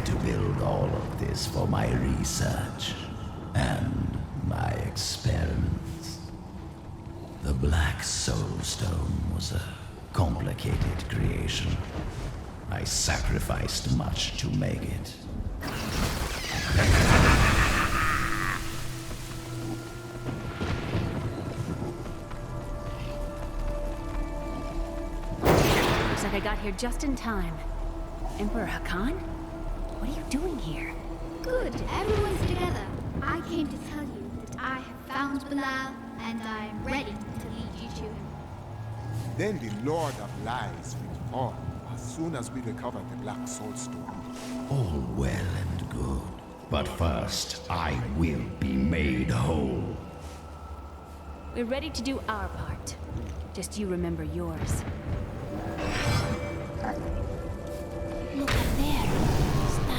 to build all of this for my research and my experiments. The Black Soul Stone was a complicated creation. I sacrificed much to make it. Looks like I got here just in time. Emperor Hakan? What are you doing here? Good, everyone's together. I came to tell you that I have found Bilal, and I am ready to lead you to him. Then the Lord of Lies will fall as soon as we recover the Black Soul Stone. All well and good. But first, I will be made whole. We're ready to do our part. Just you remember yours. Look up there.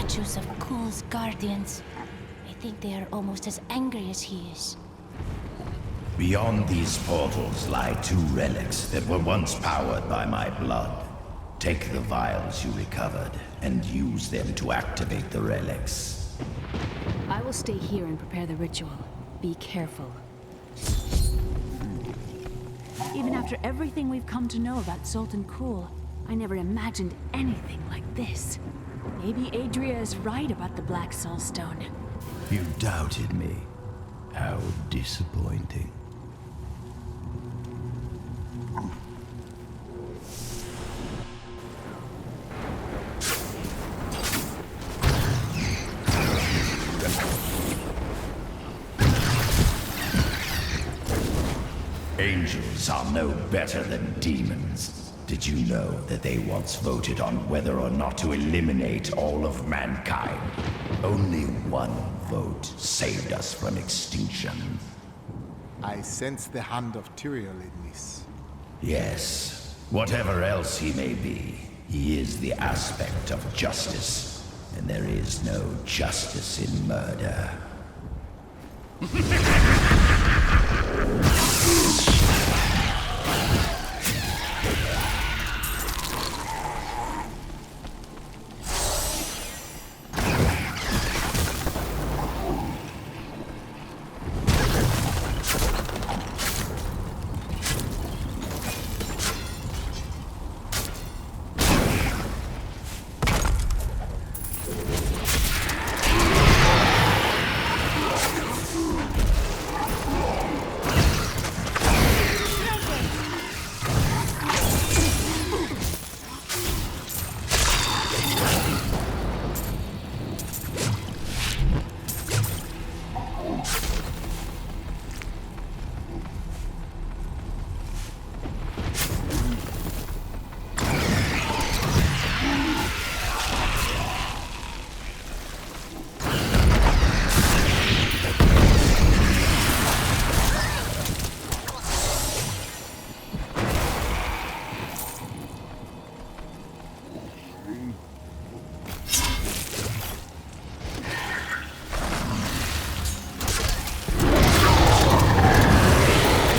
Statues of Kul's guardians. I think they are almost as angry as he is. Beyond these portals lie two relics that were once powered by my blood. Take the vials you recovered and use them to activate the relics. I will stay here and prepare the ritual. Be careful. Even after everything we've come to know about Sultan Kul, I never imagined anything like this. Maybe Adria is right about the Black Soul Stone. You doubted me. How disappointing. Angels are no better than demons. Did you know that they once voted on whether or not to eliminate all of mankind? Only one vote saved us from extinction. I sense the hand of Tyrael in this. Yes, whatever else he may be, he is the aspect of justice, and there is no justice in murder.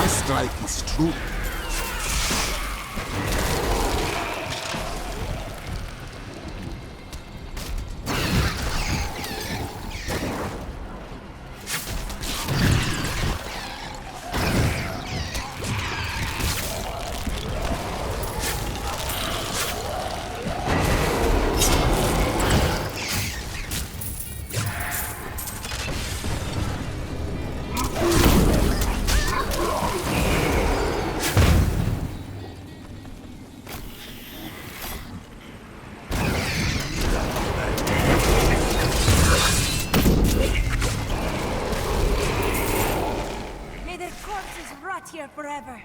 Strike is true. Here forever.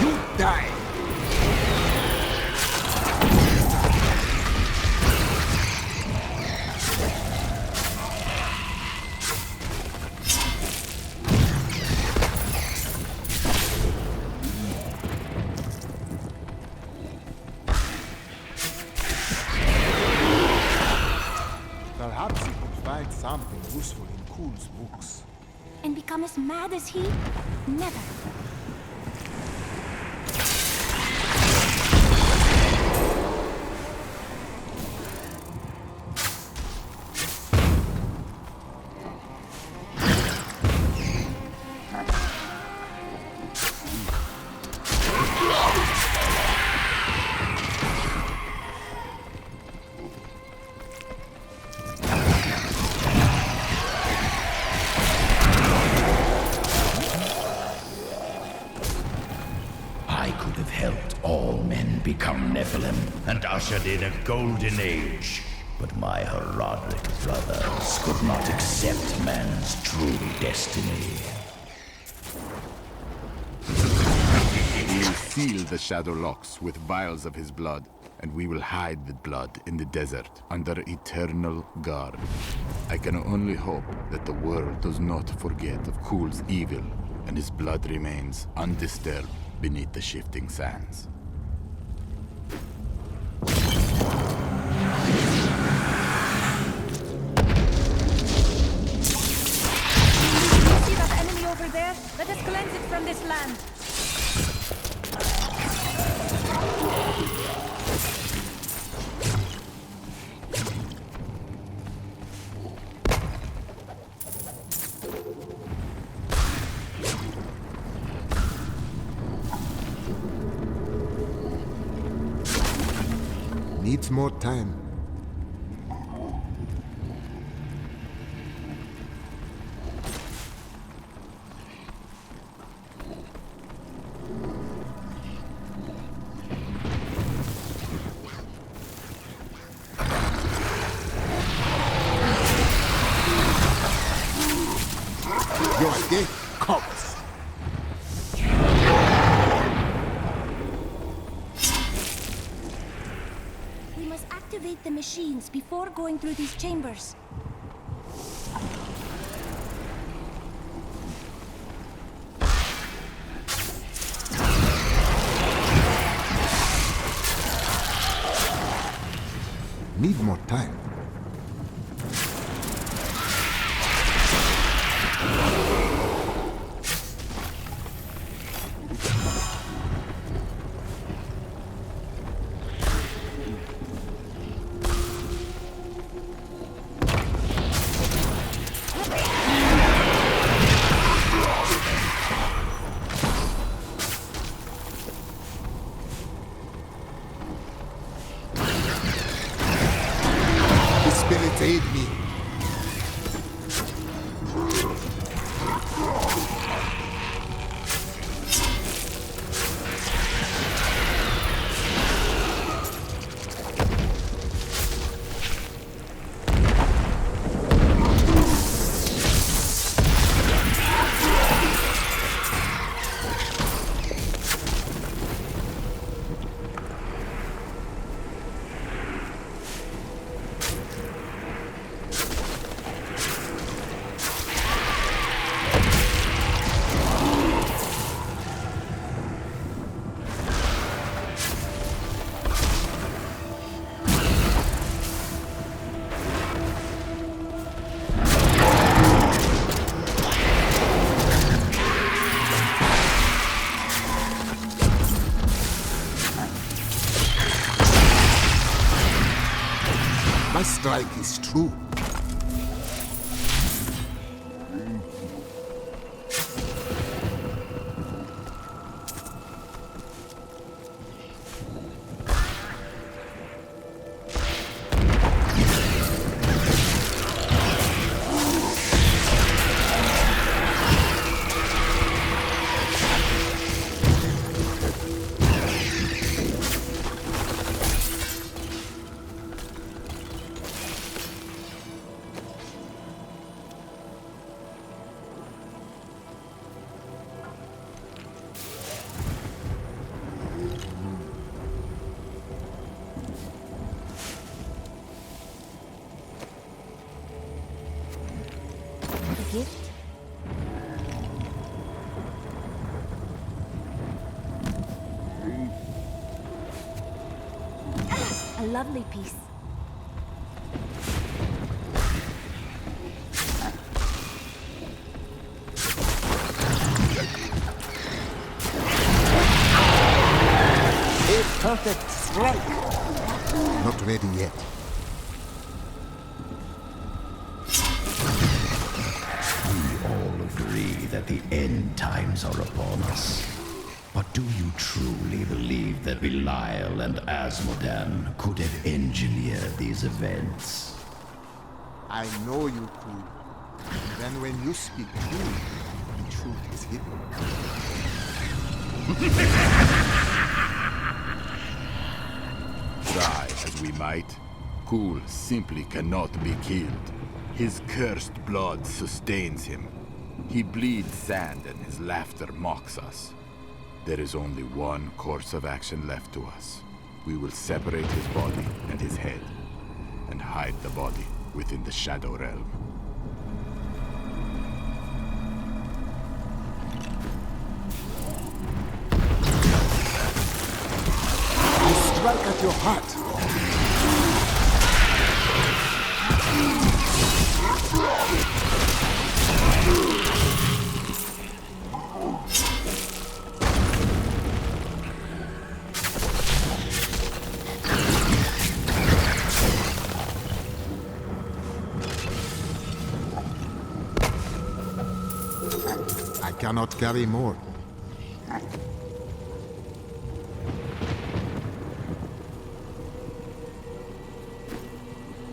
You die! useful in Cool's books. And become as mad as he? Never. Become Nephilim and ushered in a golden age. But my Herodic brothers could not accept man's true destiny. We will seal the Shadow Locks with vials of his blood, and we will hide the blood in the desert under eternal guard. I can only hope that the world does not forget of Cool's evil, and his blood remains undisturbed beneath the shifting sands. There, let us cleanse it from this land. Needs more time. Your day comes. We must activate the machines before going through these chambers. Need more time. Spirit aid me. My strike is true. A gift? A lovely piece. perfect strike. Not ready yet. We all agree that the end times are upon us. But do you truly believe that Belial and Asmodan could have engineered these events? I know you could. Then when you speak truth, the truth is hidden. Try as we might, Kul simply cannot be killed. His cursed blood sustains him. He bleeds sand and his laughter mocks us. There is only one course of action left to us. We will separate his body and his head, and hide the body within the Shadow Realm. You strike at your heart. I cannot carry more.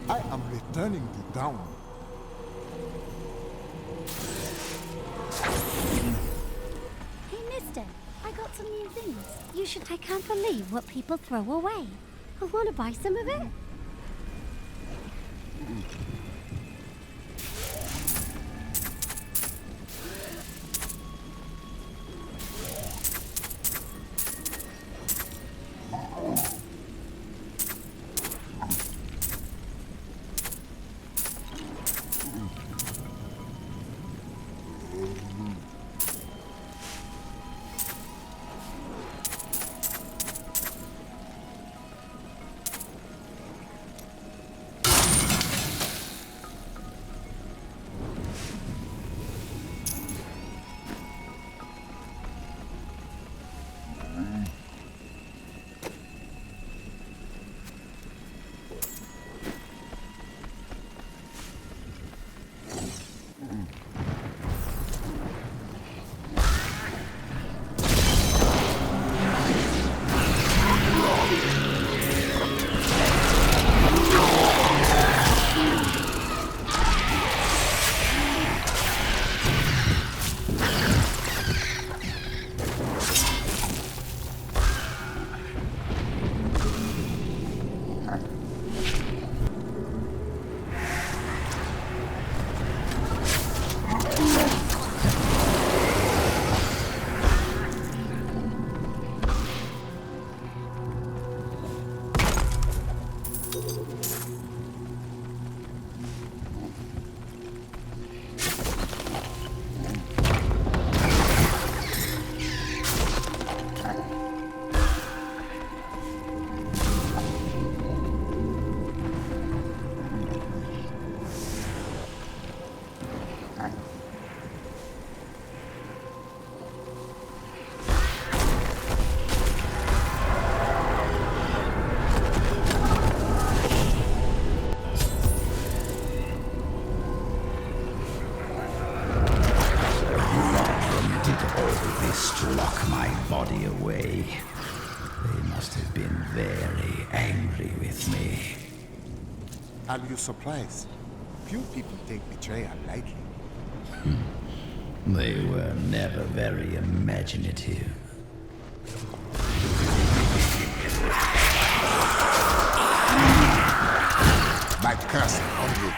I am returning to town. Hey, mister, I got some new things. You should. I can't believe what people throw away. I want to buy some of it. To lock my body away. They must have been very angry with me. Are you surprised? Few people take betrayal lightly. They were never very imaginative. My curse on you.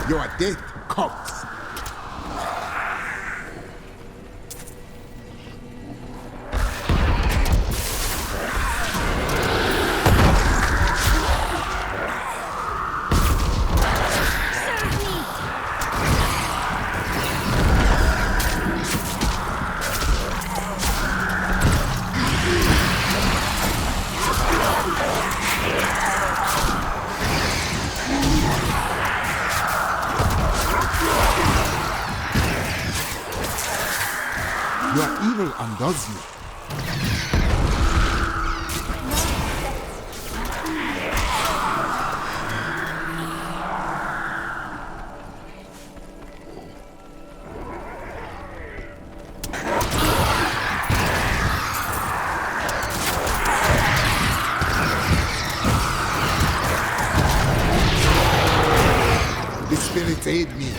You are dead, corpse. undoes you. The spirits aid me.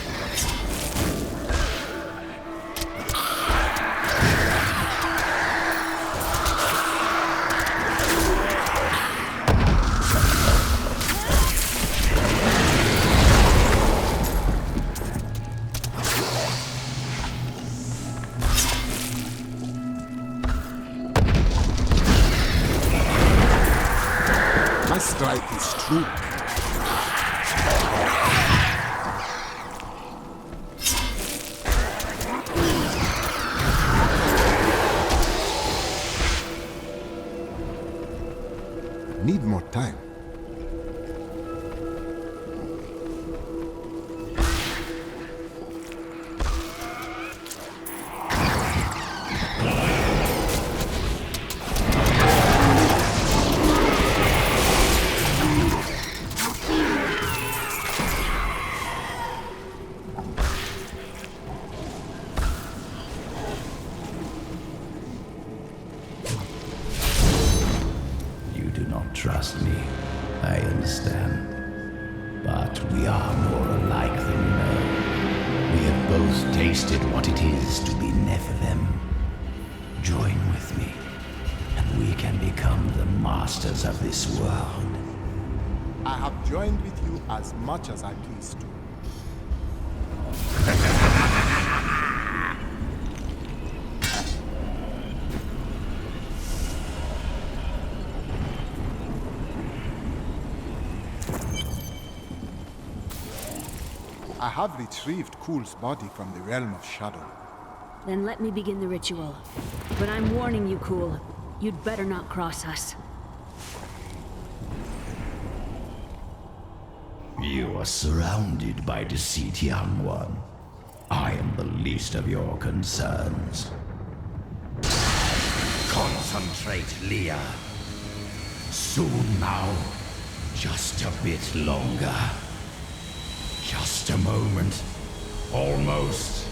My strike is true. Need more time. You do not trust me, I understand. But we are more alike than you know. We have both tasted what it is to be Nephilim. Join with me, and we can become the masters of this world. I have joined with you as much as I please to. I have retrieved Cool's body from the realm of shadow. Then let me begin the ritual. But I'm warning you, Cool. You'd better not cross us. You are surrounded by deceit, young one. I am the least of your concerns. Concentrate, Leah. Soon now. Just a bit longer. Just a moment. Almost.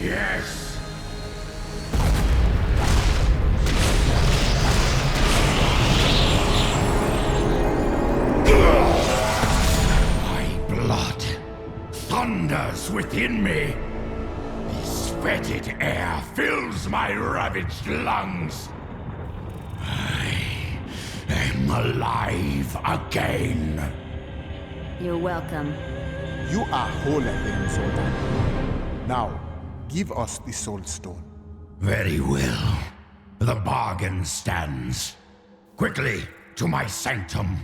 Yes. My blood thunders within me. This fetid air fills my ravaged lungs. I am alive again. You're welcome. You are whole again, Sultan. Now, give us the Soul Stone. Very well. The bargain stands. Quickly, to my sanctum.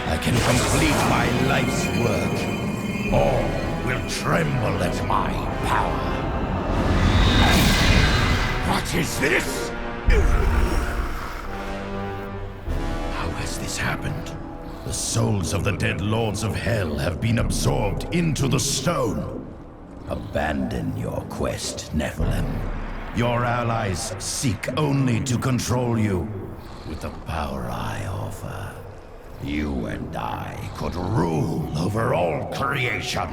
I can complete my life's work. All will tremble at my power. What is this? How has this happened? The souls of the dead lords of hell have been absorbed into the stone. Abandon your quest, Nephilim. Your allies seek only to control you. With the power I offer, you and I could rule over all creation.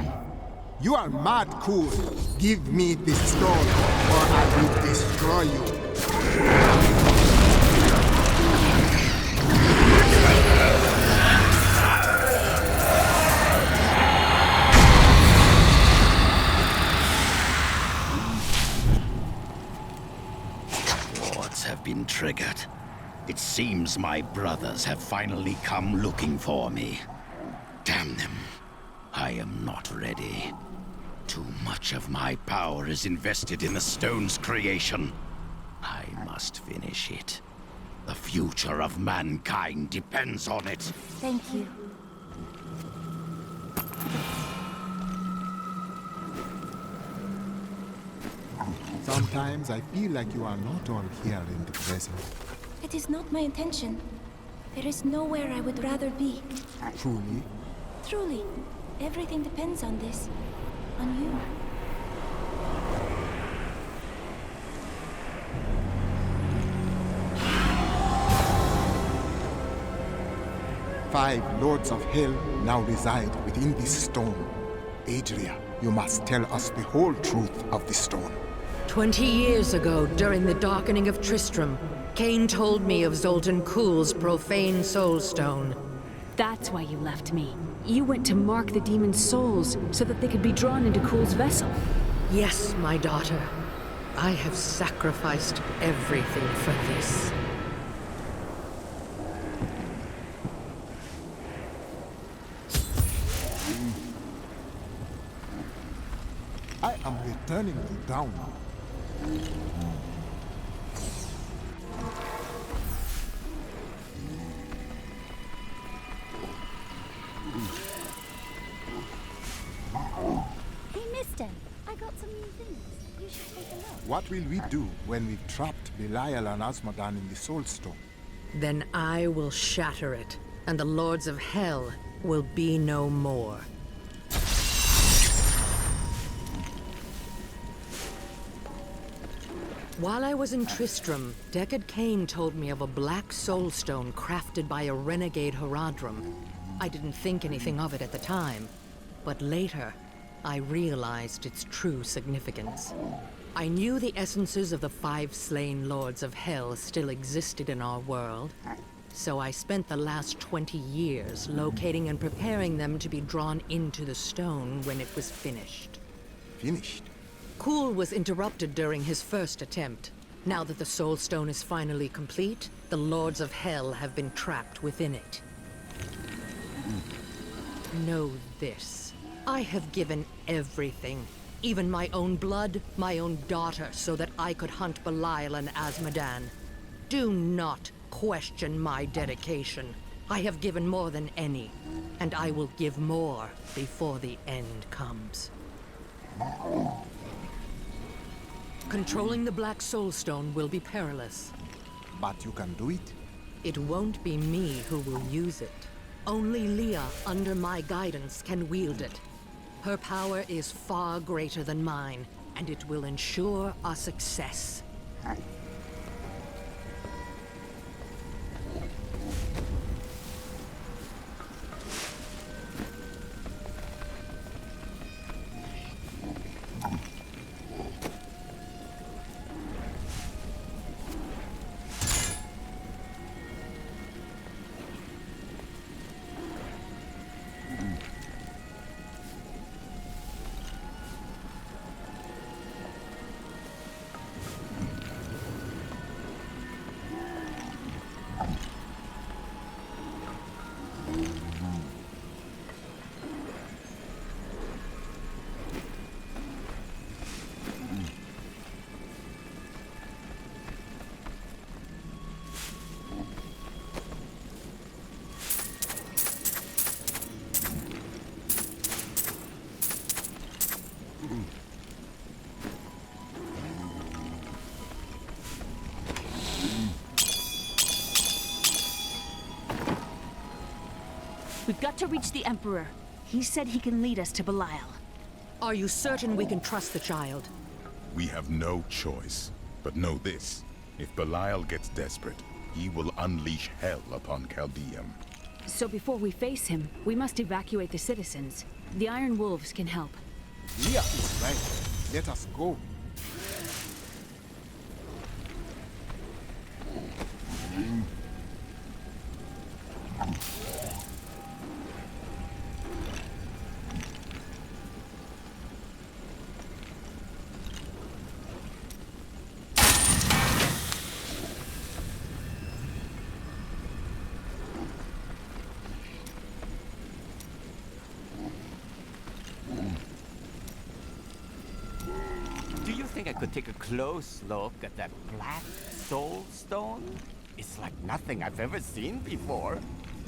You are mad, Cool. Give me the stone, or I will destroy you. Wards have been triggered. It seems my brothers have finally come looking for me. Damn them. I am not ready. Too much of my power is invested in the stone's creation. I must finish it. The future of mankind depends on it. Thank you. Sometimes I feel like you are not all here in the present. It is not my intention. There is nowhere I would rather be. Truly, Truly, everything depends on this. On you. 5 lords of hell now reside within this stone. Adria, you must tell us the whole truth of the stone. 20 years ago, during the darkening of Tristram, Cain told me of Zoltan Kuhl's profane soulstone. That's why you left me. You went to mark the demon's souls so that they could be drawn into Kuhl's vessel. Yes, my daughter. I have sacrificed everything for this. I am returning you down. Hey, mister, I got some new things. You should take a look. What will we do when we've trapped Belial and Asmodan in the Soul Stone? Then I will shatter it, and the lords of hell will be no more. While I was in Tristram, Deckard Cain told me of a black soulstone crafted by a renegade Haradrim. I didn't think anything of it at the time, but later, I realized its true significance. I knew the essences of the 5 slain lords of hell still existed in our world, so I spent the last 20 years locating and preparing them to be drawn into the stone when it was finished. Finished? Kuhl was interrupted during his first attempt. Now that the Soul Stone is finally complete, the Lords of Hell have been trapped within it. Know this. I have given everything. Even my own blood, my own daughter, so that I could hunt Belial and Asmodan. Do not question my dedication. I have given more than any, and I will give more before the end comes. Controlling the Black Soulstone will be perilous. But you can do it? It won't be me who will use it. Only Leah, under my guidance, can wield it. Her power is far greater than mine, and it will ensure our success. We've got to reach the Emperor. He said he can lead us to Belial. Are you certain we can trust the child? We have no choice. But know this. If Belial gets desperate, he will unleash hell upon Chaldeum. So before we face him, we must evacuate the citizens. The Iron Wolves can help. Leah is right. Let us go. Do you think I could take a close look at that black soul stone? It's like nothing I've ever seen before.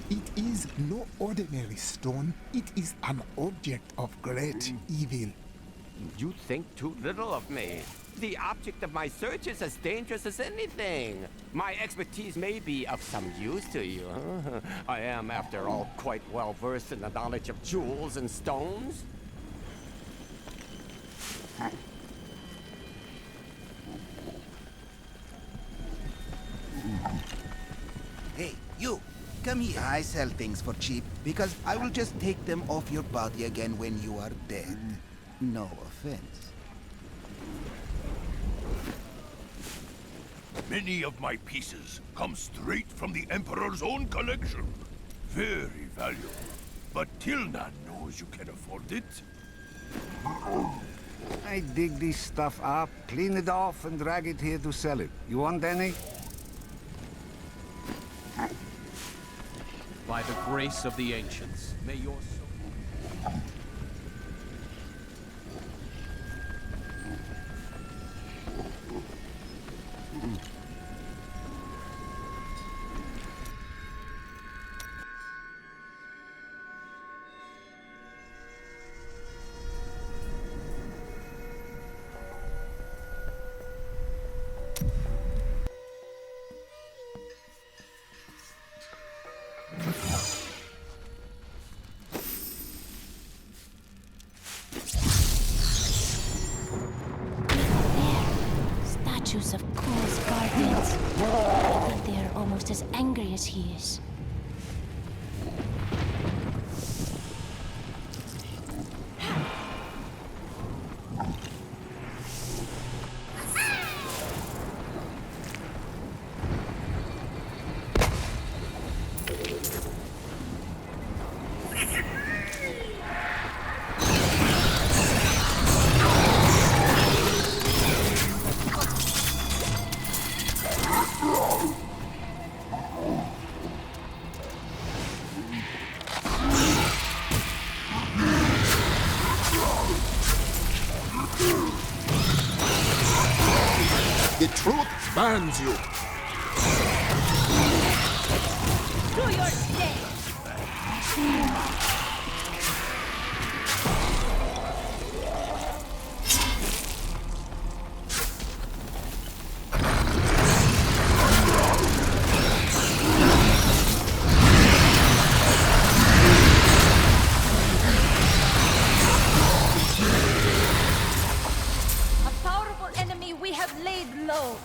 It is no ordinary stone. It is an object of great evil. You think too little of me. The object of my search is as dangerous as anything. My expertise may be of some use to you. I am, after all, quite well versed in the knowledge of jewels and stones. Hey, you! Come here. I sell things for cheap because I will just take them off your body again when you are dead. No offense. Many of my pieces come straight from the Emperor's own collection. Very valuable. But Tilnan knows you can afford it. I dig this stuff up, clean it off, and drag it here to sell it. You want any? By the grace of the ancients, may your soul... Statues of Cool's guardians. I think they are almost as angry as he is. The truth burns you. To your death! A powerful enemy we have laid low.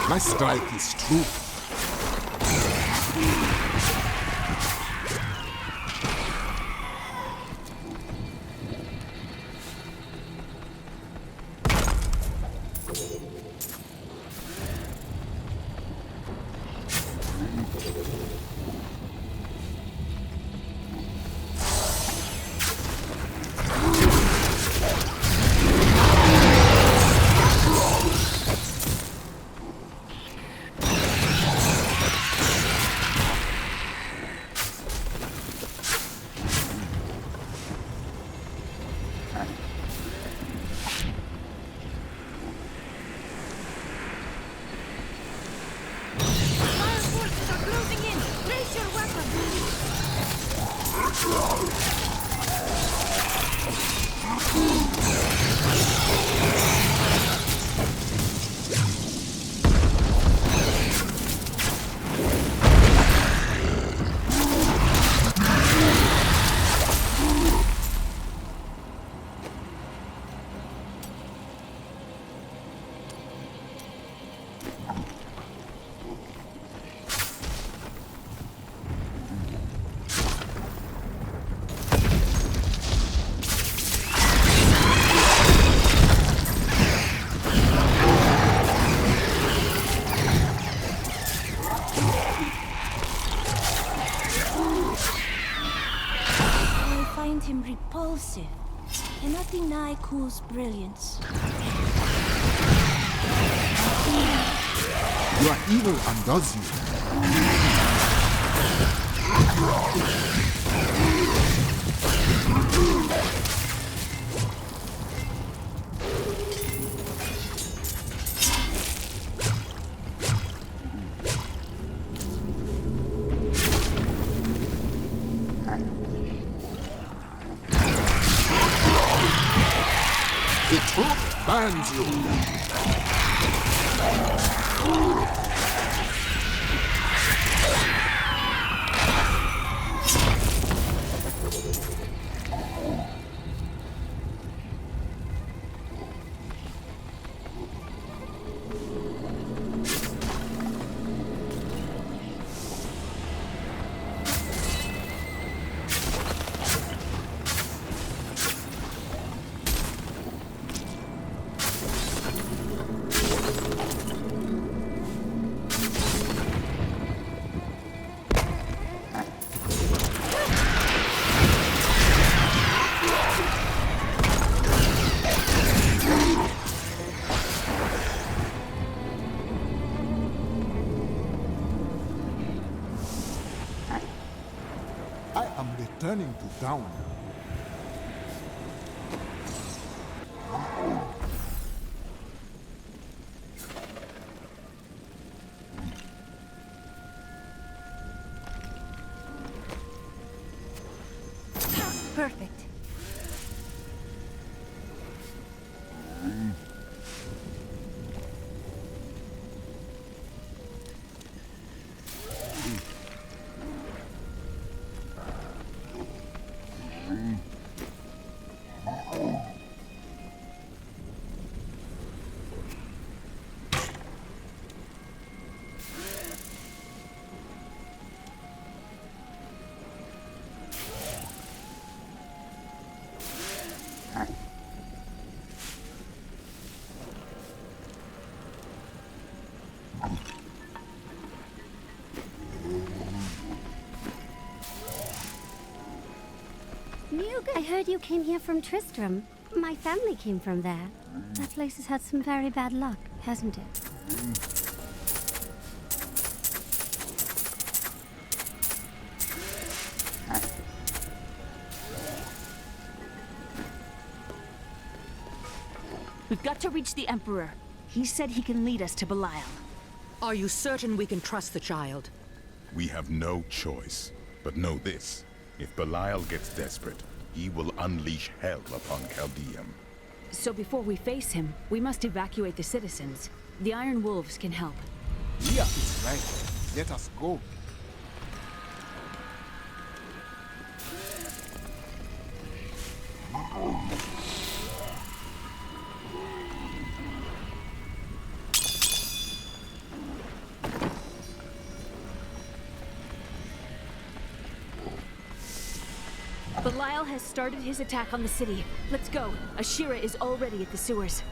My strike is true. deny Cool's brilliance. Your evil undoes you. The truth burns you. I am returning to town. Perfect. I heard you came here from Tristram. My family came from there. That place has had some very bad luck, hasn't it? We've got to reach the Emperor. He said he can lead us to Belial. Are you certain we can trust the child? We have no choice. But know this. If Belial gets desperate, he will unleash hell upon Chaldeum. So before we face him, we must evacuate the citizens. The Iron Wolves can help. Leah is right. Let us go. Belial has started his attack on the city. Let's go. Ashira is already at the sewers.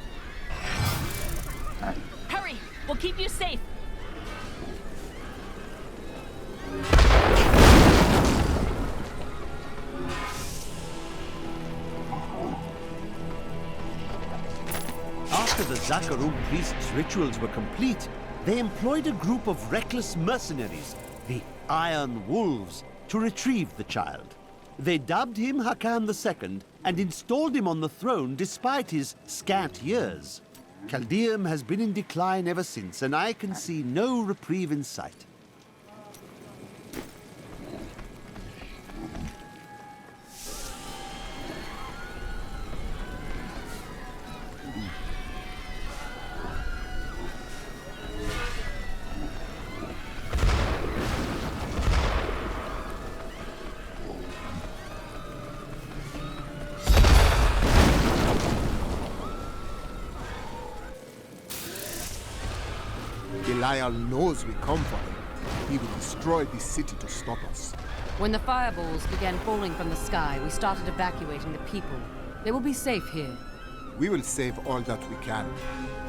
Hurry! We'll keep you safe! After the Zakarum priests' rituals were complete, they employed a group of reckless mercenaries, the Iron Wolves, to retrieve the child. They dubbed him Hakam II and installed him on the throne despite his scant years. Chaldeum has been in decline ever since, and I can see no reprieve in sight. Belial knows we come for him. He will destroy this city to stop us. When the fireballs began falling from the sky, we started evacuating the people. They will be safe here. We will save all that we can.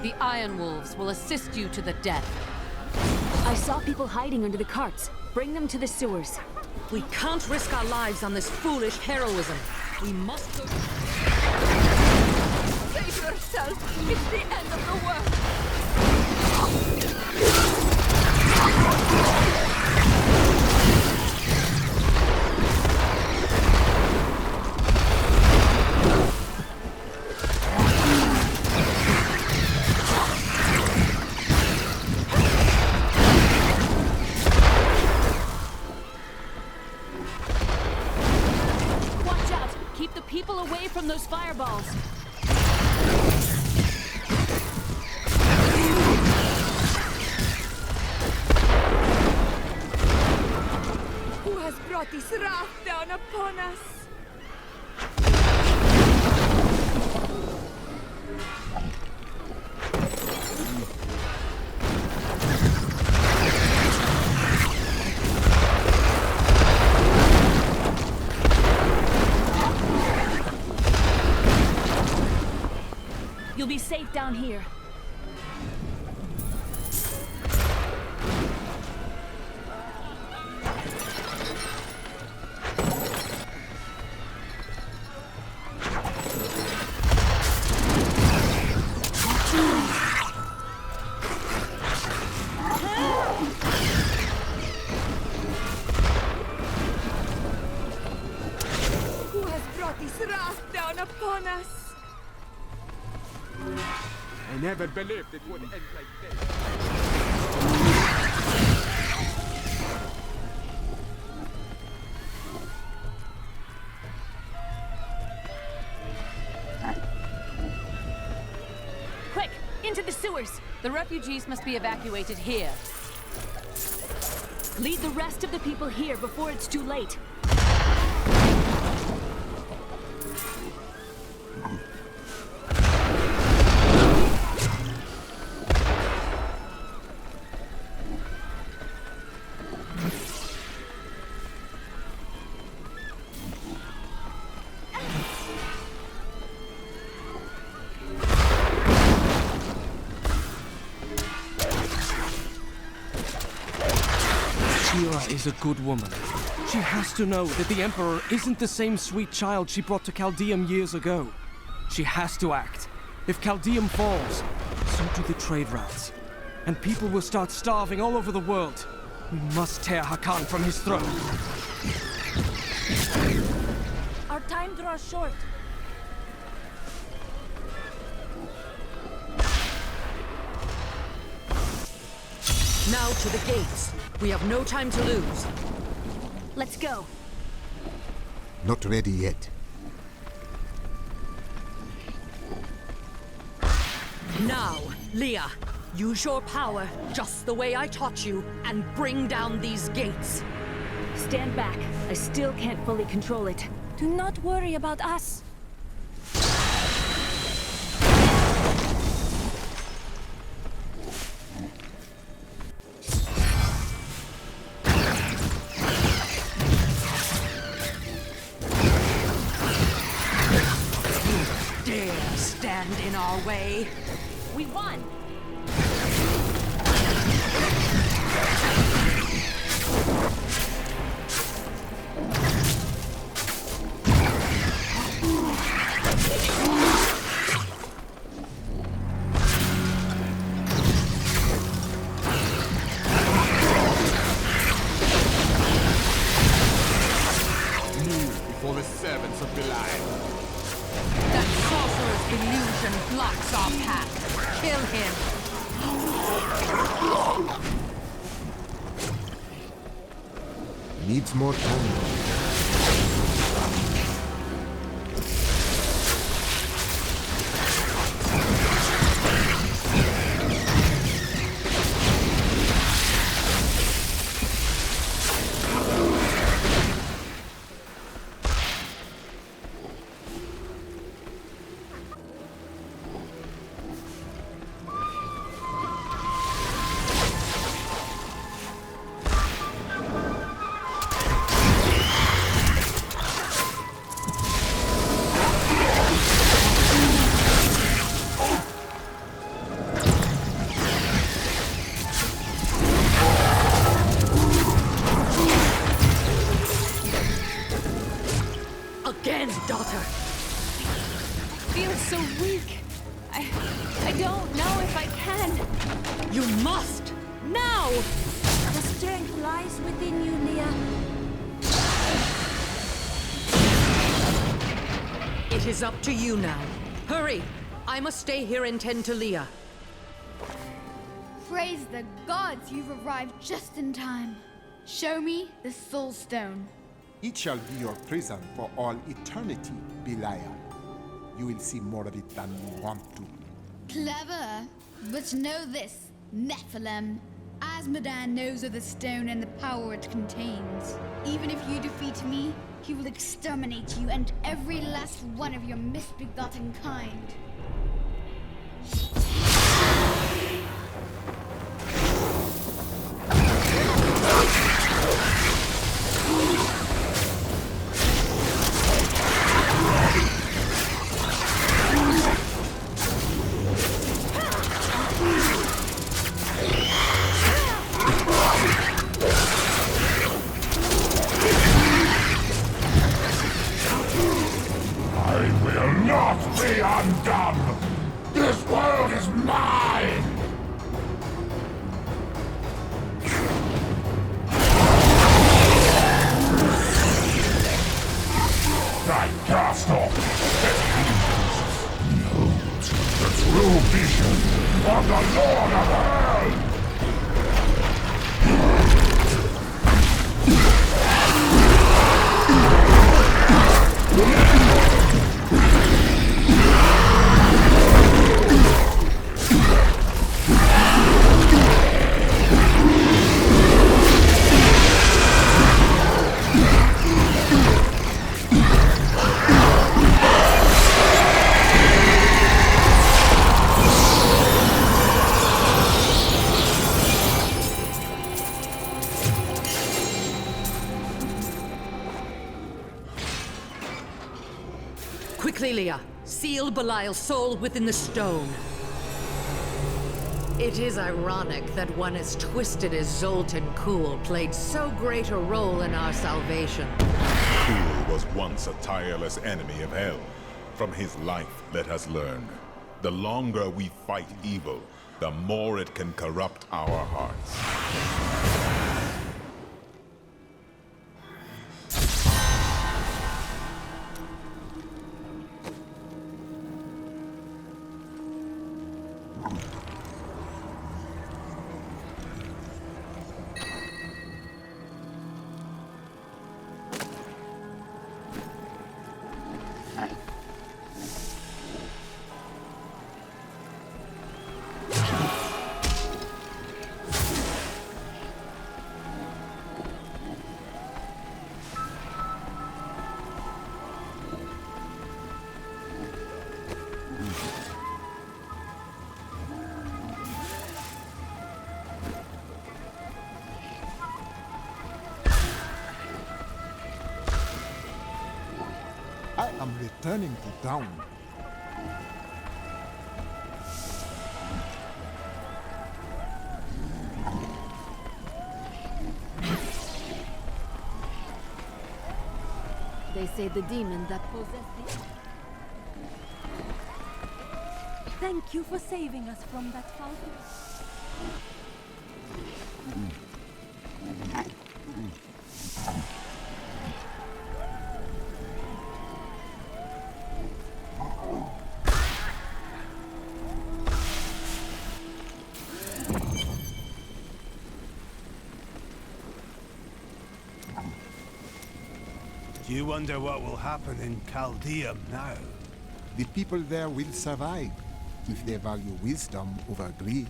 The Iron Wolves will assist you to the death. I saw people hiding under the carts. Bring them to the sewers. We can't risk our lives on this foolish heroism. We must go... Save yourself! It's the end of the world! Watch out! Keep the people away from those fireballs! Who has brought this wrath down upon us? You'll be safe down here. Who has brought this wrath down upon us? I never believed it would end like this. Quick! Into the sewers! The refugees must be evacuated here. Lead the rest of the people here before it's too late. Kira is a good woman. She has to know that the Emperor isn't the same sweet child she brought to Chaldeum years ago. She has to act. If Chaldeum falls, so do the trade routes. And people will start starving all over the world. We must tear Hakan from his throne. Our time draws short. Now to the gates. We have no time to lose. Let's go. Not ready yet. Now, Leah, use your power just the way I taught you and bring down these gates. Stand back. I still can't fully control it. Do not worry about us. Dare stand in our way? We won! For the servants of Belial. That sorcerer's illusion blocks our path. Kill him. Needs more time. I don't know if I can. You must! Now! The strength lies within you, Leah. It is up to you now. Hurry! I must stay here and tend to Leah. Praise the gods, you've arrived just in time. Show me the Soul Stone. It shall be your prison for all eternity, Belial. You will see more of it than you want to. Clever. But know this, Nephilim. Asmodan knows of the stone and the power it contains. Even if you defeat me, he will exterminate you and every last one of your misbegotten kind. Quickly, Leah. Seal Belial's soul within the stone. It is ironic that one as twisted as Zoltan Kuhl played so great a role in our salvation. Kuhl was once a tireless enemy of hell. From his life, let us learn. The longer we fight evil, the more it can corrupt our hearts. I am returning to town. They say the demon that possessed the... Thank you for saving us from that foul... Do you wonder what will happen in Chaldeum now? The people there will survive if they value wisdom over greed.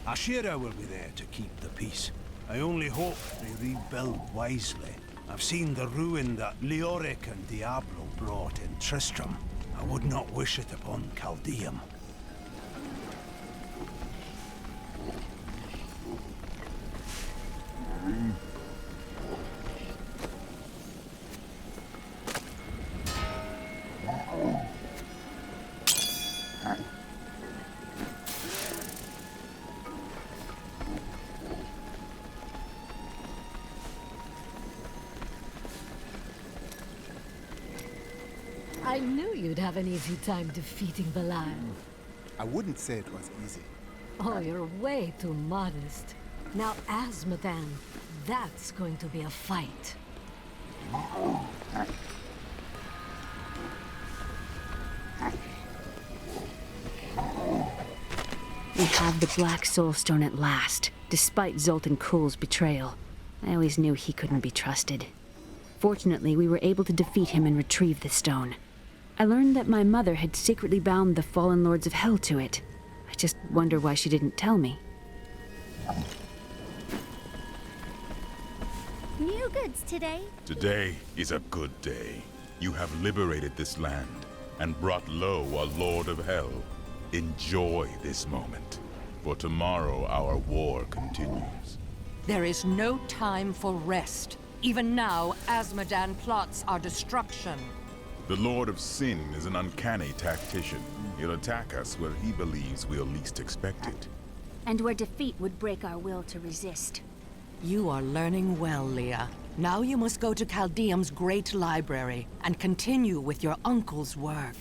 Ashira will be there to keep the peace. I only hope they rebuild wisely. I've seen the ruin that Leoric and Diablo brought in Tristram. I would not wish it upon Chaldeum. I knew you'd have an easy time defeating Belial. I wouldn't say it was easy. Oh, you're way too modest. Now, Asmodan, that's going to be a fight. We have the Black Soul Stone at last, despite Zoltan Kuhl's betrayal. I always knew he couldn't be trusted. Fortunately, we were able to defeat him and retrieve the stone. I learned that my mother had secretly bound the fallen lords of hell to it. I just wonder why she didn't tell me. New goods today. Today is a good day. You have liberated this land and brought low a lord of hell. Enjoy this moment, for tomorrow our war continues. There is no time for rest. Even now, Asmodan plots our destruction. The Lord of Sin is an uncanny tactician. He'll attack us where he believes we'll least expect it. And where defeat would break our will to resist. You are learning well, Leah. Now you must go to Chaldeum's great library and continue with your uncle's work.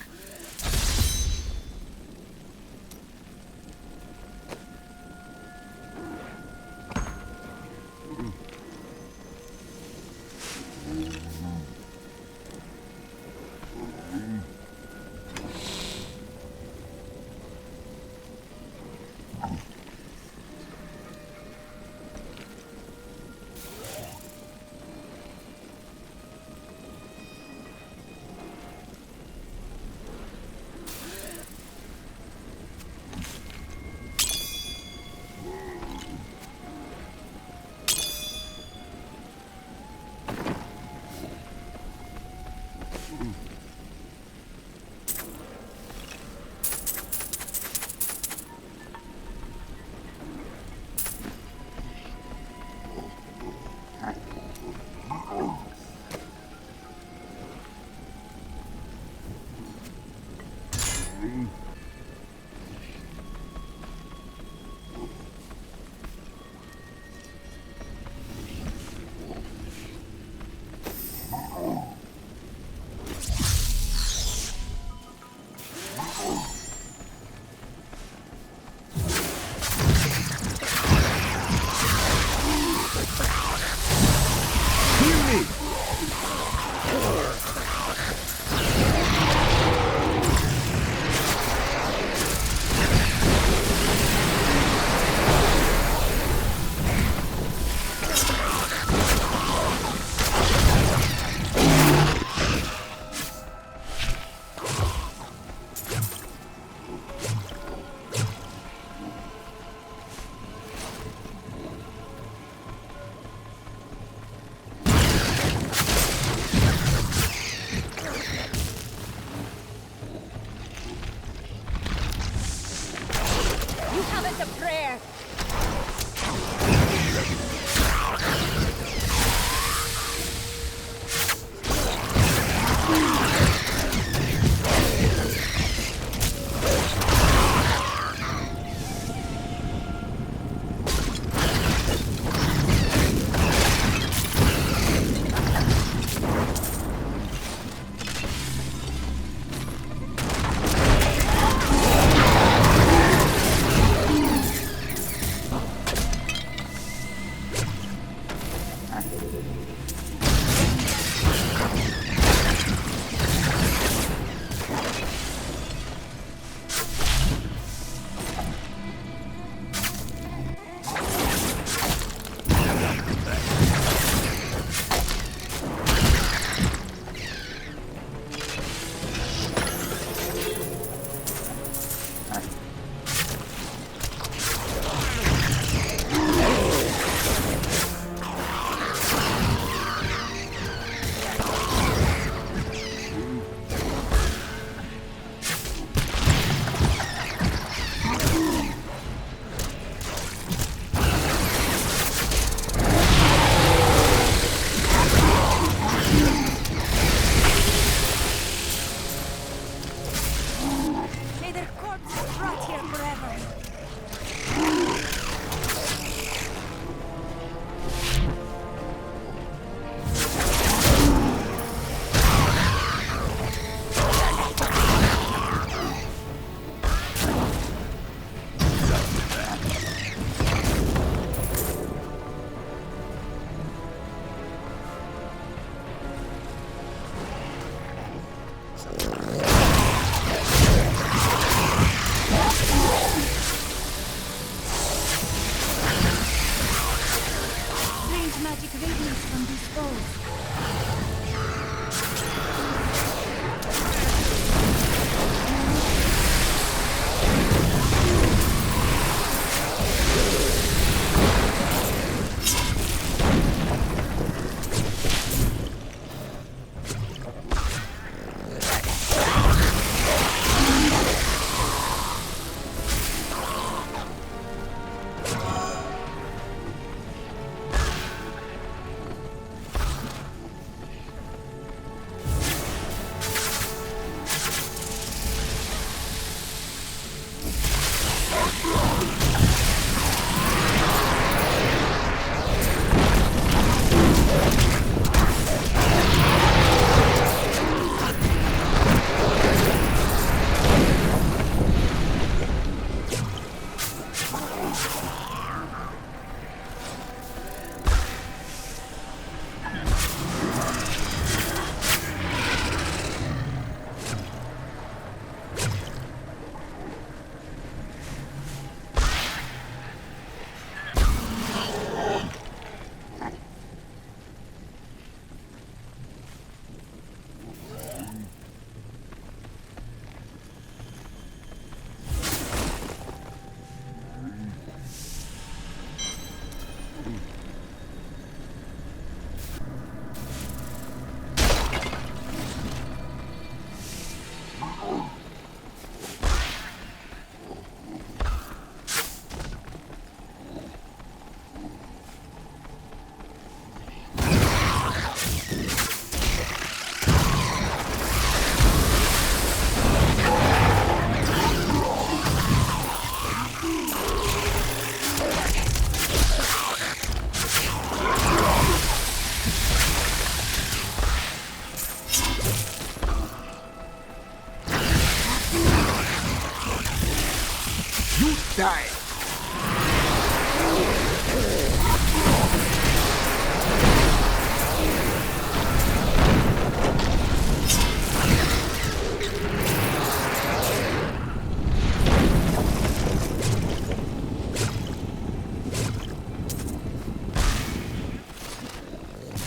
You die!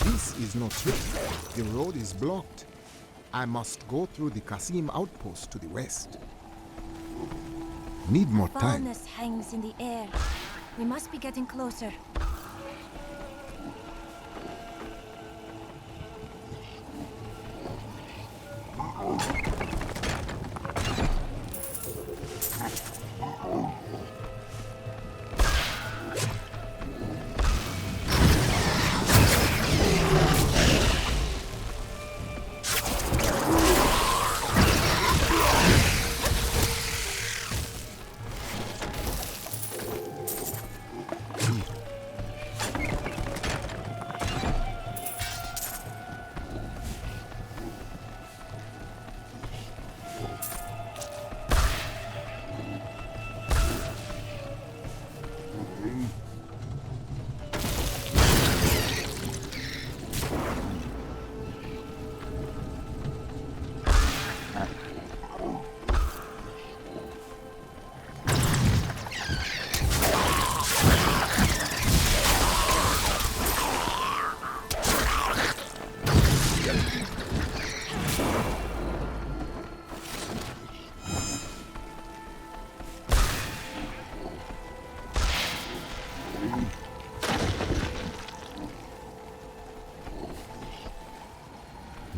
This is no trick. The road is blocked. I must go through the Qasim outpost to the west. Need more time. Foulness hangs in the air. We must be getting closer.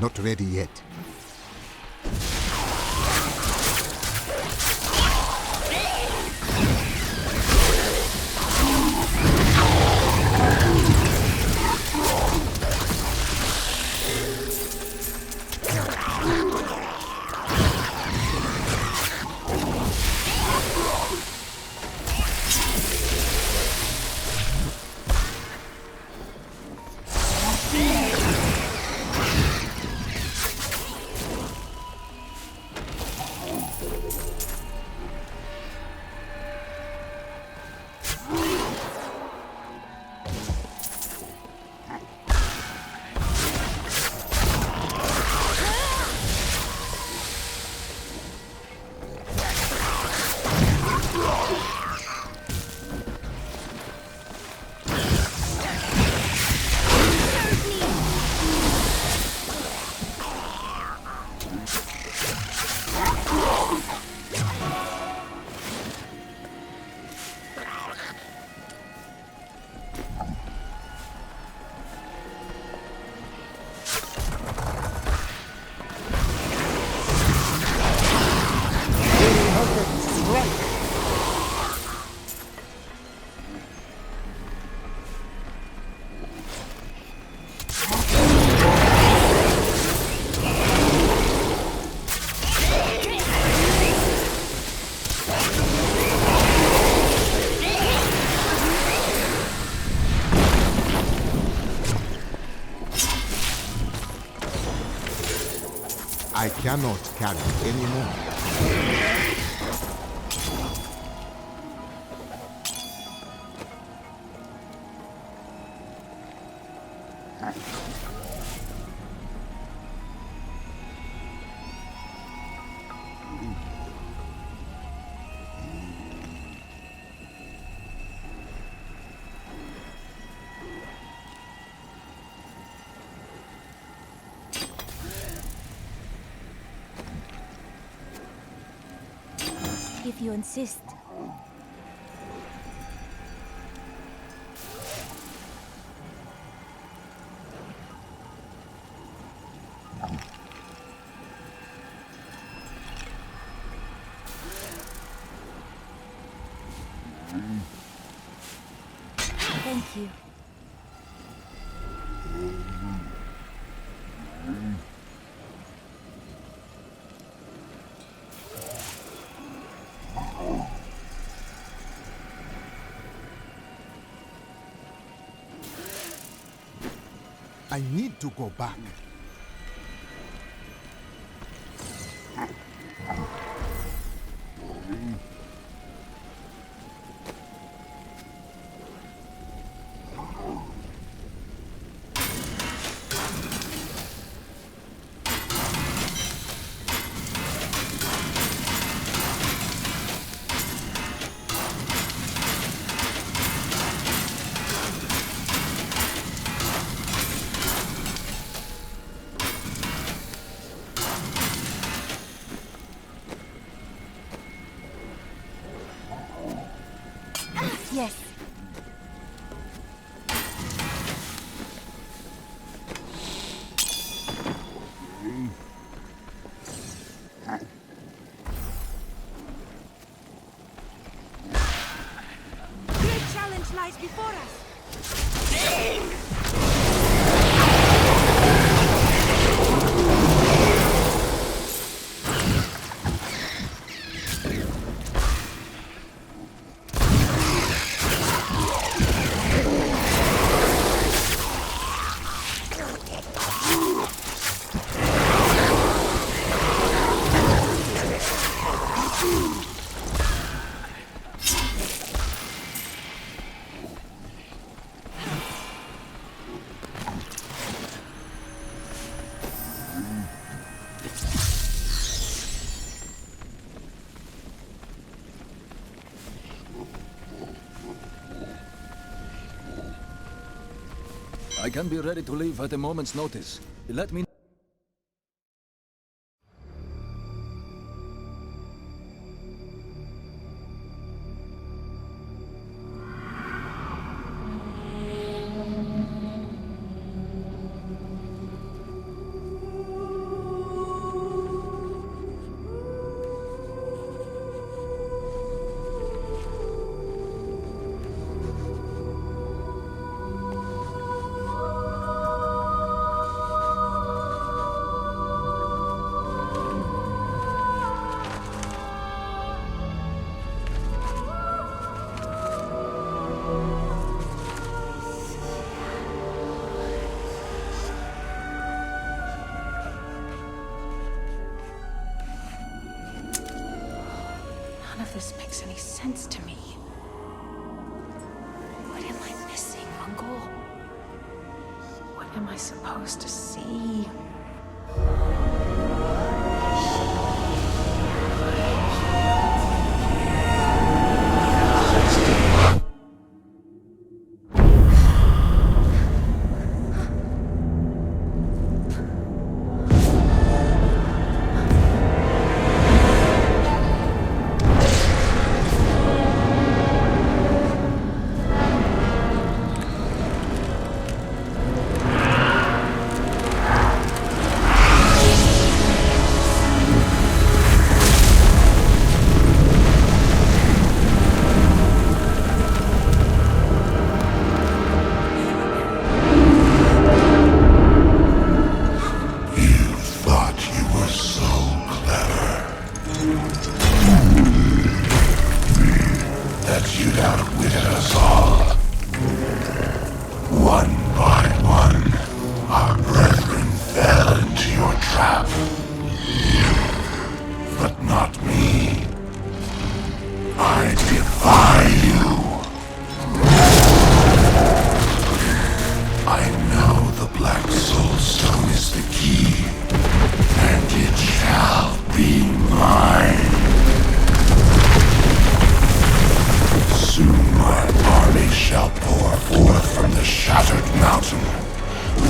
Not ready yet. I cannot carry anymore. If you insist. Thank you. I need to go back. Yes. Great challenge lies before us. I can be ready to leave at a moment's notice. Let me... None of this makes any sense to me. What am I missing, Uncle? What am I supposed to see?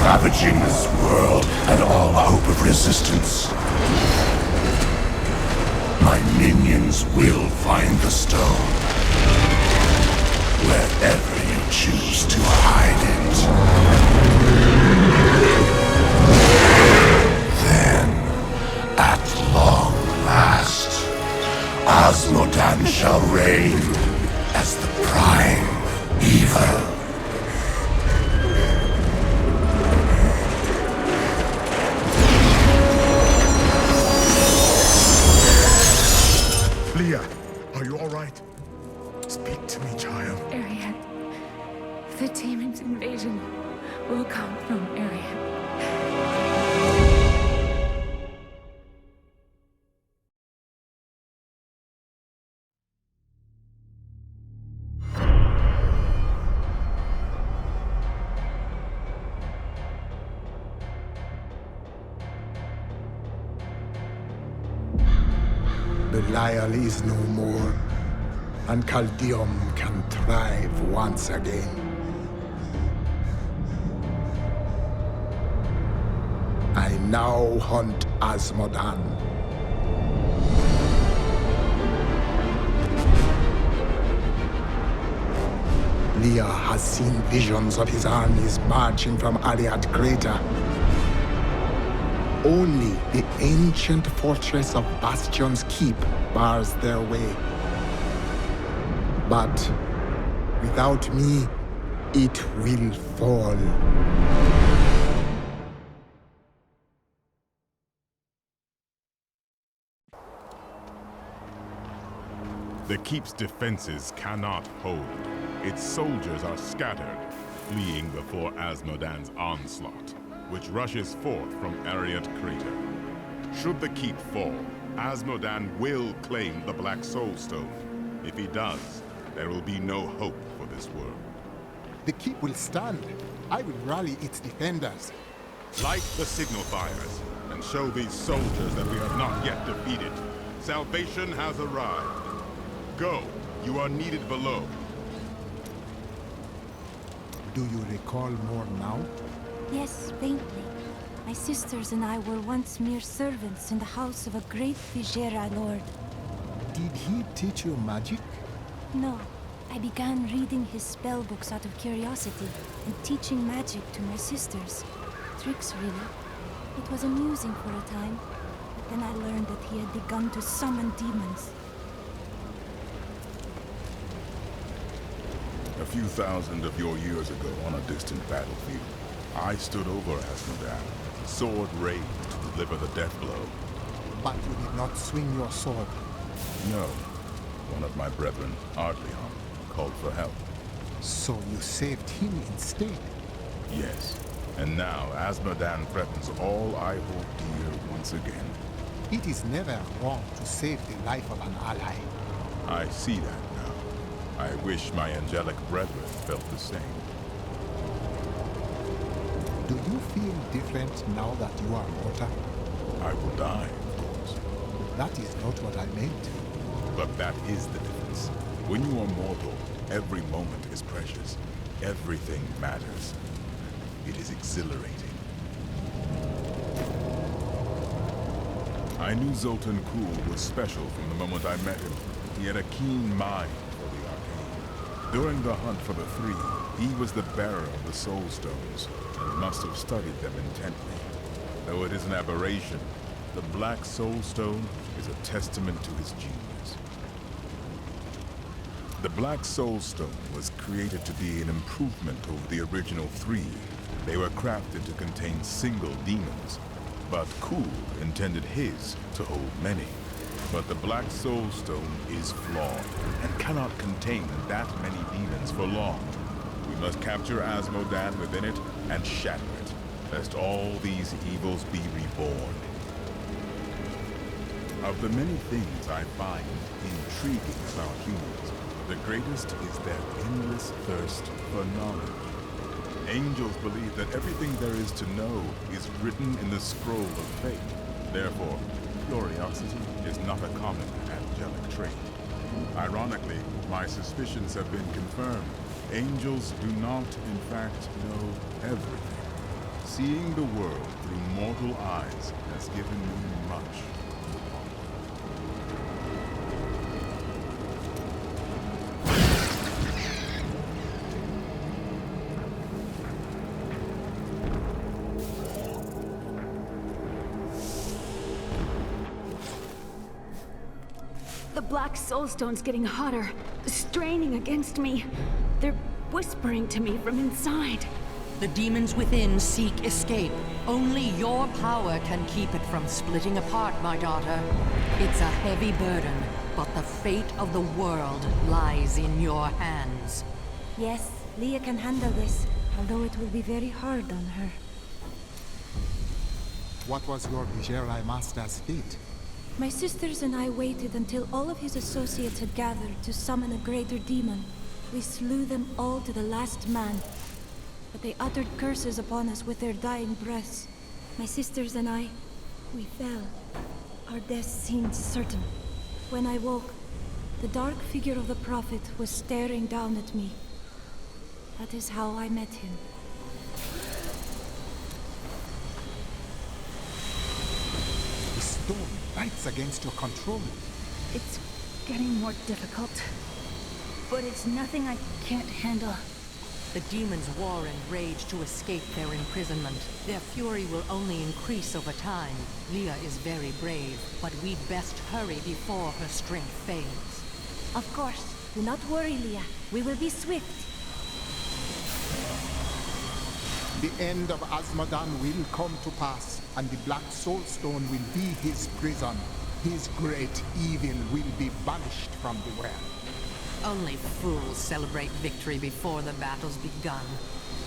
Ravaging this world and all hope of resistance. My minions will find the stone. Wherever you choose to hide it. Then, at long last, Osmodan shall reign as the prime evil. Leah, are you all right? Speak to me, child. Ariad. The demon's invasion will come from Ariad. Belial is no more, and Caldeum can thrive once again. I now hunt Osmodan. Leah has seen visions of his armies marching from Ariad Crater. Only the ancient fortress of Bastion's Keep bars their way. But without me, it will fall. The Keep's defenses cannot hold. Its soldiers are scattered, fleeing before Asmodan's onslaught, which rushes forth from Ariad Crater. Should the Keep fall, Asmodan will claim the Black Soul Stone. If he does, there will be no hope for this world. The Keep will stand. I will rally its defenders. Light the signal fires, and show these soldiers that we have not yet defeated. Salvation has arrived. Go, you are needed below. Do you recall more now? Yes, faintly. My sisters and I were once mere servants in the house of a great Vigera lord. Did he teach you magic? No. I began reading his spell books out of curiosity and teaching magic to my sisters. Tricks, really. It was amusing for a time, but then I learned that he had begun to summon demons. A few thousand of your years ago on a distant battlefield, I stood over Asmodan, sword raised to deliver the death blow. But you did not swing your sword. No. One of my brethren, Ardleon, called for help. So you saved him instead? Yes. And now Asmodan threatens all I hold dear once again. It is never wrong to save the life of an ally. I see that now. I wish my angelic brethren felt the same. Do you feel different now that you are mortal? I will die, of course. That is not what I meant. But that is the difference. When you are mortal, every moment is precious. Everything matters. It is exhilarating. I knew Zoltan Kuhl was special from the moment I met him. He had a keen mind for the arcane. During the hunt for the Three, he was the bearer of the Soul Stones, and must have studied them intently. Though it is an aberration, the Black Soul Stone is a testament to his genius. The Black Soul Stone was created to be an improvement over the original Three. They were crafted to contain single demons, but Kuhl intended his to hold many. But the Black Soul Stone is flawed, and cannot contain that many demons for long. We must capture Asmodan within it, and shatter it, lest all these evils be reborn. Of the many things I find intriguing about humans, the greatest is their endless thirst for knowledge. Angels believe that everything there is to know is written in the scroll of fate. Therefore, curiosity is not a common angelic trait. Ironically, my suspicions have been confirmed. Angels do not, in fact, know everything. Seeing the world through mortal eyes has given me much. The Black Soulstone's getting hotter, straining against me. They're whispering to me from inside. The demons within seek escape. Only your power can keep it from splitting apart, my daughter. It's a heavy burden, but the fate of the world lies in your hands. Yes, Leah can handle this, although it will be very hard on her. What was your Vigeri master's fate? My sisters and I waited until all of his associates had gathered to summon a greater demon. We slew them all to the last man. But they uttered curses upon us with their dying breaths. My sisters and I, we fell. Our death seemed certain. When I woke, the dark figure of the Prophet was staring down at me. That is how I met him. The stone fights against your control. It's getting more difficult. But it's nothing I can't handle. The demons war and rage to escape their imprisonment. Their fury will only increase over time. Leah is very brave, but we'd best hurry before her strength fades. Of course. Do not worry, Leah. We will be swift. The end of Azmodan will come to pass, and the Black Soul Stone will be his prison. His great evil will be banished from the world. Only fools celebrate victory before the battle's begun.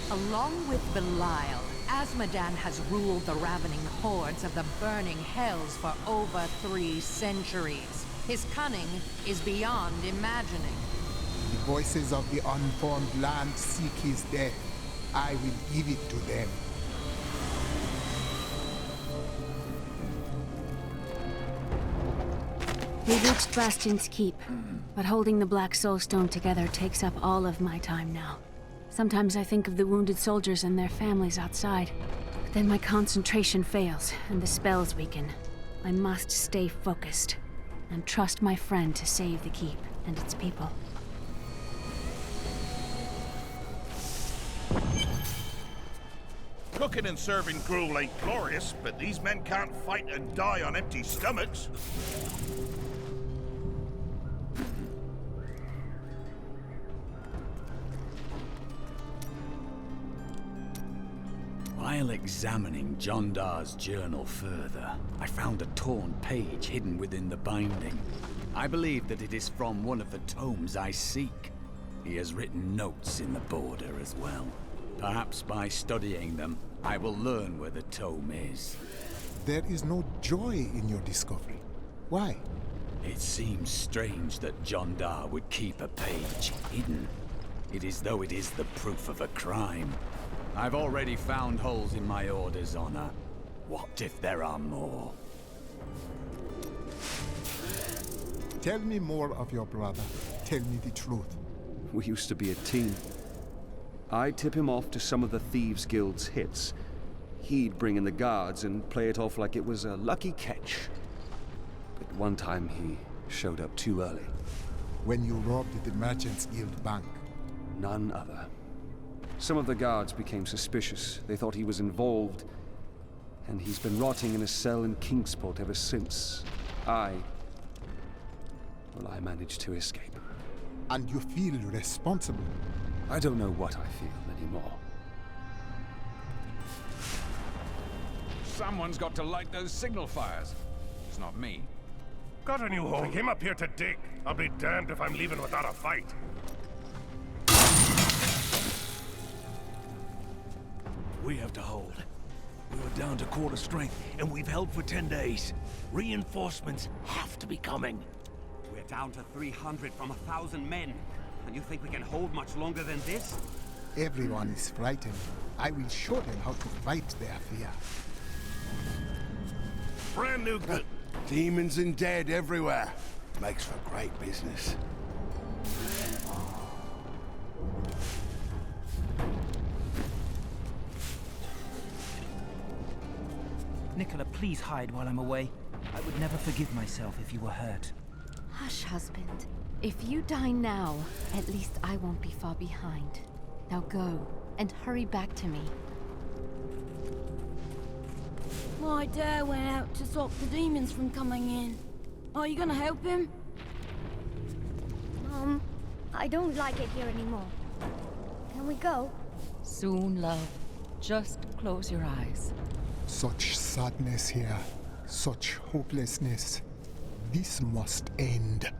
Along with Belial, Azmodan has ruled the ravening hordes of the burning hells for over 3 centuries. His cunning is beyond imagining. The voices of the unformed land seek his death. I will give it to them. We reached Bastion's keep, but holding the Black Soulstone together takes up all of my time now. Sometimes I think of the wounded soldiers and their families outside, but then my concentration fails and the spells weaken. I must stay focused and trust my friend to save the keep and its people. Cooking and serving gruel ain't glorious, but these men can't fight and die on empty stomachs. While examining Jondar's journal further, I found a torn page hidden within the binding. I believe that it is from one of the tomes I seek. He has written notes in the border as well. Perhaps by studying them, I will learn where the tome is. There is no joy in your discovery. Why? It seems strange that Jondar would keep a page hidden. It is though it is the proof of a crime. I've already found holes in my order's honor. What if there are more? Tell me more of your brother. Tell me the truth. We used to be a team. I'd tip him off to some of the Thieves Guild's hits. He'd bring in the guards and play it off like it was a lucky catch. But one time he showed up too early. When you robbed the Merchants Guild bank? None other. Some of the guards became suspicious. They thought he was involved. And he's been rotting in a cell in Kingsport ever since. I managed to escape. And you feel responsible? I don't know what I feel anymore. Someone's got to light those signal fires. It's not me. Got a new home. I came up here to dig. I'll be damned if I'm leaving without a fight. We have to hold. We were down to quarter strength, and we've held for 10 days. Reinforcements have to be coming. We're down to 300 from 1,000 men. And you think we can hold much longer than this? Everyone is frightened. I will show them how to fight their fear. Brand new good. Demons and dead everywhere. Makes for great business. Nicola, please hide while I'm away. I would never forgive myself if you were hurt. Hush, husband. If you die now, at least I won't be far behind. Now go, and hurry back to me. My dad went out to stop the demons from coming in. Are you gonna help him? Mom, I don't like it here anymore. Can we go? Soon, love. Just close your eyes. Such sadness here. Such hopelessness. This must end.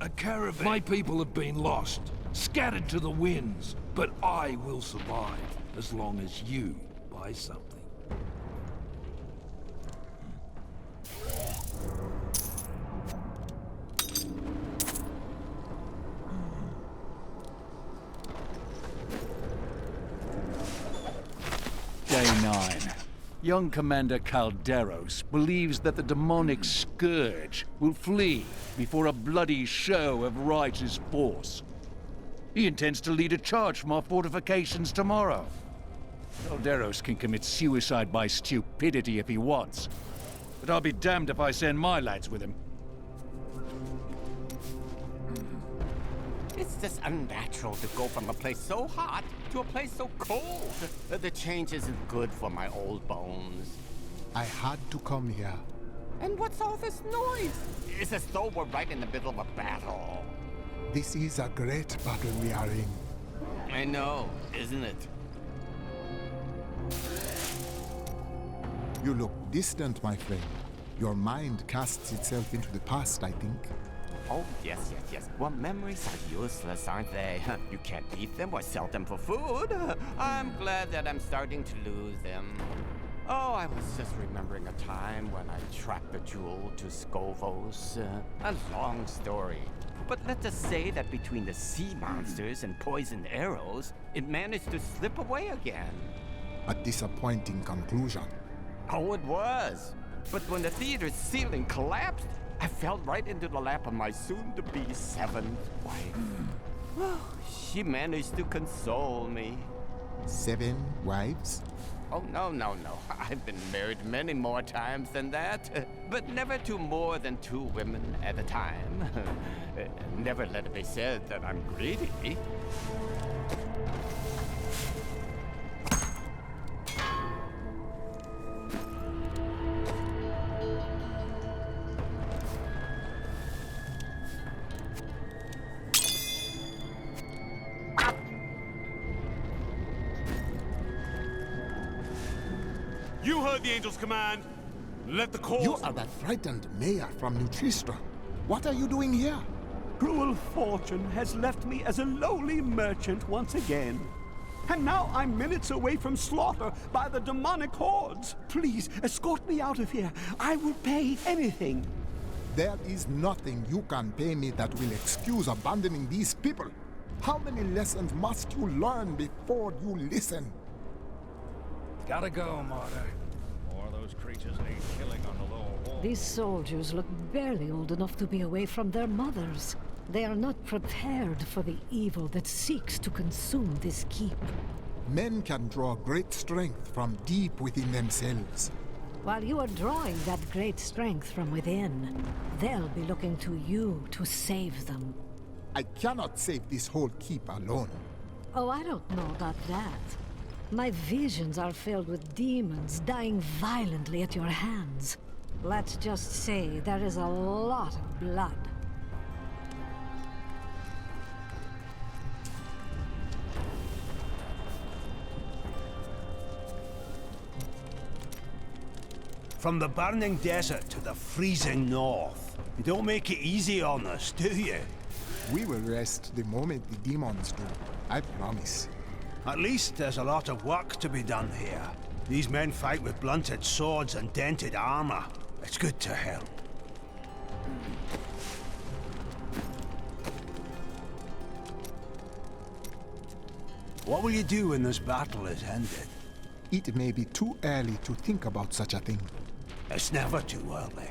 A caravan. My people have been lost, scattered to the winds, but I will survive as long as you buy something. Day 9. Young Commander Calderos believes that the demonic scourge will flee before a bloody show of righteous force. He intends to lead a charge from our fortifications tomorrow. Calderos can commit suicide by stupidity if he wants, but I'll be damned if I send my lads with him. It's just unnatural to go from a place so hot to a place so cold. The change isn't good for my old bones. I had to come here. And what's all this noise? It's as though we're right in the middle of a battle. This is a great battle we are in. I know, isn't it? You look distant, my friend. Your mind casts itself into the past, I think. Oh, yes. Well, memories are useless, aren't they? You can't eat them or sell them for food. I'm glad that I'm starting to lose them. Oh, I was just remembering a time when I tracked the jewel to Skovos. A long story. But let's just say that between the sea monsters and poisoned arrows, it managed to slip away again. A disappointing conclusion. Oh, it was. But when the theater's ceiling collapsed, I fell right into the lap of my soon-to-be 7th wife. She managed to console me. 7 wives? Oh, no. I've been married many more times than that. But never to more than 2 women at a time. Never let it be said that I'm greedy. You heard the Angel's command. Let the cause... You are that frightened mayor from New Tristram. What are you doing here? Cruel fortune has left me as a lowly merchant once again. And now I'm minutes away from slaughter by the demonic hordes. Please, escort me out of here. I will pay anything. There is nothing you can pay me that will excuse abandoning these people. How many lessons must you learn before you listen? Gotta go, Martyr. More of those creatures ain't killing on the lower wall. These soldiers look barely old enough to be away from their mothers. They are not prepared for the evil that seeks to consume this keep. Men can draw great strength from deep within themselves. While you are drawing that great strength from within, they'll be looking to you to save them. I cannot save this whole keep alone. Oh, I don't know about that. My visions are filled with demons dying violently at your hands. Let's just say there is a lot of blood. From the burning desert to the freezing north. You don't make it easy on us, do you? We will rest the moment the demons do. I promise. At least there's a lot of work to be done here. These men fight with blunted swords and dented armor. It's good to help. What will you do when this battle is ended? It may be too early to think about such a thing. It's never too early.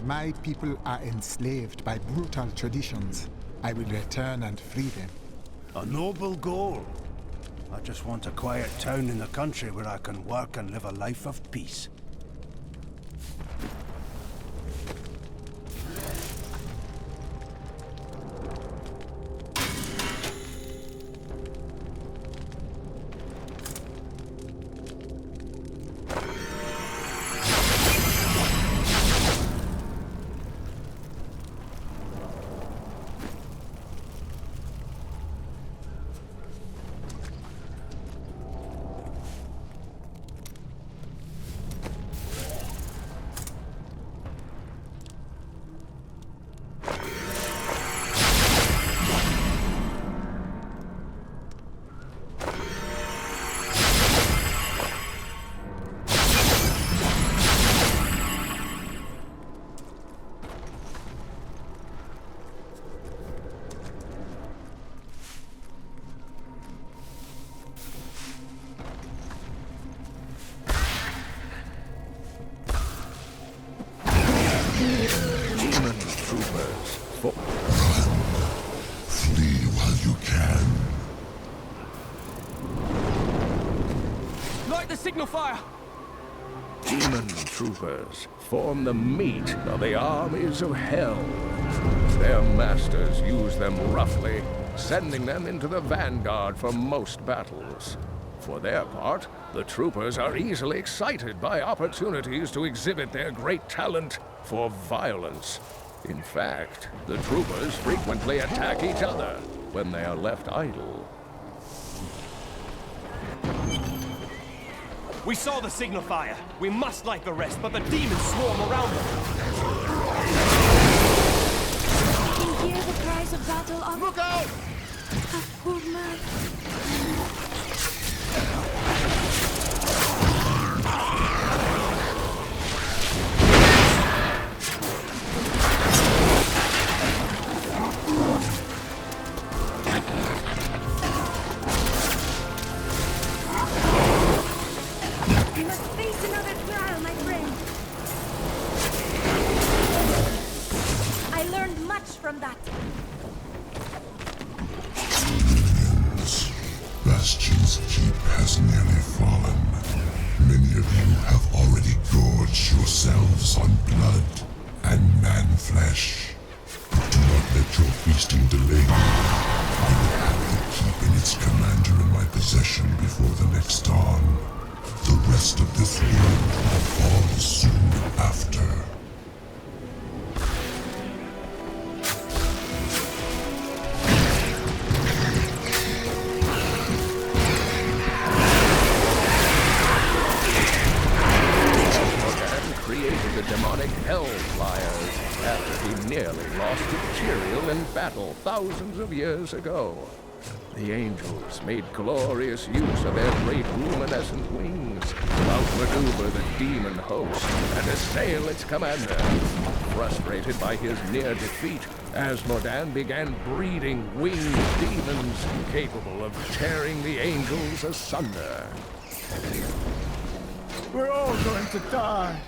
My people are enslaved by brutal traditions. I will return and free them. A noble goal. I just want a quiet town in the country where I can work and live a life of peace. Flee while you can. Light the signal fire! Demon troopers form the meat of the armies of hell. Their masters use them roughly, sending them into the vanguard for most battles. For their part, the troopers are easily excited by opportunities to exhibit their great talent for violence. In fact, the troopers frequently attack each other when they are left idle. We saw the signal fire. We must light the rest, but the demons swarm around them. I can hear the cries of battle on... Look out! That poor man. You must face another trial, my friend. I learned much from that. Bastion's keep has nearly fallen. Many of you have already gorged yourselves on blood and man-flesh. But do not let your feasting delay you. I will have the keep and its commander in my possession before the next dawn. The rest of this world will fall soon after. Created the demonic hell flyers after he nearly lost to Tyrael in battle thousands of years ago. The angels made glorious use of their great luminescent wings to outmaneuver the demon host and assail its commander. Frustrated by his near defeat, Asmodan began breeding winged demons capable of tearing the angels asunder. We're all going to die.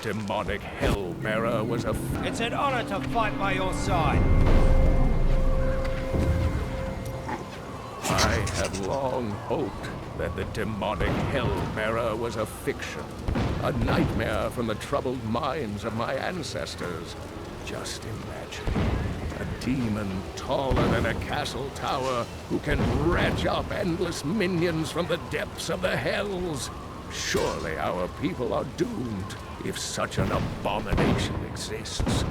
Demonic Hellbearer was a... It's an honor to fight by your side. I had long hoped that the demonic Hellbearer was a fiction, a nightmare from the troubled minds of my ancestors. Just imagine, a demon taller than a castle tower who can retch up endless minions from the depths of the hells. Surely our people are doomed if such an abomination exists.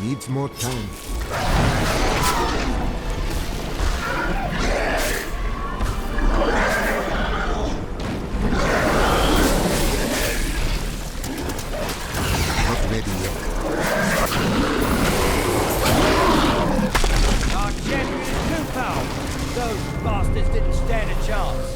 Needs more time. Not ready yet. Our champion is too powerful. Those bastards didn't stand a chance.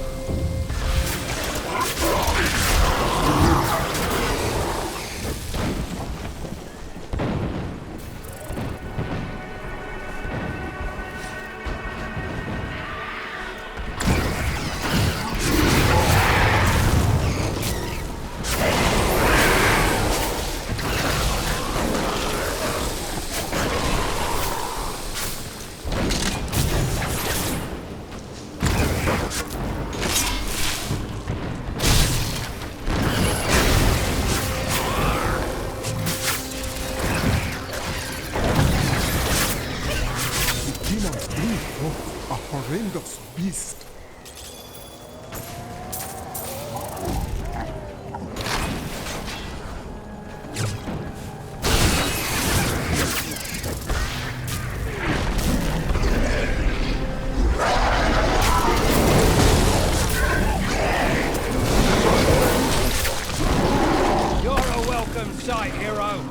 A horrendous beast. You're a welcome sight, hero.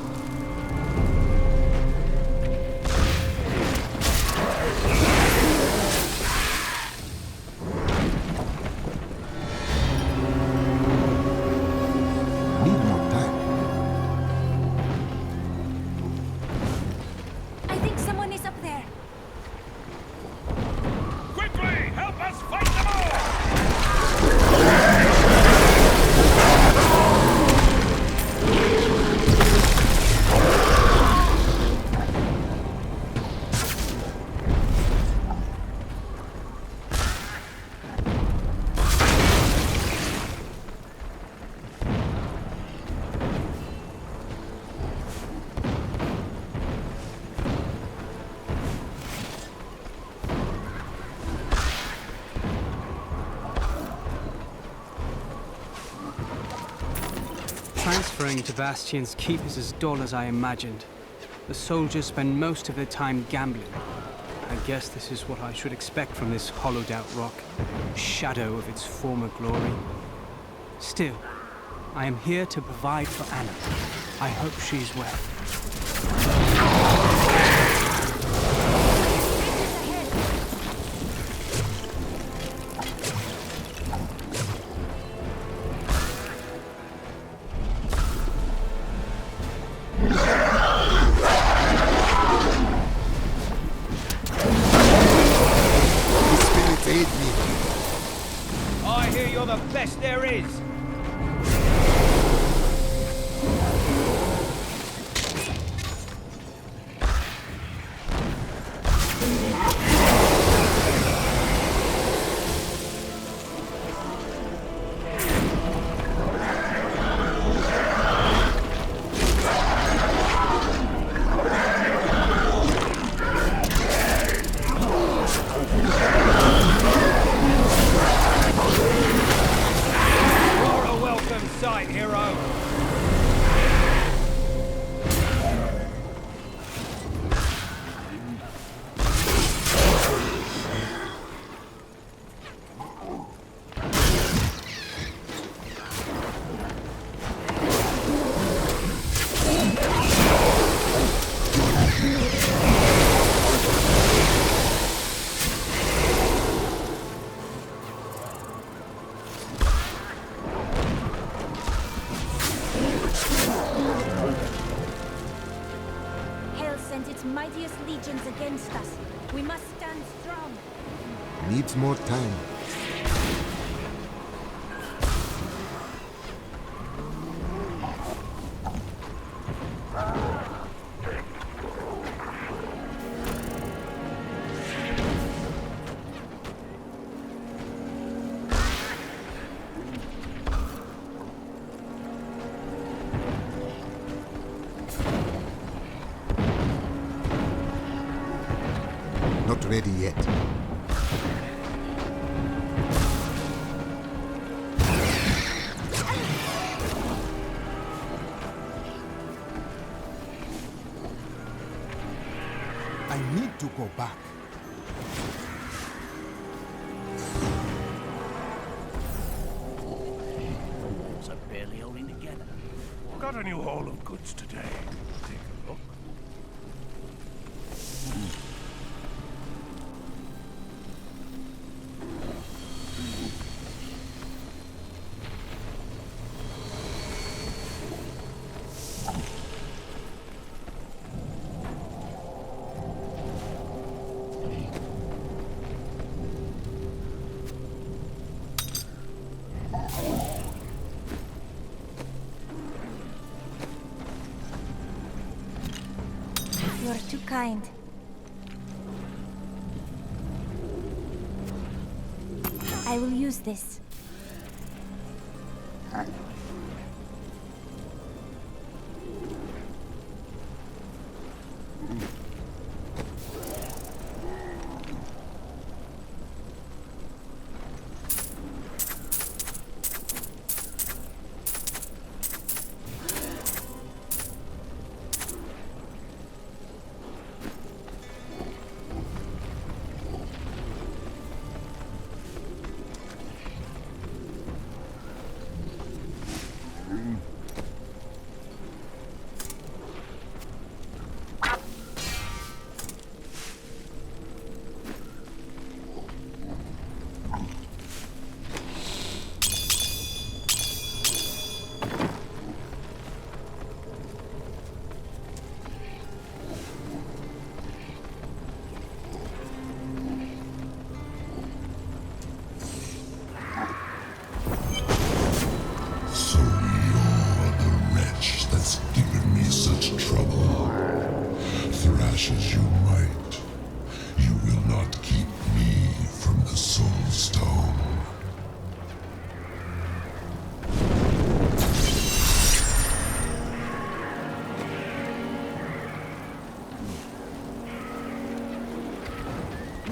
Need more time. I think someone is up there. Quickly, help us fight them all! Transferring to Bastion's keep is as dull as I imagined. The soldiers spend most of their time gambling. I guess this is what I should expect from this hollowed-out rock, shadow of its former glory. Still, I am here to provide for Anna. I hope she's well. I hear you're the best there is. You're a welcome sight, hero. Hell sent its mightiest legions against us. We must stand strong. Needs more time. Not ready yet. I need to go back. Walls are barely holding together. Got a new haul of goods today. Take a look. You're too kind. I will use this.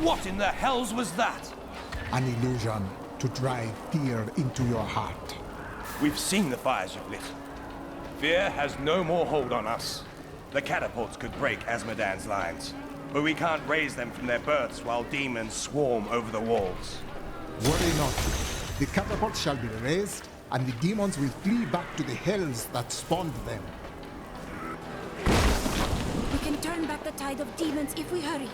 What in the hells was that? An illusion to drive fear into your heart. We've seen the fires you've lit. Fear has no more hold on us. The catapults could break Azmodan's lines, but we can't raise them from their berths while demons swarm over the walls. Worry not. The catapults shall be raised, and the demons will flee back to the hells that spawned them. We can turn back the tide of demons if we hurry.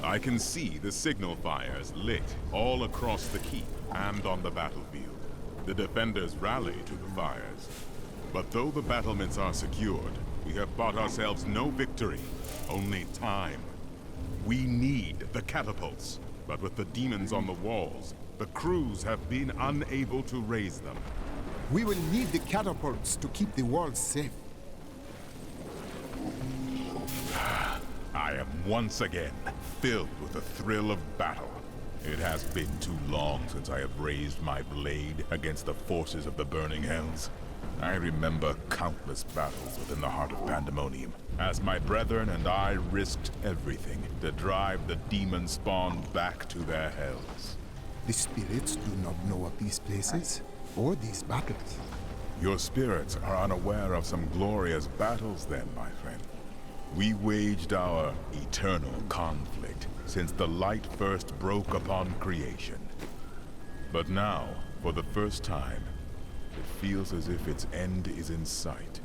I can see the signal fires lit all across the keep and on the battlefield. The defenders rally to the fires. But though the battlements are secured, we have bought ourselves no victory, only time. We need the catapults, but with the demons on the walls, the crews have been unable to raise them. We will need the catapults to keep the walls safe. I am once again filled with the thrill of battle. It has been too long since I have raised my blade against the forces of the burning hells. I remember countless battles within the heart of Pandemonium, as my brethren and I risked everything to drive the demon spawn back to their hells. The spirits do not know of these places, or these battles. Your spirits are unaware of some glorious battles then, my friend. We waged our eternal conflict since the light first broke upon creation. But now, for the first time, it feels as if its end is in sight.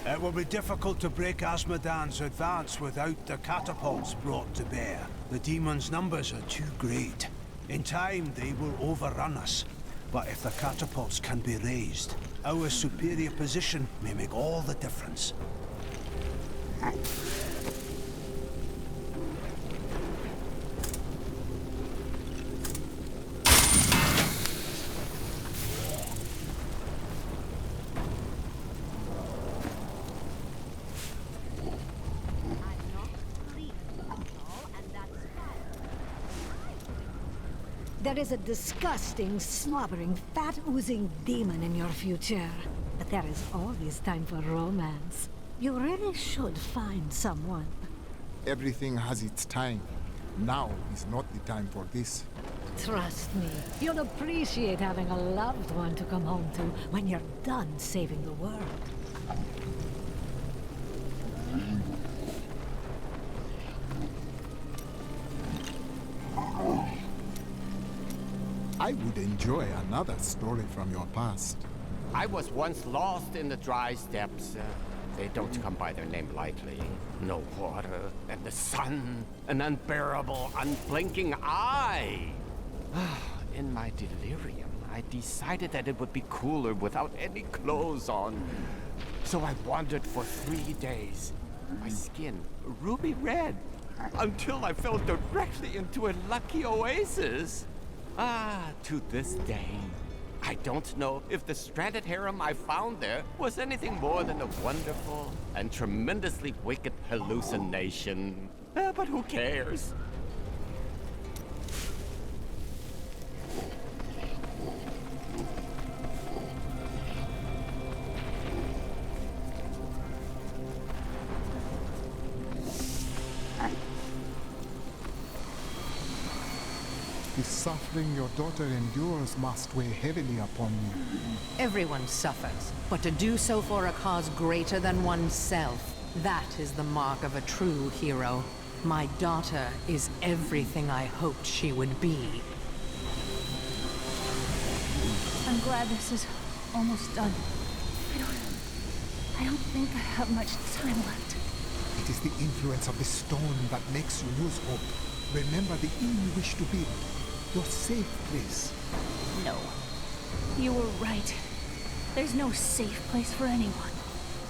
It will be difficult to break Azmodan's advance without the catapults brought to bear. The demons' numbers are too great. In time, they will overrun us. But if the catapults can be raised, our superior position may make all the difference. There is a disgusting, slobbering, fat-oozing demon in your future. But there is always time for romance. You really should find someone. Everything has its time. Now is not the time for this. Trust me, you'll appreciate having a loved one to come home to when you're done saving the world. I would enjoy another story from your past. I was once lost in the dry steppes. They don't come by their name lightly. No water, and the sun, an unbearable, unblinking eye. In my delirium, I decided that it would be cooler without any clothes on. So I wandered for 3 days. My skin ruby red, until I fell directly into a lucky oasis. To this day, I don't know if the stranded harem I found there was anything more than a wonderful and tremendously wicked hallucination. But who cares? The suffering your daughter endures must weigh heavily upon you. Everyone suffers, but to do so for a cause greater than oneself, that is the mark of a true hero. My daughter is everything I hoped she would be. I'm glad this is almost done. I don't think I have much time left. It is the influence of the stone that makes you lose hope. Remember the inn you wish to build. Your safe place. No. You were right. There's no safe place for anyone.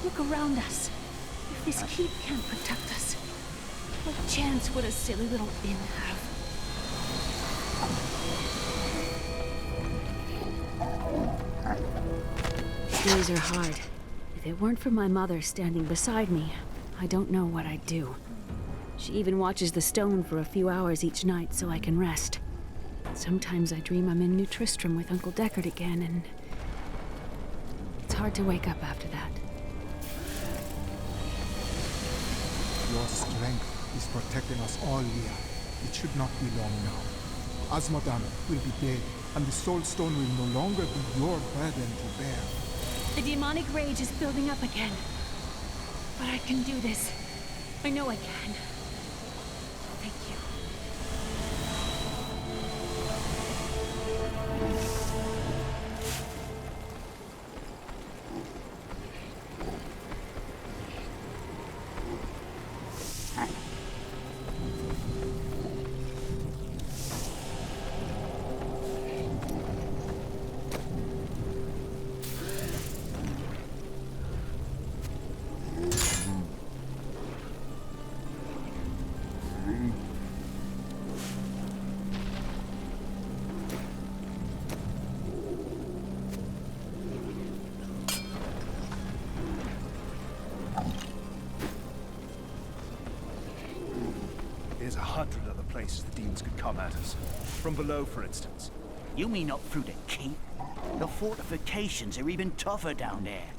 Look around us. If this keep can't protect us, what chance would a silly little inn have? Days are hard. If it weren't for my mother standing beside me, I don't know what I'd do. She even watches the stone for a few hours each night so I can rest. Sometimes I dream I'm in New Tristram with Uncle Deckard again, and it's hard to wake up after that. Your strength is protecting us all, Leah. It should not be long now. Azmodan will be dead, and the Soul Stone will no longer be your burden to bear. The demonic rage is building up again. But I can do this. I know I can. Thank you. There's 100 other places the demons could come at us. From below, for instance. You mean up through the keep? The fortifications are even tougher down there.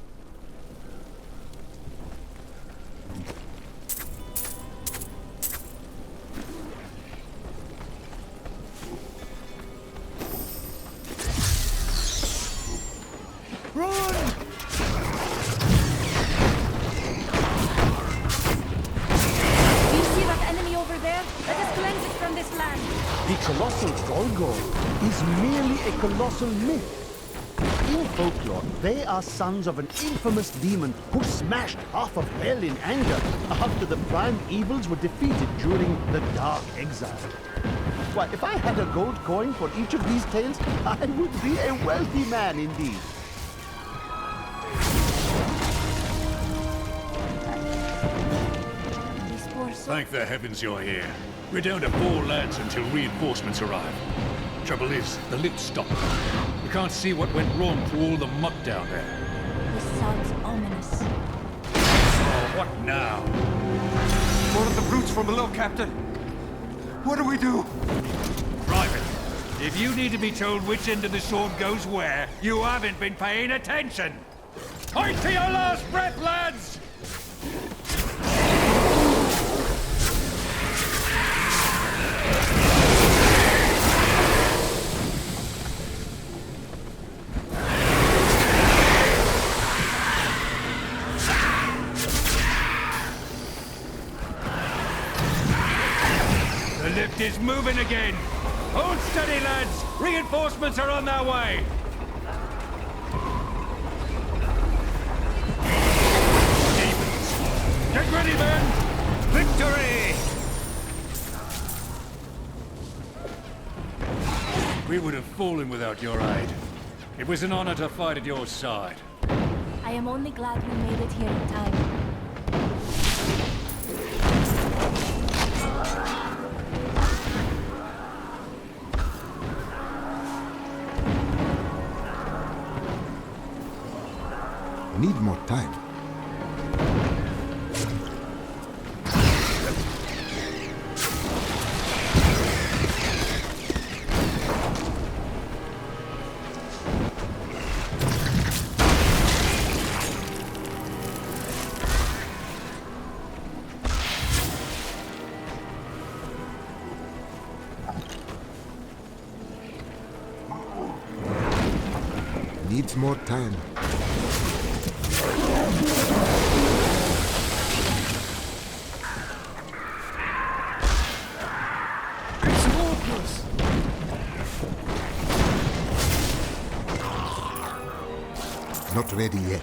Colossal Golgor is merely a colossal myth. In folklore, they are sons of an infamous demon who smashed half of hell in anger after the prime evils were defeated during the Dark Exile. Why, if I had a gold coin for each of these tales, I would be a wealthy man indeed. Thank the heavens you're here. We're down to 4 lads until reinforcements arrive. Trouble is, the lift's stopped. You can't see what went wrong through all the muck down there. This sounds ominous. Oh, what now? More of the brutes from below, Captain. What do we do? Private, if you need to be told which end of the sword goes where, you haven't been paying attention. Fight to your last breath, lads! The lift is moving again! Hold steady, lads! Reinforcements are on their way! Demons! Get ready, men! Victory! We would have fallen without your aid. It was an honor to fight at your side. I am only glad we made it here in time. Need more time. Needs more time. Not ready yet.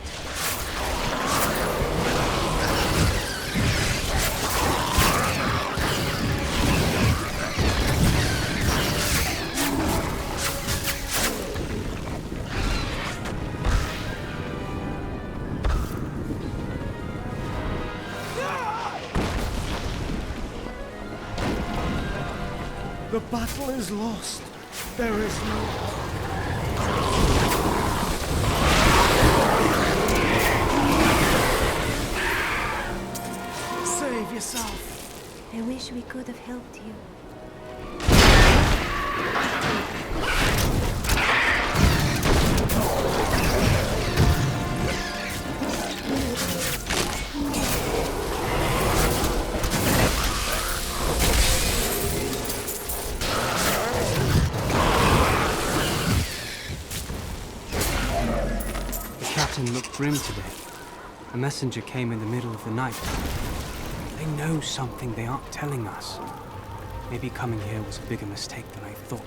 The battle is lost. There is no... Save yourself. I wish we could have helped you. Saturn looked grim today. A messenger came in the middle of the night. They know something they aren't telling us. Maybe coming here was a bigger mistake than I thought.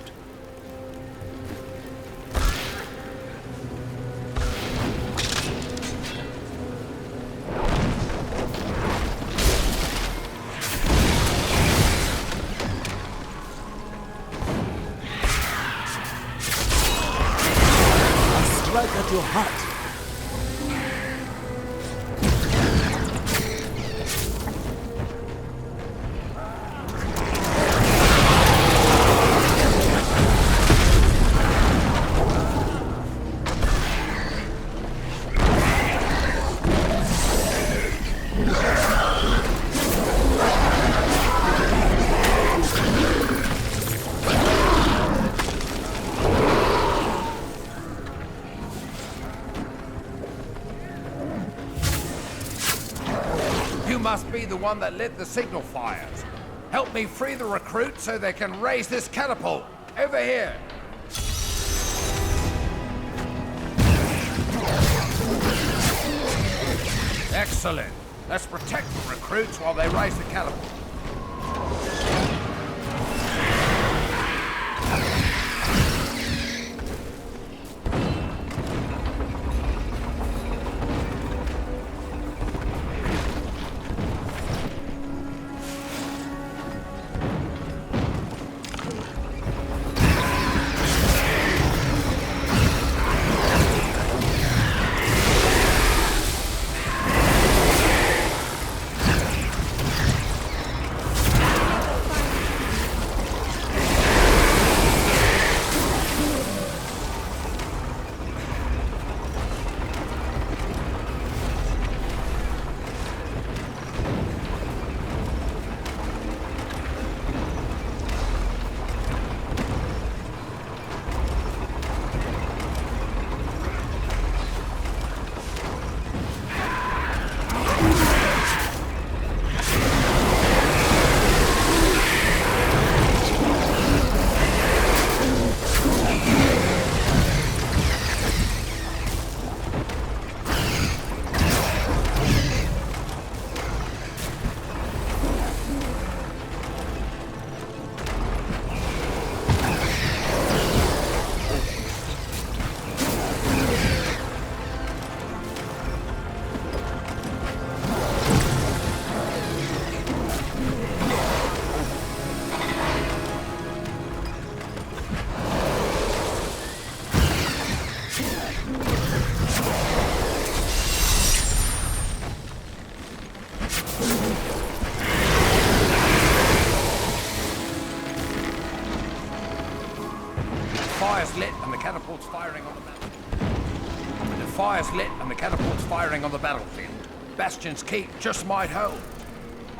Strike at your heart. You must be the one that lit the signal fires. Help me free the recruits so they can raise this catapult. Over here. Excellent. Let's protect the recruits while they raise the catapult. Fire's lit and the catapult's firing on the battlefield. The fire's lit and the catapult's firing on the battlefield. Bastion's keep just might hold.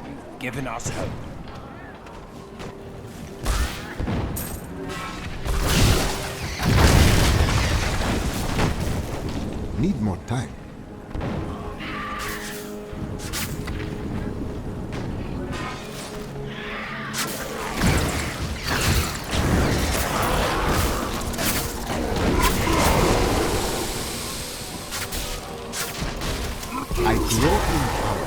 You've given us hope. Need more time. I grow in power.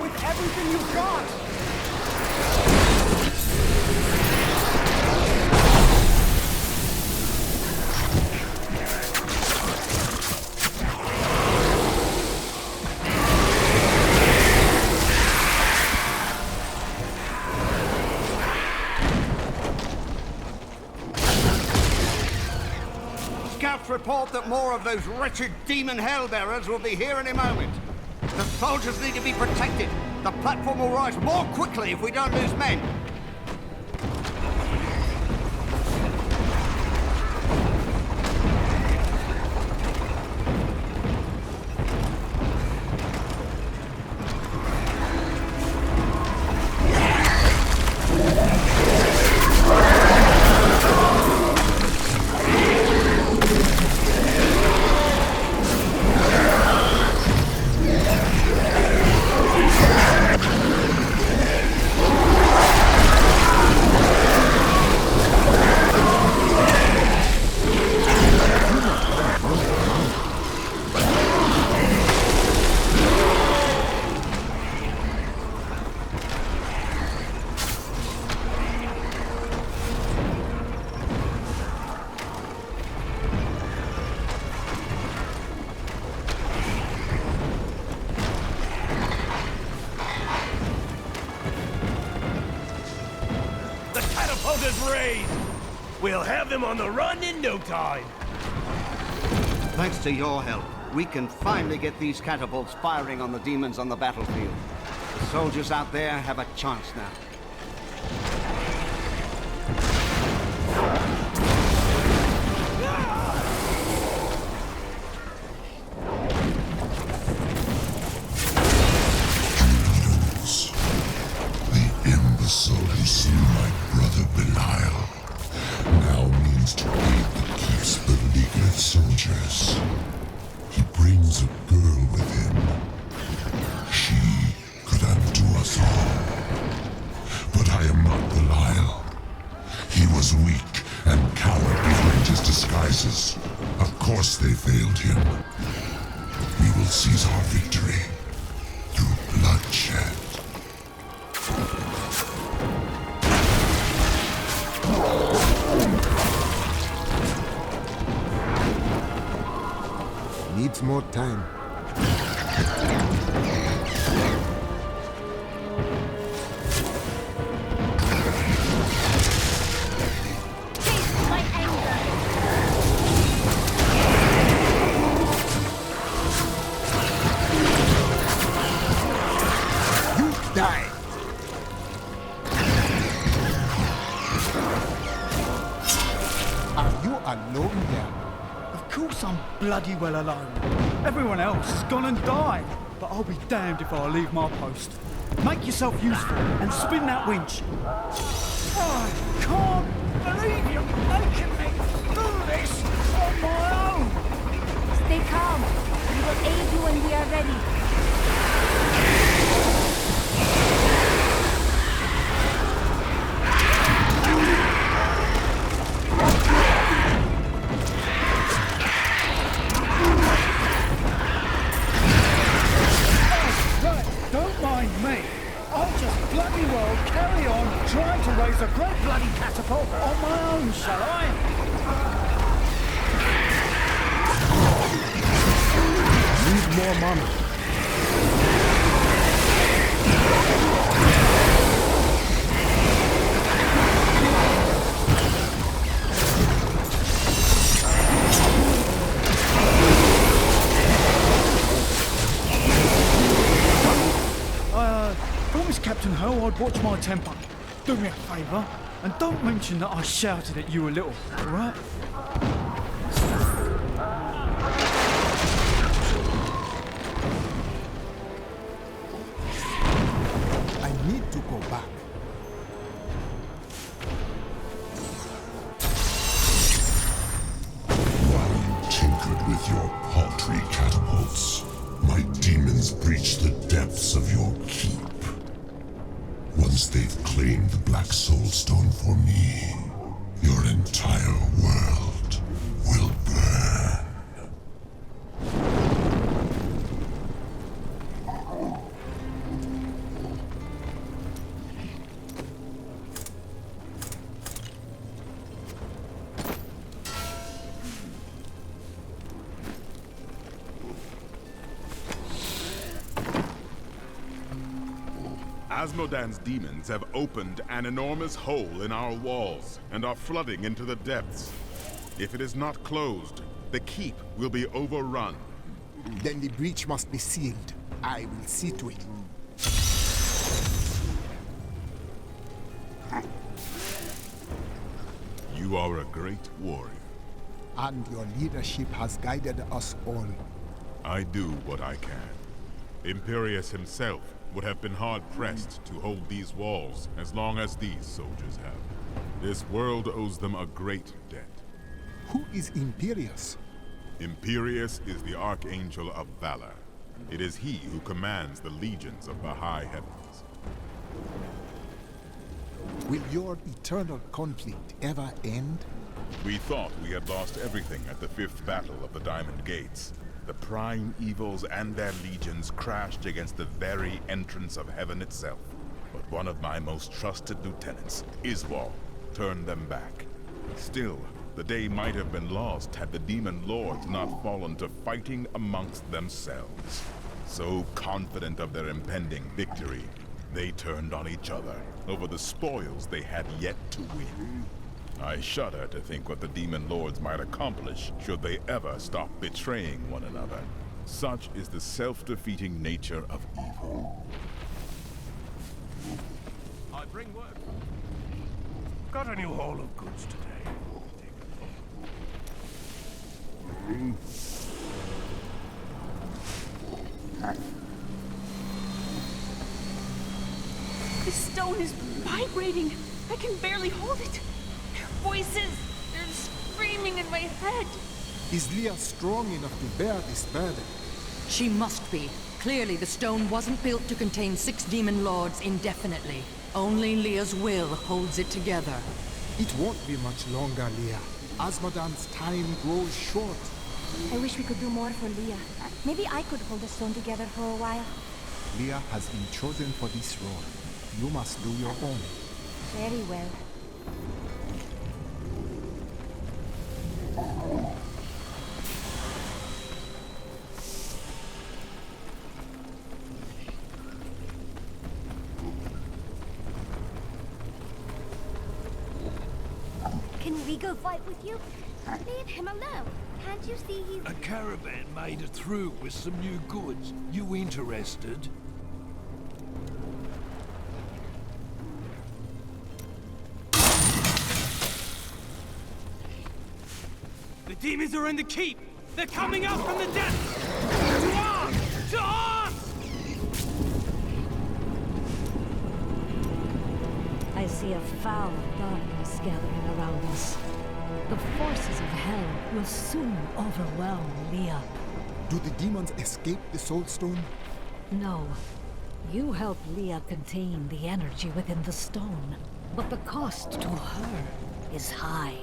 With everything you've got! Scouts report that more of those wretched demon hellbearers will be here in a moment. The soldiers need to be protected. The platform will rise more quickly if we don't lose men. soldiers raid! We'll have them on the run in no time! Thanks to your help, we can finally get these catapults firing on the demons on the battlefield. The soldiers out there have a chance now. The imbecile who slew my brother Belial now means to aid the keep's beleaguered soldiers. He brings a girl with him. She could undo us all. But I am not Belial. He was weak and cowered behind his disguises. Of course they failed him. We will seize our victory through bloodshed. Needs more time. Die! Are you alone there? Of course I'm bloody well alone. Everyone else has gone and died. But I'll be damned if I leave my post. Make yourself useful and spin that winch. I can't believe you're making me do this on my own. Stay calm. We will aid you when we are ready. Don't mind me. I'll just bloody well carry on trying to raise a great bloody catapult on my own, shall I? Need more money. Promised Captain Ho I'd watch my temper. Do me a favour, and don't mention that I shouted at you a little, alright? I need to go back. While you tinkered with your paltry catapults, my demons breached the depths of your keep. Once they've claimed the Black Soul Stone for me, your entire world will burn. Asmodan's demons have opened an enormous hole in our walls and are flooding into the depths. If it is not closed, the keep will be overrun. Then the breach must be sealed. I will see to it. You are a great warrior. And your leadership has guided us all. I do what I can. Imperius himself would have been hard-pressed to hold these walls as long as these soldiers have. This world owes them a great debt. Who is Imperius? Imperius is the Archangel of Valor. It is he who commands the legions of the high heavens. Will your eternal conflict ever end? We thought we had lost everything at the 5th Battle of the Diamond Gates. The prime evils and their legions crashed against the very entrance of heaven itself. But one of my most trusted lieutenants, Iswal, turned them back. Still, the day might have been lost had the demon lords not fallen to fighting amongst themselves. So confident of their impending victory, They turned on each other over the spoils they had yet to win. I shudder to think what the demon lords might accomplish should they ever stop betraying one another. Such is the self-defeating nature of evil. I bring word. Got a new haul of goods today. The stone is vibrating. I can barely hold it. Voices, they're screaming in my head. Is Leah strong enough to bear this burden? She must be. Clearly, the stone wasn't built to contain 6 demon lords indefinitely. Only Leah's will holds it together. It won't be much longer, Leah. Asmodan's time grows short. I wish we could do more for Leah. Maybe I could hold the stone together for a while. Leah has been chosen for this role. You must do your own. Very well. Can we go fight with you? Leave him alone. Can't you see he's... A caravan made it through with some new goods. You interested? The demons are in the keep! They're coming out from the depths! To arms! To arms! I see a foul darkness gathering around us. The forces of hell will soon overwhelm Leah. Do the demons escape the Soul Stone? No. You help Leah contain the energy within the stone, but the cost to her is high.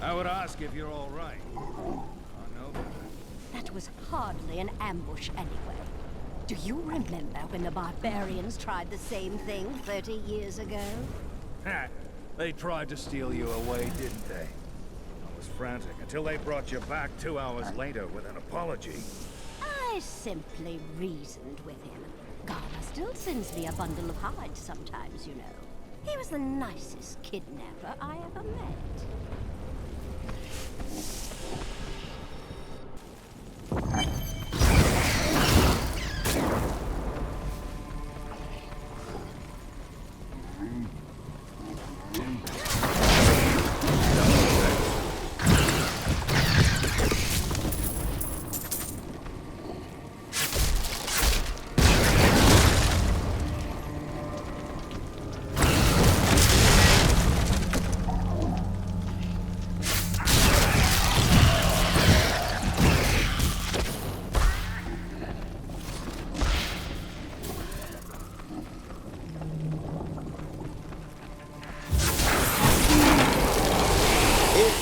I would ask if you're all right. I know better. That was hardly an ambush anyway. Do you remember when the barbarians tried the same thing 30 years ago? Ha! They tried to steal you away, didn't they? I was frantic until they brought you back 2 hours later with an apology. I simply reasoned with him. Garner still sends me a bundle of hides sometimes, you know. He was the nicest kidnapper I ever met.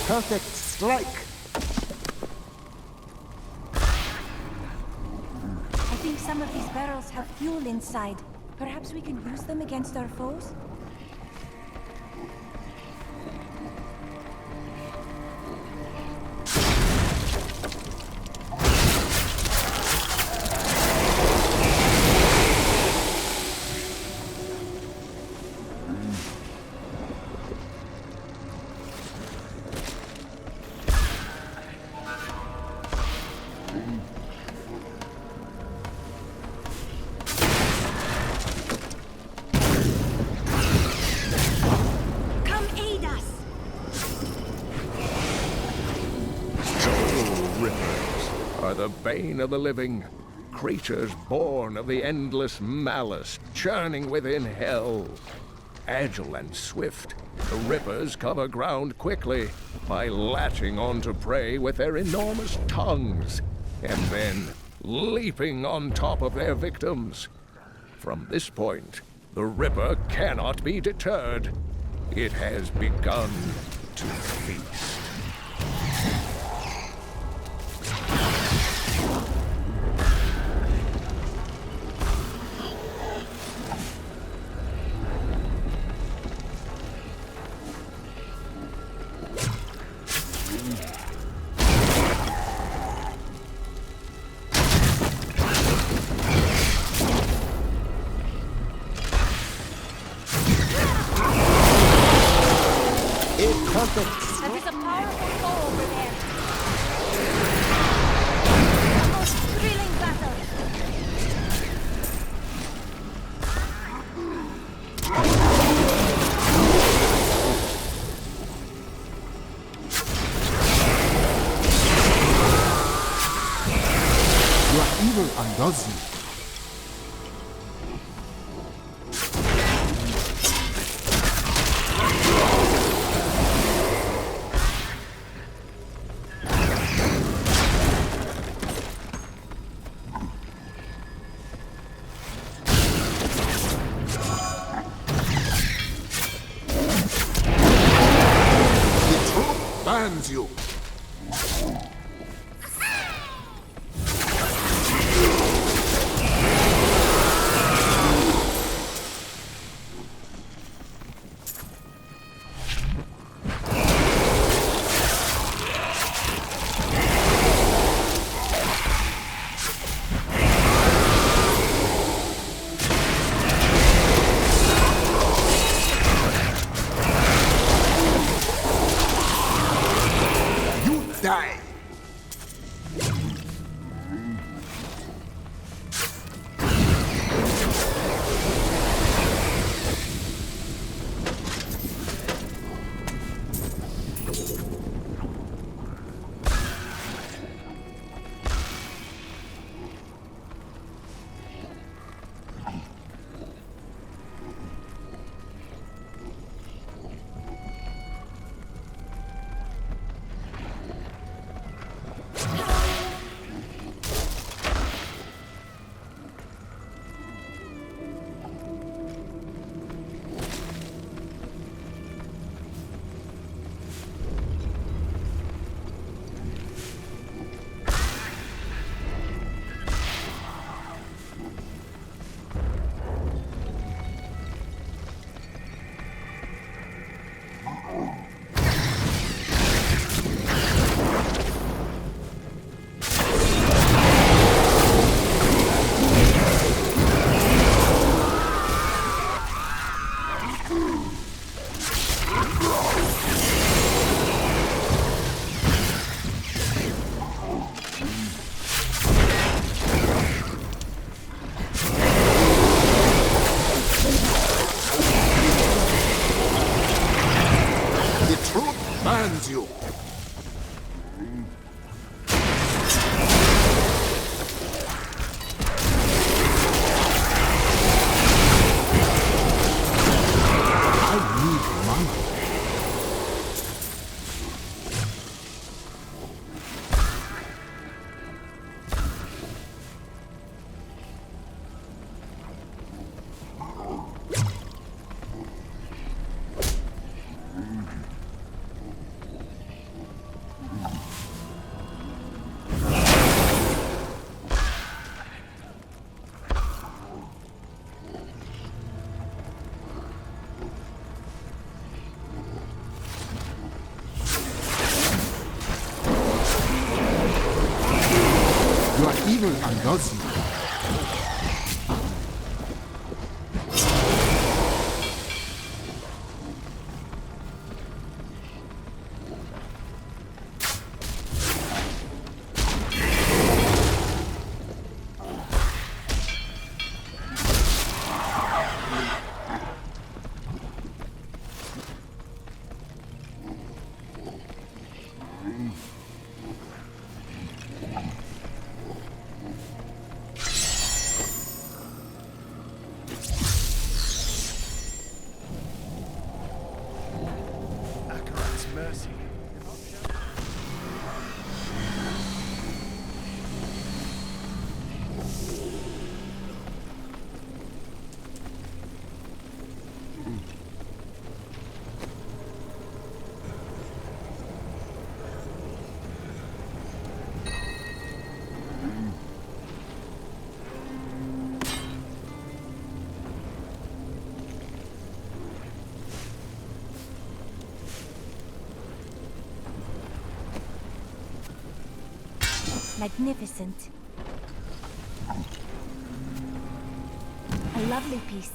Perfect strike! I think some of these barrels have fuel inside. Perhaps we can use them against our foes? The bane of the living, creatures born of the endless malice churning within hell. Agile and swift, the Rippers cover ground quickly by latching onto prey with their enormous tongues, and then leaping on top of their victims. From this point, the Ripper cannot be deterred. It has begun to feast. evil undoes you. Bans you. Die! Bans you. I need mana. You are evil undoes you. Mercy. Magnificent. A lovely piece.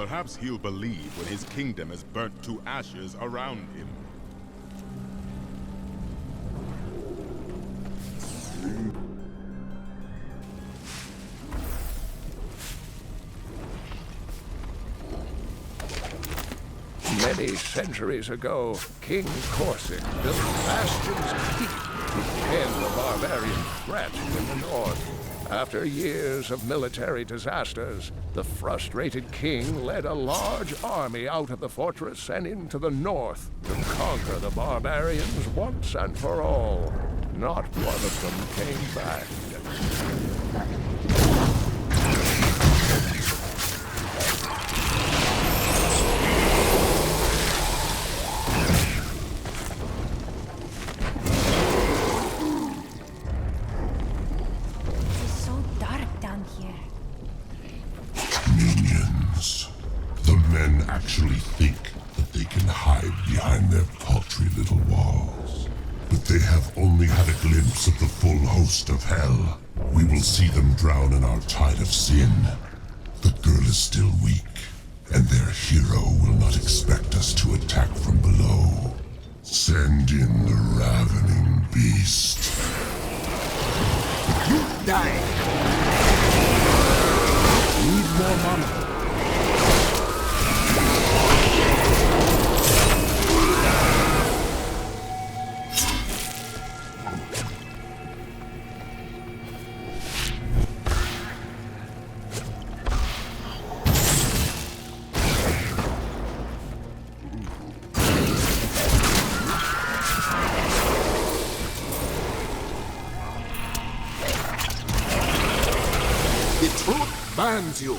Perhaps he'll believe when his kingdom is burnt to ashes around him. Many centuries ago, King Corsic built Bastion's Keep to end the barbarian threat in the north. After years of military disasters, the frustrated king led a large army out of the fortress and into the north to conquer the barbarians once and for all. Not one of them came back. Actually think that they can hide behind their paltry little walls. But they have only had a glimpse of the full host of hell. We will see them drown in our tide of sin. The girl is still weak, and their hero will not expect us to attack from below. Send in the ravening beast. You die! Need more mana. Bans you.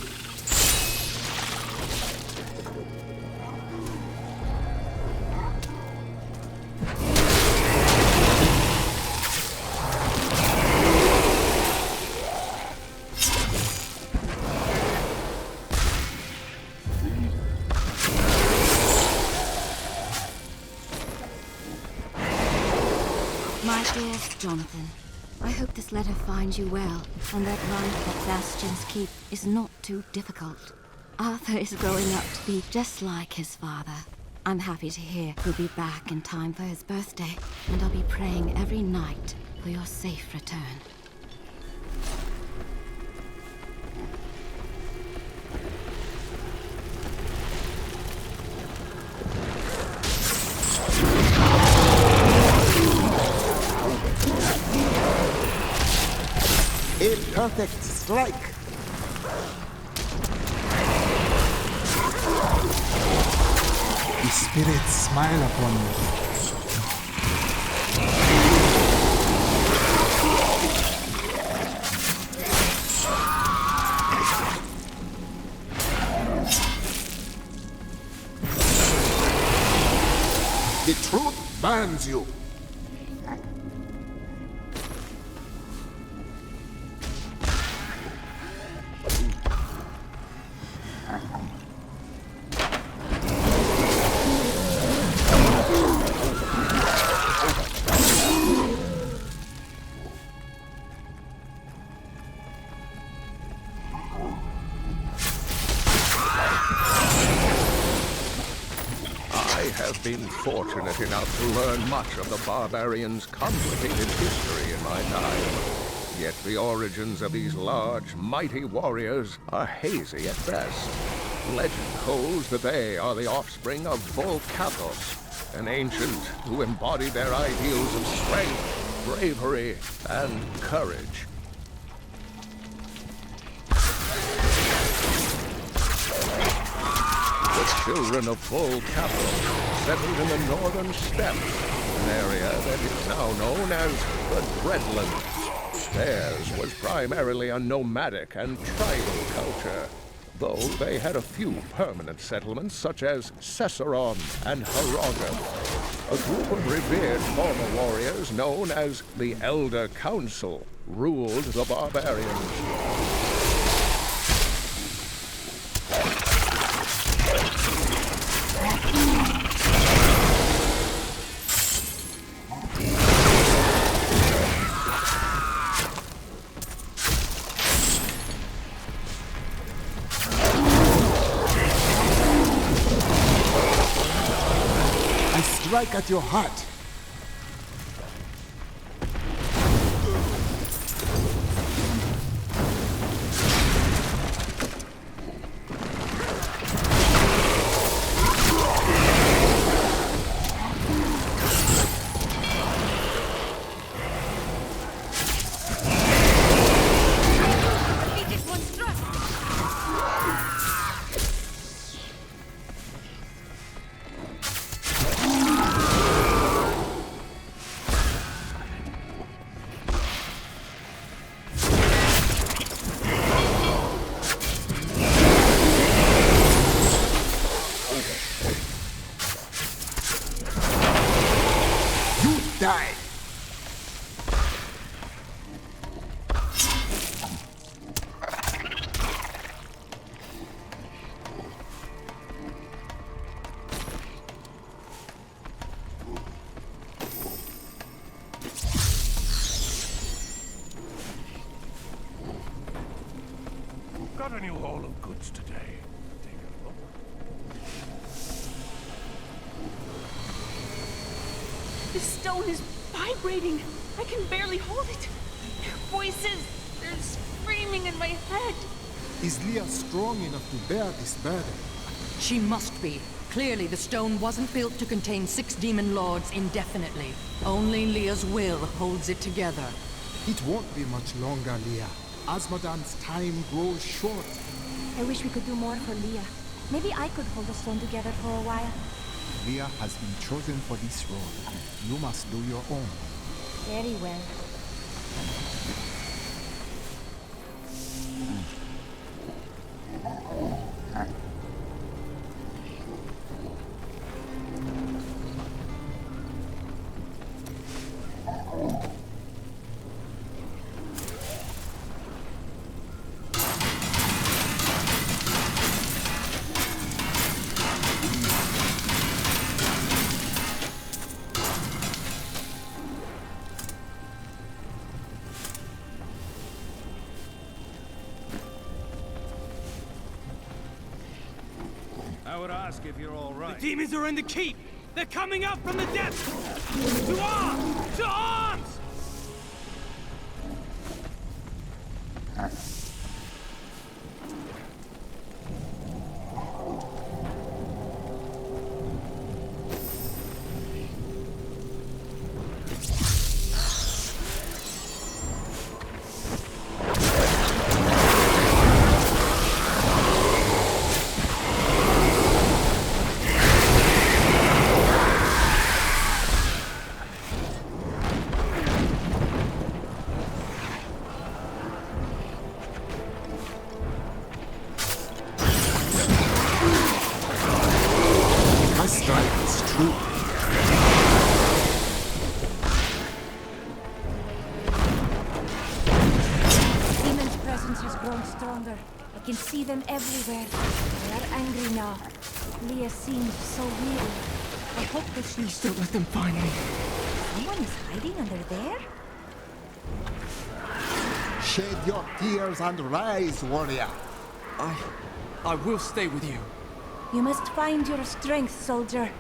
My dearest Jonathan, I hope this letter finds you well, and that life at Bastion's Keep is not too difficult. Arthur is growing up to be just like his father. I'm happy to hear he'll be back in time for his birthday, and I'll be praying every night for your safe return. A perfect strike. The spirits smile upon you. The truth bans you. Been fortunate enough to learn much of the barbarians' complicated history in my time. Yet the origins of these large, mighty warriors are hazy at best. Legend holds that they are the offspring of Volcathos, an ancient who embodied their ideals of strength, bravery, and courage. The children of Volcathos settled in the northern steppes, an area that is now known as the Dreadlands. Theirs was primarily a nomadic and tribal culture, though they had a few permanent settlements such as Cesseron and Haraga. A group of revered former warriors known as the Elder Council ruled the barbarians. strike at your heart. Die! Got a new haul of goods today. Take a look. The stone is vibrating. I can barely hold it. Voices, they're screaming in my head. Is Leah strong enough to bear this burden? She must be. Clearly, the stone wasn't built to contain 6 demon lords indefinitely. Only Leah's will holds it together. It won't be much longer, Leah. Asmodan's time grows short. I wish we could do more for Leah. Maybe I could hold the stone together for a while. Leah has been chosen for this role. You must do your own. Very well. I would ask if you're all right. The demons are in the keep! They're coming up from the depths! To arms! To arms! My strike is true. The demon's presence has grown stronger. I can see them everywhere. They are angry now. Leah seems so weary. I hope that she's... Don't let them find me. Someone is hiding under there? Shed your tears and rise, warrior. I will stay with you. You must find your strength, soldier.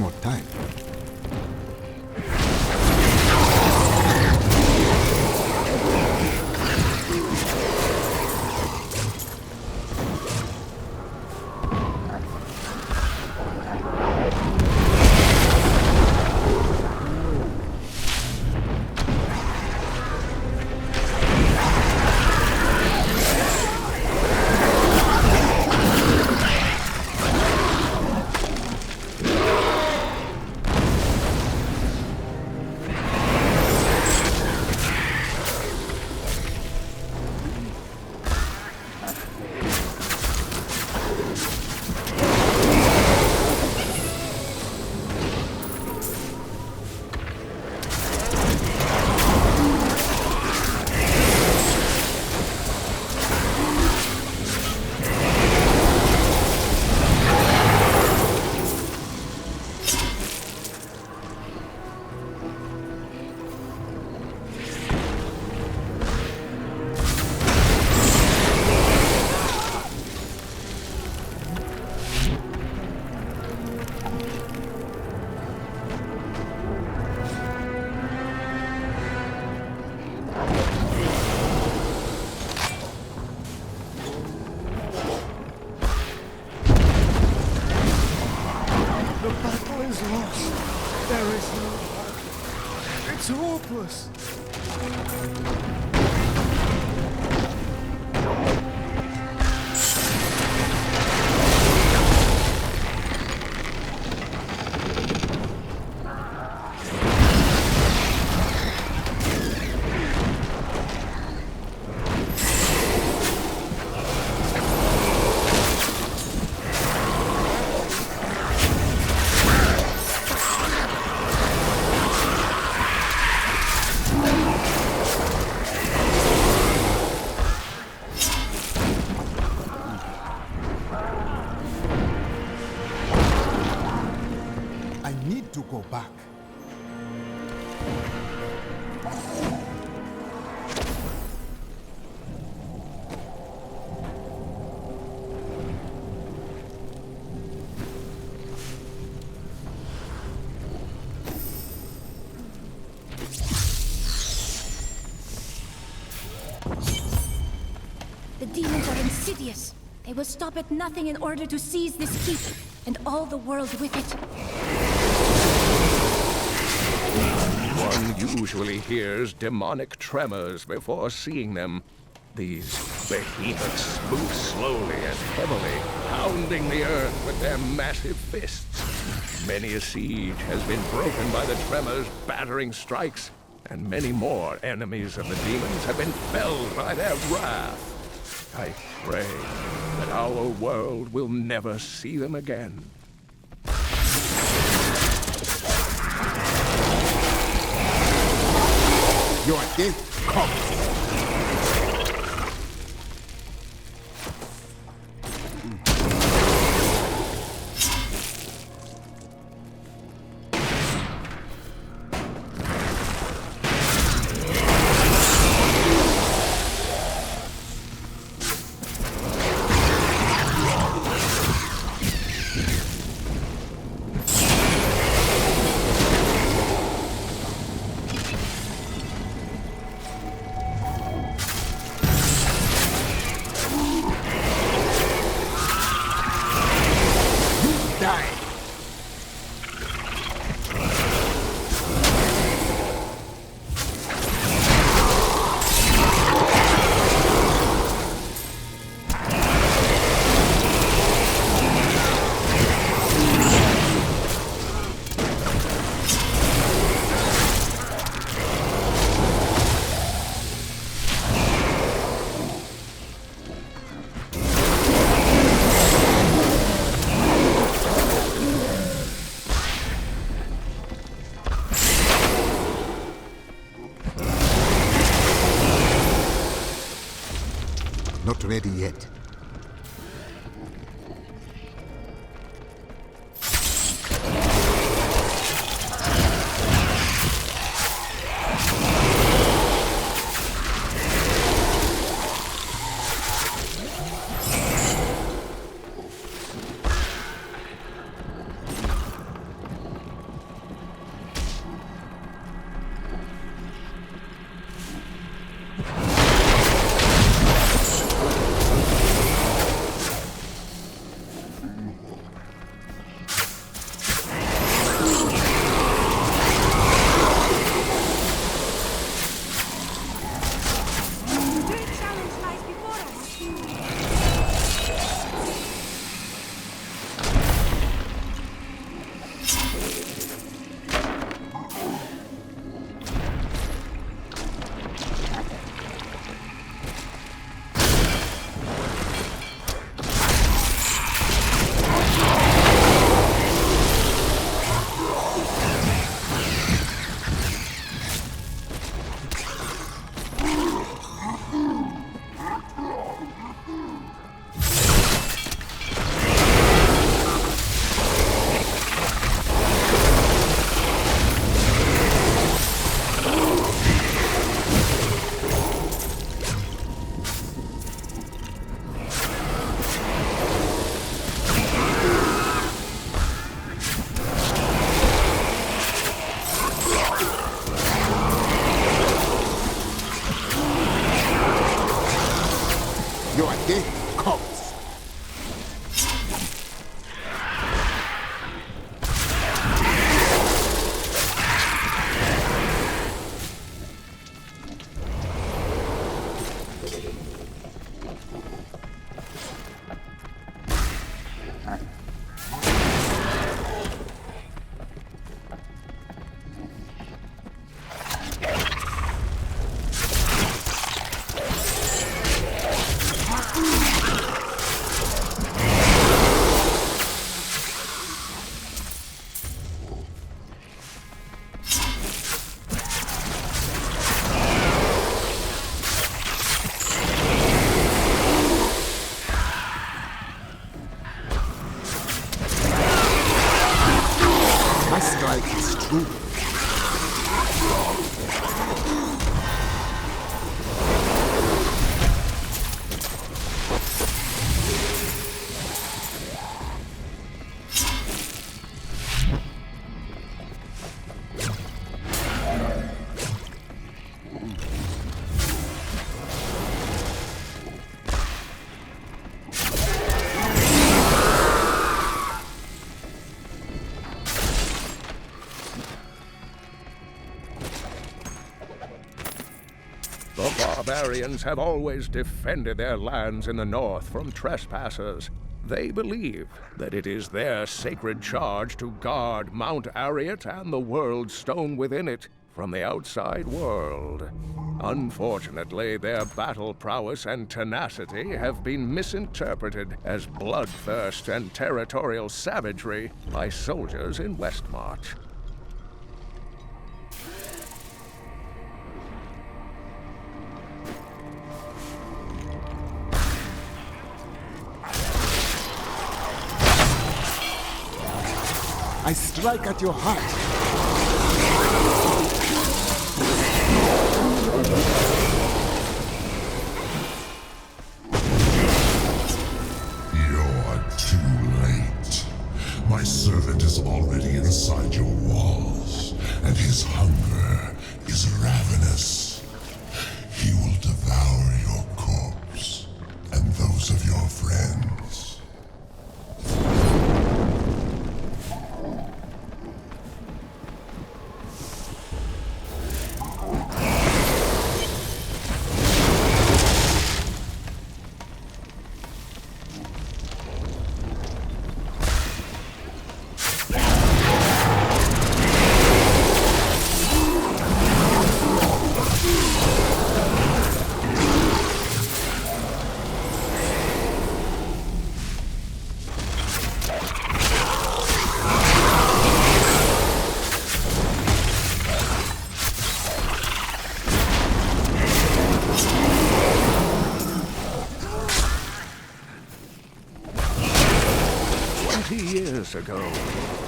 more time. The battle is lost. There is no hope. It's hopeless. I need to go back. The demons are insidious. They will stop at nothing in order to seize this keep, and all the world with it. One usually hears demonic tremors before seeing them. These behemoths move slowly and heavily, pounding the earth with their massive fists. Many a siege has been broken by the tremors' battering strikes, and many more enemies of the demons have been felled by their wrath. I pray that our world will never see them again. Your death comes. Not ready yet. Your day comes. My strike is true. The barbarians have always defended their lands in the north from trespassers. They believe that it is their sacred charge to guard Mount Ariat and the world stone within it from the outside world. Unfortunately, their battle prowess and tenacity have been misinterpreted as bloodthirst and territorial savagery by soldiers in Westmarch. I strike at your heart. You're too late. My servant is already inside your walls, and his hunger is ravenous. He will devour your corpse, and those of your friends. Years ago,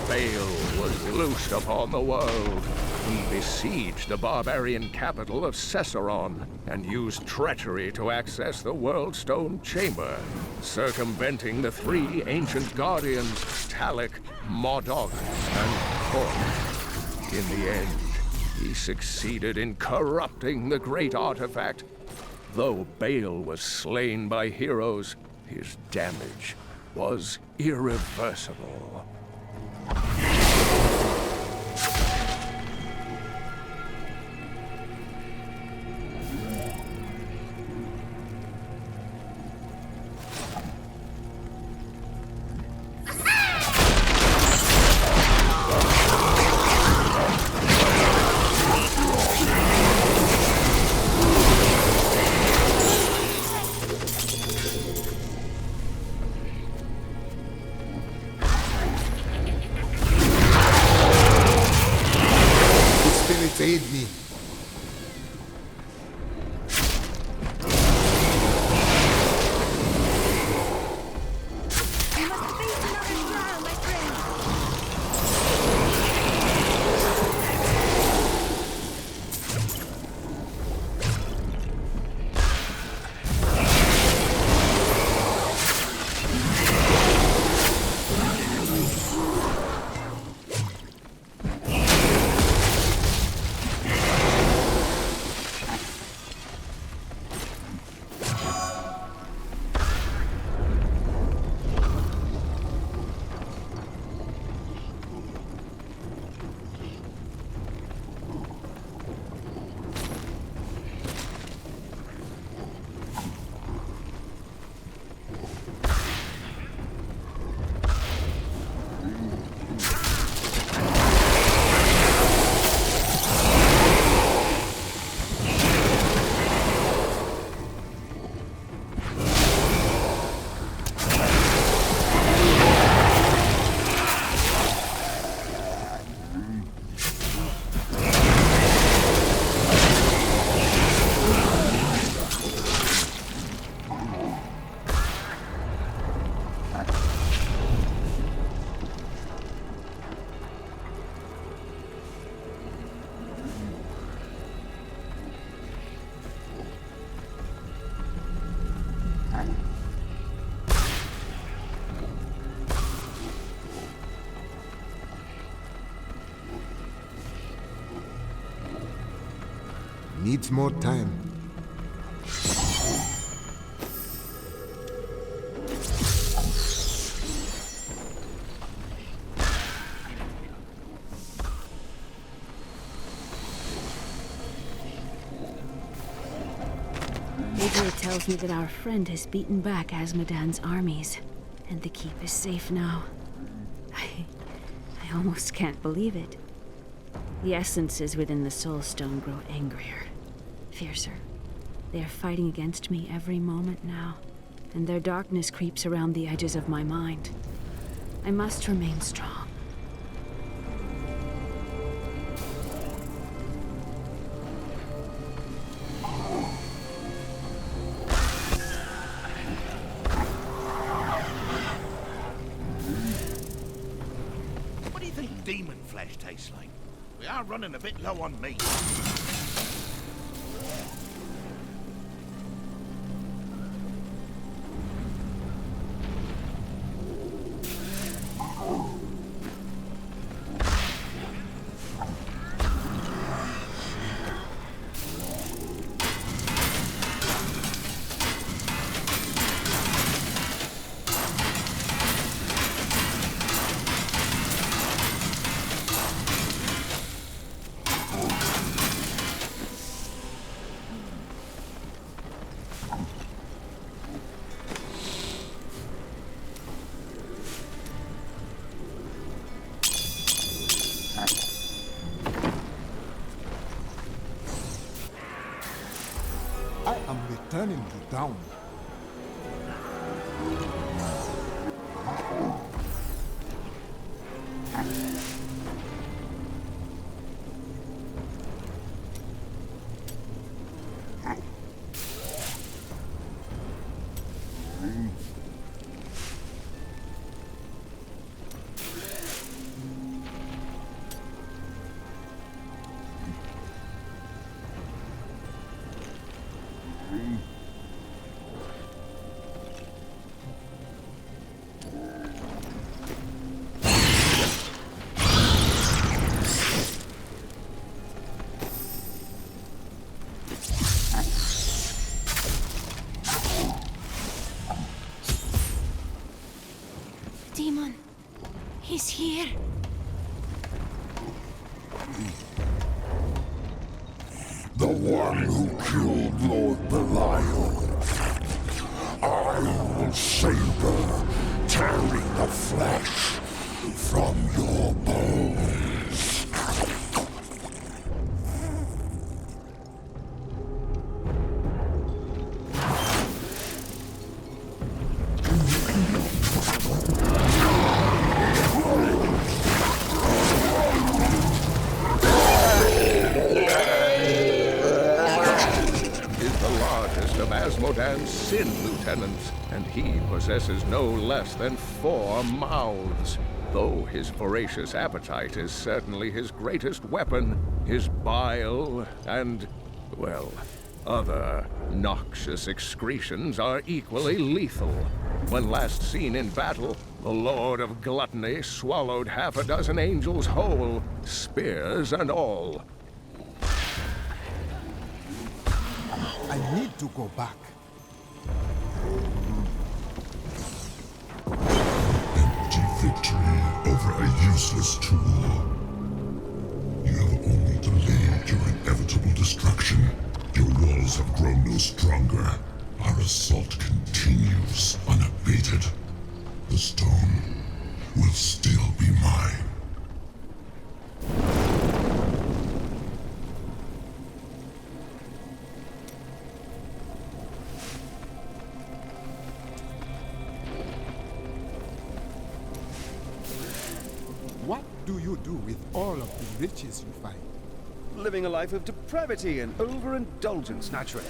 Baal was loosed upon the world. He besieged the barbarian capital of Cesseron and used treachery to access the World Stone Chamber, circumventing the three ancient guardians, Talik, Modok, and Kork. In the end, he succeeded in corrupting the great artifact. Though Baal was slain by heroes, his damage was irreversible. needs more time. Adria tells me that our friend has beaten back Azmodan's armies, and the keep is safe now. I almost can't believe it. The essences within the Soul Stone grow angrier, fiercer. They are fighting against me every moment now, and their darkness creeps around the edges of my mind. I must remain strong. What do you think demon flesh tastes like? We are running a bit low on meat. I am returning to town. Demon, he's here. The one who killed Lord Belial. I will savor, tearing the flesh from your bones. Is the largest of Azmodan's sin lieutenants, and he possesses no less than 4 mouths. Though his voracious appetite is certainly his greatest weapon, his bile and, well, other noxious excretions are equally lethal. When last seen in battle, the Lord of Gluttony swallowed half a dozen angels whole, spears and all. I need to go back. Empty victory over a useless tool. You have only delayed your inevitable destruction. Your walls have grown no stronger. Our assault continues unabated. The stone will still be mine. What do you do with all of the riches you find? Living a life of depravity and overindulgence, naturally.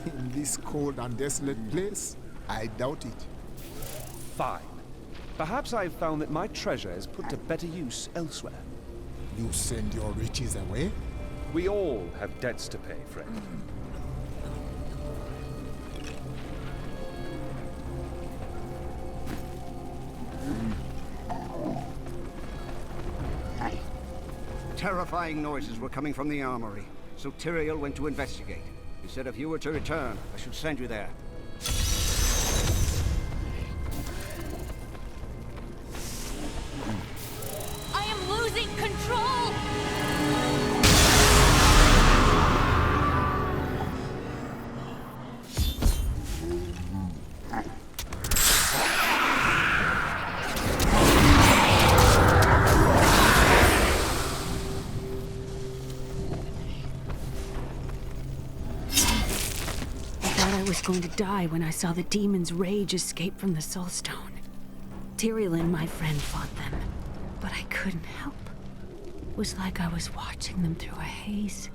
In this cold and desolate place? I doubt it. Fine. Perhaps I've found that my treasure is put to better use elsewhere. You send your riches away? We all have debts to pay, friend. Terrifying noises were coming from the armory. so Tyrael went to investigate. He said if you were to return, I should send you there. I am losing control! I was going to die when I saw the demon's rage escape from the Soulstone. Tyrael and my friend fought them, but I couldn't help. It was like I was watching them through a haze.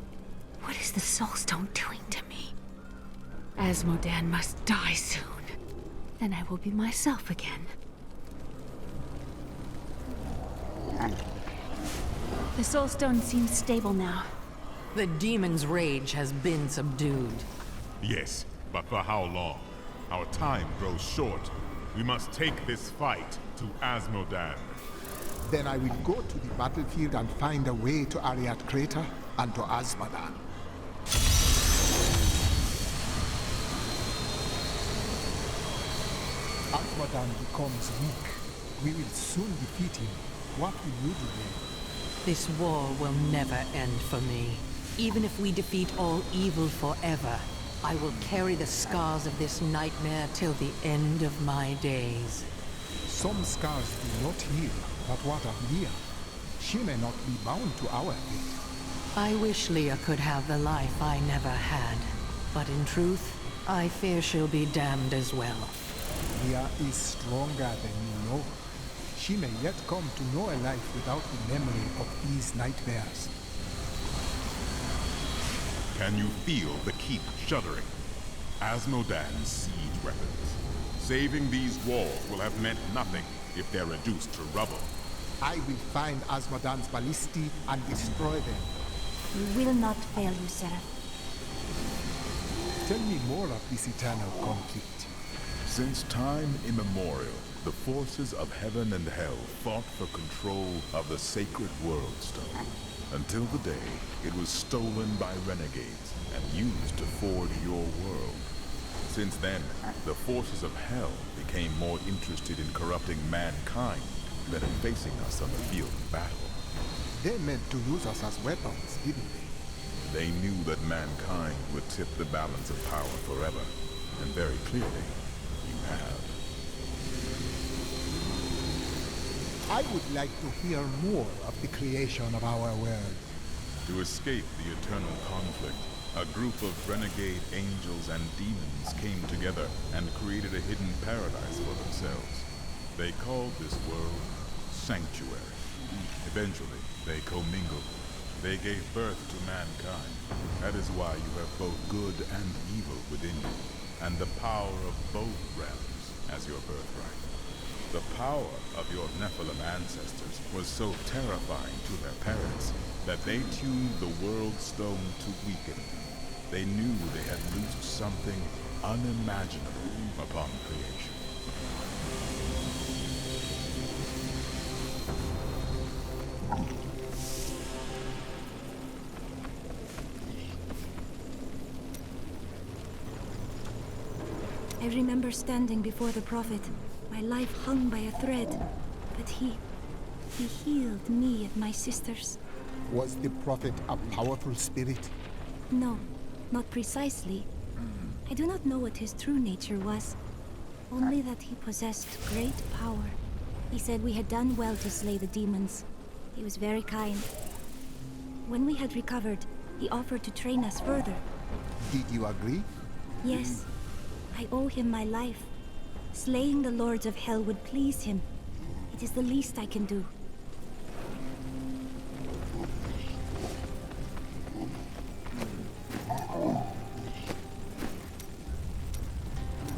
What is the Soulstone doing to me? Asmodan must die soon. Then I will be myself again. The Soulstone seems stable now. The demon's rage has been subdued. Yes, but for how long? Our time grows short. We must take this fight to Asmodan. Then I will go to the battlefield and find a way to Ariat Crater and to Asmodan. Asmodan becomes weak. We will soon defeat him. What will you do then? This war will never end for me. Even if we defeat all evil forever, I will carry the scars of this nightmare till the end of my days. Some scars do not heal, but what of Leah? She may not be bound to our fate. I wish Leah could have the life I never had. But in truth, I fear she'll be damned as well. Leah is stronger than you know. She may yet come to know a life without the memory of these nightmares. Can you feel the keep shuddering? Asmodan's siege weapons. Saving these walls will have meant nothing if they're reduced to rubble. I will find Asmodan's ballistae and destroy them. We will not fail you, Seraph. Tell me more of this eternal conflict. Since time immemorial, the forces of heaven and hell fought for control of the sacred World Stone. Until the day it was stolen by renegades and used to forge your world. Since then, the forces of hell became more interested in corrupting mankind than in facing us on the field of battle. They meant to use us as weapons, didn't they? They knew that mankind would tip the balance of power forever, and very clearly, you have. I would like to hear more of the creation of our world. To escape the eternal conflict, a group of renegade angels and demons came together and created a hidden paradise for themselves. They called this world Sanctuary. Eventually, they commingled. They gave birth to mankind. That is why you have both good and evil within you, and the power of both realms as your birthright. The power of your Nephilim ancestors was so terrifying to their parents that they tuned the World Stone to weaken. They knew they had loosed something unimaginable upon creation. I remember standing before the Prophet, my life hung by a thread, but he healed me and my sisters. Was the Prophet a powerful spirit? No, not precisely. I do not know what his true nature was, only that he possessed great power. He said we had done well to slay the demons. He was very kind. When we had recovered, he offered to train us further. Did you agree? Yes, I owe him my life. Slaying the lords of hell would please him. It is the least I can do.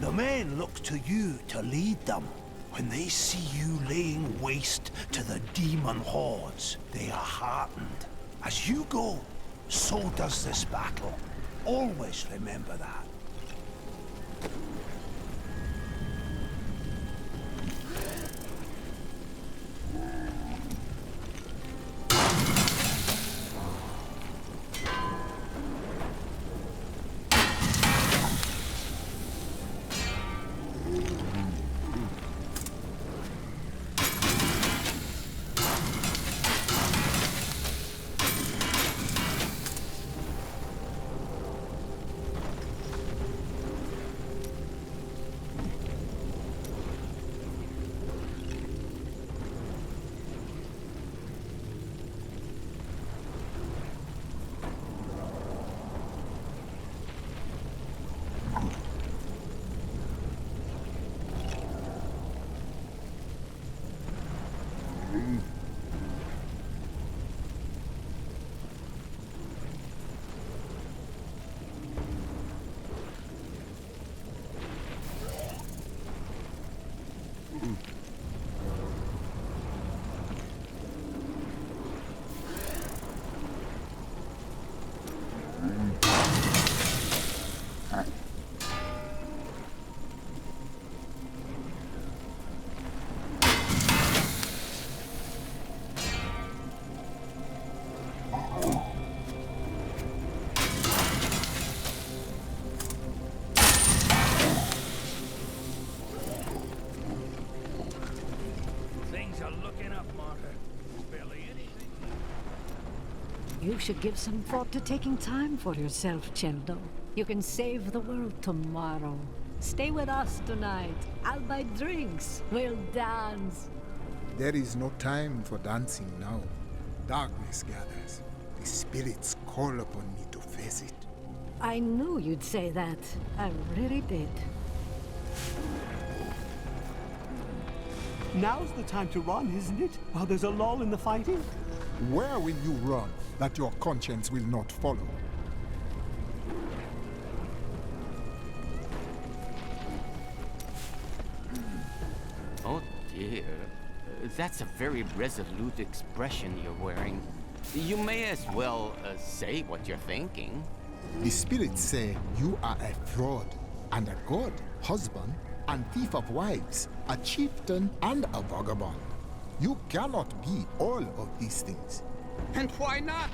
The men look to you to lead them. When they see you laying waste to the demon hordes, they are heartened. As you go, so does this battle. Always remember that. You should give some thought to taking time for yourself, Cheldo. You can save the world tomorrow. Stay with us tonight. I'll buy drinks. We'll dance. There is no time for dancing now. Darkness gathers. The spirits call upon me to face it. I knew you'd say that. I really did. Now's the time to run, isn't it? While there's a lull in the fighting? Where will you run that your conscience will not follow? Oh dear. That's a very resolute expression you're wearing. You may as well say what you're thinking. The spirits say you are a fraud, and a god, husband, and thief of wives, a chieftain, and a vagabond. You cannot be all of these things. And why not?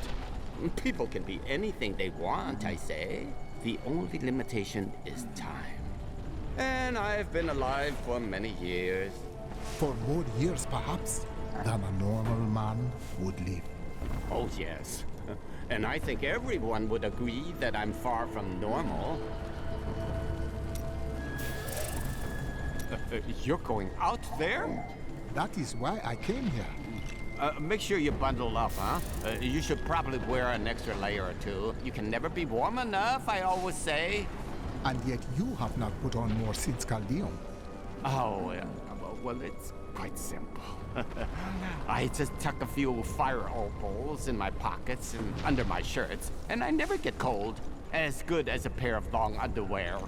People can be anything they want, I say. The only limitation is time. And I've been alive for many years. For more years, perhaps, than a normal man would live. Oh, yes. And I think everyone would agree that I'm far from normal. You're going out there? That is why I came here. Make sure you bundle up, huh? You should probably wear an extra layer or two. You can never be warm enough, I always say. And yet you have not put on more since Caldeon. Oh, well, it's quite simple. I just tuck a few fire opals in my pockets and under my shirts, and I never get cold. As good as a pair of long underwear.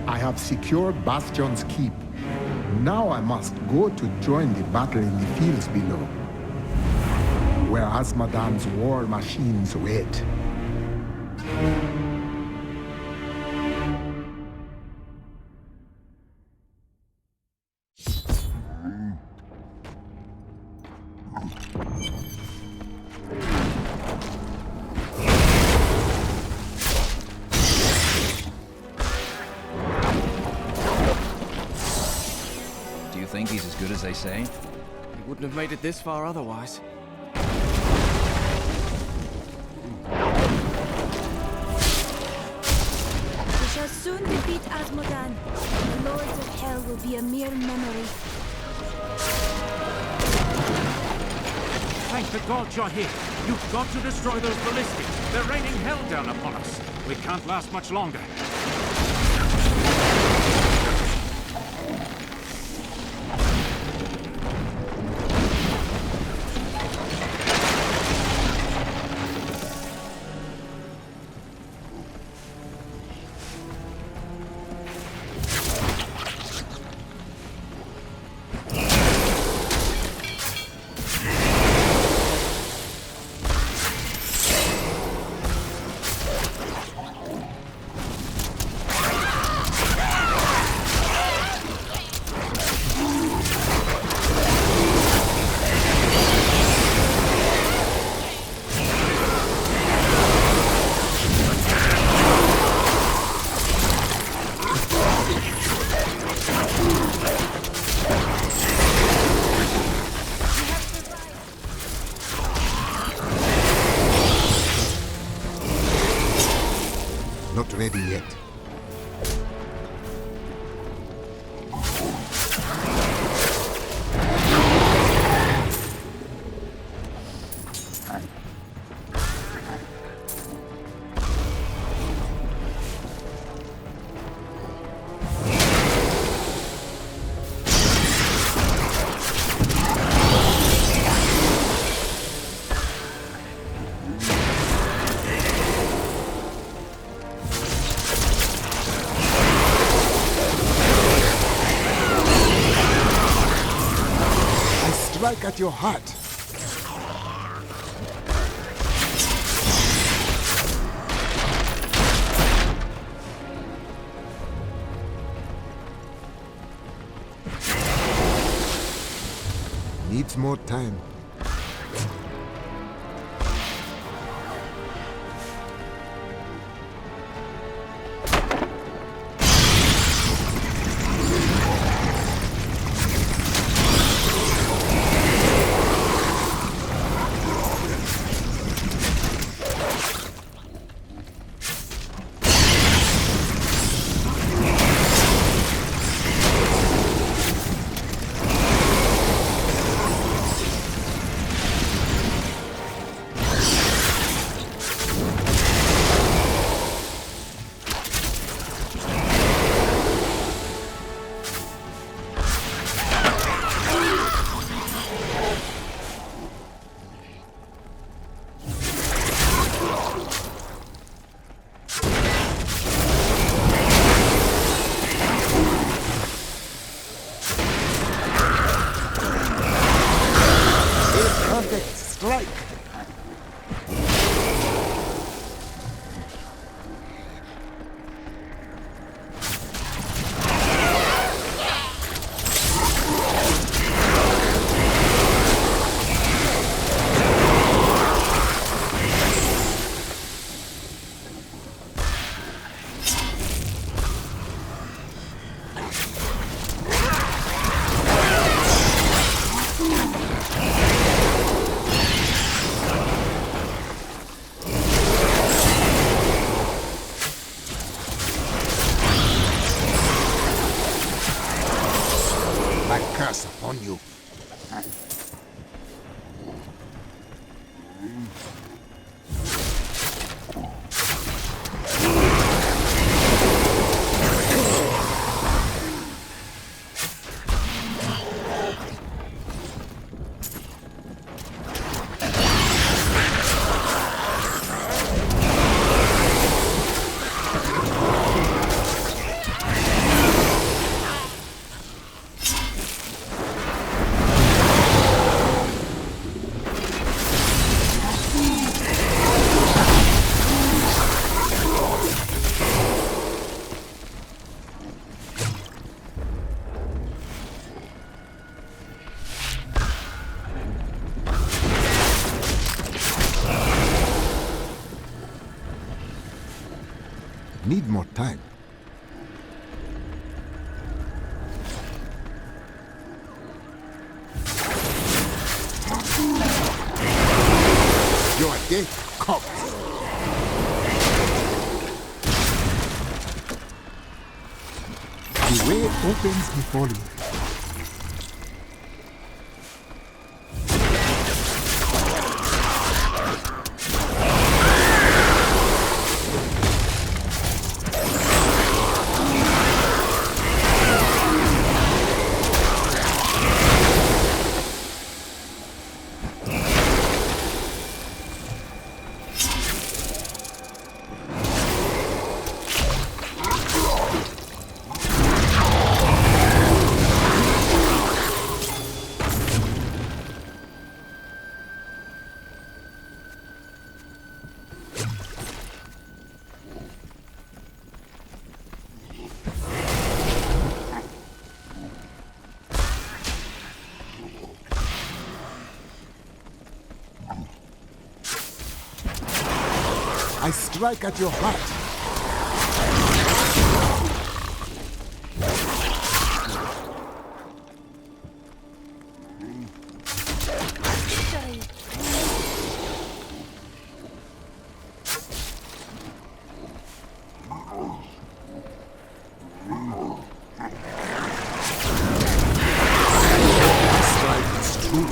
I have secured Bastion's keep. Now I must go to join the battle in the fields below, where Azmodan's war machines wait. Think he's as good as they say? He wouldn't have made it this far otherwise. We shall soon defeat Azmodan. The Lords of Hell will be a mere memory. Thank the gods you're here. You've got to destroy those ballistics. They're raining hell down upon us. We can't last much longer. Not ready yet. Strike at your heart. Needs more time. Strike! My curse upon you. Need more time. You're a dead corpse. The way opens before you. I strike at your heart. Strike is true.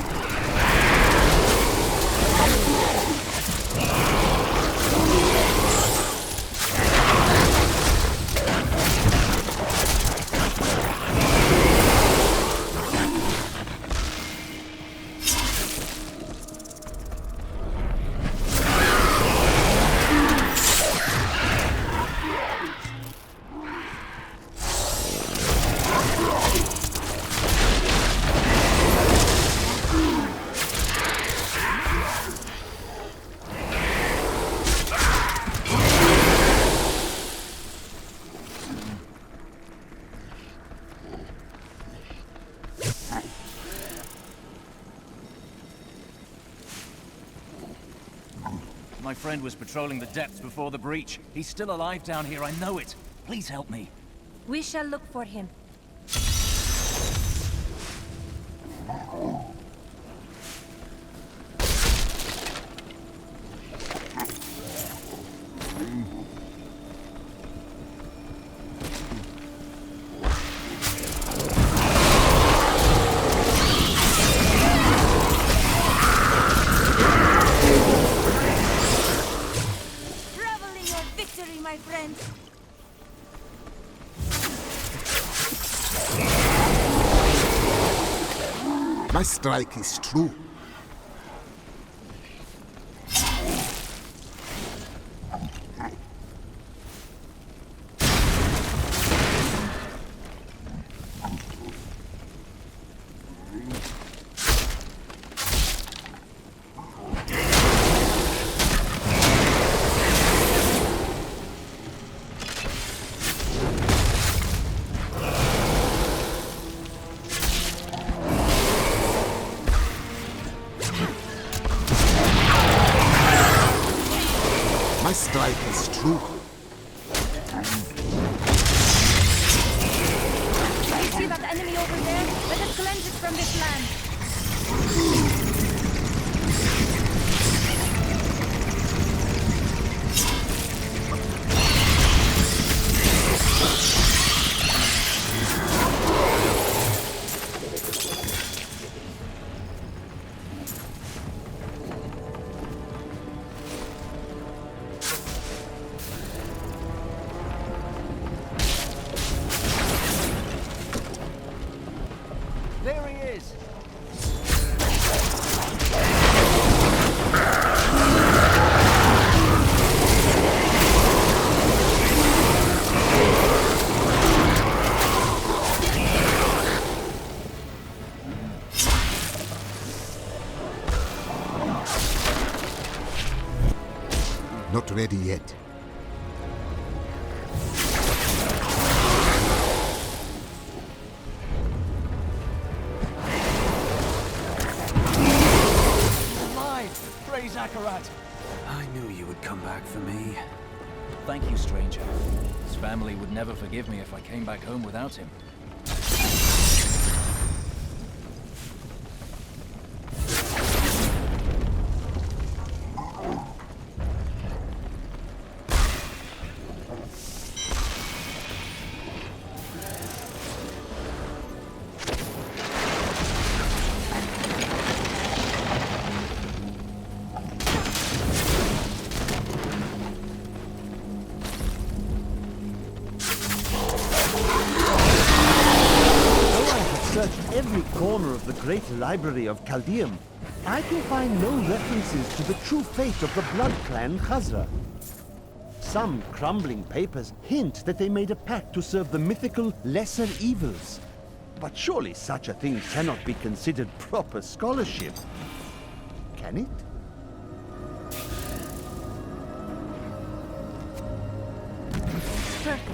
My friend was patrolling the depths before the breach. He's still alive down here, I know it. Please help me. We shall look for him. Revel in your victory, my friend. My strike is true. My strike is true. You see that enemy over there? Let us cleanse it from this land. There he is! Not ready yet. Alive! Praise Akarat! I knew you would come back for me. Thank you, stranger. His family would never forgive me if I came back home without him. Searched every corner of the great library of Chaldeum. I can find no references to the true fate of the blood clan Khazra. Some crumbling papers hint that they made a pact to serve the mythical lesser evils. But surely such a thing cannot be considered proper scholarship. Can it? Perfect.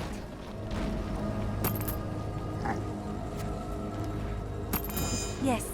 Yes.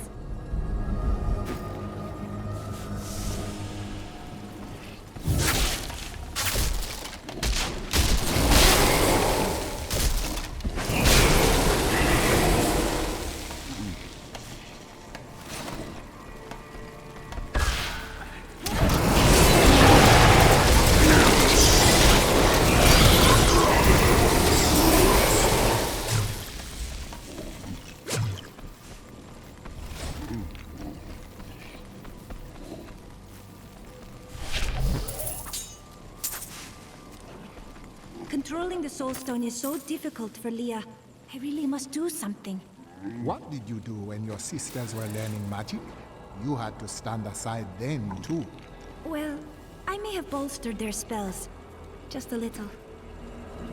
Controlling the Soul Stone is so difficult for Leah. I really must do something. What did you do when your sisters were learning magic? You had to stand aside then, too. Well, I may have bolstered their spells. Just a little.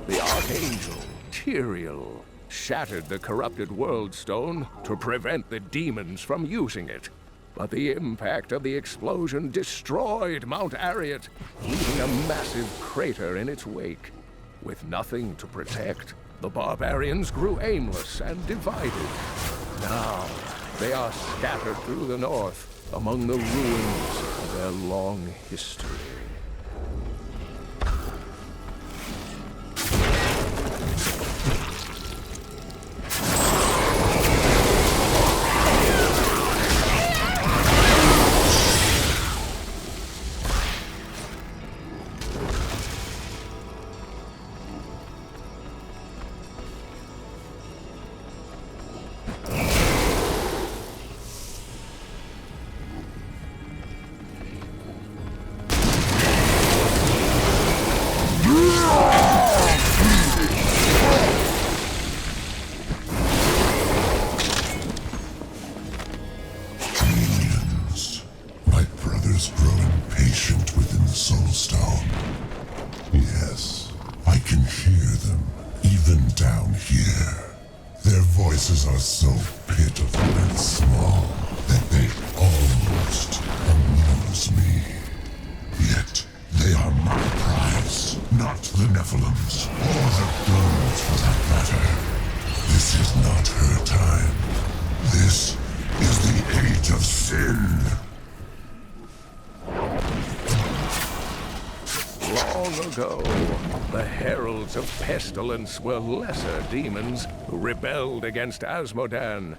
The Archangel, Tyrael, shattered the corrupted World Stone to prevent the demons from using it. But the impact of the explosion destroyed Mount Arreat, leaving a massive crater in its wake. With nothing to protect, the barbarians grew aimless and divided. Now, they are scattered through the north, among the ruins of their long history. Ours are so pitiful and small that they almost amuse me. Yet they are my prize, not the Nephilims, or the girls for that matter. This is not her time. This is the age of sin. Long ago, the heralds of pestilence were lesser demons who rebelled against Asmodan.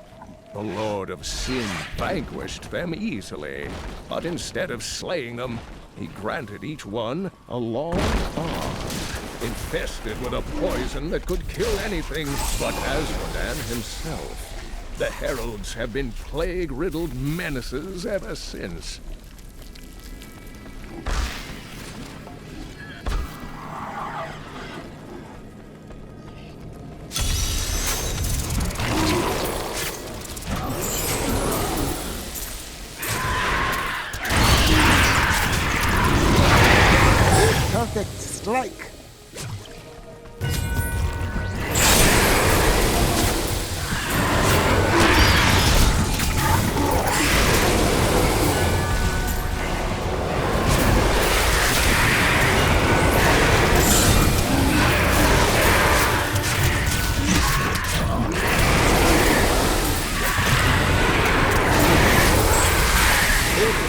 The Lord of Sin vanquished them easily, but instead of slaying them, he granted each one a long arm, infested with a poison that could kill anything but Asmodan himself. The heralds have been plague-riddled menaces ever since. Perfect strike.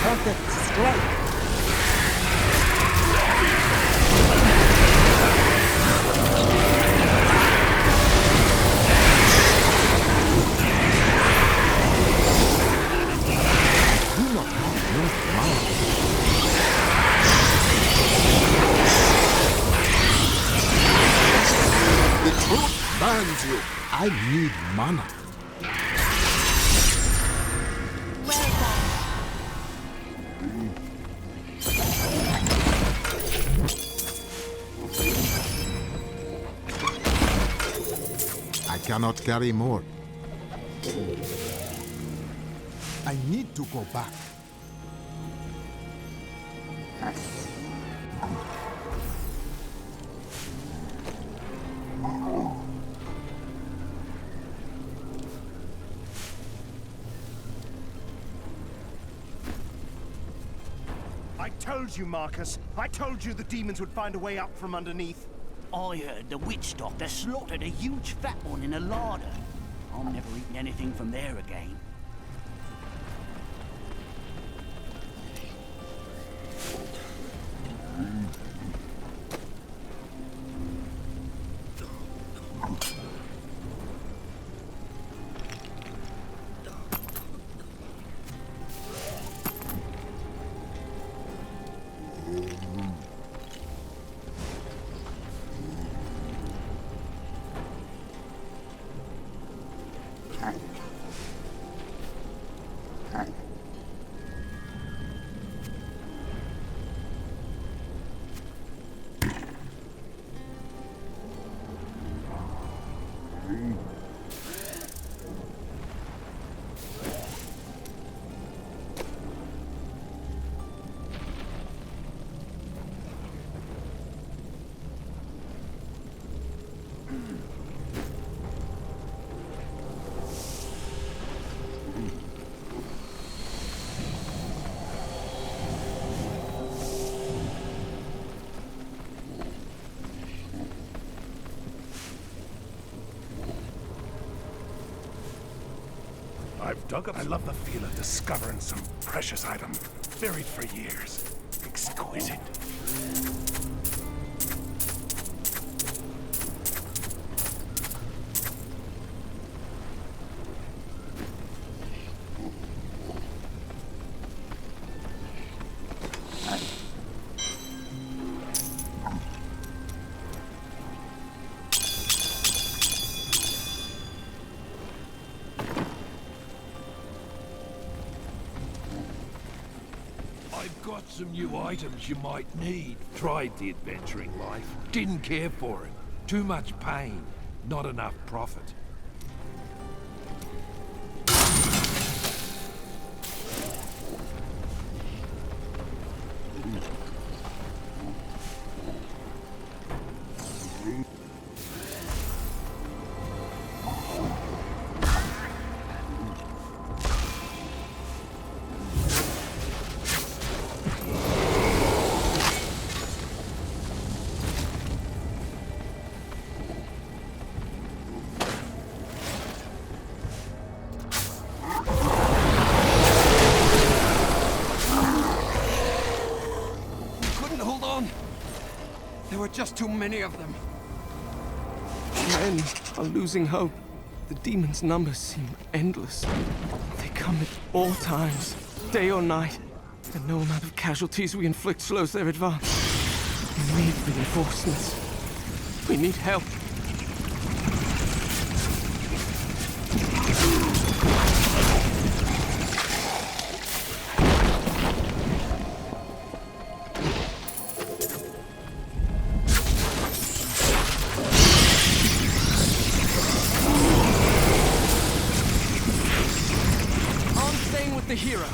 Perfect strike. The truth burns you. I need mana. I cannot carry more. I need to go back. I told you, Marcus. I told you the demons would find a way up from underneath. I heard the witch doctor slaughtered a huge fat one in a larder. I'm never eating anything from there again. I've dug up. I love the feel of discovering some precious item buried for years. Exquisite. I've got some new items you might need. Tried the adventuring life. Didn't care for it. Too much pain. Not enough profit. There were just too many of them. Men are losing hope. The demons' numbers seem endless. They come at all times, day or night, and no amount of casualties we inflict slows their advance. We need reinforcements. We need help. The hero.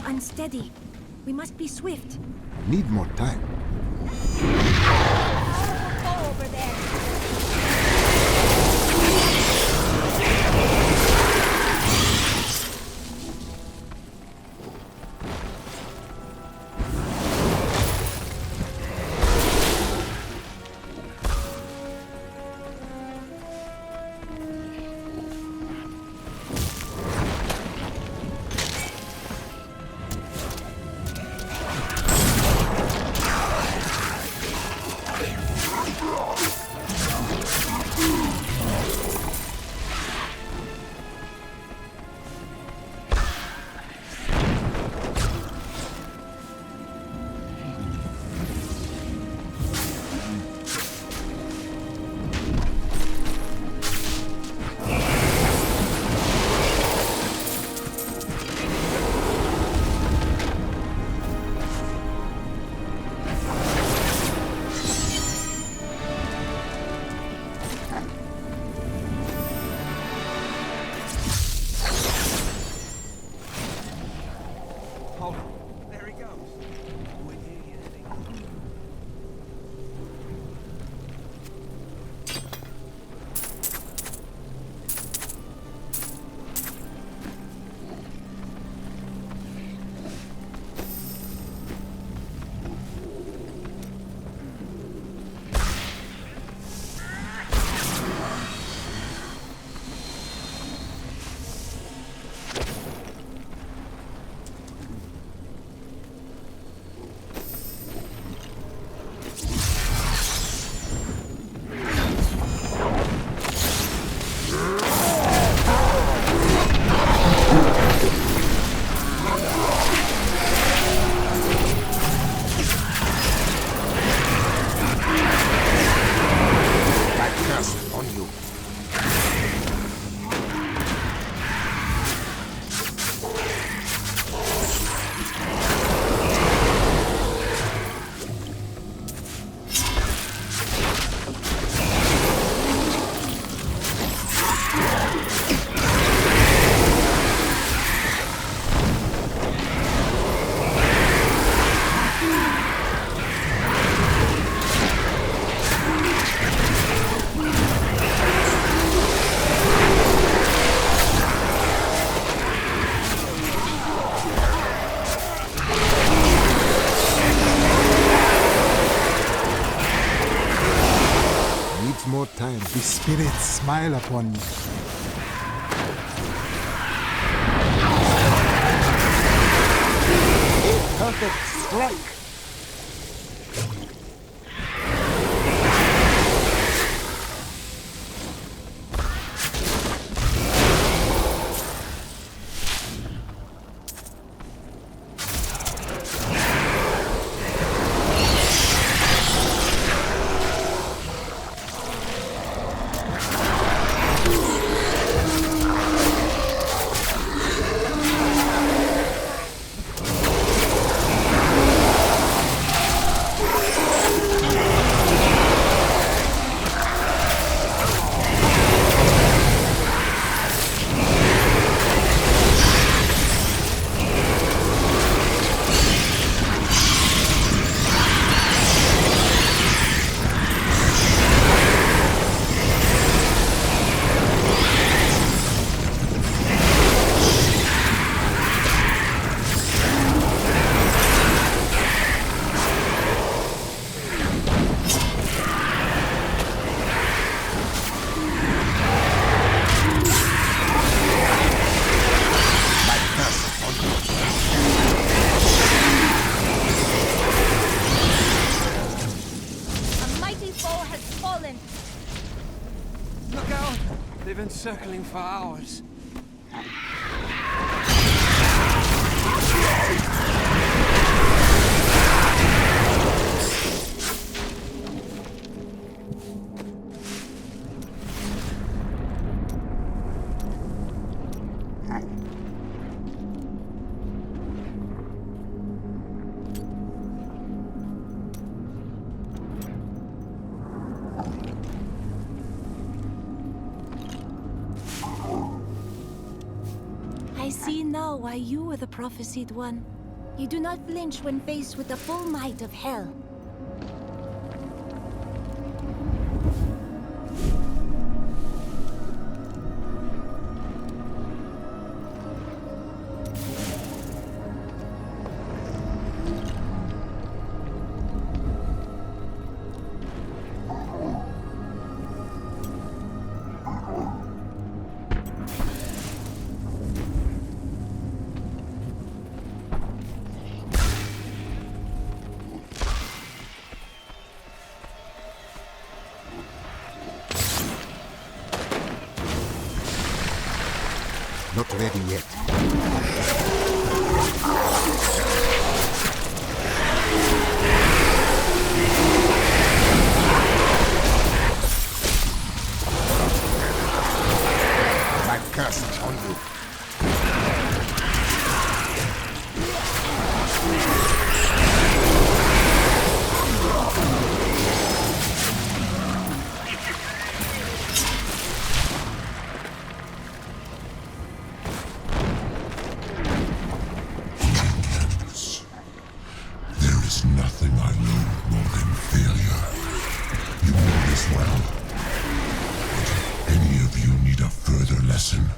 Unsteady. We must be swift. Need more time. Over there. More time. The spirits smile upon you. Perfect strike. They've been circling for hours. I see now why you were the prophesied one. You do not flinch when faced with the full might of hell. Not ready yet. My curse is on you. Nothing I loathe more than failure. You know this well. But if any of you need a further lesson,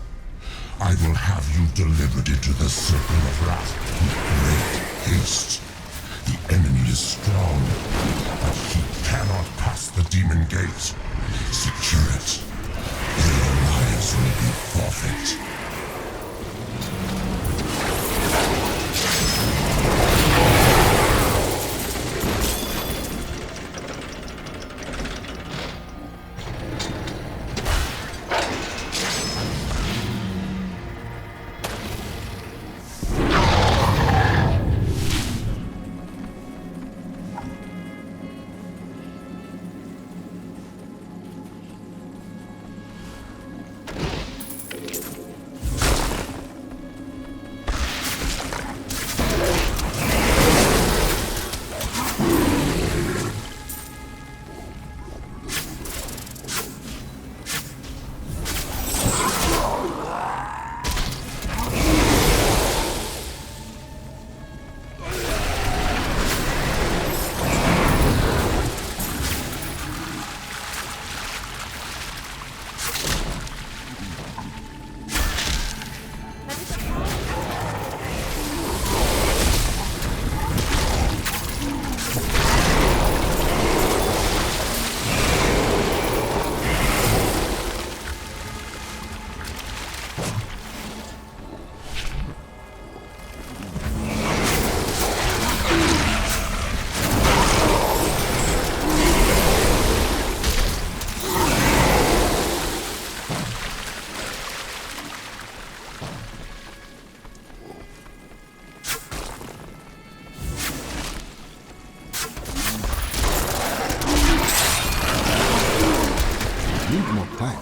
I will have you delivered into the circle of wrath with great haste. The enemy is strong, but he cannot pass the demon gate. Secure it, or your lives will be forfeit. Need more time.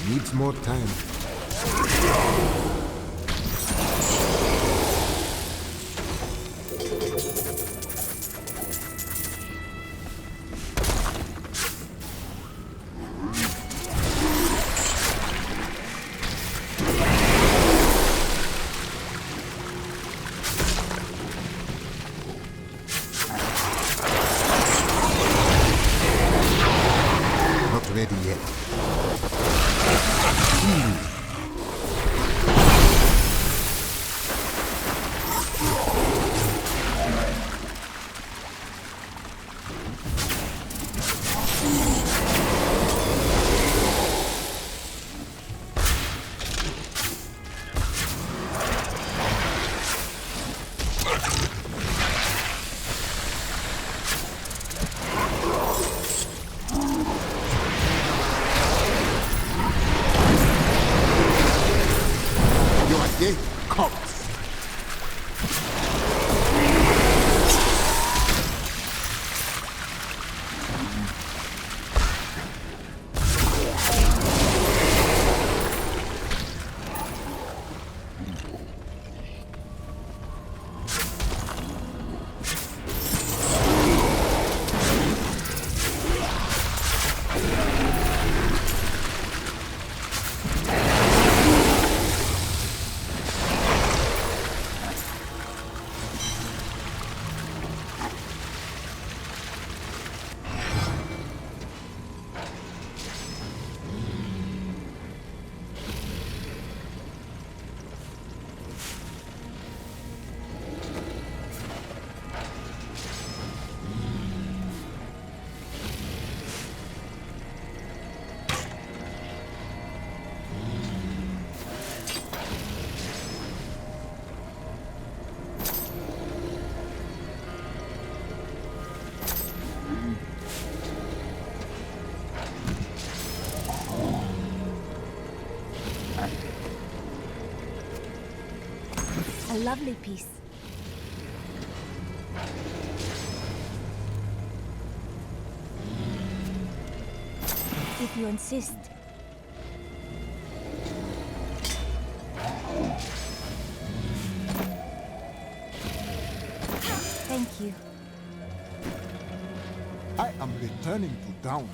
Needs more time. Not ready yet. You are dead, corpse. A lovely piece. If you insist. Thank you. I am returning to Down.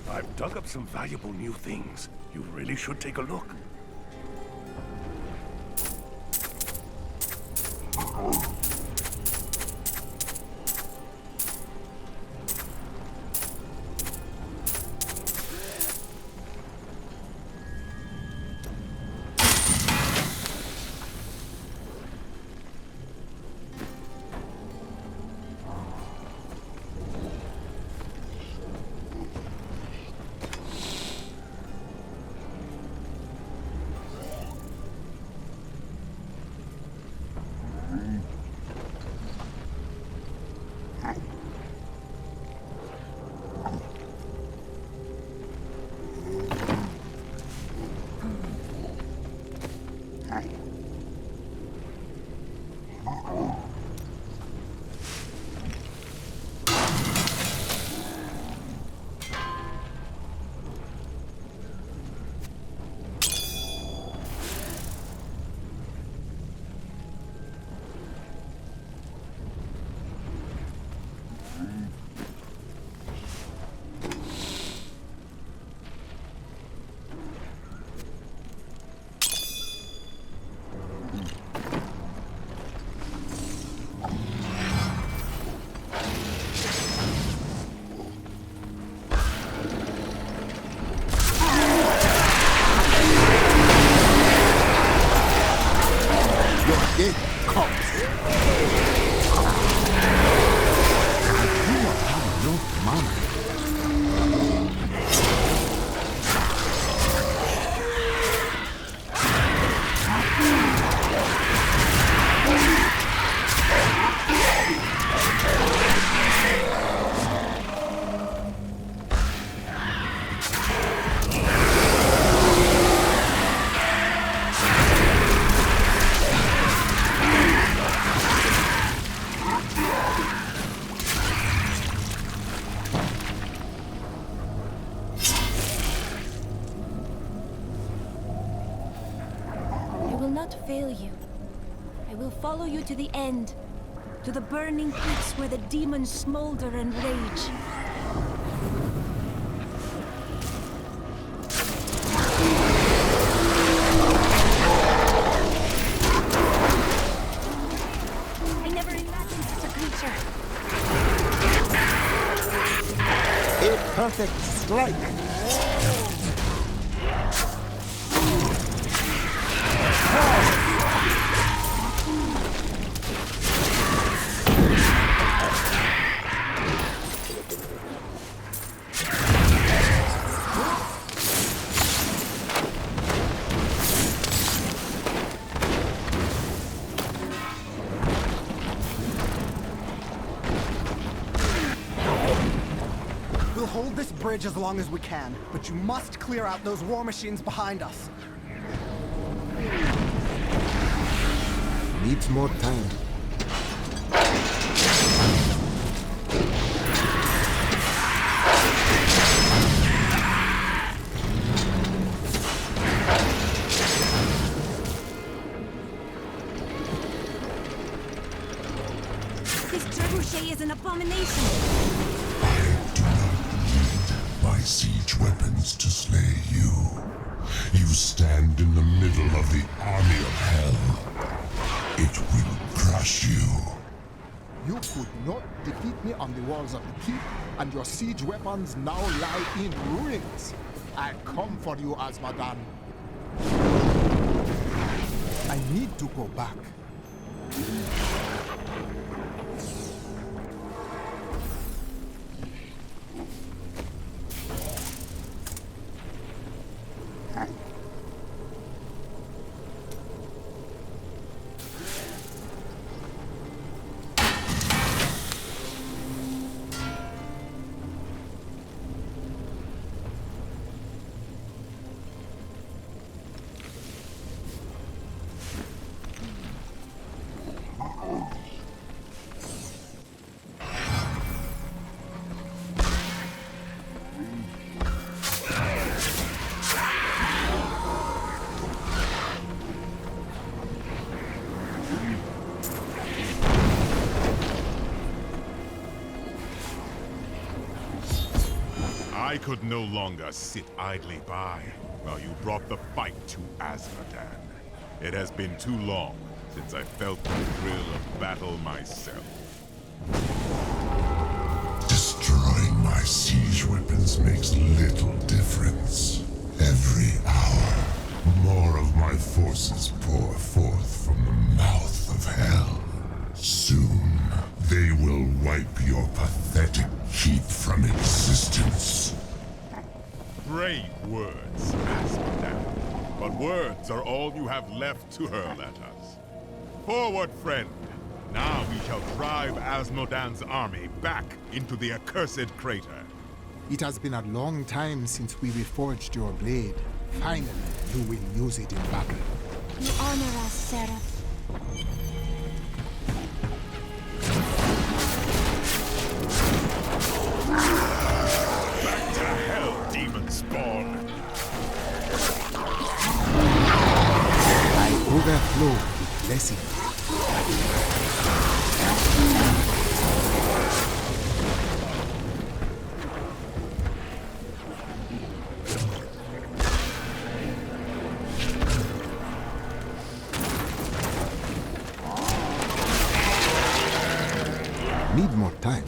I've dug up some valuable new things. You really should take a look. comes. I do not have enough mana. Fail you. I will follow you to the end, to the burning pits where the demons smolder and rage. I never imagined such a creature. A perfect strike. We'll hold this bridge as long as we can, but you must clear out those war machines behind us. Needs more time. This trebuchet is an abomination. My siege weapons to slay you. You stand in the middle of the army of hell. It will crush you. You could not defeat me on the walls of the keep, and your siege weapons now lie in ruins. I come for you, Azmodan. I need to go back. I could no longer sit idly by while you brought the fight to Azmodan. It has been too long since I felt the thrill of battle myself. Destroying my siege weapons makes little difference. Every hour, more of my forces pour forth from the mouth of hell. Soon, they will wipe your pathetic keep from existence. Brave words, Azmodan. But words are all you have left to hurl at us. Forward, friend! Now we shall drive Azmodan's army back into the accursed crater. It has been a long time since we reforged your blade. Finally, you will use it in battle. You honor us, Seraph. Back to hell, demon spawn! I overflow with blessings. Need more time.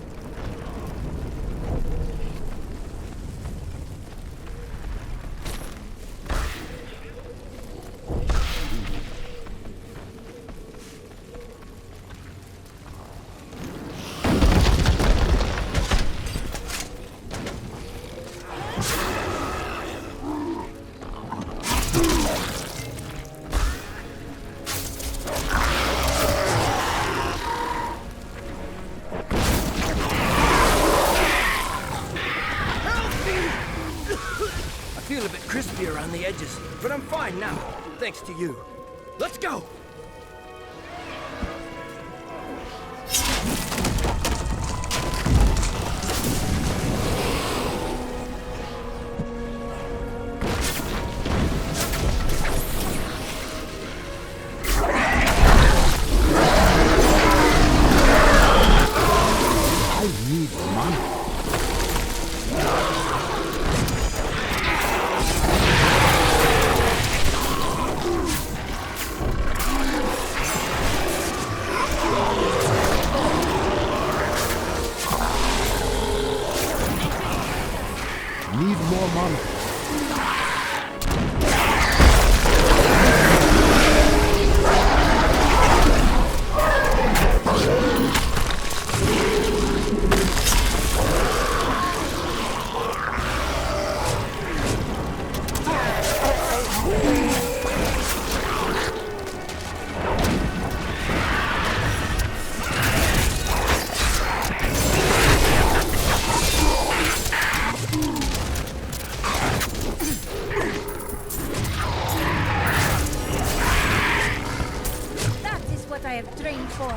bandages, but I'm fine now, thanks to you. Let's go! Need more mana. That is what I have trained for.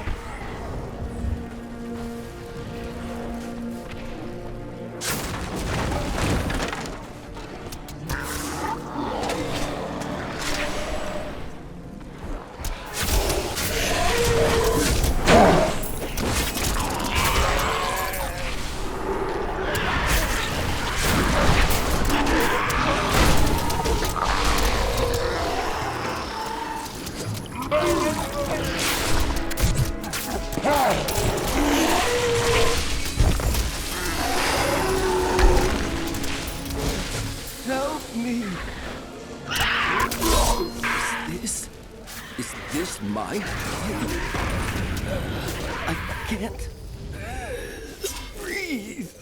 Help me! Is this my fight? I can't breathe.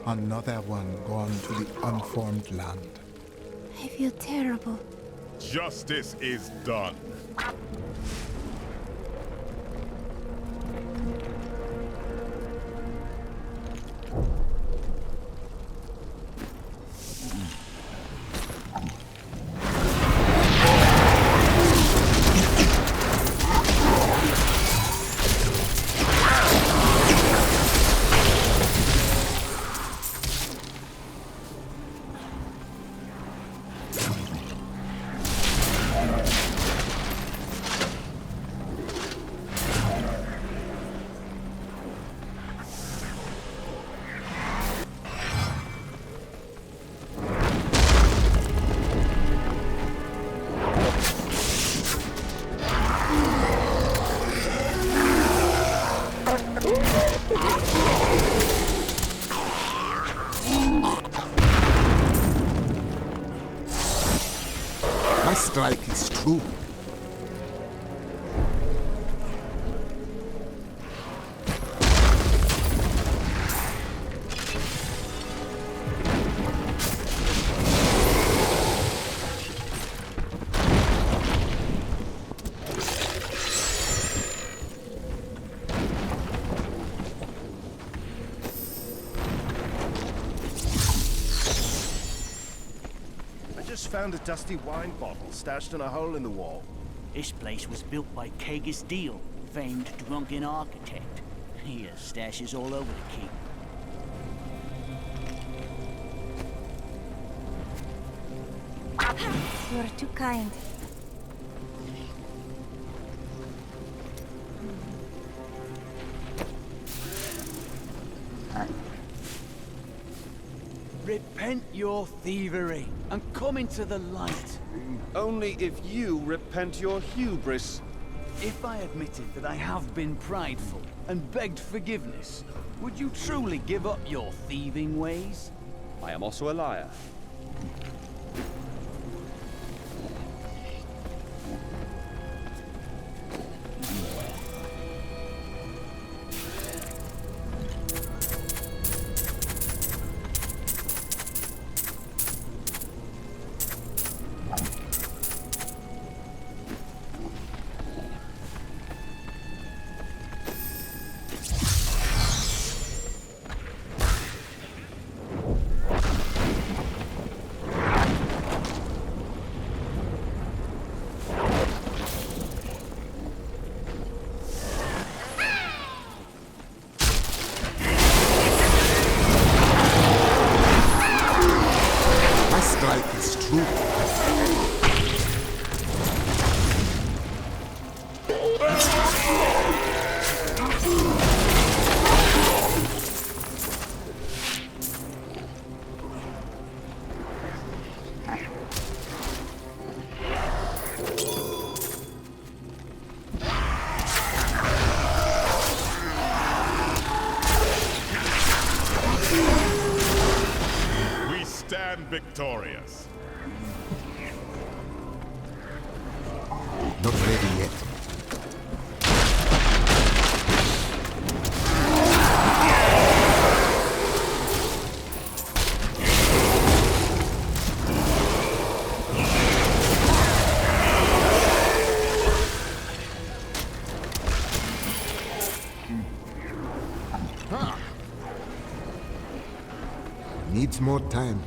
Another one gone to the unformed land. I feel terrible. Justice is done. My strike is true. Found a dusty wine bottle stashed in a hole in the wall. This place was built by Kagus Deal, famed drunken architect. He has stashes all over the keep. You are too kind. Repent your thievery and come into the light. Only if you repent your hubris. If I admitted that I have been prideful and begged forgiveness, would you truly give up your thieving ways? I am also a liar. victorious. Not ready yet. Needs more time.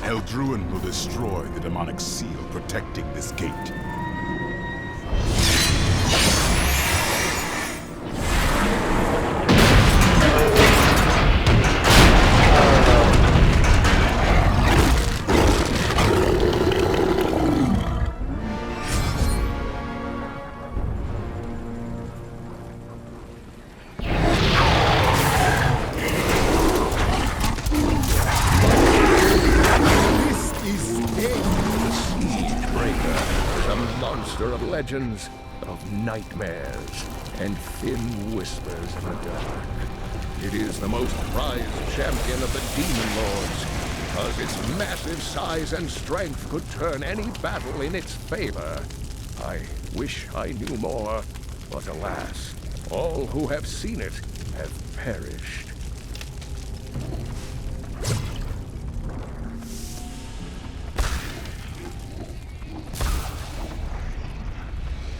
Eldruin will destroy the demonic seal protecting this gate. Legends of nightmares and thin whispers in the dark. It is the most prized champion of the Demon Lords, because its massive size and strength could turn any battle in its favor. I wish I knew more, but alas, all who have seen it have perished.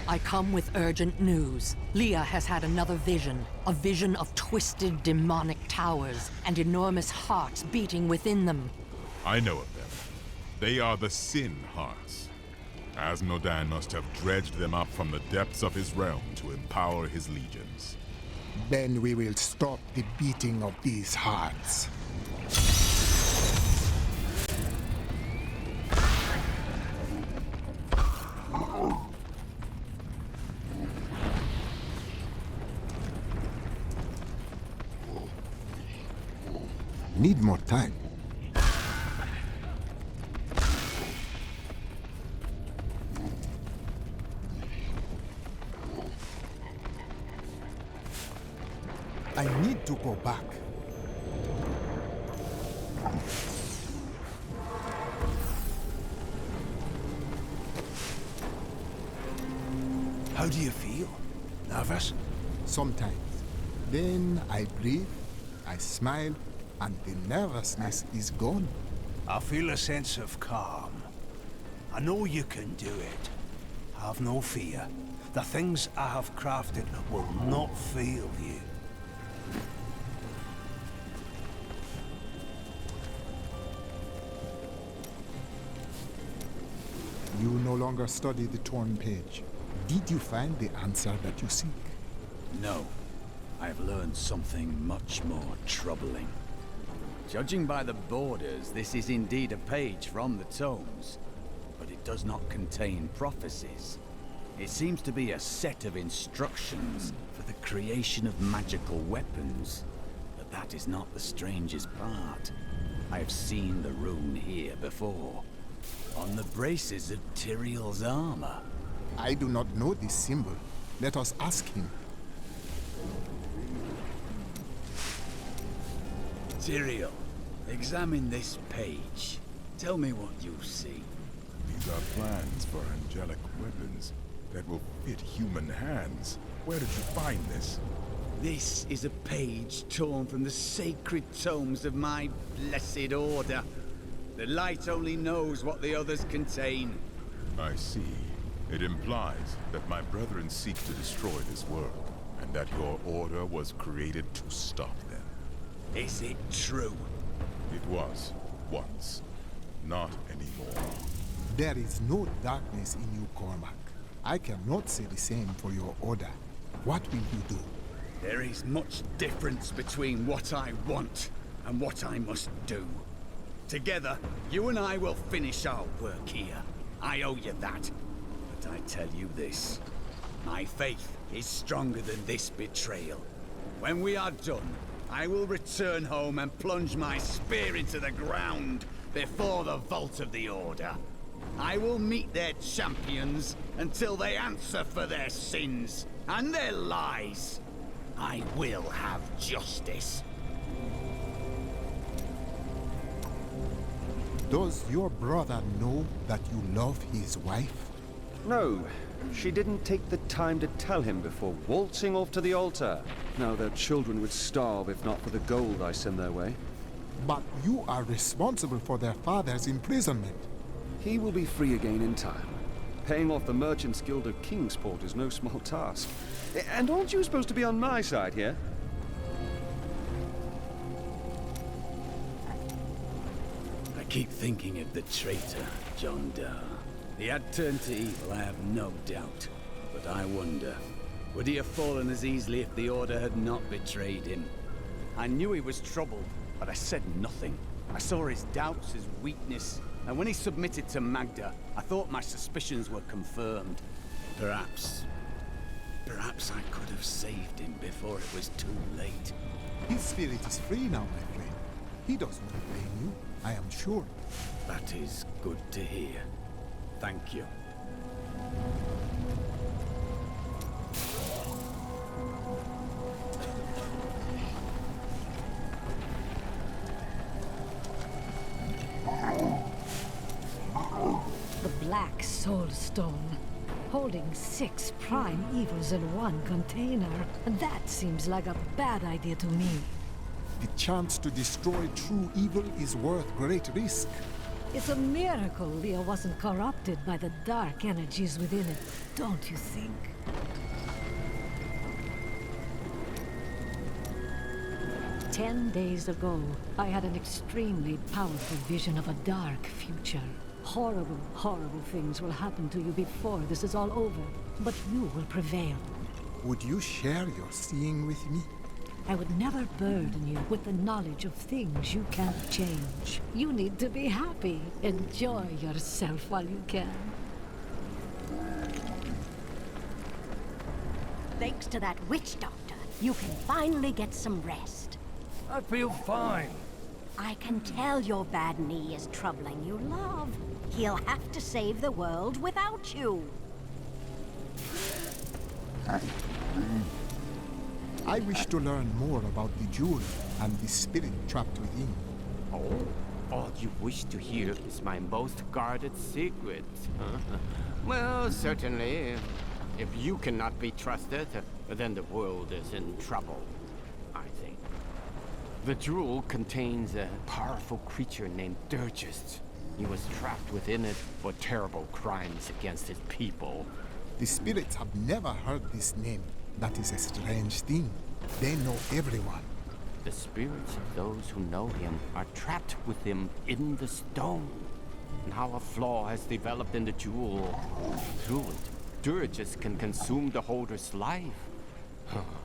I come with urgent news. Leah has had another vision. A vision of twisted demonic towers and enormous hearts beating within them. I know of them. They are the Sin Hearts. Asmodan must have dredged them up from the depths of his realm to empower his legions. Then we will stop the beating of these hearts. Need more time. I need to go back. How do you feel? Nervous? Sometimes. Then I breathe, I smile, and the nervousness is gone. I feel a sense of calm. I know you can do it. Have no fear. The things I have crafted will not fail you. You no longer study the torn page. Did you find the answer that you seek? No. I have learned something much more troubling. Judging by the borders, this is indeed a page from the tomes, but it does not contain prophecies. It seems to be a set of instructions for the creation of magical weapons, but that is not the strangest part. I have seen the rune here before, on the braces of Tyrael's armor. I do not know this symbol. Let us ask him. Tyrael, examine this page. Tell me what you see. These are plans for angelic weapons that will fit human hands. Where did you find this? This is a page torn from the sacred tomes of my blessed order. The light only knows what the others contain. I see. It implies that my brethren seek to destroy this world, and that your order was created to stop them. Is it true? It was, once. Not anymore. There is no darkness in you, Cormac. I cannot say the same for your order. What will you do? There is much difference between what I want and what I must do. Together, you and I will finish our work here. I owe you that. But I tell you this. My faith is stronger than this betrayal. When we are done, I will return home and plunge my spear into the ground before the vault of the Order. I will meet their champions until they answer for their sins and their lies. I will have justice. Does your brother know that you love his wife? No, she didn't take the time to tell him before waltzing off to the altar. Now their children would starve if not for the gold I send their way. But you are responsible for their father's imprisonment. He will be free again in time. Paying off the Merchants Guild of Kingsport is no small task. And aren't you supposed to be on my side here? I keep thinking of the traitor, John Doe. He had turned to evil, I have no doubt. But I wonder, would he have fallen as easily if the Order had not betrayed him? I knew he was troubled, but I said nothing. I saw his doubts, his weakness, and when he submitted to Magda, I thought my suspicions were confirmed. Perhaps I could have saved him before it was too late. His spirit is free now, my friend. He does not blame you, I am sure. That is good to hear. Thank you. The Black Soul Stone. Holding 6 prime evils in one container. That seems like a bad idea to me. The chance to destroy true evil is worth great risk. It's a miracle Leah wasn't corrupted by the dark energies within it, don't you think? "10 days ago, I had an extremely powerful vision of a dark future. Horrible, horrible things will happen to you before this is all over, but you will prevail. Would you share your seeing with me? I would never burden you with the knowledge of things you can't change. You need to be happy. Enjoy yourself while you can." Thanks to that witch doctor, you can finally get some rest. I feel fine. I can tell your bad knee is troubling you, love. He'll have to save the world without you. I wish to learn more about the jewel and the spirit trapped within. Oh, all you wish to hear is my most guarded secret. Well, certainly. If you cannot be trusted, then the world is in trouble, I think. The jewel contains a powerful creature named Dirgist. He was trapped within it for terrible crimes against his people. The spirits have never heard this name. That is a strange thing. They know everyone. The spirits of those who know him are trapped with him in the stone. Now a flaw has developed in the jewel. Through it, Dirgist can consume the holder's life.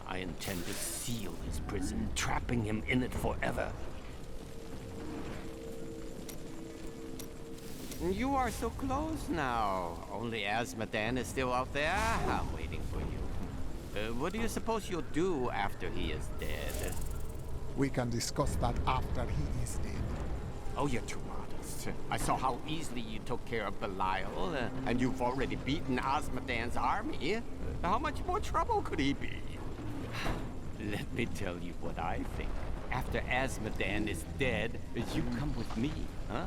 I intend to seal his prison, trapping him in it forever. You are so close now. Only Asmodan is still out there. I'm waiting for you. What do you suppose you'll do after he is dead? We can discuss that after he is dead. Oh, you're too modest. I saw how easily you took care of Belial, and you've already beaten Asmodan's army. How much more trouble could he be? Let me tell you what I think. After Asmodan is dead, you come with me, huh?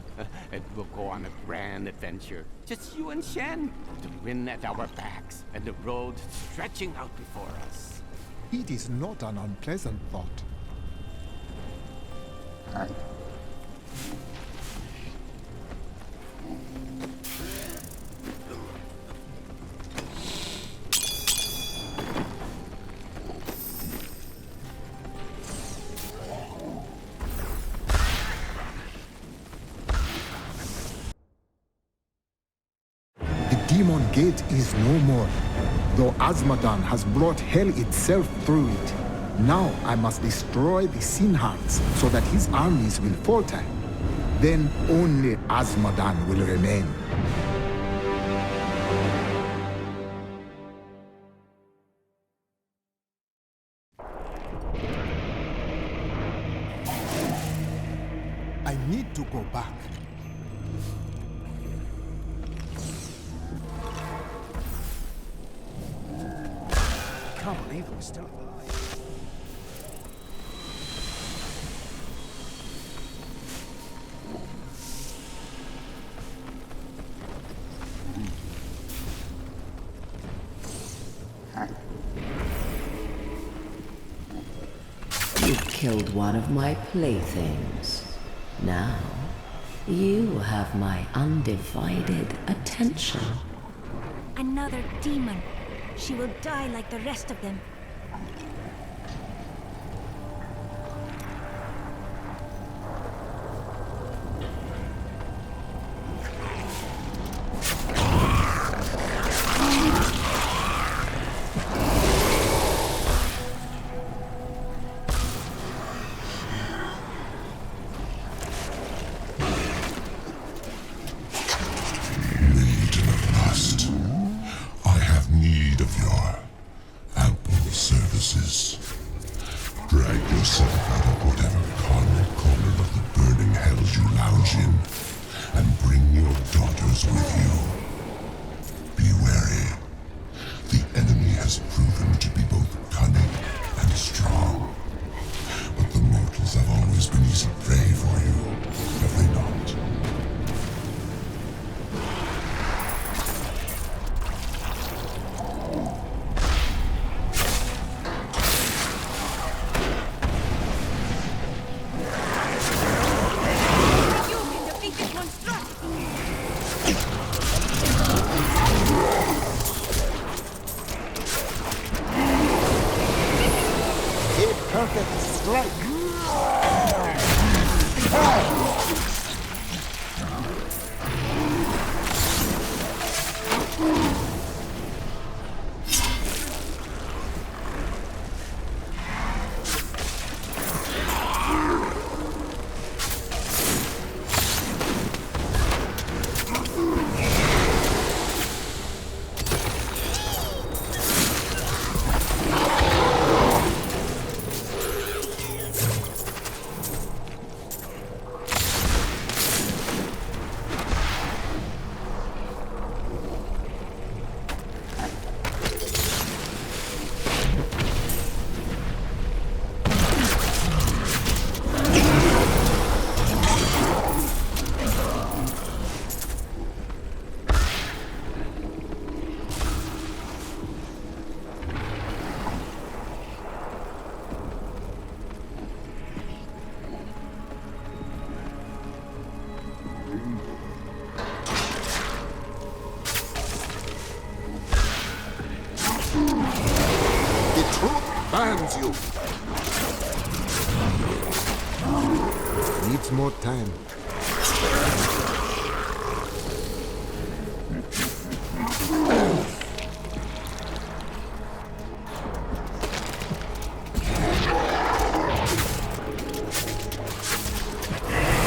And we'll go on a grand adventure. Just you and Shen, the wind at our backs, and the road stretching out before us. It is not an unpleasant thought. demon gate is no more, though Azmodan has brought hell itself through it. Now I must destroy the Sin Hearts so that his armies will falter. Then only Azmodan will remain. I need to go back. I can't believe we're still alive. You killed one of my playthings. Now, you have my undivided attention. Another demon. She will die like the rest of them. I have need of your ample services. Drag yourself out of whatever carnal corner of the burning hells you lounge in, and bring your daughters with you. Be wary. The enemy has proven to be both cunning and strong. But the mortals have always been easy prey for you, have they not? Perfect strike. Bans you. Needs more time.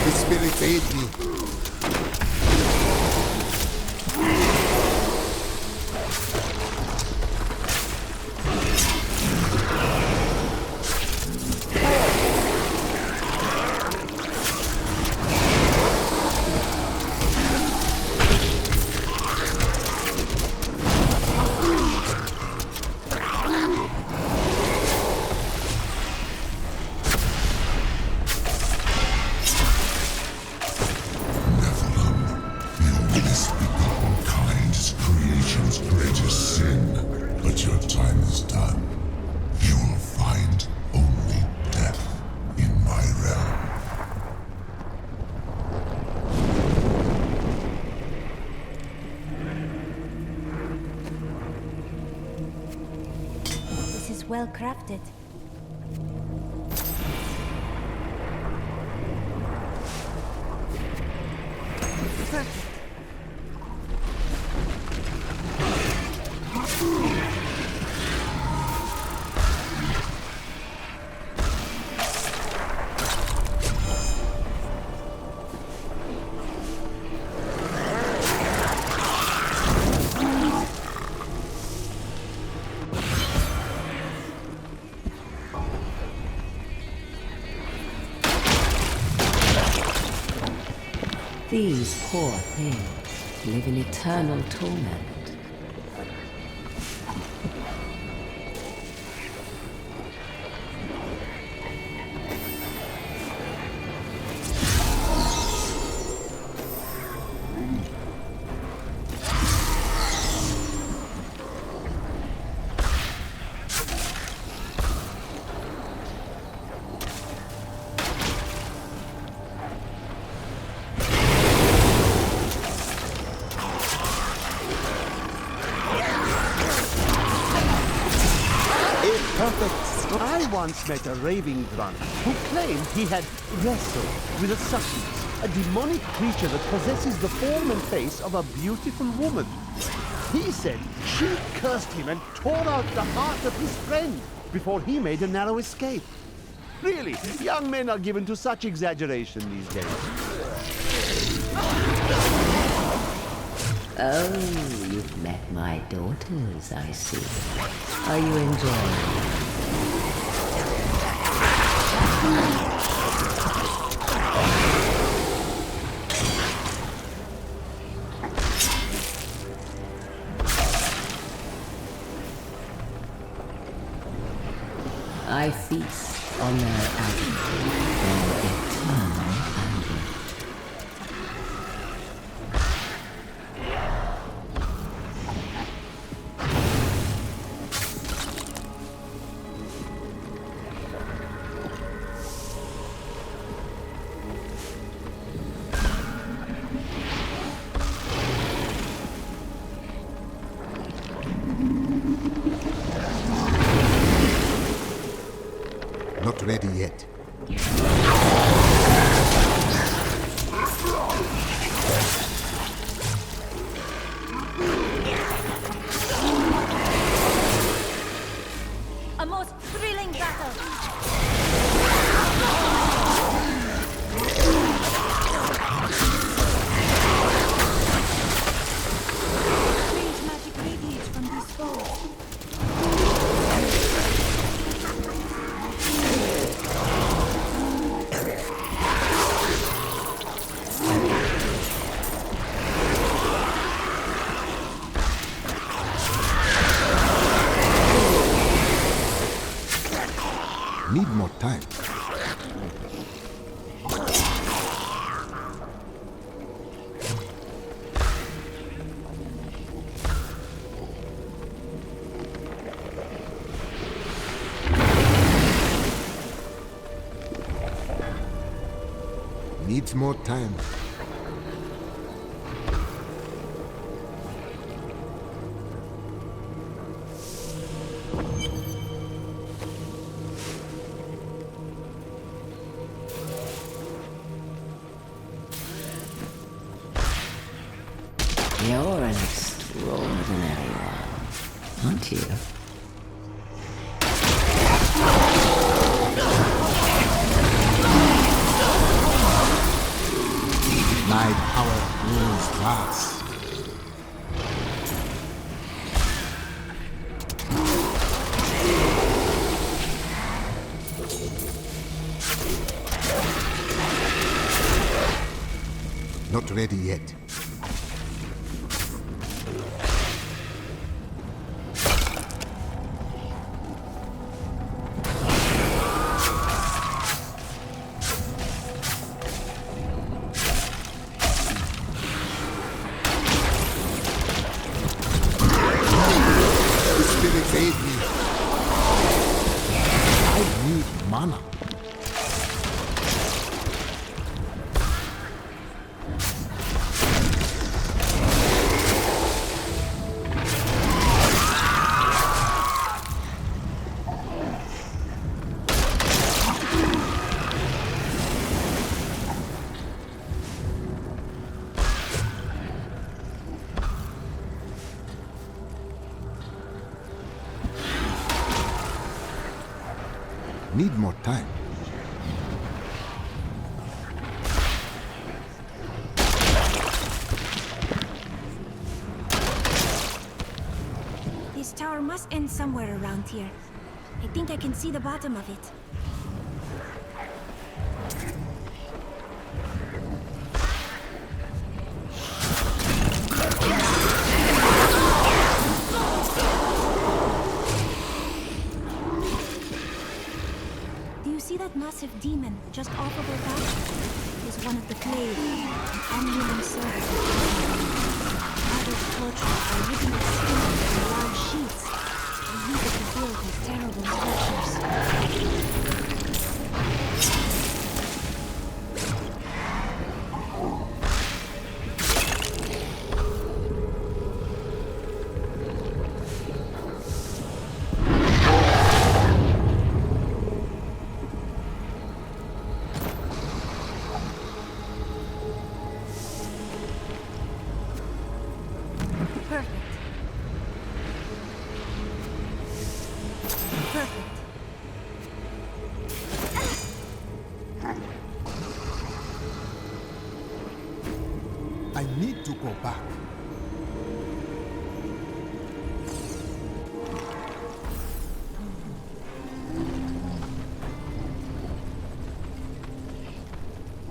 The spirits aid me. Well crafted. These poor things live in eternal torment. I once met a raving drunk who claimed he had wrestled with a succubus, a demonic creature that possesses the form and face of a beautiful woman. He said she cursed him and tore out the heart of his friend before he made a narrow escape. Really, young men are given to such exaggeration these days. Oh, you've met my daughters, I see. Are you enjoying it? I feast on their agony, their eternal anger. Not ready yet. A most thrilling battle! Strange magic radiates from these foes. Need more time. Needs more time. You're an extraordinary one, aren't you? My power rules vast. Not ready yet. Spirits aid me. I need mana. Need more time. This tower must end somewhere around here. I think I can see the bottom of it. that massive demon just off of our back? He's one of the Clave, an unhuman servant. Others tortured by ripping its skin off in large sheets. They use it to build these terrible structures. I need to go back.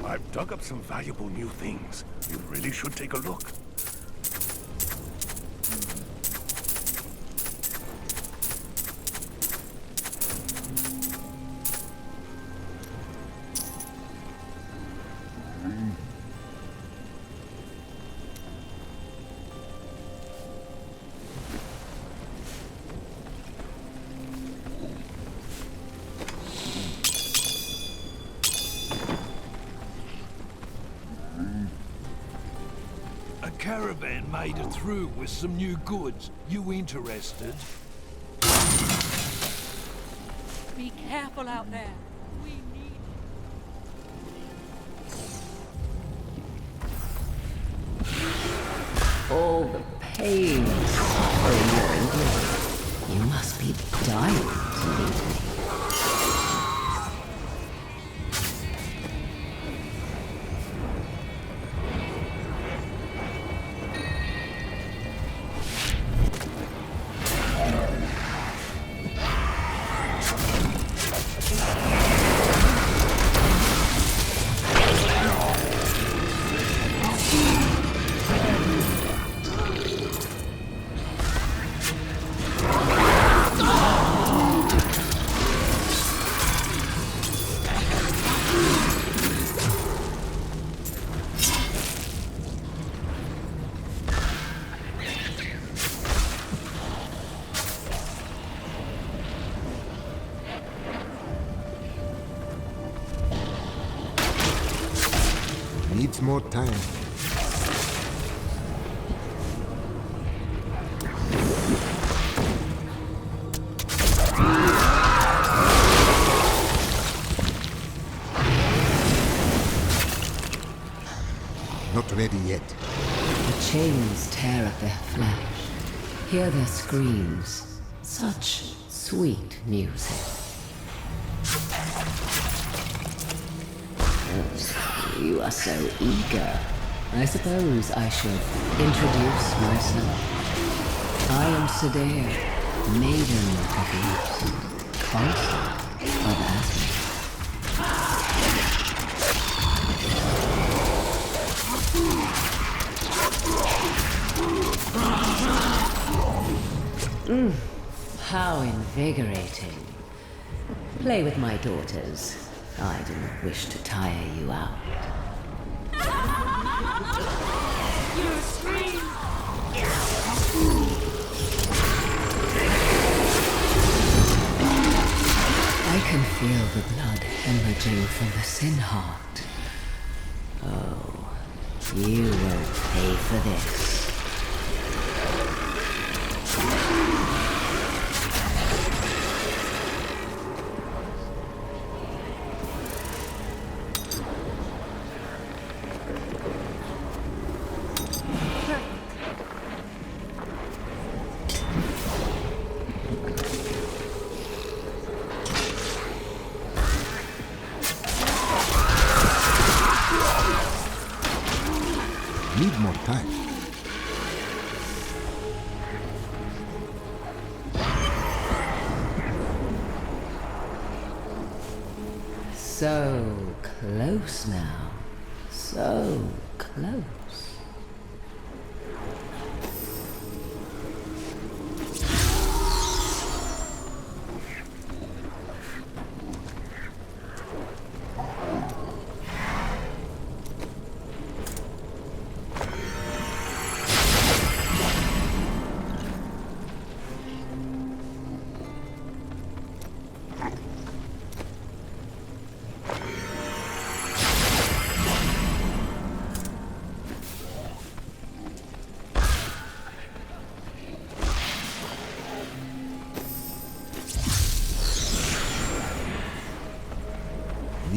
I've dug up some valuable new things. You really should take a look. A caravan made it through with some new goods. You interested? Be careful out there. We need... All the pain and suffering you're enduring. You must be dying to meet me. Needs more time. Not ready yet. The chains tear at their flesh. Hear their screams. Such sweet music. You are so eager. I suppose I should introduce myself. I am Sedair, Maiden of East, Consort of Aslan. How invigorating. Play with my daughters. I do not wish to tire you out. Your scream! I can feel the blood hemorrhaging from the Sin Heart. Oh, you won't pay for this. Need more time. So close now. So close.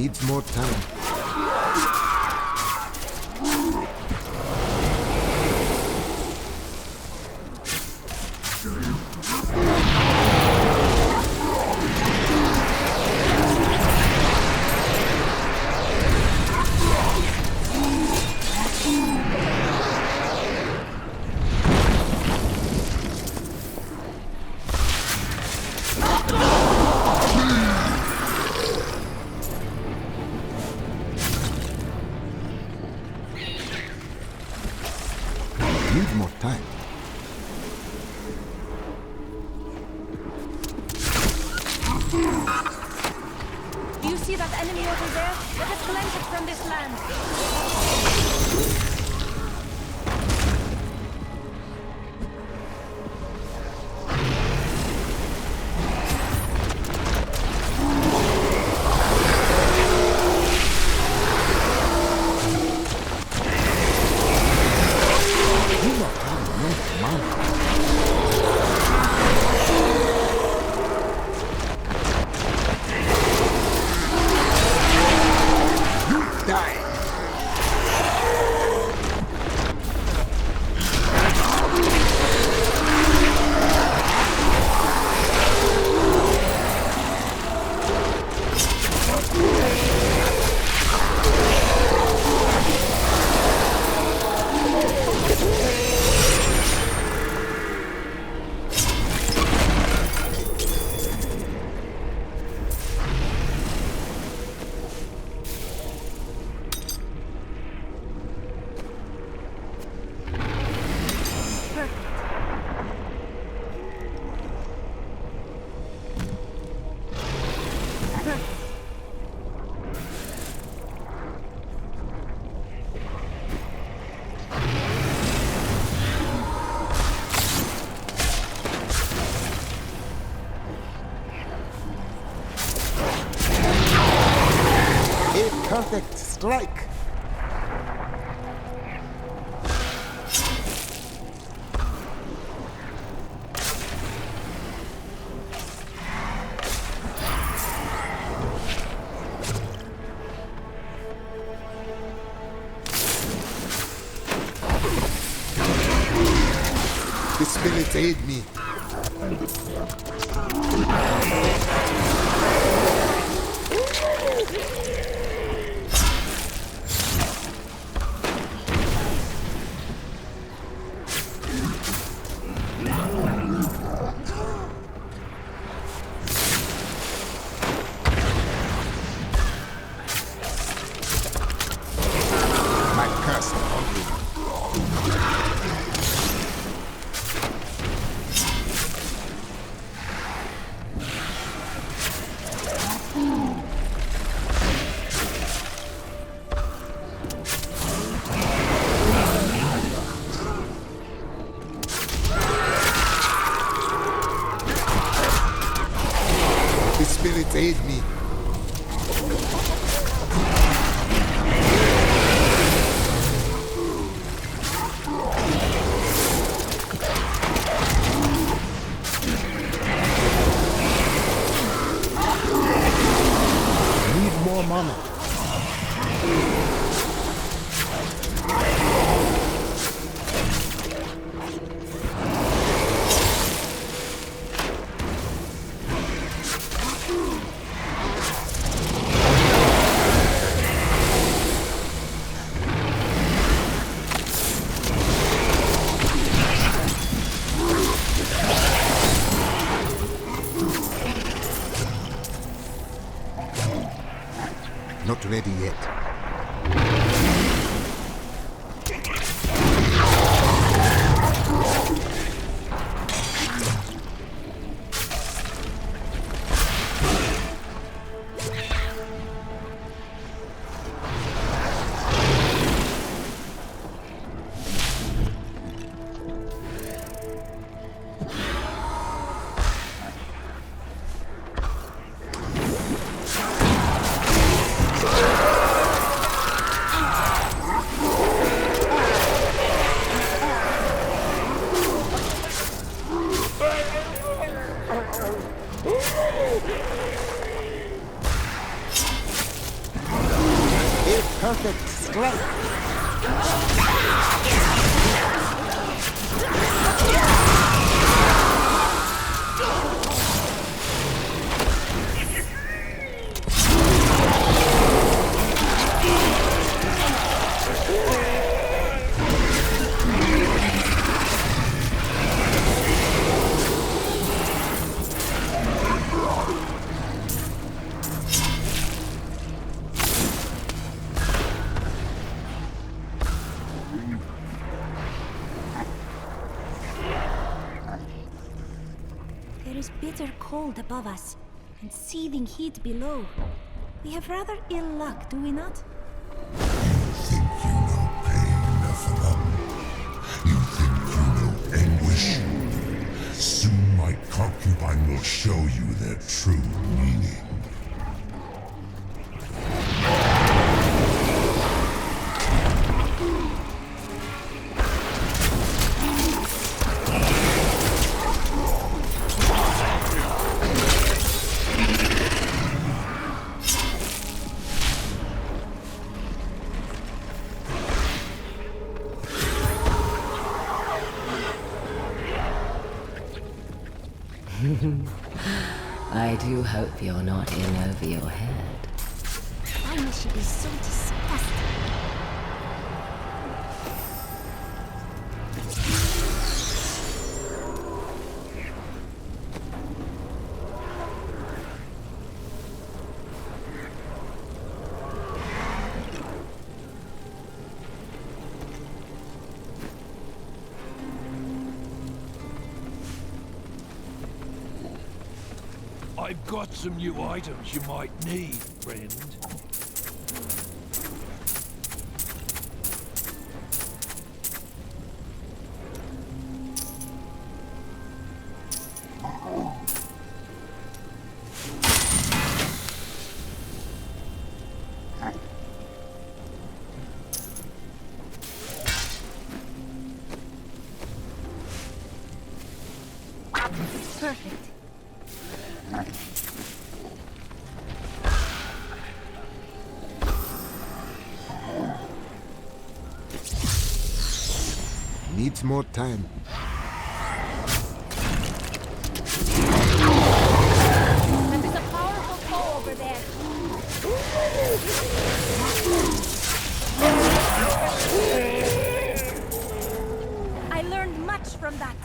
Needs more time. Need more time. Do you see that enemy over there? Let us cleanse it from this land. Perfect strike. The spirits aid me. The spirits aid me. Need more mana. Not ready yet. perfect strength. There is bitter cold above us, and seething heat below. We have rather ill luck, do we not? Think you know pain, Nephilim? You think you know anguish? Soon my concubine will show you their true meaning. I do hope you're not in over your head. Why must she be so disgusting? I've got some new items you might need, friend. Perfect. Needs more time. There's a powerful foe over there. I learned much from that.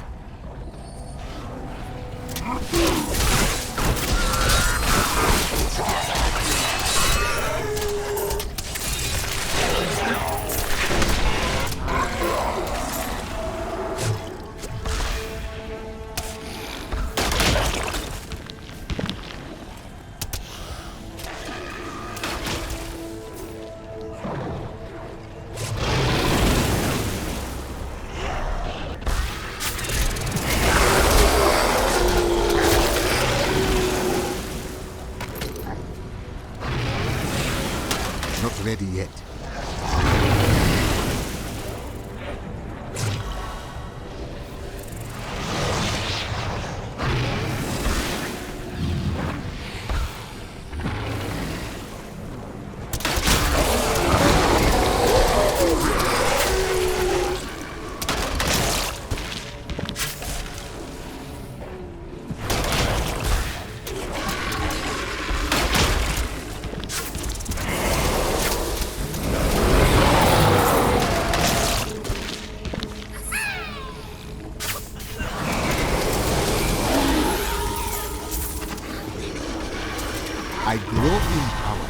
Not ready yet. I grow in power.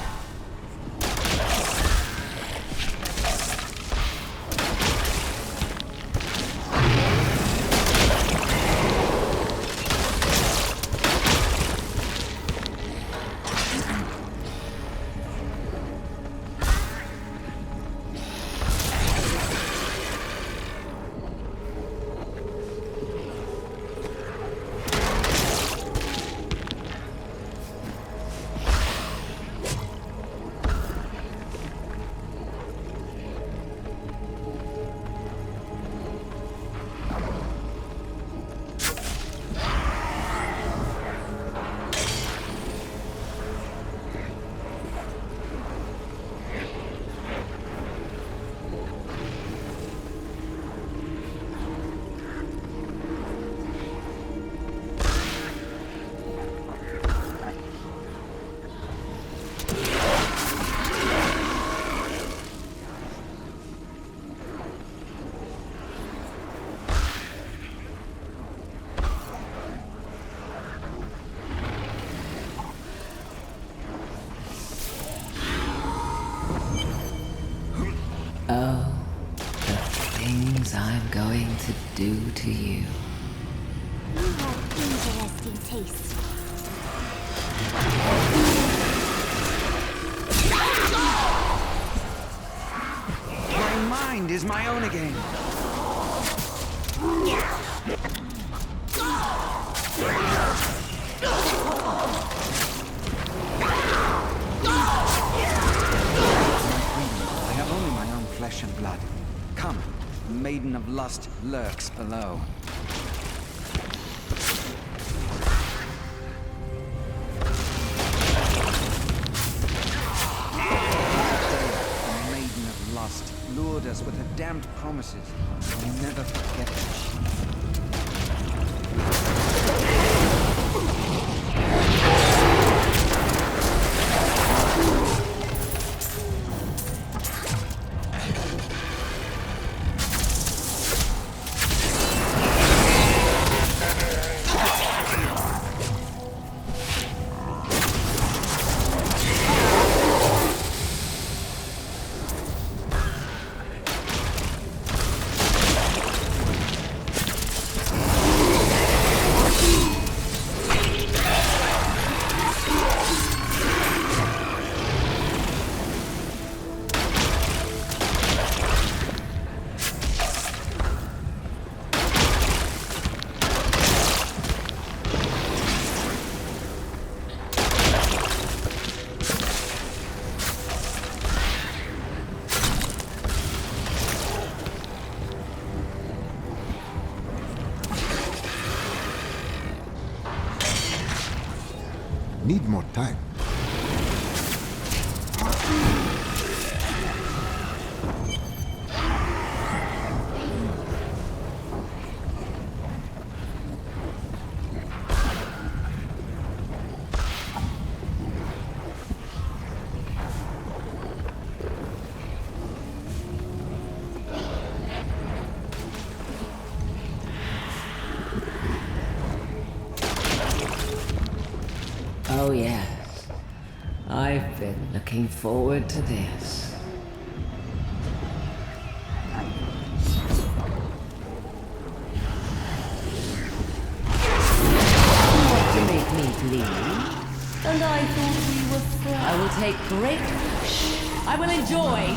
to do to you. You have interesting taste. My mind is my own again. I have only my own flesh and blood. Come, Maiden of Lust lurks below. The Maiden of Lust lured us with her damned promises. I'll never forget her. Need more time. Oh yes, I've been looking forward to this. You want to make me bleed? And I thought we were friends. I will take great relish. I will enjoy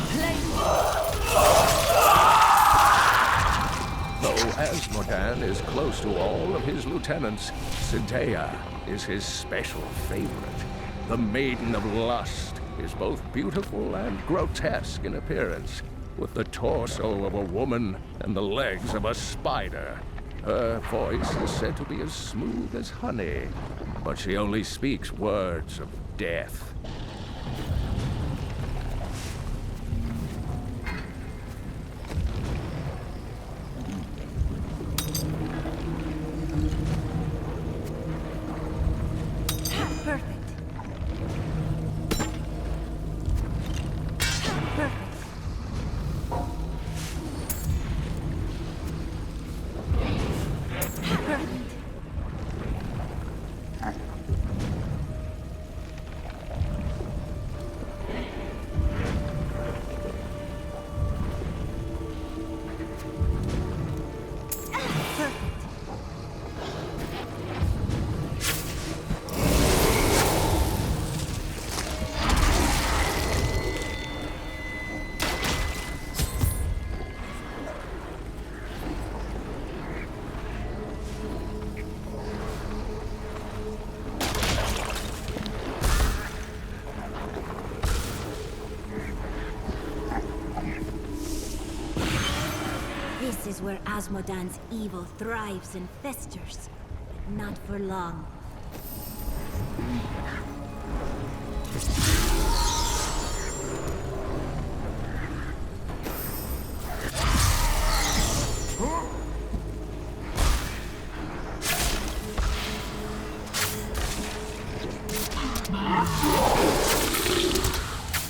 Though Asmodan is close to all of his lieutenants, Cynthia is his special favorite. The Maiden of Lust is both beautiful and grotesque in appearance, with the torso of a woman and the legs of a spider. Her voice is said to be as smooth as honey, but she only speaks words of death. This is where Asmodan's evil thrives and festers, but not for long.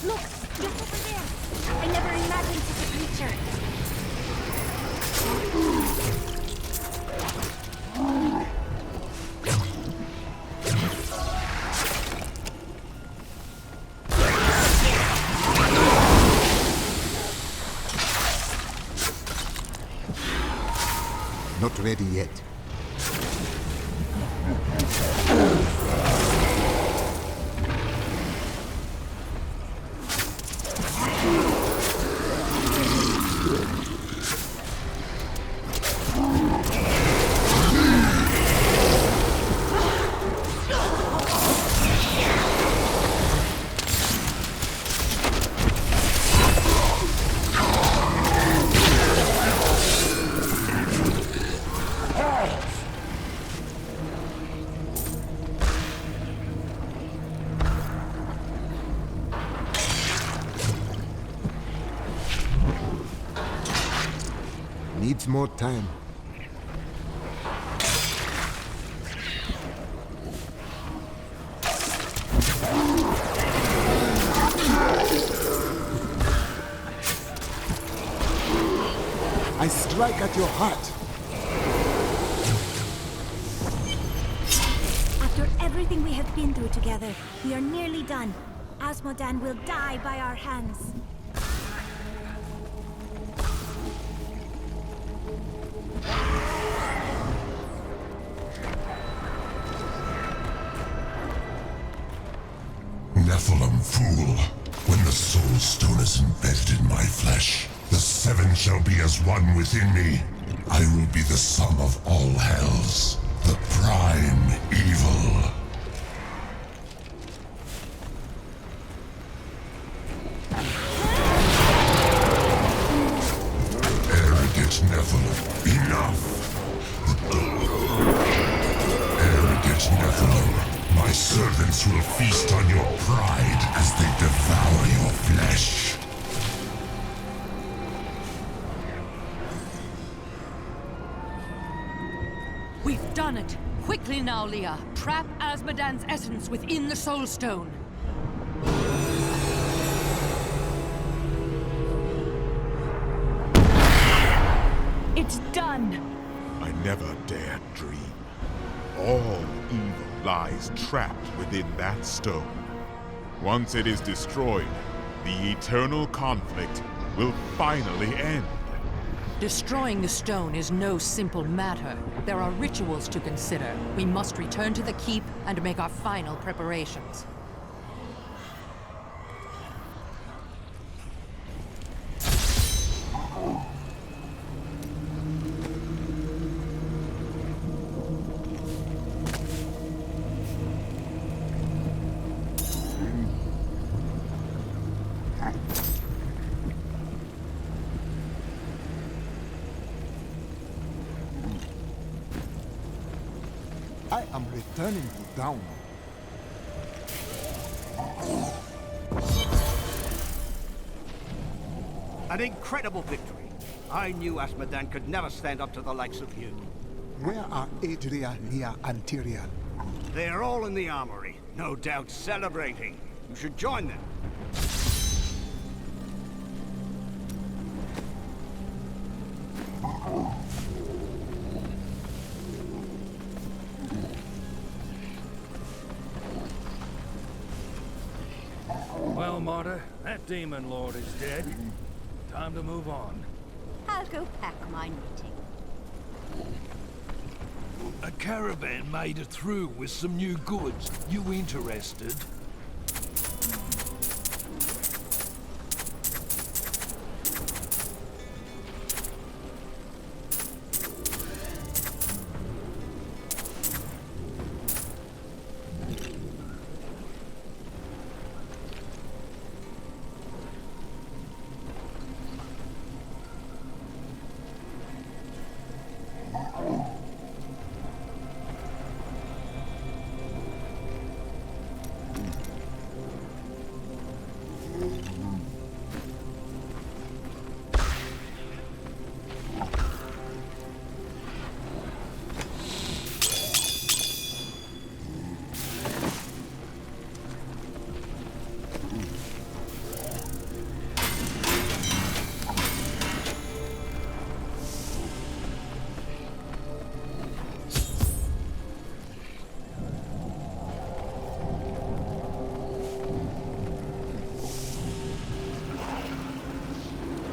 Look! Just over there! I never imagined such a creature! ready yet. Needs more time. I strike at your heart. After everything we have been through together, we are nearly done. Asmodan will die by our hands. Nephilim fool, when the Soul Stone is embedded in my flesh, the seven shall be as one within me. I will be the sum of all hells, the prime evil. Arrogant Nephilim, enough! Arrogant Nephilim, my servants will feast on your pride as they devour your flesh. We've done it! Quickly now, Leah! Trap Asmodan's essence within the Soul Stone! It's done! I never dared dream. All evil lies trapped within that stone. Once it is destroyed, the eternal conflict will finally end. Destroying the stone is no simple matter. There are rituals to consider. We must return to the keep and make our final preparations. I am returning to Down. An incredible victory. I knew Asmodan could never stand up to the likes of you. Where are Adria, Leah, and Tyrion? They are all in the armory, no doubt celebrating. You should join them. Well, Martyr, that demon lord is dead. Time to move on. I'll go pack my knitting. A caravan made it through with some new goods. You interested?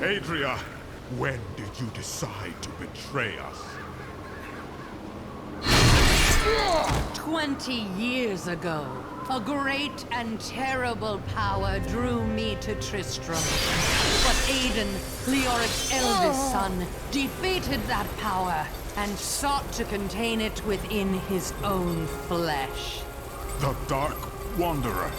Adria, when did you decide to betray us? 20 years ago, a great and terrible power drew me to Tristram. But Aiden, Leoric's eldest son, defeated that power and sought to contain it within his own flesh. The Dark Wanderer.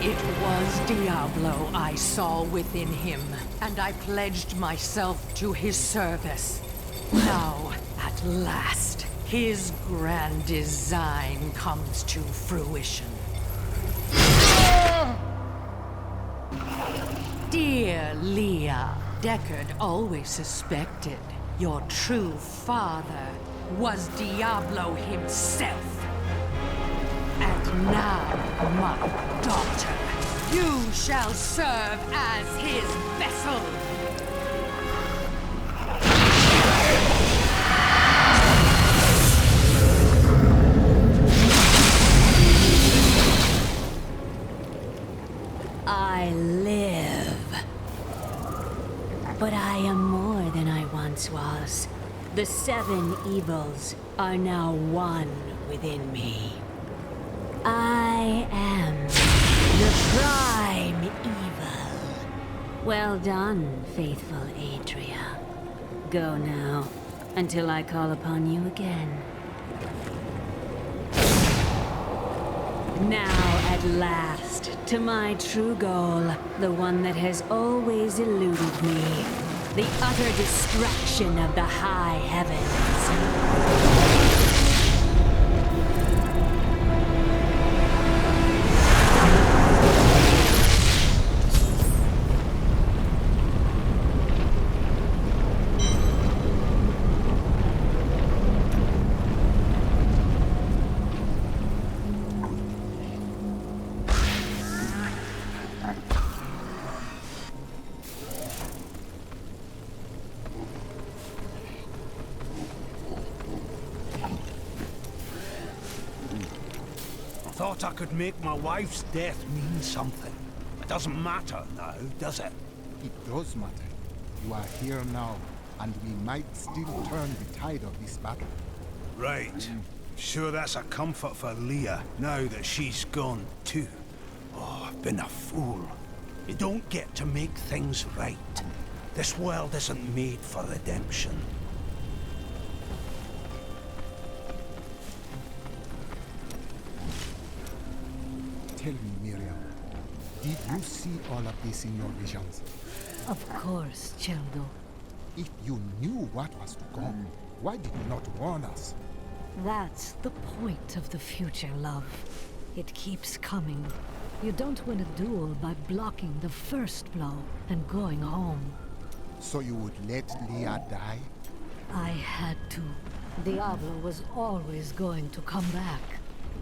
It was Diablo I saw within him, and I pledged myself to his service. Now, at last, his grand design comes to fruition. Dear Leah, Deckard always suspected your true father was Diablo himself. And now, my daughter, you shall serve as his vessel. I live. But I am more than I once was. The 7 evils are now one within me. I am the prime evil. Well done, faithful Adria. Go now, until I call upon you again. Now, at last, to my true goal, the one that has always eluded me. The utter destruction of the high heavens. Thought I could make my wife's death mean something. It doesn't matter now, does it? It does matter. You are here now, and we might still turn the tide of this battle. Right. Sure that's a comfort for Leah, now that she's gone too. Oh, I've been a fool. You don't get to make things right. This world isn't made for redemption. Tell me, Miriam, did you see all of this in your visions? Of course, Cheldo. If you knew what was to come, why did you not warn us? That's the point of the future, love. It keeps coming. You don't win a duel by blocking the first blow and going home. So you would let Leah die? I had to. Diablo was always going to come back.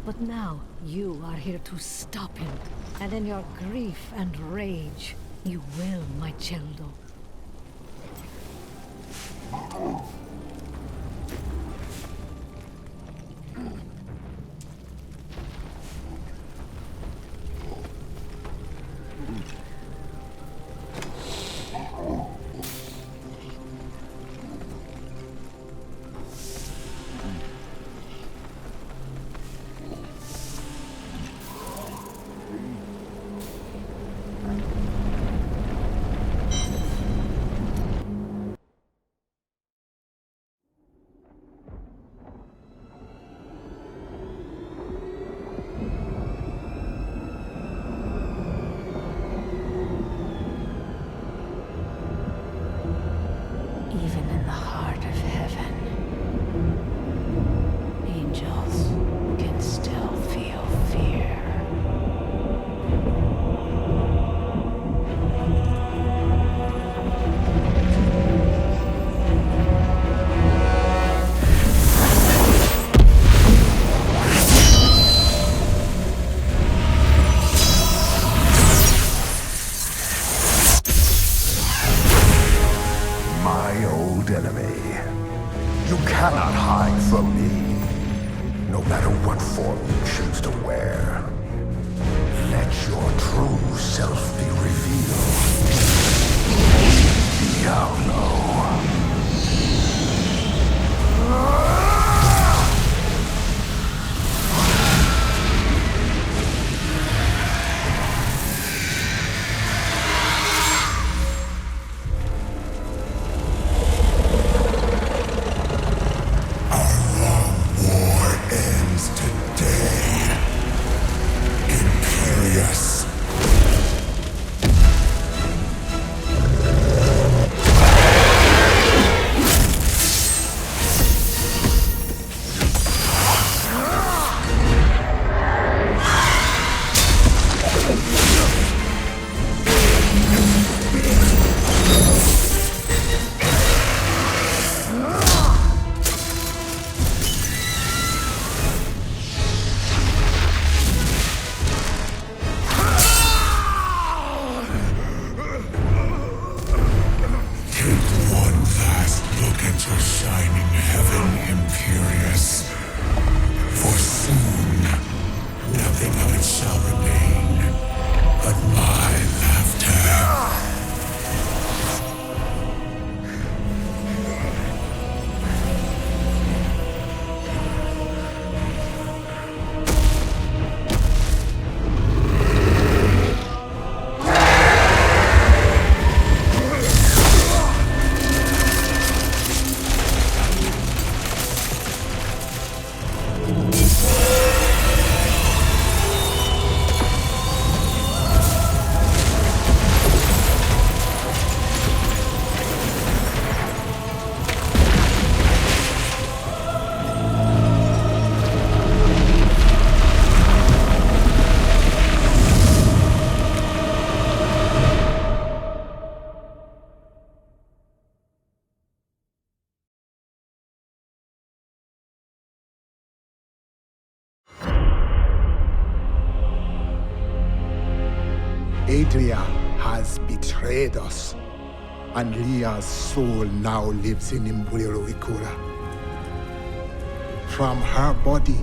But now, you are here to stop him. And in your grief and rage, you will, my Cheldo. Even in the heart of heaven, angels can still feel fear. My old enemy. You cannot hide from me, no matter what form you choose to wear. Let your true self be revealed. Diablo. Adria has betrayed us, and Leah's soul now lives in Imbuiro Ikura. From her body,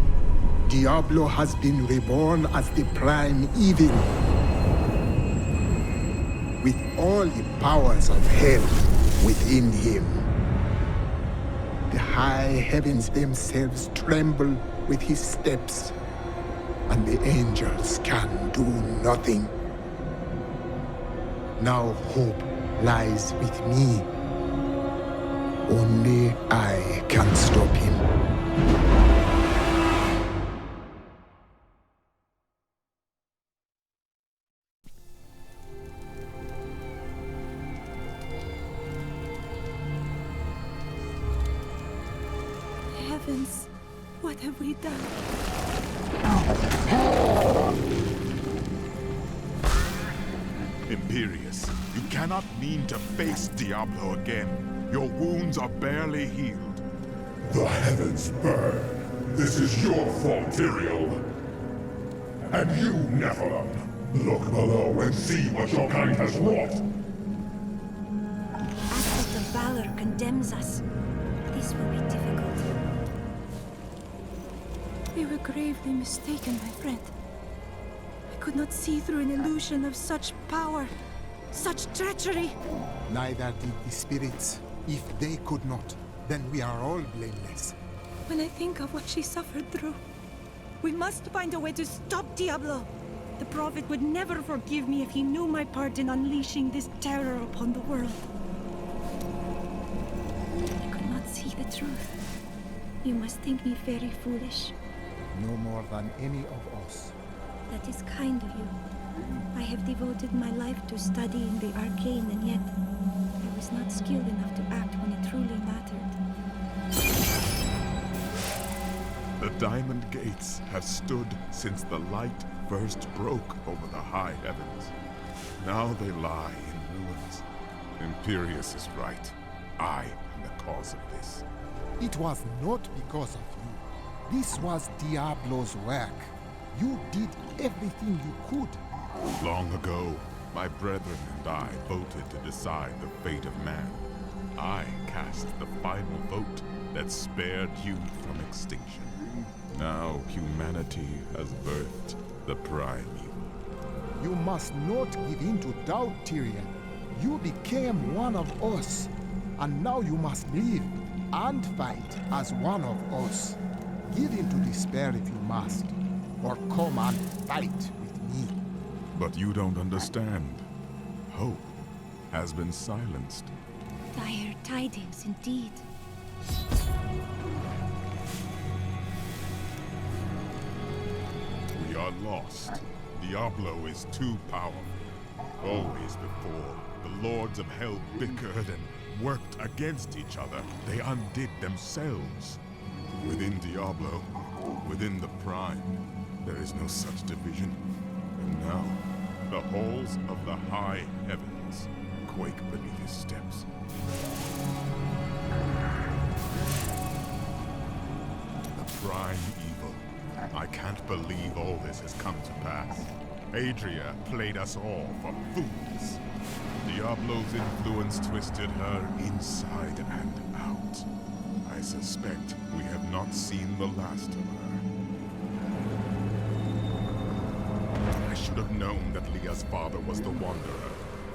Diablo has been reborn as the prime evil, with all the powers of hell within him. The high heavens themselves tremble with his steps, and the angels can do nothing. Now hope lies with me. Only I can stop him. Heavens, what have we done? Imperius, you cannot mean to face Diablo again. Your wounds are barely healed. The heavens burn. This is your fault, Tyrael. And you, Nephilim, look below and see what your kind has wrought. Aspect of valor condemns us. This will be difficult. We were gravely mistaken, my friend. I could not see through an illusion of such power, such treachery. Neither did the spirits. If they could not, then we are all blameless. When I think of what she suffered through, we must find a way to stop Diablo. The Prophet would never forgive me if he knew my part in unleashing this terror upon the world. I could not see the truth. You must think me very foolish. No more than any of us. That is kind of you. I have devoted my life to studying the arcane, and yet I was not skilled enough to act when it truly mattered. The Diamond Gates have stood since the light first broke over the high heavens. Now they lie in ruins. Imperius is right. I am the cause of this. It was not because of you. This was Diablo's work. You did everything you could. Long ago, my brethren and I voted to decide the fate of man. I cast the final vote that spared you from extinction. Now humanity has birthed the prime evil. You must not give in to doubt, Tyrael. You became one of us, and now you must live and fight as one of us. Give in to despair if you must, or come and fight with me. But you don't understand. Hope has been silenced. Dire tidings indeed. We are lost. Diablo is too powerful. Always before, the lords of hell bickered and worked against each other. They undid themselves. Within Diablo, within the Prime, there is no such division. And now, The halls of the high heavens quake beneath his steps. The prime evil. I can't believe all this has come to pass. Adria played us all for fools. Diablo's influence twisted her inside and out. I suspect we have not seen the last of her. I should have known that Leah's father was the Wanderer.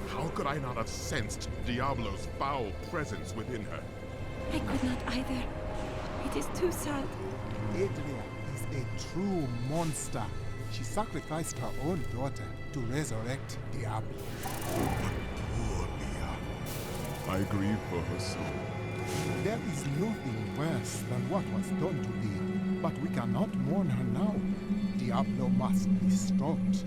How could I not have sensed Diablo's foul presence within her? I could not either. It is too sad. Adria is a true monster. She sacrificed her own daughter to resurrect Diablo. Poor Leah. I grieve for her soul. There is nothing worse than what was done to Leah, but we cannot mourn her now. Diablo must be stopped.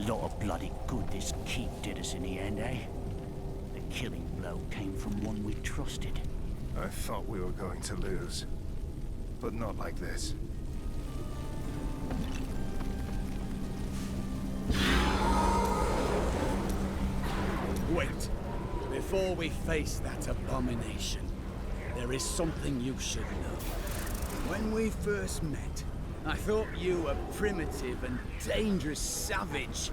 Lot of bloody good this keep did us in the end, eh? The killing blow came from one we trusted. I thought we were going to lose. But not like this. Wait. Before we face that abomination, there is something you should know. When we first met, I thought you a primitive and dangerous savage.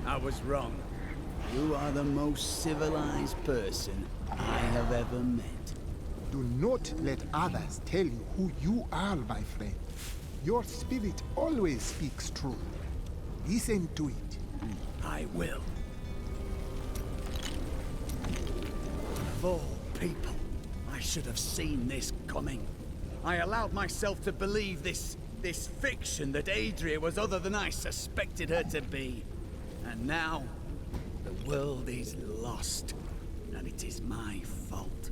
I was wrong. You are the most civilized person I have ever met. Do not let others tell you who you are, my friend. Your spirit always speaks truth. Listen to it. I will. Of all people, I should have seen this coming. I allowed myself to believe this fiction that Adria was other than I suspected her to be. And now, the world is lost, and it is my fault.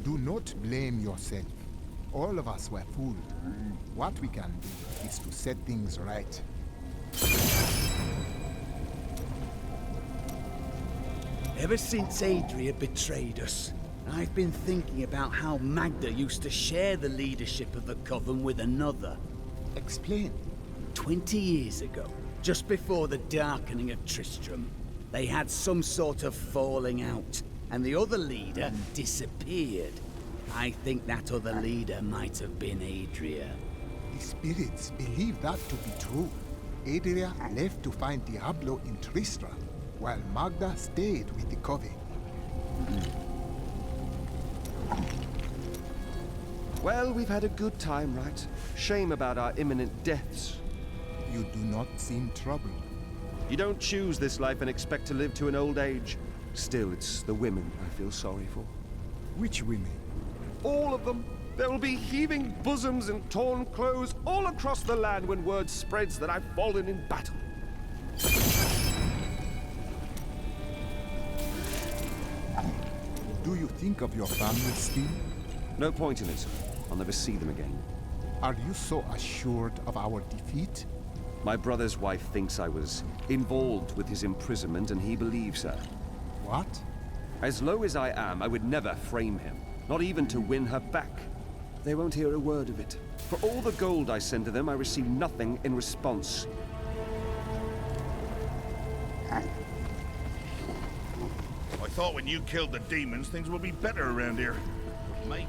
Do not blame yourself. All of us were fooled. What we can do is to set things right. Ever since Adria betrayed us, I've been thinking about how Magda used to share the leadership of the Coven with another. Explain. 20 years ago, just before the darkening of Tristram, they had some sort of falling out, and the other leader disappeared. I think that other leader might have been Adria. The spirits believe that to be true. Adria left to find Diablo in Tristram, while Magda stayed with the Coven. Well, we've had a good time, right? Shame about our imminent deaths. You do not seem troubled. You don't choose this life and expect to live to an old age. Still, it's the women I feel sorry for. Which women? All of them. There will be heaving bosoms and torn clothes all across the land when word spreads that I've fallen in battle. Do you think of your family still? No point in it. I'll never see them again. Are you so assured of our defeat? My brother's wife thinks I was involved with his imprisonment, and he believes her. What? As low as I am, I would never frame him. Not even to win her back. They won't hear a word of it. For all the gold I send to them, I receive nothing in response. I thought when you killed the demons, things would be better around here. Maybe.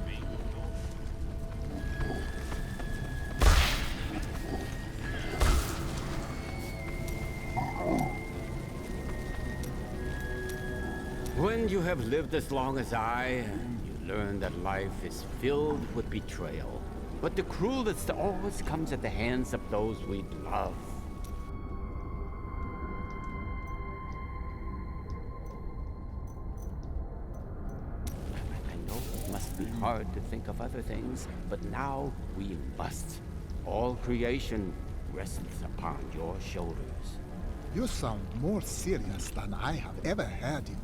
When you have lived as long as I, you learn that life is filled with betrayal. But the cruelest always comes at the hands of those we love. I know it must be hard to think of other things, but now we must. All creation rests upon your shoulders. You sound more serious than I have ever heard you.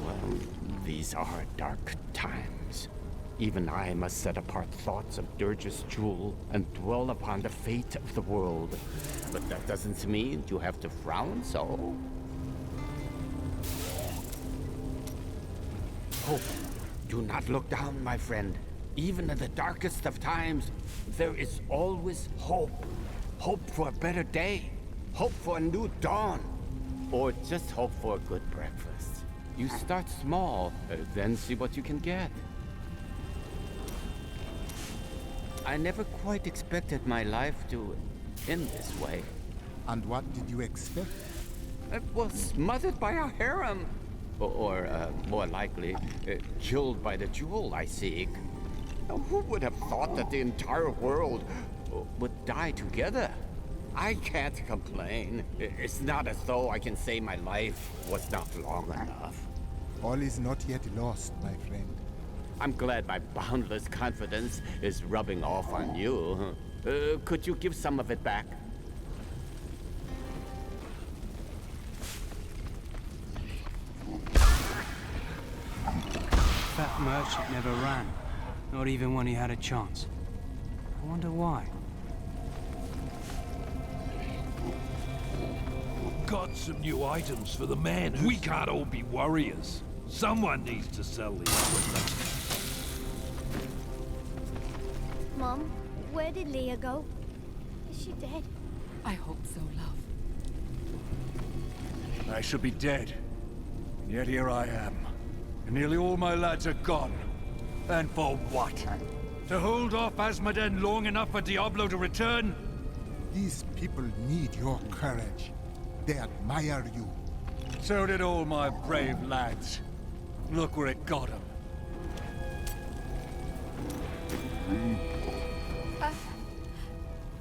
Well, these are dark times. Even I must set apart thoughts of Dirge's jewel and dwell upon the fate of the world. But that doesn't mean you have to frown so. Hope Do not look down, my friend. Even in the darkest of times, there is always hope. Hope for a better day. Hope for a new dawn. Or just hope for a good breakfast. You start small, then see what you can get. I never quite expected my life to end this way. And what did you expect? I was smothered by a harem. Or more likely, killed by the jewel I seek. Now, who would have thought that the entire world would die together? I can't complain. It's not as though I can say my life was not long enough. All is not yet lost, my friend. I'm glad my boundless confidence is rubbing off on you. Could you give some of it back? That merchant never ran, not even when he had a chance. I wonder why. Got some new items for the men. We can't all be warriors. Someone needs to sell the equipment. Mom, where did Leah go? Is she dead? I hope so, love. I should be dead. And yet here I am. And nearly all my lads are gone. And for what? To hold off Asmoden long enough for Diablo to return? These people need your courage. They admire you. So did all my brave lads. Look where it got them.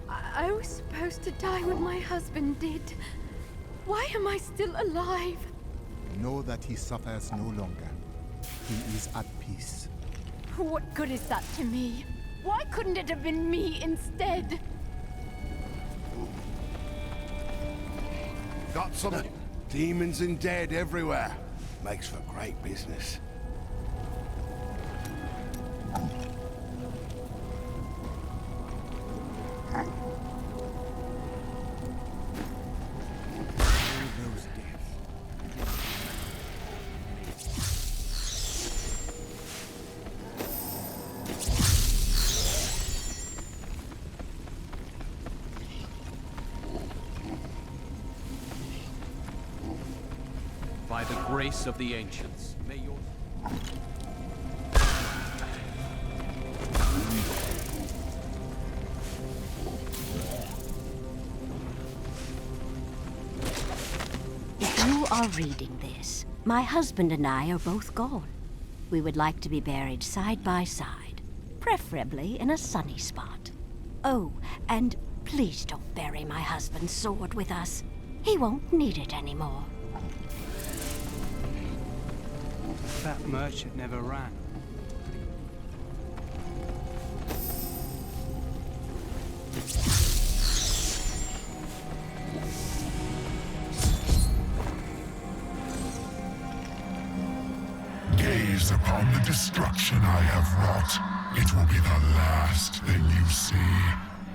I was supposed to die when my husband did. Why am I still alive? Know that he suffers no longer. He is at peace. What good is that to me? Why couldn't it have been me instead? Got some demons and dead everywhere. Makes for great business. By the grace of the ancients, may your... If you are reading this, my husband and I are both gone. We would like to be buried side by side, preferably in a sunny spot. Oh, and please don't bury my husband's sword with us. He won't need it anymore. That merchant never ran. Gaze upon the destruction I have wrought. It will be the last thing you see.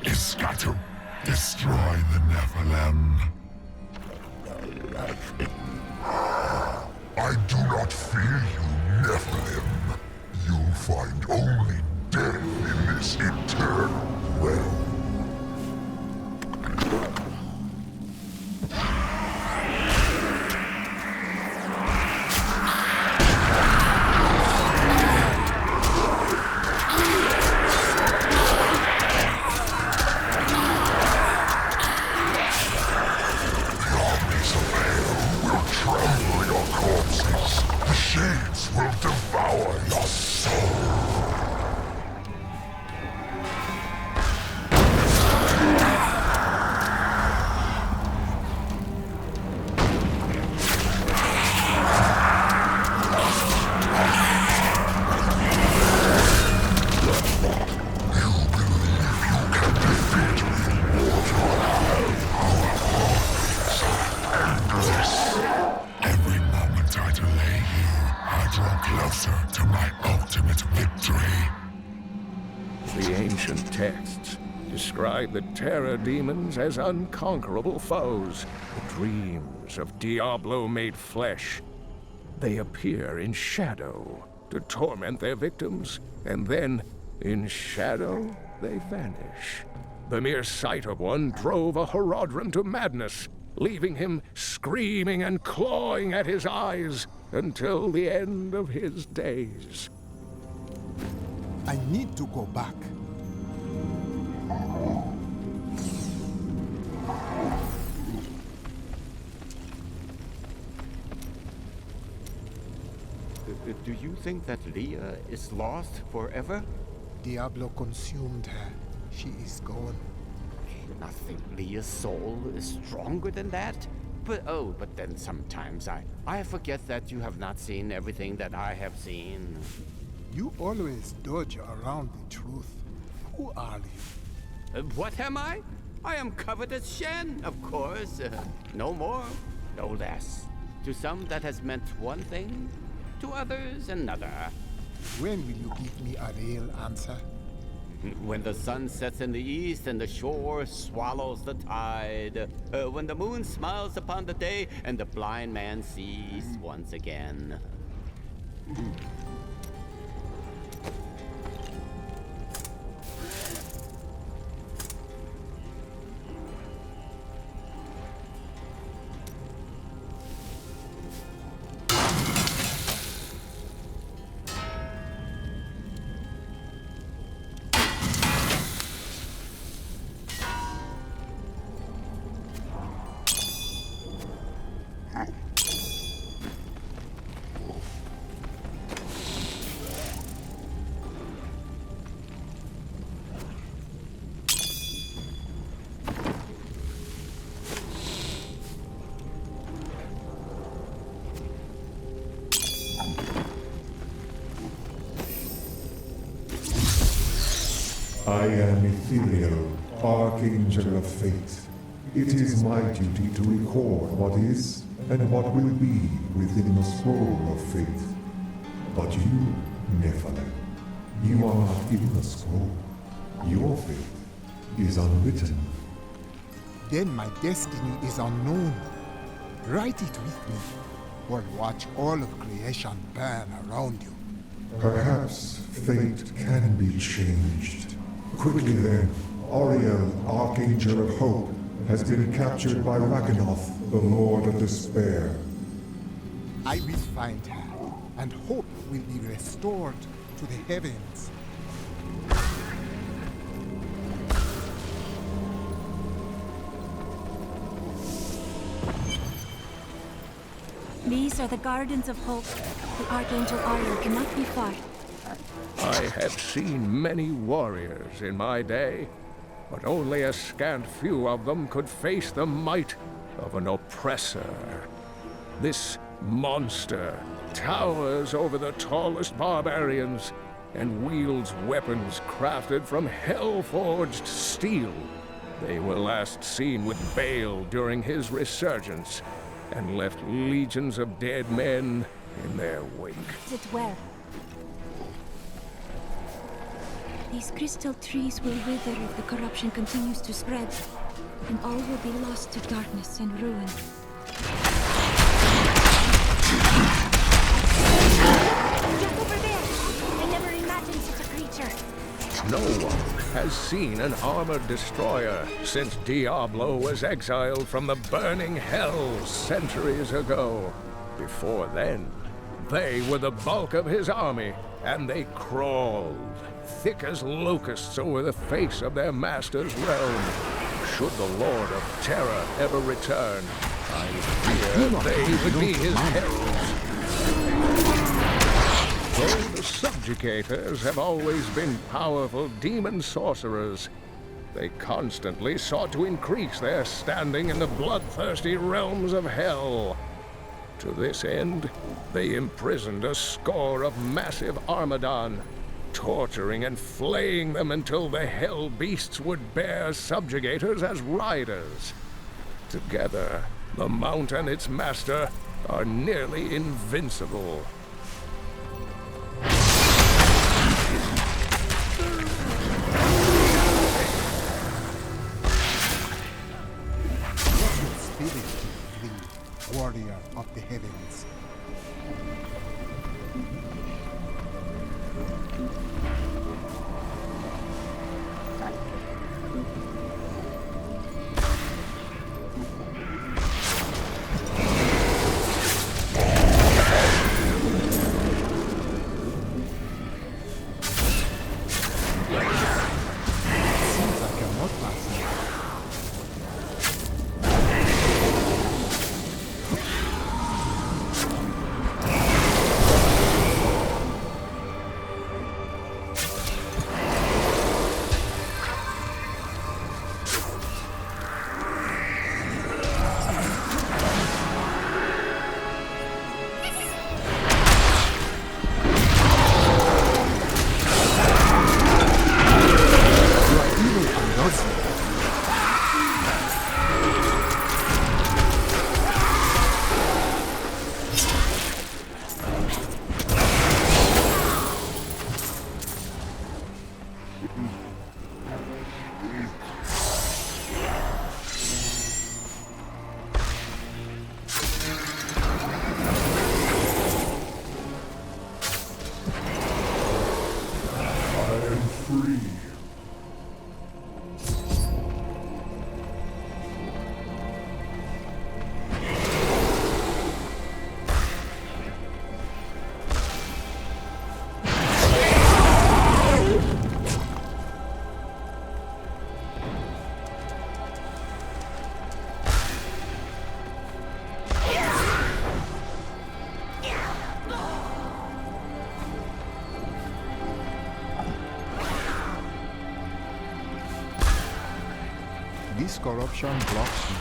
Iskatu, destroy the Nephilim. I do not fear you, Nephilim. You'll find only death in this eternal realm. The terror demons as unconquerable foes, the dreams of Diablo made flesh. They appear in shadow, to torment their victims, and then, in shadow, they vanish. The mere sight of one drove a Horadrim to madness, leaving him screaming and clawing at his eyes until the end of his days. I need to go back. Do you think that Leah is lost forever? Diablo consumed her. She is gone. I think Leah's soul is stronger than that. But then sometimes I forget that you have not seen everything that I have seen. You always dodge around the truth. Who are you? What am I? I am covered as Shen, of course. No more, no less. To some that has meant one thing, to others another. When will you give me a real answer? When the sun sets in the east and the shore swallows the tide. When the moon smiles upon the day and the blind man sees once again. I am Ethereal, Archangel of Fate. It is my duty to record what is and what will be within the scroll of fate. But you, Nephilim, you are not in the scroll. Your fate is unwritten. Then my destiny is unknown. Write it with me, or watch all of creation burn around you. Perhaps fate can be changed. Quickly then, Ariel, Archangel of Hope, has been captured by Rakanoth, the Lord of Despair. I will find her, and hope will be restored to the heavens. These are the Gardens of Hope. The Archangel Ariel cannot be far. I have seen many warriors in my day, but only a scant few of them could face the might of an oppressor. This monster towers over the tallest barbarians and wields weapons crafted from hell-forged steel. They were last seen with Baal during his resurgence, and left legions of dead men in their wake. Is it well? These crystal trees will wither if the corruption continues to spread, and all will be lost to darkness and ruin. Just over there! I never imagined such a creature. No one has seen an armored destroyer since Diablo was exiled from the burning hell centuries ago. Before then, they were the bulk of his army, and they crawled, thick as locusts over the face of their master's realm. Should the Lord of Terror ever return, I fear they would be his heralds. Though the subjugators have always been powerful demon sorcerers, they constantly sought to increase their standing in the bloodthirsty realms of hell. To this end, they imprisoned a score of massive Armadon, torturing and flaying them until the hell beasts would bear subjugators as riders. Together, the Mount and its master are nearly invincible. Warrior of the heavens. This corruption blocks me.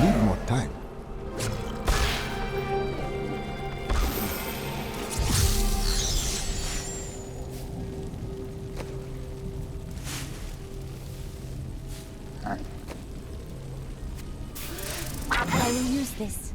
Need more time. I will use this.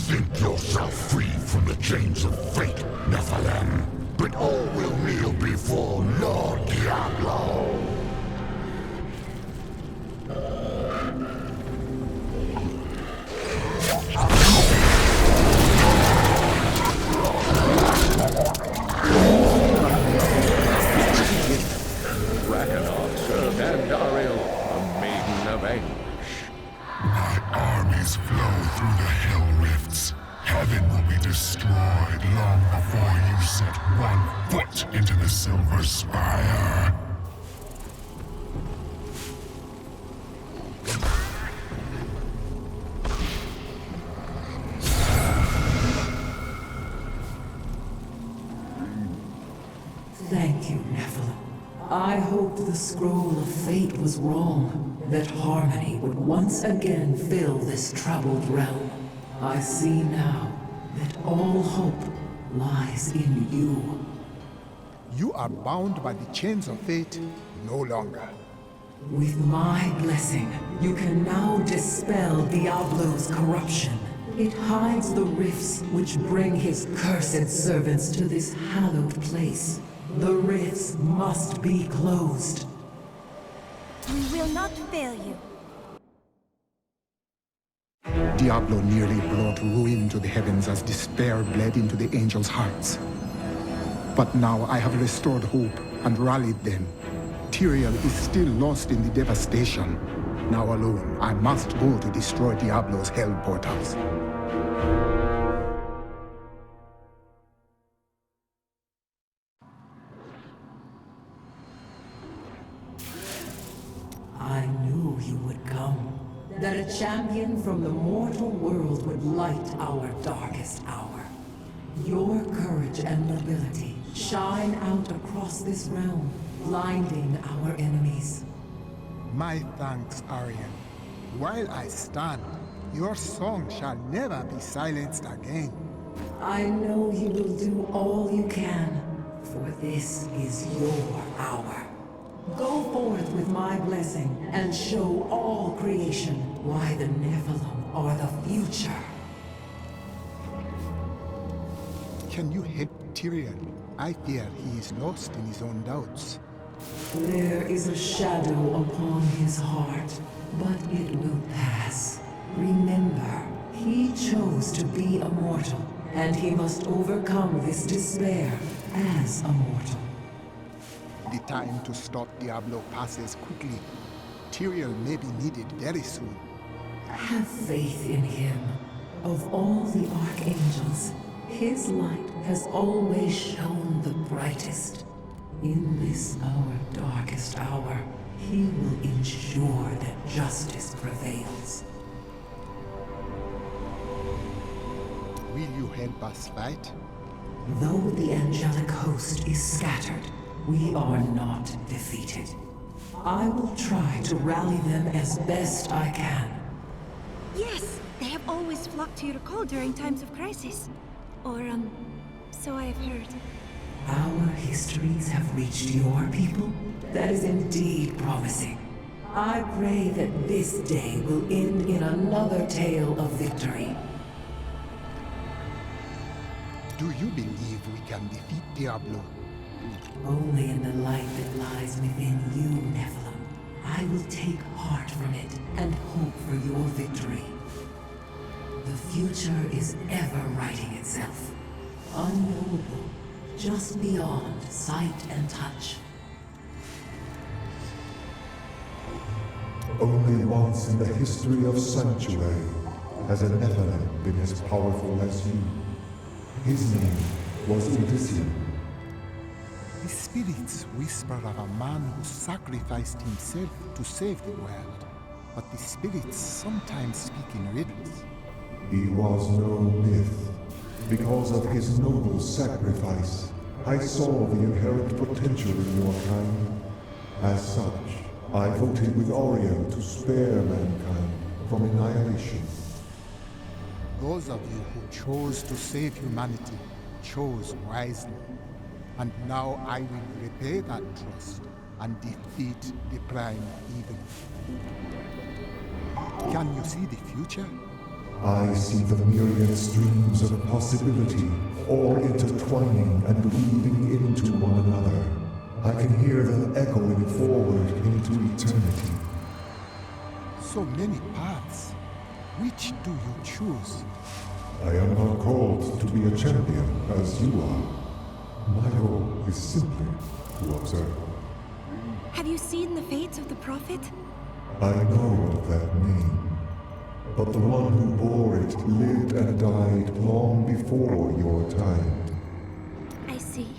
Think yourself free from the chains of fate, Nephilim, but all will kneel before Lord Diablo. Ragnarok served Andariel, a maiden of anguish. My armies flow through the hell rifts. Heaven will be destroyed long before you set one foot into the Silver Spire. Thank you, Nephilim. I hoped the scroll of fate was wrong, that harmony would once again fill this troubled realm. I see now that all hope lies in you. You are bound by the chains of fate no longer. With my blessing, you can now dispel Diablo's corruption. It hides the rifts which bring his cursed servants to this hallowed place. The rifts must be closed. We will not fail you. Diablo nearly brought ruin to the heavens as despair bled into the angels' hearts. But now I have restored hope and rallied them. Tyrael is still lost in the devastation. Now alone, I must go to destroy Diablo's hell portals. I knew you would come. That a champion from the mortal world would light our darkest hour. Your courage and nobility shine out across this realm, blinding our enemies. My thanks, Aryan. While I stand, your song shall never be silenced again. I know you will do all you can, for this is your hour. Go forth with my blessing and show all creation why the Nephilim are the future. Can you help Tyrael? I fear he is lost in his own doubts. There is a shadow upon his heart, but it will pass. Remember, he chose to be a mortal, and he must overcome this despair as a mortal. The time to stop Diablo passes quickly. Tyrael may be needed very soon. Have faith in him. Of all the archangels, his light has always shone the brightest. In this our darkest hour, he will ensure that justice prevails. Will you help us fight? Though the angelic host is scattered, we are not defeated. I will try to rally them as best I can. Yes, they have always flocked to your call during times of crisis. Or, so I have heard. Our histories have reached your people? That is indeed promising. I pray that this day will end in another tale of victory. Do you believe we can defeat Diablo? Only in the light that lies within you, Nephilim. I will take heart from it and hope for your victory. The future is ever writing itself. Unknowable, just beyond sight and touch. Only once in the history of Sanctuary has a Nephilim been as powerful as you. His name was Odysseus. The spirits whisper of a man who sacrificed himself to save the world. But the spirits sometimes speak in riddles. He was no myth. Because of his noble sacrifice, I saw the inherent potential in your kind. As such, I voted with Oreo to spare mankind from annihilation. Those of you who chose to save humanity chose wisely. And now I will repay that trust and defeat the prime evil. Can you see the future? I see the myriad streams of possibility, all intertwining and weaving into one another. I can hear them echoing forward into eternity. So many paths. Which do you choose? I am not called to be a champion as you are. My role is simply to observe. Have you seen the fate of the Prophet? I know of that name, but the one who bore it lived and died long before your time. I see.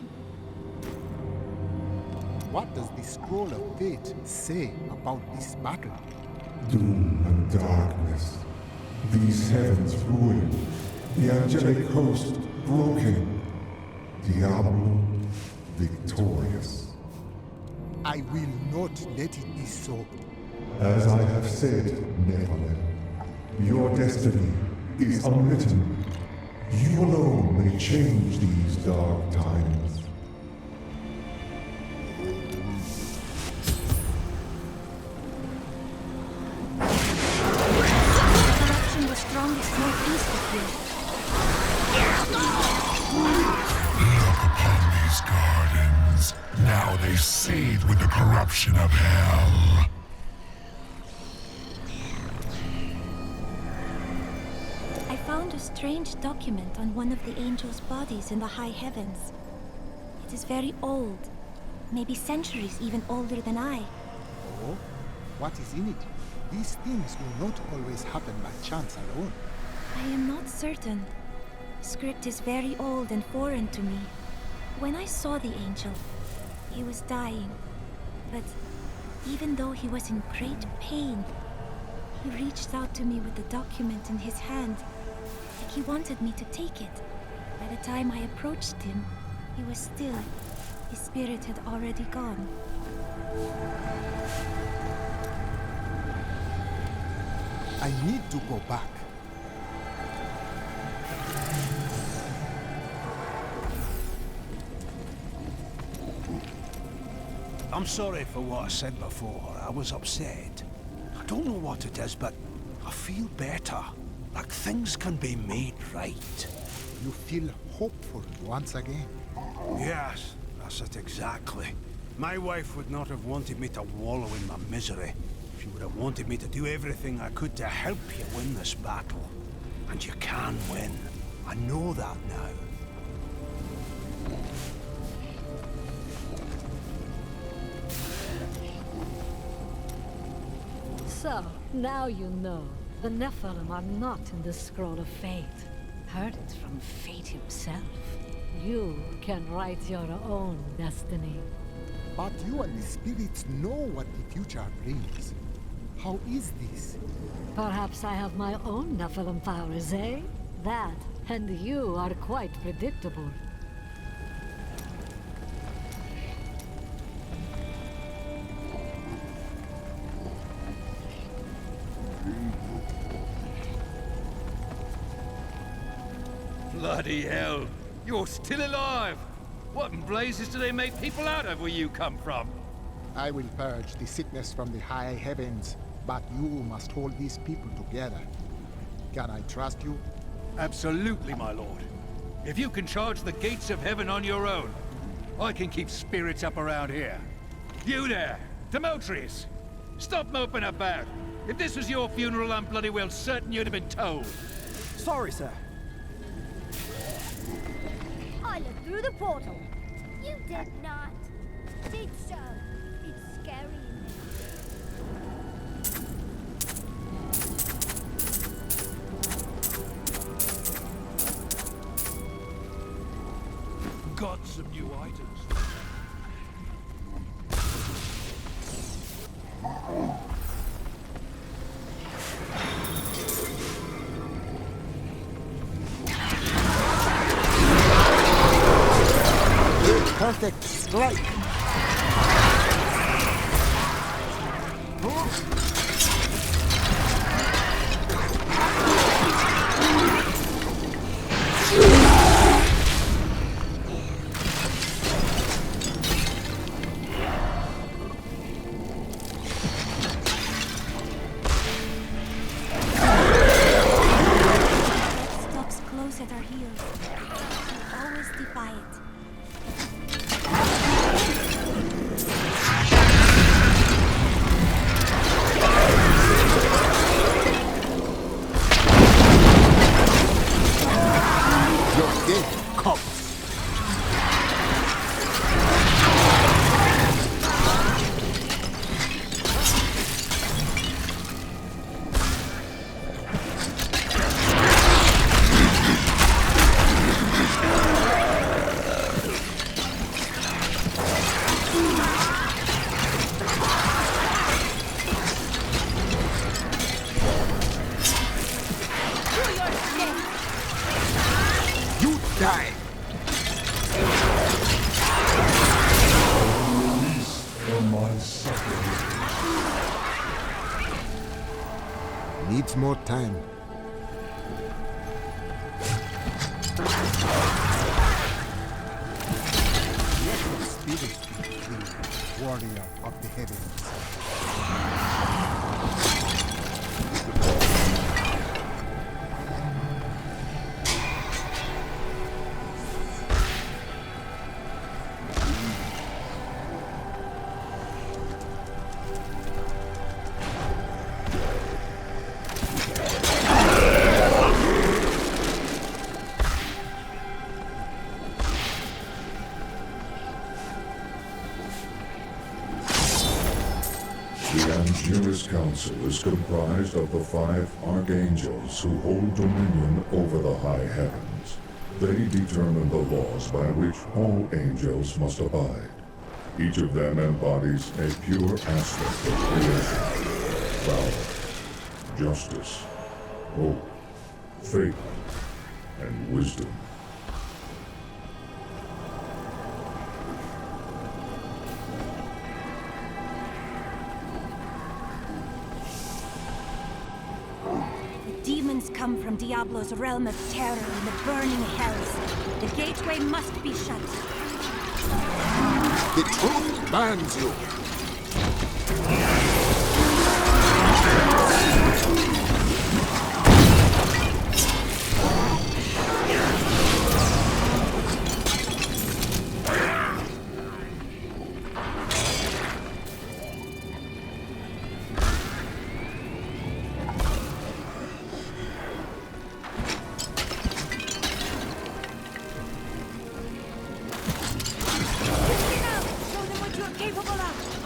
What does the Scroll of Fate say about this battle? Doom and darkness. These heavens ruined. The angelic host broken. Diablo victorious. I will not let it be so. As I have said, Nephilim, your destiny is unwritten. You alone may change these dark times. Corruption was strongest northeast of here. Look upon these gardens. Now they seethe with the corruption of hell. I found a strange document on one of the angels' bodies in the high heavens. It is very old, maybe centuries even older than I. Oh? What is in it? These things will not always happen by chance alone. I am not certain. Script is very old and foreign to me. When I saw the angel, he was dying. But even though he was in great pain, he reached out to me with the document in his hand, like he wanted me to take it. By the time I approached him, he was still. His spirit had already gone. I need to go back. I'm sorry for what I said before. I was upset. I don't know what it is, but I feel better. Like things can be made right. You feel hopeful once again. Yes, that's it exactly. My wife would not have wanted me to wallow in my misery. She would have wanted me to do everything I could to help you win this battle. And you can win. I know that now. So, now you know. The Nephilim are not in the Scroll of Fate. Heard it from Fate himself. You can write your own destiny. But you and the spirits know what the future brings. How is this? Perhaps I have my own Nephilim powers, eh? That, and you are quite predictable. Bloody hell! You're still alive! What in blazes do they make people out of where you come from? I will purge the sickness from the high heavens, but you must hold these people together. Can I trust you? Absolutely, my lord. If you can charge the gates of heaven on your own, I can keep spirits up around here. You there, Demetrius! Stop moping about! If this was your funeral, I'm bloody well certain you'd have been told. Sorry, sir. I looked through the portal. You did not. Did so. It's scary. Got some new items. Perfect strike! Stops close at our heels. We always defy it. Your death comes. You die. Release from my suffering. Needs more time. Let your spirit be free, warrior of the heavens. The Angelus Council is comprised of the 5 archangels who hold dominion over the high heavens. They determine the laws by which all angels must abide. Each of them embodies a pure aspect of creation: power, justice, hope, faith, and wisdom. Demons come from Diablo's realm of terror in the burning hells. The gateway must be shut. The truth binds you. Show them what you're capable of!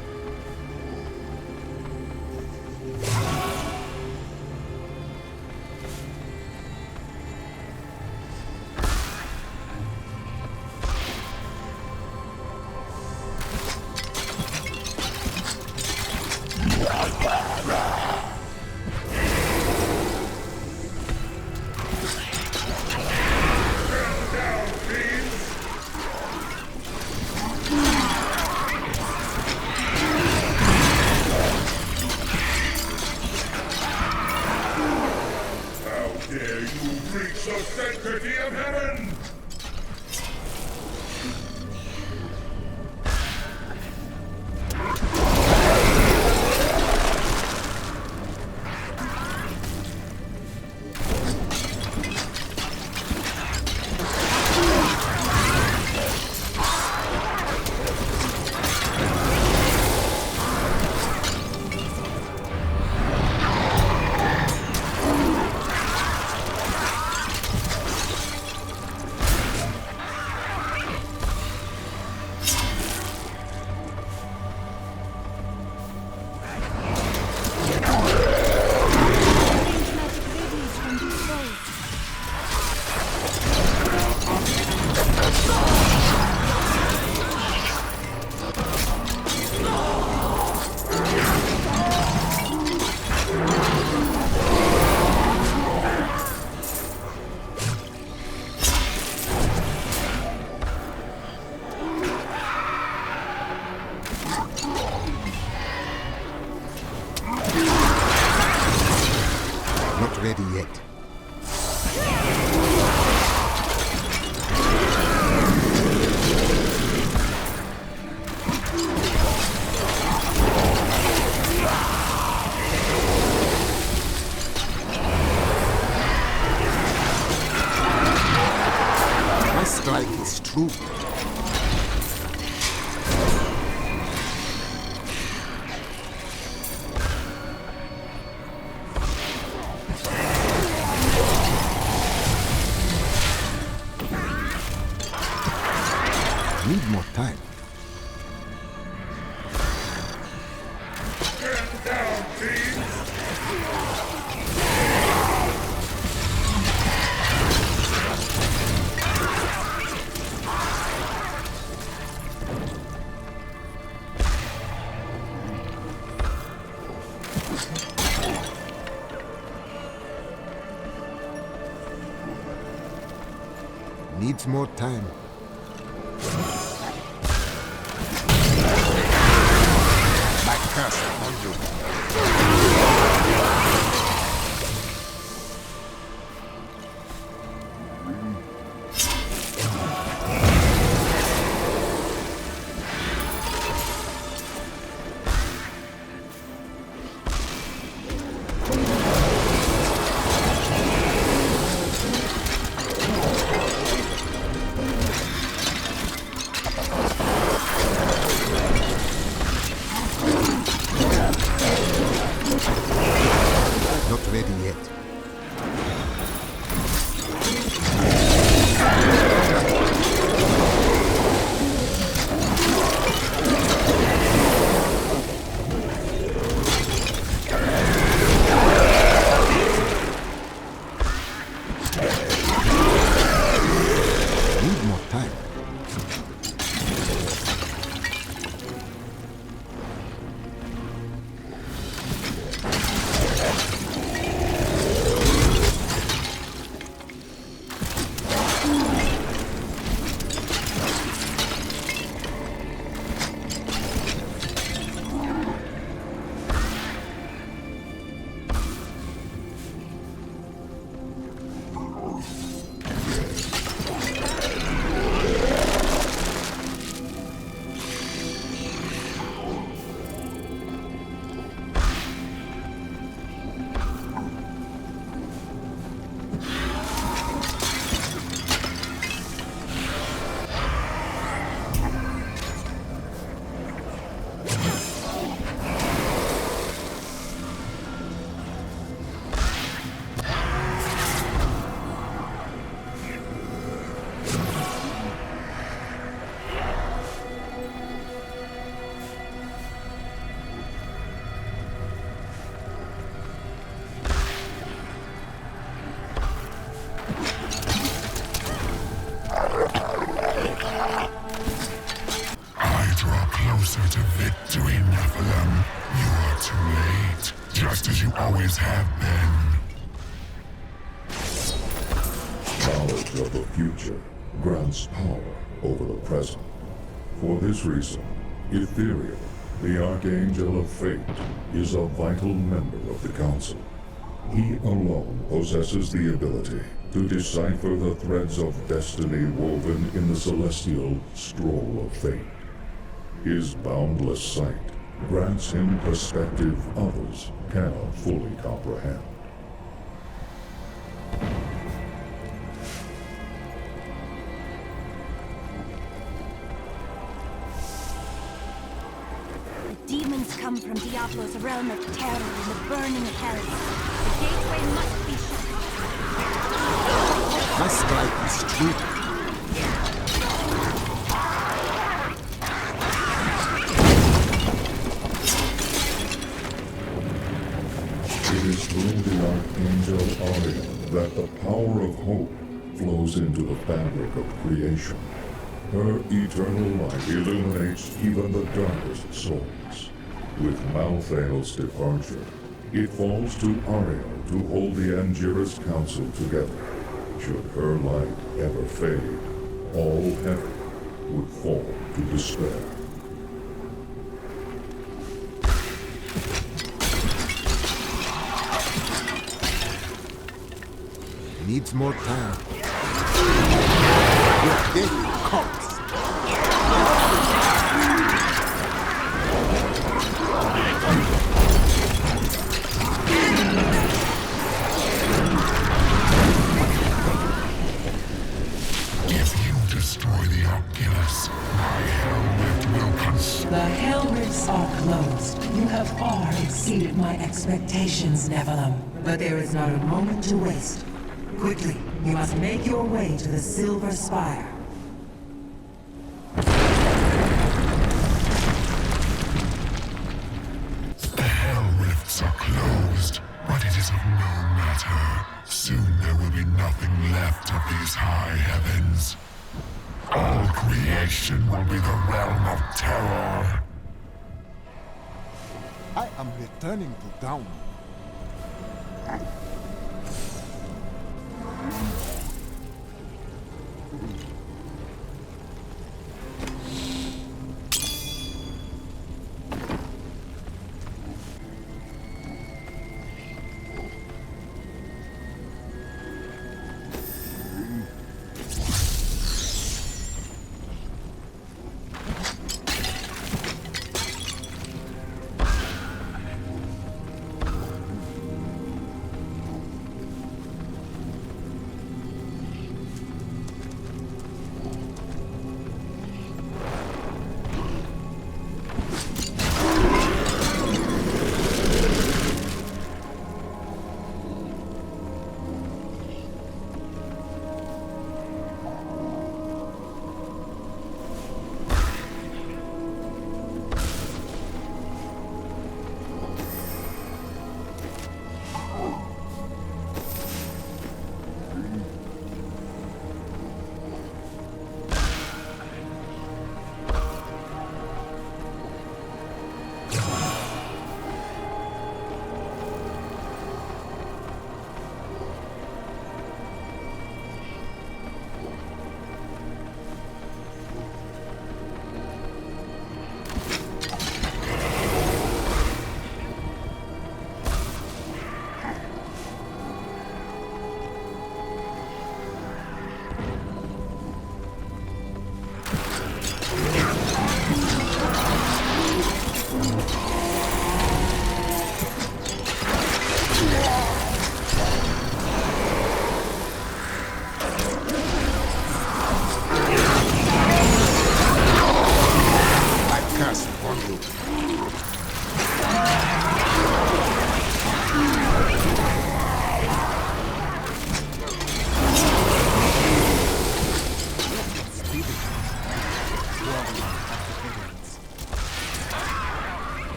ready yet. My strike is true. Need more time. Get down, team! Needs more time. My curse upon you. Not ready yet. Need more time. I draw closer to victory, Nephilim. You are too late, just as you always have been. Knowledge of the future grants power over the present. For this reason, Ethereal, the Archangel of Fate, is a vital member of the Council. He alone possesses the ability to decipher the threads of destiny woven in the celestial Scroll of Fate. His boundless sight grants him perspective others cannot fully comprehend. The demons come from Diablo's realm of terror and the burning hells. The gateway must be shut. My strike is true. It is through the Archangel Aria that the power of hope flows into the fabric of creation. Her eternal light illuminates even the darkest souls. With Malthael's departure, it falls to Ariel to hold the Angiras Council together. Should her light ever fade, all heaven would fall to despair. needs more time. Your death comes. If you destroy the Oculus, my Hell Rift will consume. The Hell Rifts are closed. You have far exceeded my expectations, Nephilim. But there is not a moment to waste. Quickly, you must make your way to the Silver Spire. The Hell Rifts are closed, but it is of no matter. Soon there will be nothing left of these high heavens. All creation will be the realm of terror. I am returning to Down.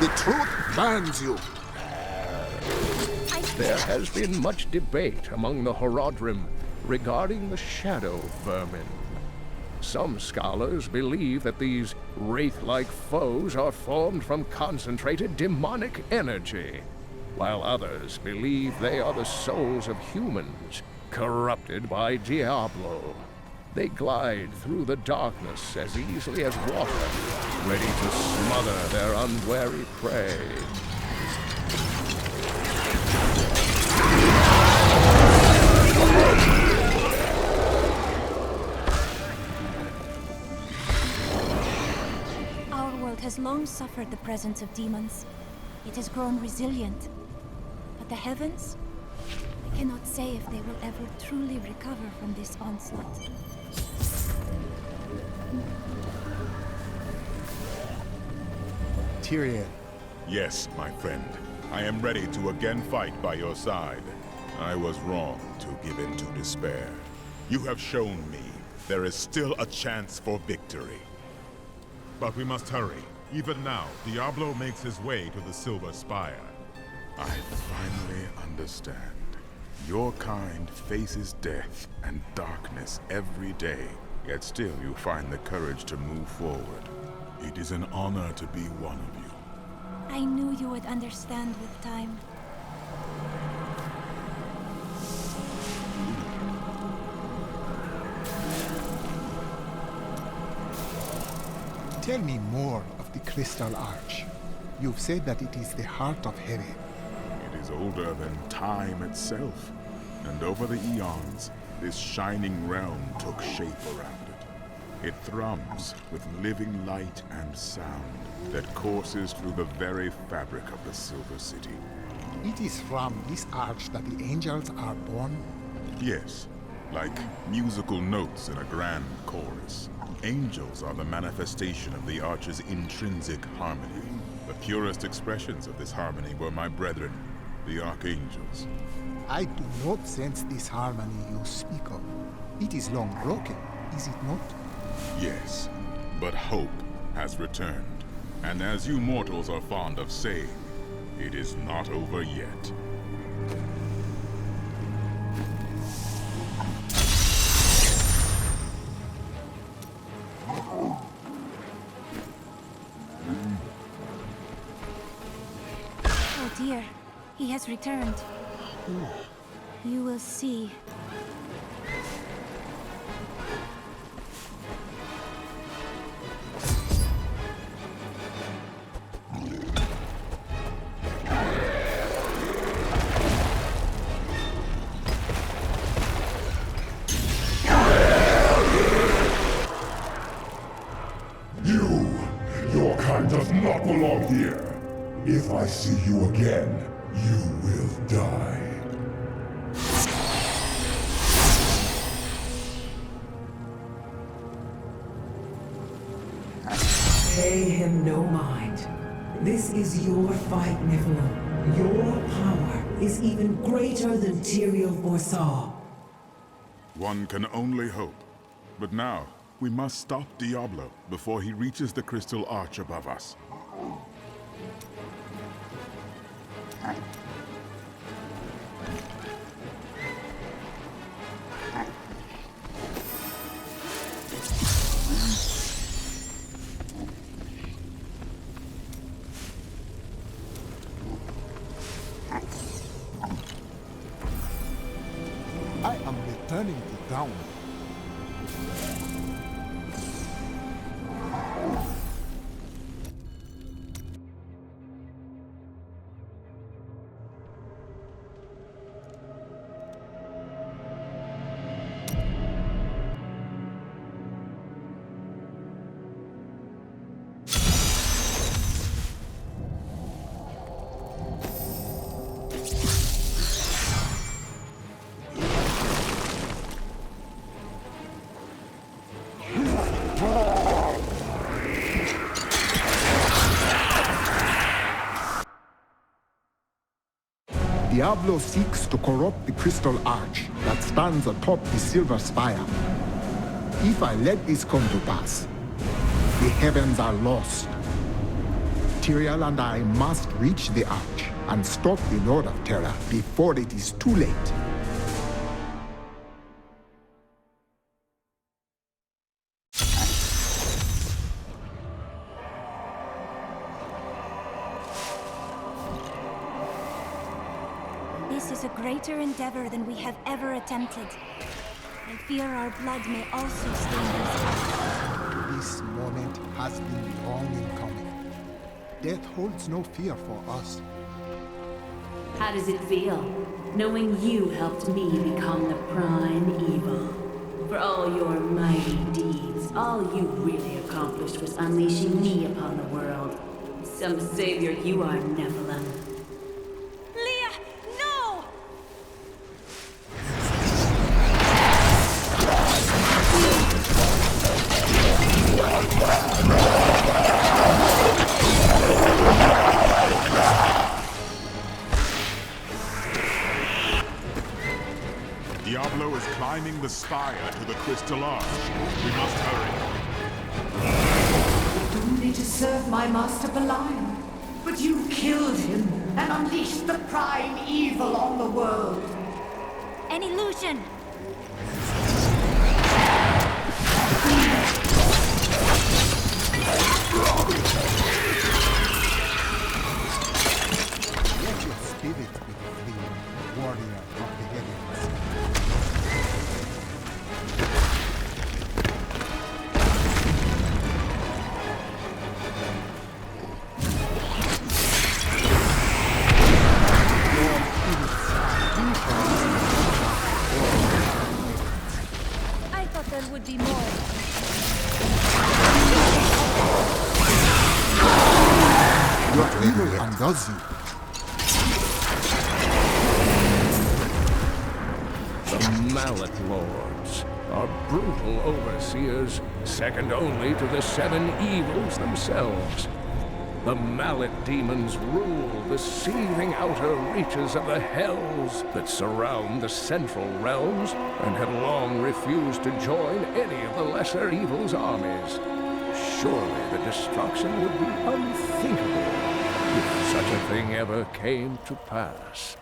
The truth binds you. There has been much debate among the Horodrim regarding the shadow vermin. Some scholars believe that these wraith-like foes are formed from concentrated demonic energy, while others believe they are the souls of humans, corrupted by Diablo. They glide through the darkness as easily as water, ready to smother their unwary prey. Our world has long suffered the presence of demons. It has grown resilient. But the heavens? I cannot say if they will ever truly recover from this onslaught. Tyrion. Yes, my friend. I am ready to again fight by your side. I was wrong to give in to despair. You have shown me there is still a chance for victory. But we must hurry. Even now, Diablo makes his way to the Silver Spire. I finally understand. Your kind faces death and darkness every day, yet still you find the courage to move forward. It is an honor to be one of you. I knew you would understand with time. Tell me more of the Crystal Arch. You've said that it is the heart of heaven. is older than time itself. And over the eons, this shining realm took shape around it. It thrums with living light and sound that courses through the very fabric of the Silver City. It is from this arch that the angels are born? Yes, like musical notes in a grand chorus. Angels are the manifestation of the arch's intrinsic harmony. The purest expressions of this harmony were my brethren, the archangels. I do not sense this harmony you speak of. It is long broken, is it not? Yes, but hope has returned. And as you mortals are fond of saying, it is not over yet. Oh dear, he has returned. You will see. Your kind does not belong here. If I see you again, you will die. Pay him no mind. This is your fight, Nephilim. Your power is even greater than Tyrael foresaw. One can only hope. But now, we must stop Diablo before he reaches the crystal arch above us. I am returning to town. Diablo seeks to corrupt the crystal arch that stands atop the silver spire. If I let this come to pass, the heavens are lost. Tyrael and I must reach the arch and stop the Lord of Terror before it is too late. This is a greater endeavor than we have ever attempted. I fear our blood may also stain these paths. This moment has been long in coming. Death holds no fear for us. How does it feel, knowing you helped me become the prime evil? For all your mighty deeds, all you really accomplished was unleashing me upon the world. Some savior you are, Nephilim. Diablo is climbing the spire to the crystal arch. We must hurry. Doomed me to serve my master Belial, but you killed him and unleashed the prime evil on the world. An illusion! Let your spirit be free, warrior of the heavens. Your You are evil undoes you. The Mallet Lords are brutal overseers, second only to the seven evils themselves. The Mallet demons rule the seething outer reaches of the hells that surround the central realms and have long refused to join any of the lesser evil's armies. Surely the destruction would be unthinkable if such a thing ever came to pass.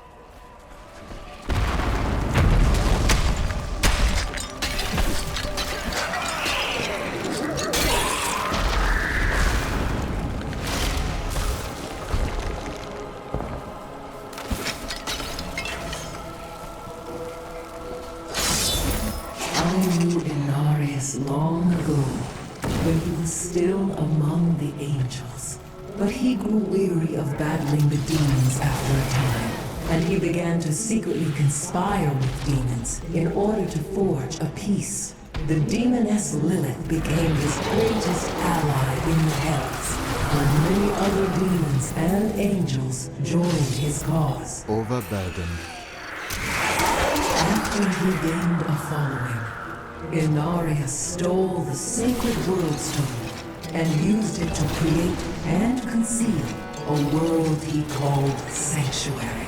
I knew Inarius long ago, when he was still among the angels. But he grew weary of battling the demons after a time, and he began to secretly conspire with demons in order to forge a peace. The demoness Lilith became his greatest ally in the hells, and many other demons and angels joined his cause. Overburdened. After he gained a following, Inarius stole the sacred world stone and used it to create and conceal a world he called Sanctuary.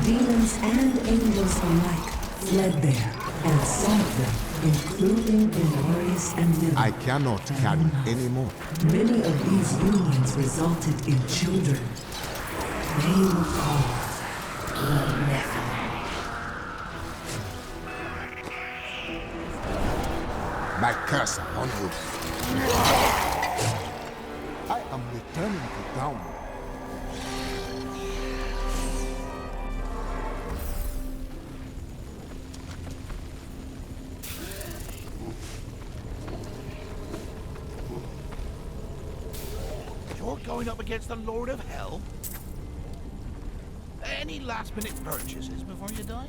Demons and angels alike fled there, and some of them, including Inarius and Lilith, I cannot carry anymore. Many of these unions resulted in children. They were called the Nephilim. My curse upon you. I am returning to town. You're going up against the Lord of Hell? Any last-minute purchases before you die?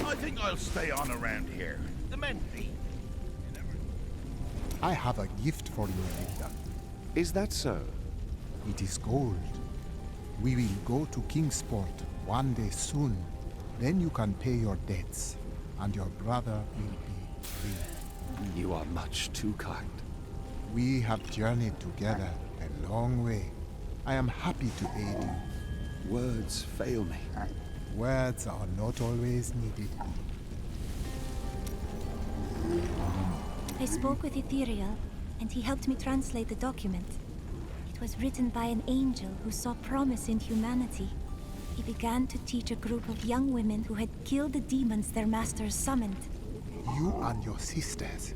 I think I'll stay on around here. The men be. I have a gift for you, Victor. Is that so? It is gold. We will go to Kingsport one day soon. Then you can pay your debts, and your brother will be free. You are much too kind. We have journeyed together a long way. I am happy to aid you. Words fail me. Words are not always needed. I spoke with Ethereal, and he helped me translate the document. It was written by an angel who saw promise in humanity. He began to teach a group of young women who had killed the demons their masters summoned. You and your sisters.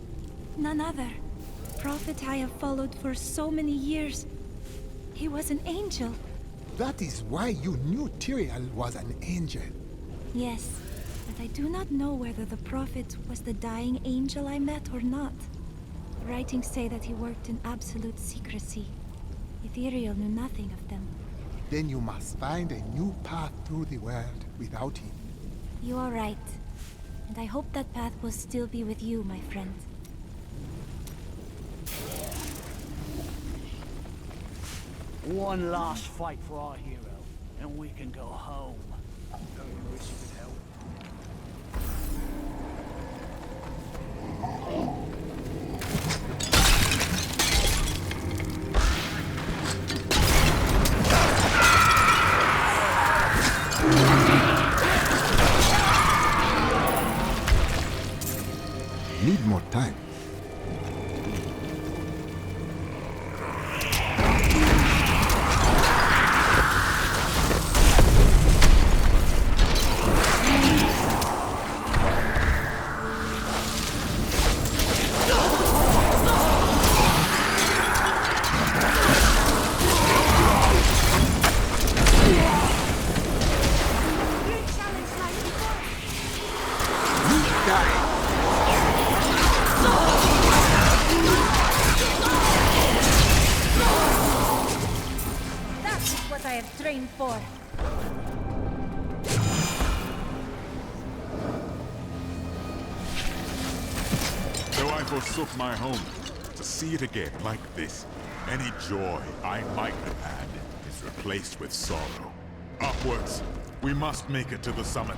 None other. Prophet I have followed for so many years. He was an angel. That is why you knew Tyrael was an angel. Yes, but I do not know whether the prophet was the dying angel I met or not. The writings say that he worked in absolute secrecy. Ethereal knew nothing of them. Then you must find a new path through the world without him. You are right. And I hope that path will still be with you, my friend. One last fight for our hero, and we can go home. Wish you could help. Need more time. Though I forsook my home, to see it again like this, any joy I might have had is replaced with sorrow. Upwards! We must make it to the summit.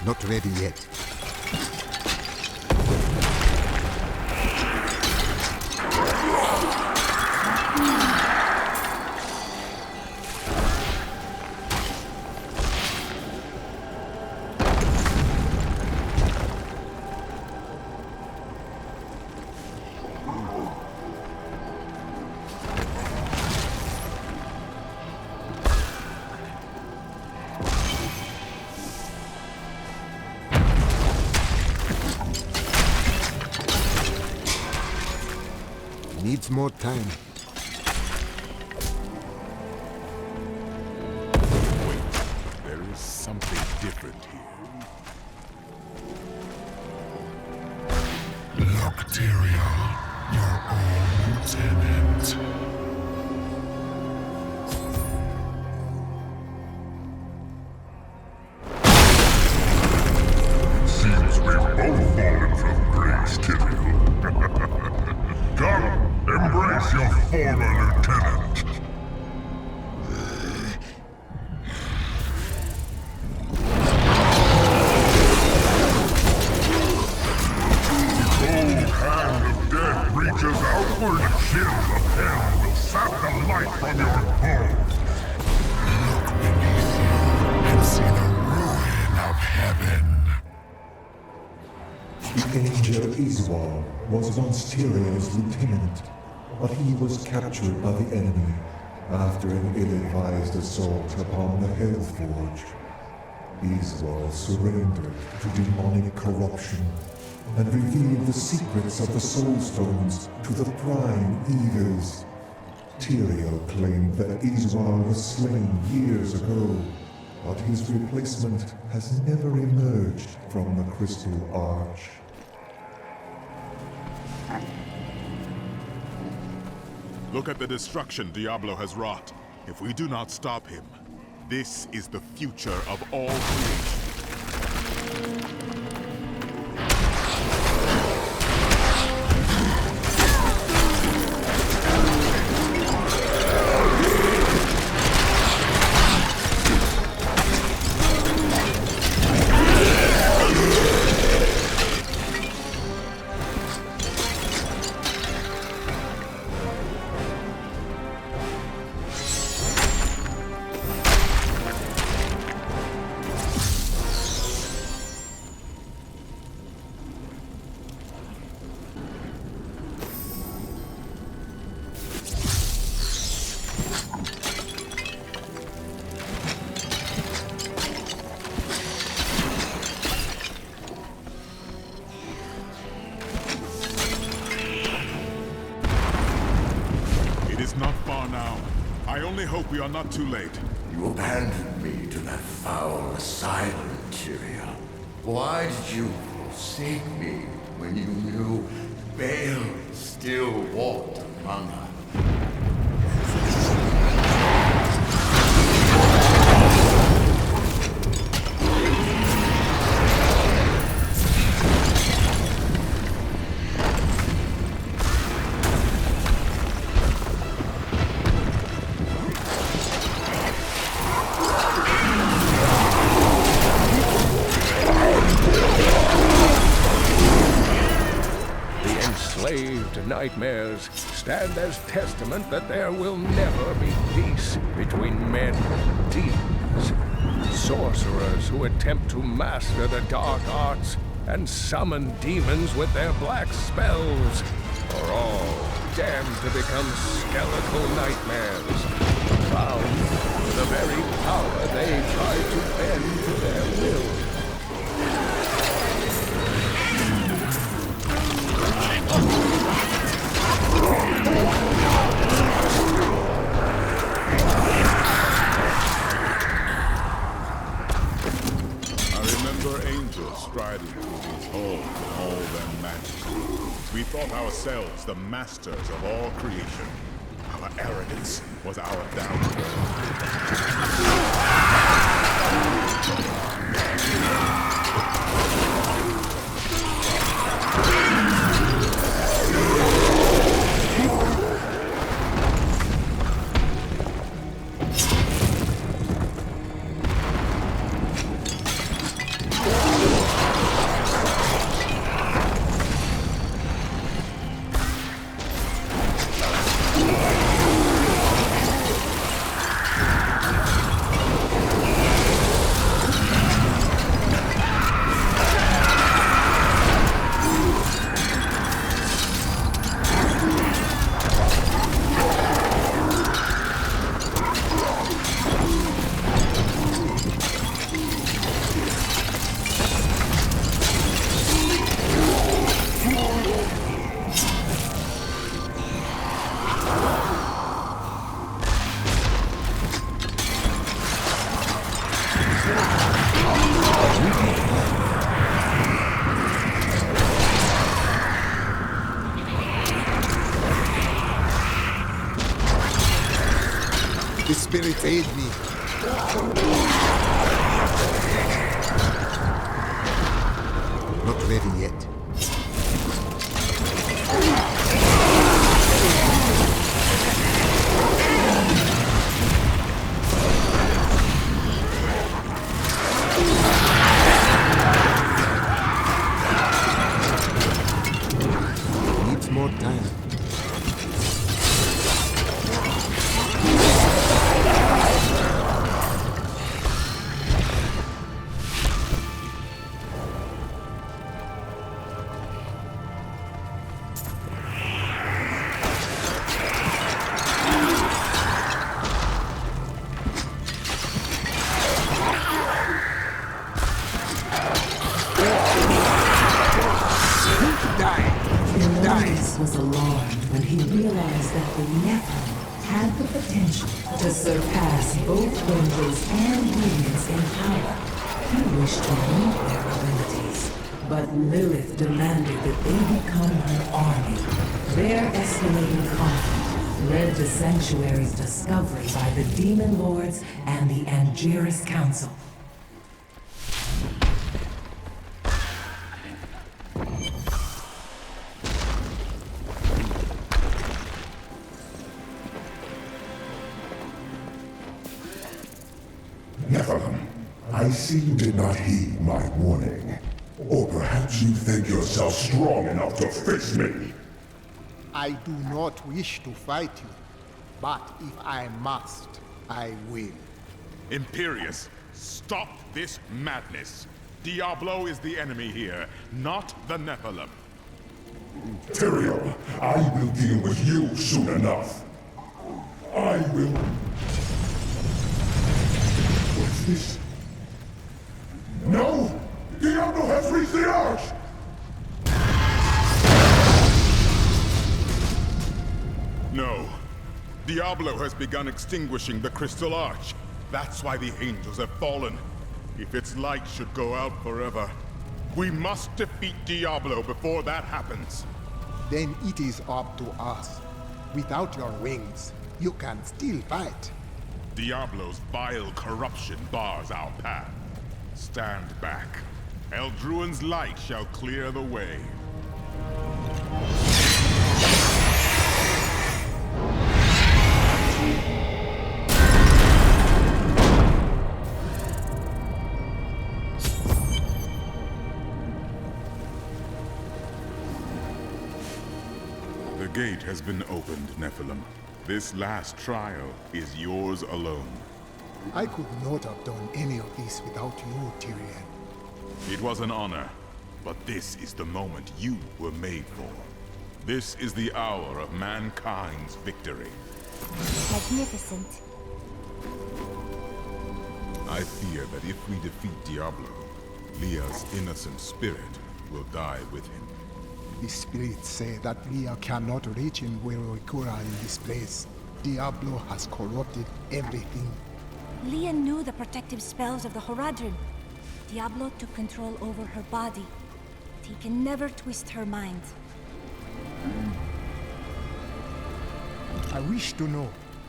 Not ready yet. Needs more time. Wait, there is something different here. Look, Tyrael, your old lieutenant. Seems we've both fallen from grace, Tyrael. Come, embrace your former lieutenant. The cold hand of death reaches outward. Chill of hell will sap the light from your bones. Look beneath you and see the ruin of heaven. The angel Iswar was once Tyrael's lieutenant, but he was captured by the enemy after an ill-advised assault upon the Hellforge. Iswar surrendered to demonic corruption and revealed the secrets of the Soul Stones to the Prime Eaters. Tyrael claimed that Iswar was slain years ago, but his replacement has never emerged from the Crystal Arch. Look at the destruction Diablo has wrought. If we do not stop him, this is the future of all creation. I only hope we are not too late. You abandoned me to that foul asylum, Tyrael. Why did you forsake me when you knew Baal still walked among us? nightmares stand as testament that there will never be peace between men and demons. Sorcerers who attempt to master the dark arts and summon demons with their black spells are all damned to become skeletal nightmares, bound to the very power they try to bend to their will. Angels striding through these halls in all their majesty. We thought ourselves the masters of all creation. Our arrogance was our The spirits aid me. Not ready yet. Needs more time. Was alarmed when he realized that the Nephilim had the potential to surpass both angels and demons in power. He wished to meet their abilities, but Lilith demanded that they become her army. Their escalating conflict led to Sanctuary's discovery by the Demon Lords and the Angiris Council. Nephilim, I see you did not heed my warning. Or perhaps you think yourself strong enough to face me. I do not wish to fight you, but if I must, I will. Imperius, stop this madness. Diablo is the enemy here, not the Nephilim. Tyrael, I will deal with you soon enough. I will... What's this? No! Diablo has reached the arch! No. Diablo has begun extinguishing the Crystal Arch. That's why the angels have fallen. If its light should go out forever, we must defeat Diablo before that happens. Then it is up to us. Without your wings, you can still fight. Diablo's vile corruption bars our path. Stand back. Eldruin's light shall clear the way. The gate has been opened, Nephilim. This last trial is yours alone. I could not have done any of this without you, Tyrion. It was an honor, but this is the moment you were made for. This is the hour of mankind's victory. Magnificent. I fear that if we defeat Diablo, Leah's innocent spirit will die with him. The spirits say that Leah cannot reach him where Oikura in this place. Diablo has corrupted everything. Leah knew the protective spells of the Horadrim. Diablo took control over her body, but he can never twist her mind. I wish to know,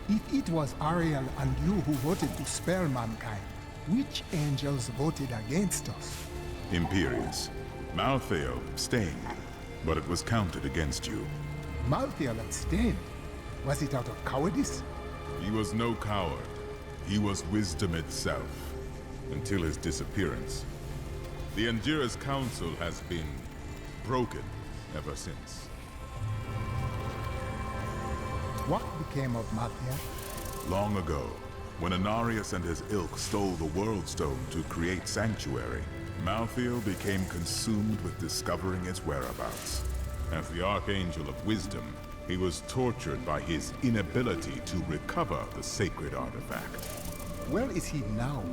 if it was Ariel and you who voted to spare mankind, which angels voted against us? Imperius. Malthael abstained, but it was counted against you. Malthael abstained? Was it out of cowardice? He was no coward. He was wisdom itself, until his disappearance. The Endura's council has been broken ever since. What became of Malthael? Long ago, when Anarius and his ilk stole the World Stone to create Sanctuary, Malthael became consumed with discovering its whereabouts. As the Archangel of Wisdom, he was tortured by his inability to recover the sacred artifact. Where is he now?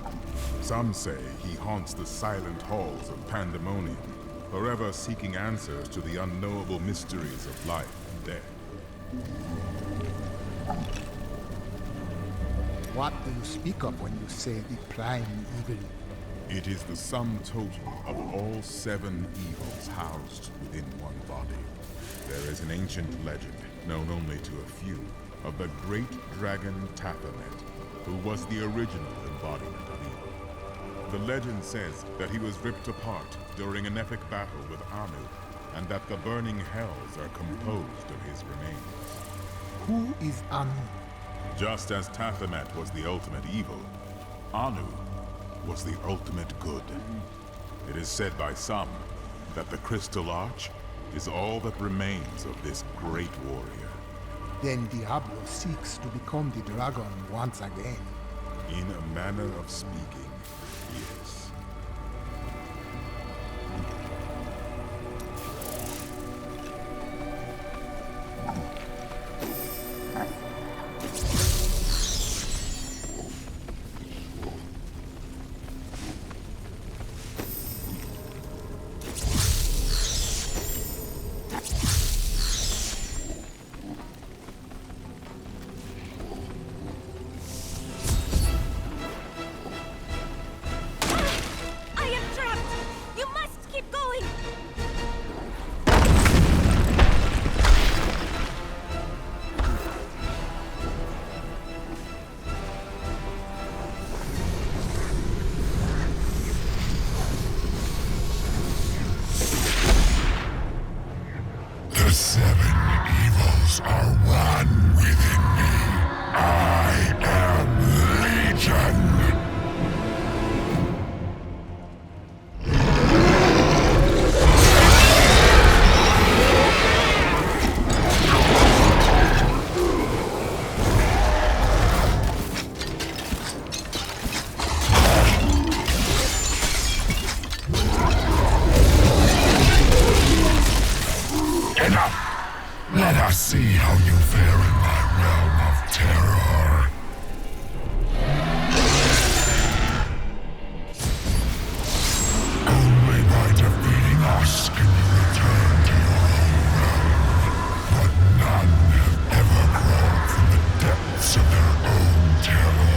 Some say he haunts the silent halls of Pandemonium, forever seeking answers to the unknowable mysteries of life and death. What do you speak of when you say the prime evil? It is the sum total of all 7 evils housed within one body. There is an ancient legend, known only to a few, of the great dragon Taphamet, who was the original embodiment of evil. The legend says that he was ripped apart during an epic battle with Anu, and that the burning hells are composed of his remains. Who is Anu? Just as Taphamet was the ultimate evil, Anu was the ultimate good. It is said by some that the Crystal Arch is all that remains of this great warrior. Then Diablo seeks to become the dragon once again. In a manner of speaking, yes. The 7 evils are one within me. I am Legion. Let us see how you fare in my realm of terror. Only by defeating us can you return to your own realm. But none have ever crawled from the depths of their own terror.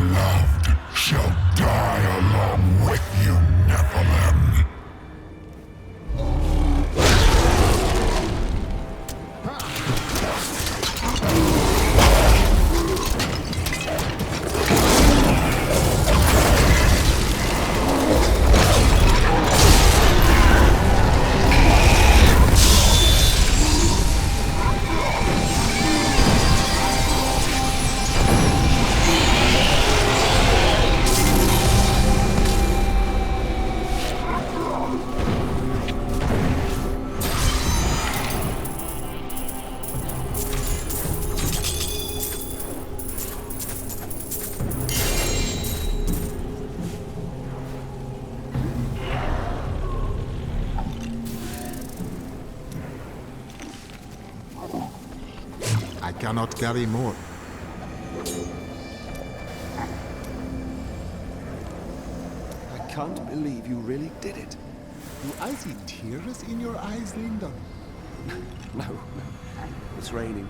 beloved shall die along with you, Nephilim. I cannot carry more. I can't believe you really did it. Do I see tears in your eyes, Lyndon? No. It's raining.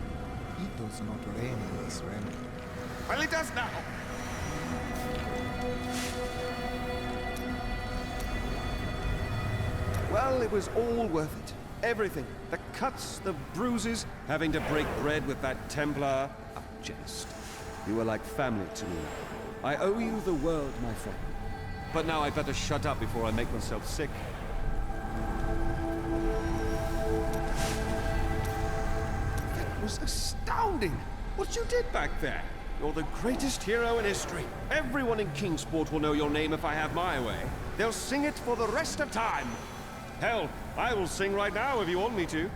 It does not rain in this realm. Well, it does now. Well, it was all worth it. Everything. The cuts, the bruises, having to break bread with that Templar. A jest. You were like family to me. I owe you the world, my friend. But now I'd better shut up before I make myself sick. That was astounding! What you did back there! You're the greatest hero in history. Everyone in Kingsport will know your name if I have my way. They'll sing it for the rest of time. Hell, I will sing right now if you want me to.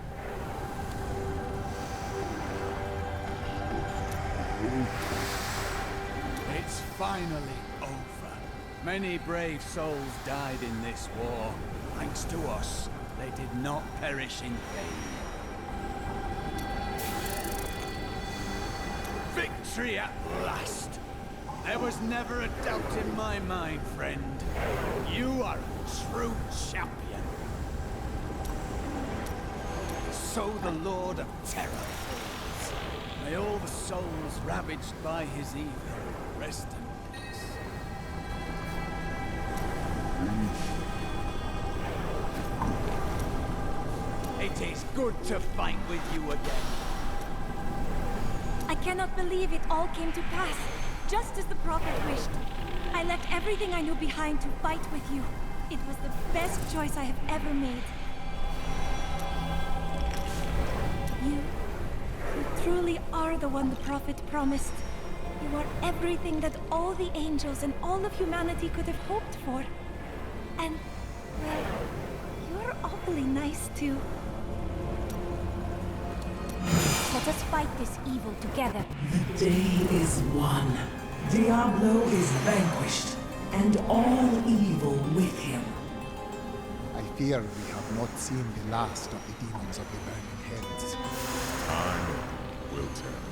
It's finally over. Many brave souls died in this war. Thanks to us, they did not perish in vain. Victory at last! There was never a doubt in my mind, friend. You are a true champion. So the Lord of Terror falls. May all the souls ravaged by his evil rest in peace. It is good to fight with you again. I cannot believe it all came to pass, just as the Prophet wished. I left everything I knew behind to fight with you. It was the best choice I have ever made. You truly are the one the Prophet promised. You are everything that all the angels and all of humanity could have hoped for. And, well, you're awfully nice too. Let us fight this evil together. The day is won. Diablo is vanquished, and all evil with him. I fear we have not seen the last of the demons of the burning hells. Time will tell.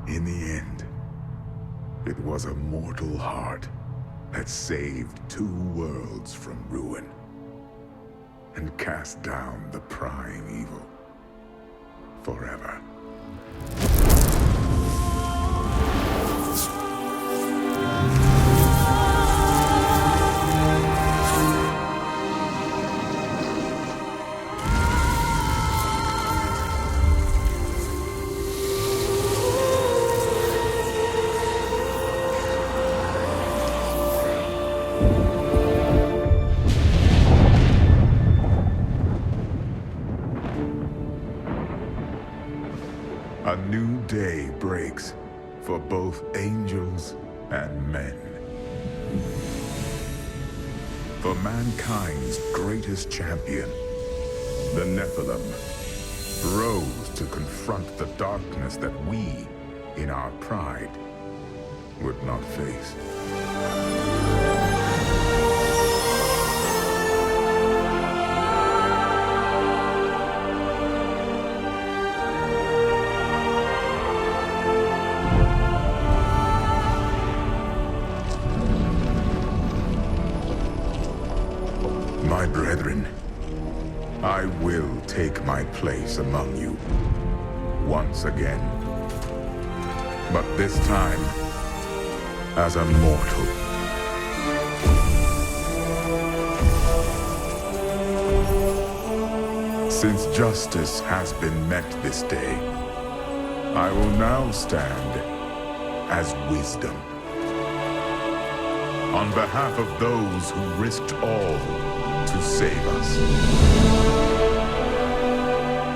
In the end, it was a mortal heart that saved 2 worlds from ruin and cast down the prime evil forever. A new day breaks for both angels and men. For mankind's greatest champion, the Nephilim, rose to confront the darkness that we, in our pride, would not face. take my place among you once again. But this time, as a mortal. Since justice has been met this day, I will now stand as wisdom. On behalf of those who risked all to save us.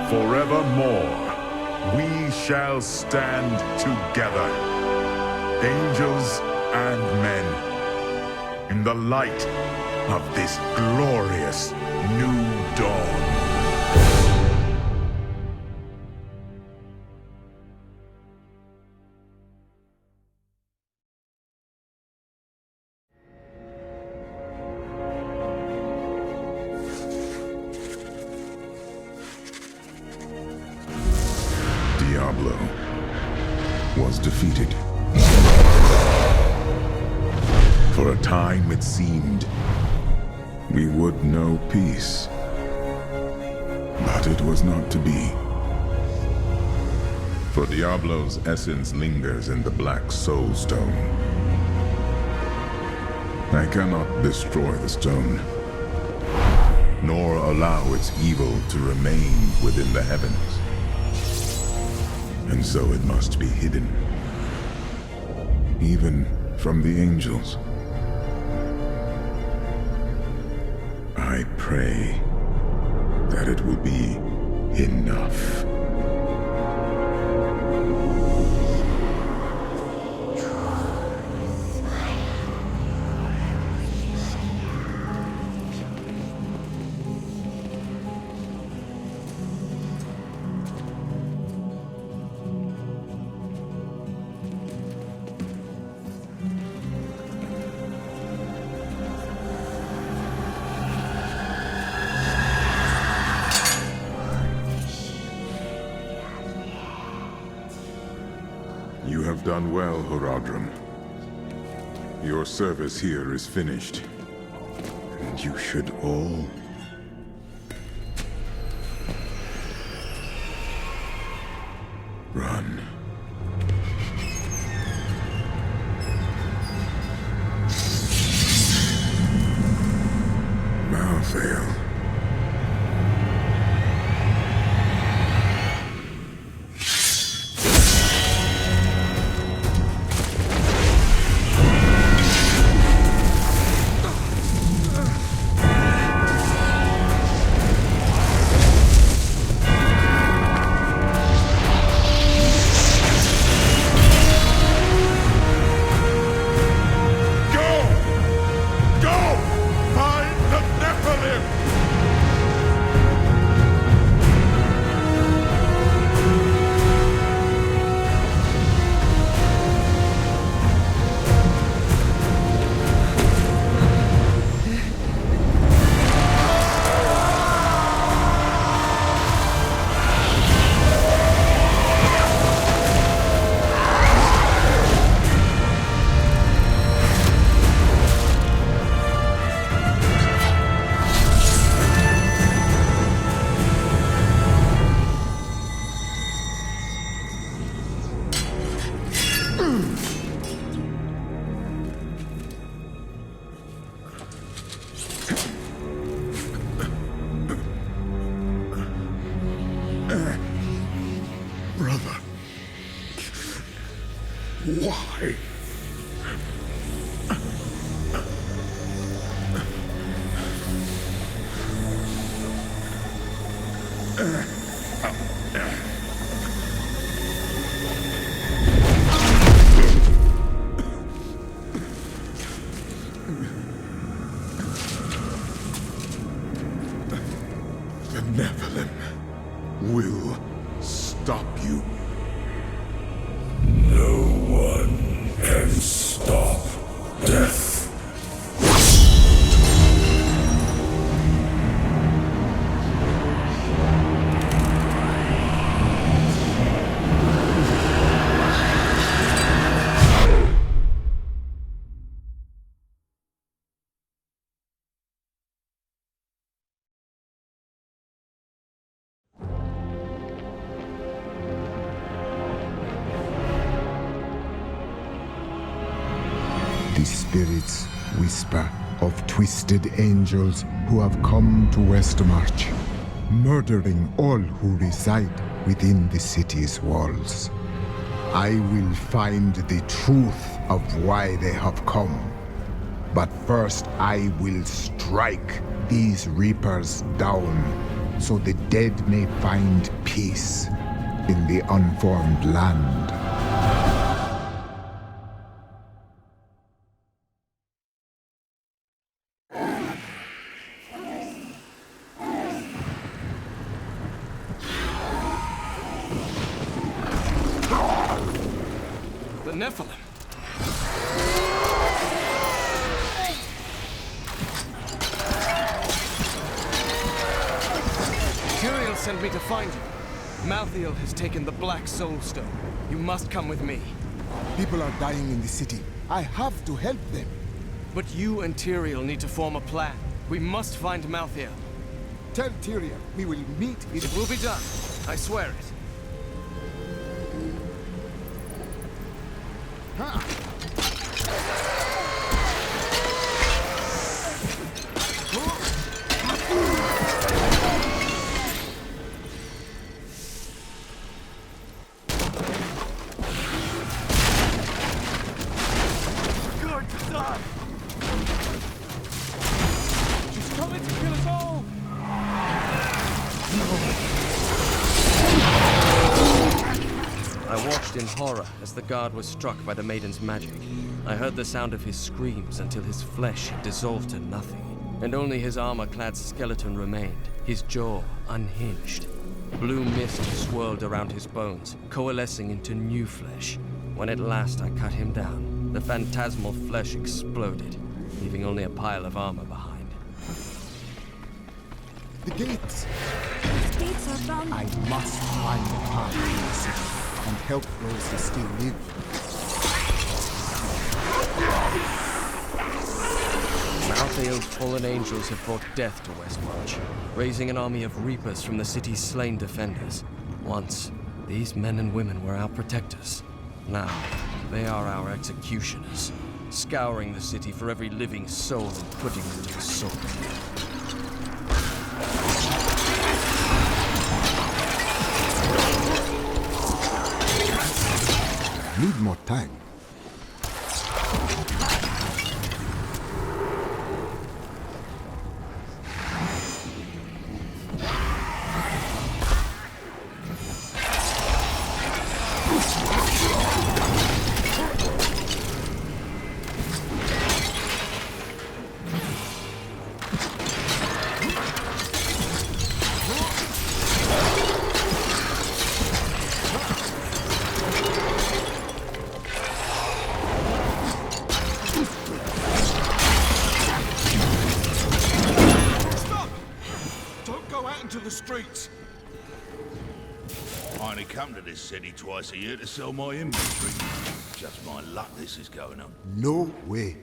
Forevermore, we shall stand together, angels and men, in the light of this glorious new dawn. Diablo was defeated. For a time it seemed we would know peace. But it was not to be. For Diablo's essence lingers in the Black Soul Stone. I cannot destroy the stone, nor allow its evil to remain within the heavens. And so it must be hidden, even from the angels. I pray that it will be enough. You have done well, Horadrim. Your service here is finished. And you should all run. Malthael. Brother, why? The Nephilim will stop you. No one can stop death. The spirits whisper of twisted angels who have come to Westmarch, murdering all who reside within the city's walls. I will find the truth of why they have come. But first I will strike these reapers down, so the dead may find peace in the unformed land. The Nephilim. Tyrael sent me to find you. Malthael has taken the Black Soul Stone. You must come with me. People are dying in the city. I have to help them. But you and Tyrael need to form a plan. We must find Malthael. Tell Tyrael we will meet in... It will be done. I swear it. Good son! She's coming to kill us all! I watched in horror as the guard was struck by the maiden's magic. I heard the sound of his screams until his flesh had dissolved to nothing, and only his armor-clad skeleton remained, his jaw unhinged. Blue mist swirled around his bones, coalescing into new flesh. When at last I cut him down, the phantasmal flesh exploded, leaving only a pile of armor behind. The gates! These gates are bound. I must find the path to the city and help those who still live. Malthael's fallen angels have brought death to Westmarch, raising an army of reapers from the city's slain defenders. Once, these men and women were our protectors. Now, they are our executioners, scouring the city for every living soul and putting them to the sword. Need more time. The streets. I only come to this city twice a year to sell my inventory. Just my luck this is going on. No way.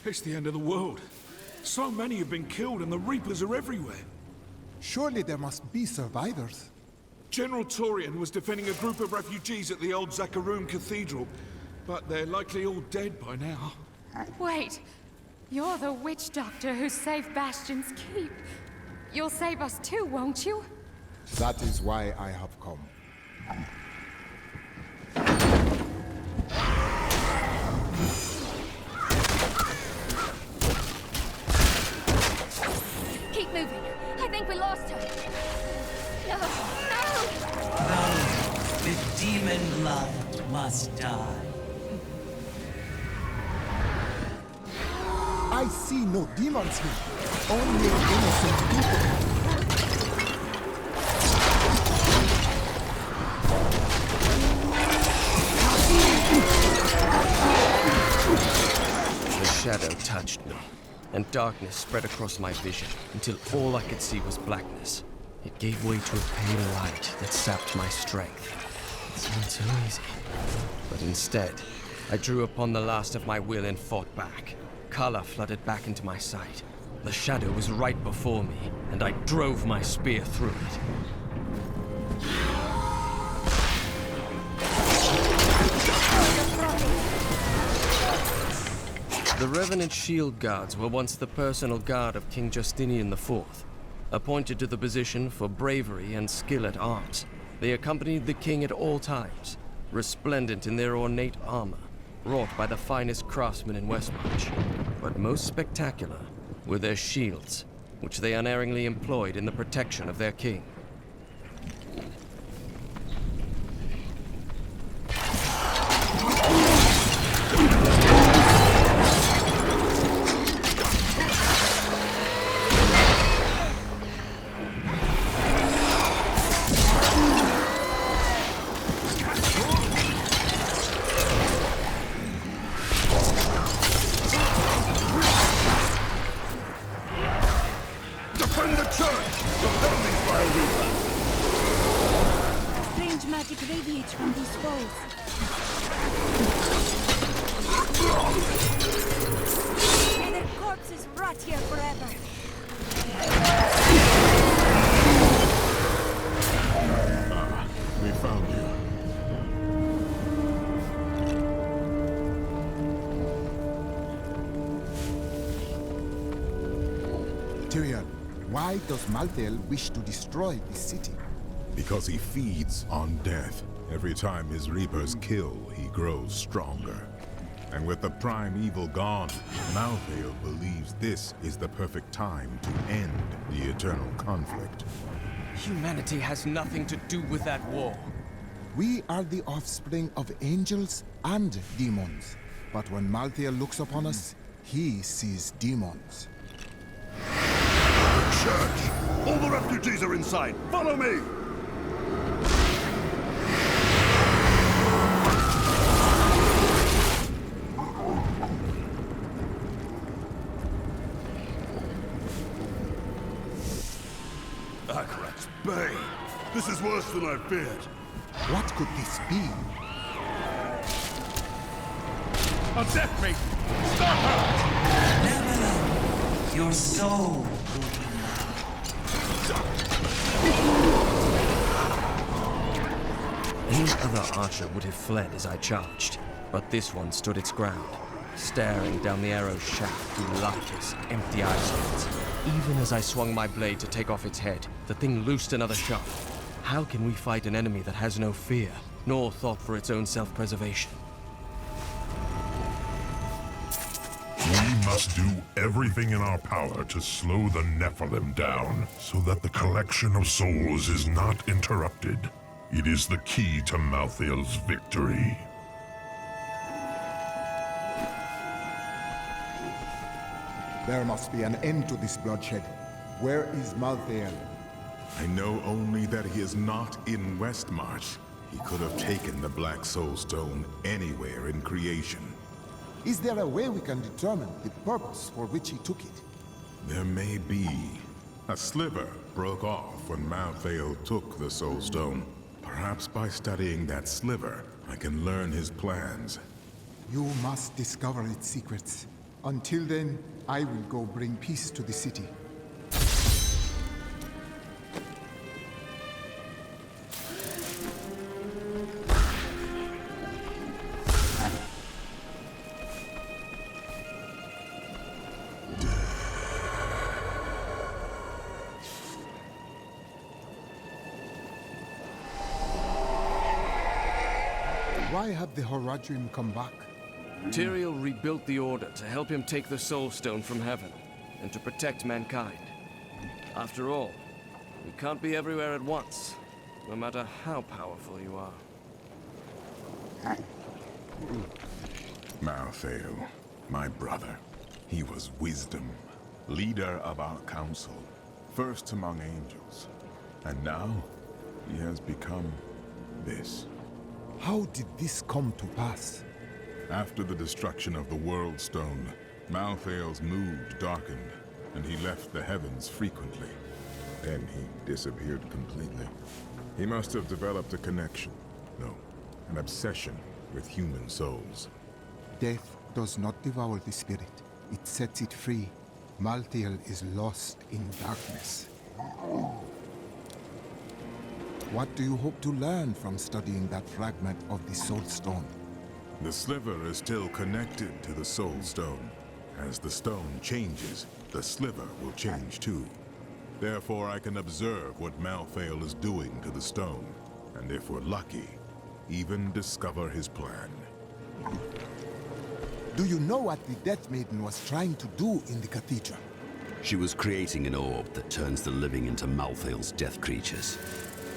It's the end of the world. So many have been killed and the Reapers are everywhere. Surely there must be survivors. General Torian was defending a group of refugees at the old Zakharum Cathedral, but they're likely all dead by now. Wait, you're the witch doctor who saved Bastion's keep. You'll save us too, won't you? That is why I have come. Keep moving. I think we lost her. No, no! No, the demon blood must die. I see no demons here. Only innocent people. The shadow touched me, and darkness spread across my vision until all I could see was blackness. It gave way to a pale light that sapped my strength. It seemed so easy. But instead, I drew upon the last of my will and fought back. Color flooded back into my sight. The shadow was right before me, and I drove my spear through it. The Revenant Shield Guards were once the personal guard of King Justinian IV. Appointed to the position for bravery and skill at arms, they accompanied the king at all times, resplendent in their ornate armor, wrought by the finest craftsmen in Westmarch. But most spectacular were their shields, which they unerringly employed in the protection of their king. Defend the church! Defend these vile reapers! Strange magic radiates from these foes. May their corpses rot here forever. We found you. Tyrion, why does Malthael wish to destroy this city? Because he feeds on death. Every time his reapers kill, he grows stronger. And with the prime evil gone, Malthael believes this is the perfect time to end the eternal conflict. Humanity has nothing to do with that war. We are the offspring of angels and demons. But when Malthael looks upon us, he sees demons. Church! All the refugees are inside! Follow me! Akrat's Bay! This is worse than I feared. What could this be? A death mate! Stop her! Your soul. Any other archer would have fled as I charged, but this one stood its ground, staring down the arrow's shaft through lifeless, empty eye slits. Even as I swung my blade to take off its head, the thing loosed another shot. How can we fight an enemy that has no fear, nor thought for its own self-preservation? We must do everything in our power to slow the Nephilim down, so that the collection of souls is not interrupted. It is the key to Malthael's victory. There must be an end to this bloodshed. Where is Malthael? I know only that he is not in Westmarch. He could have taken the Black Soul Stone anywhere in creation. Is there a way we can determine the purpose for which he took it? There may be. A sliver broke off when Malthael took the Soul Stone. Perhaps by studying that sliver, I can learn his plans. You must discover its secrets. Until then, I will go bring peace to the city. Why have the Horadrim come back? Tyrael rebuilt the Order to help him take the Soul Stone from heaven, and to protect mankind. After all, you can't be everywhere at once, no matter how powerful you are. Malthael, my brother. He was wisdom, leader of our council, first among angels. And now, he has become this. How did this come to pass? After the destruction of the World Stone, Malthael's mood darkened, and he left the heavens frequently. Then he disappeared completely. He must have developed a connection. No, an obsession with human souls. Death does not devour the spirit. It sets it free. Malthael is lost in darkness. What do you hope to learn from studying that fragment of the Soul Stone? The sliver is still connected to the Soul Stone. As the stone changes, the sliver will change too. Therefore, I can observe what Malthael is doing to the stone, and if we're lucky, even discover his plan. Do you know what the Death Maiden was trying to do in the cathedral? She was creating an orb that turns the living into Malthael's death creatures.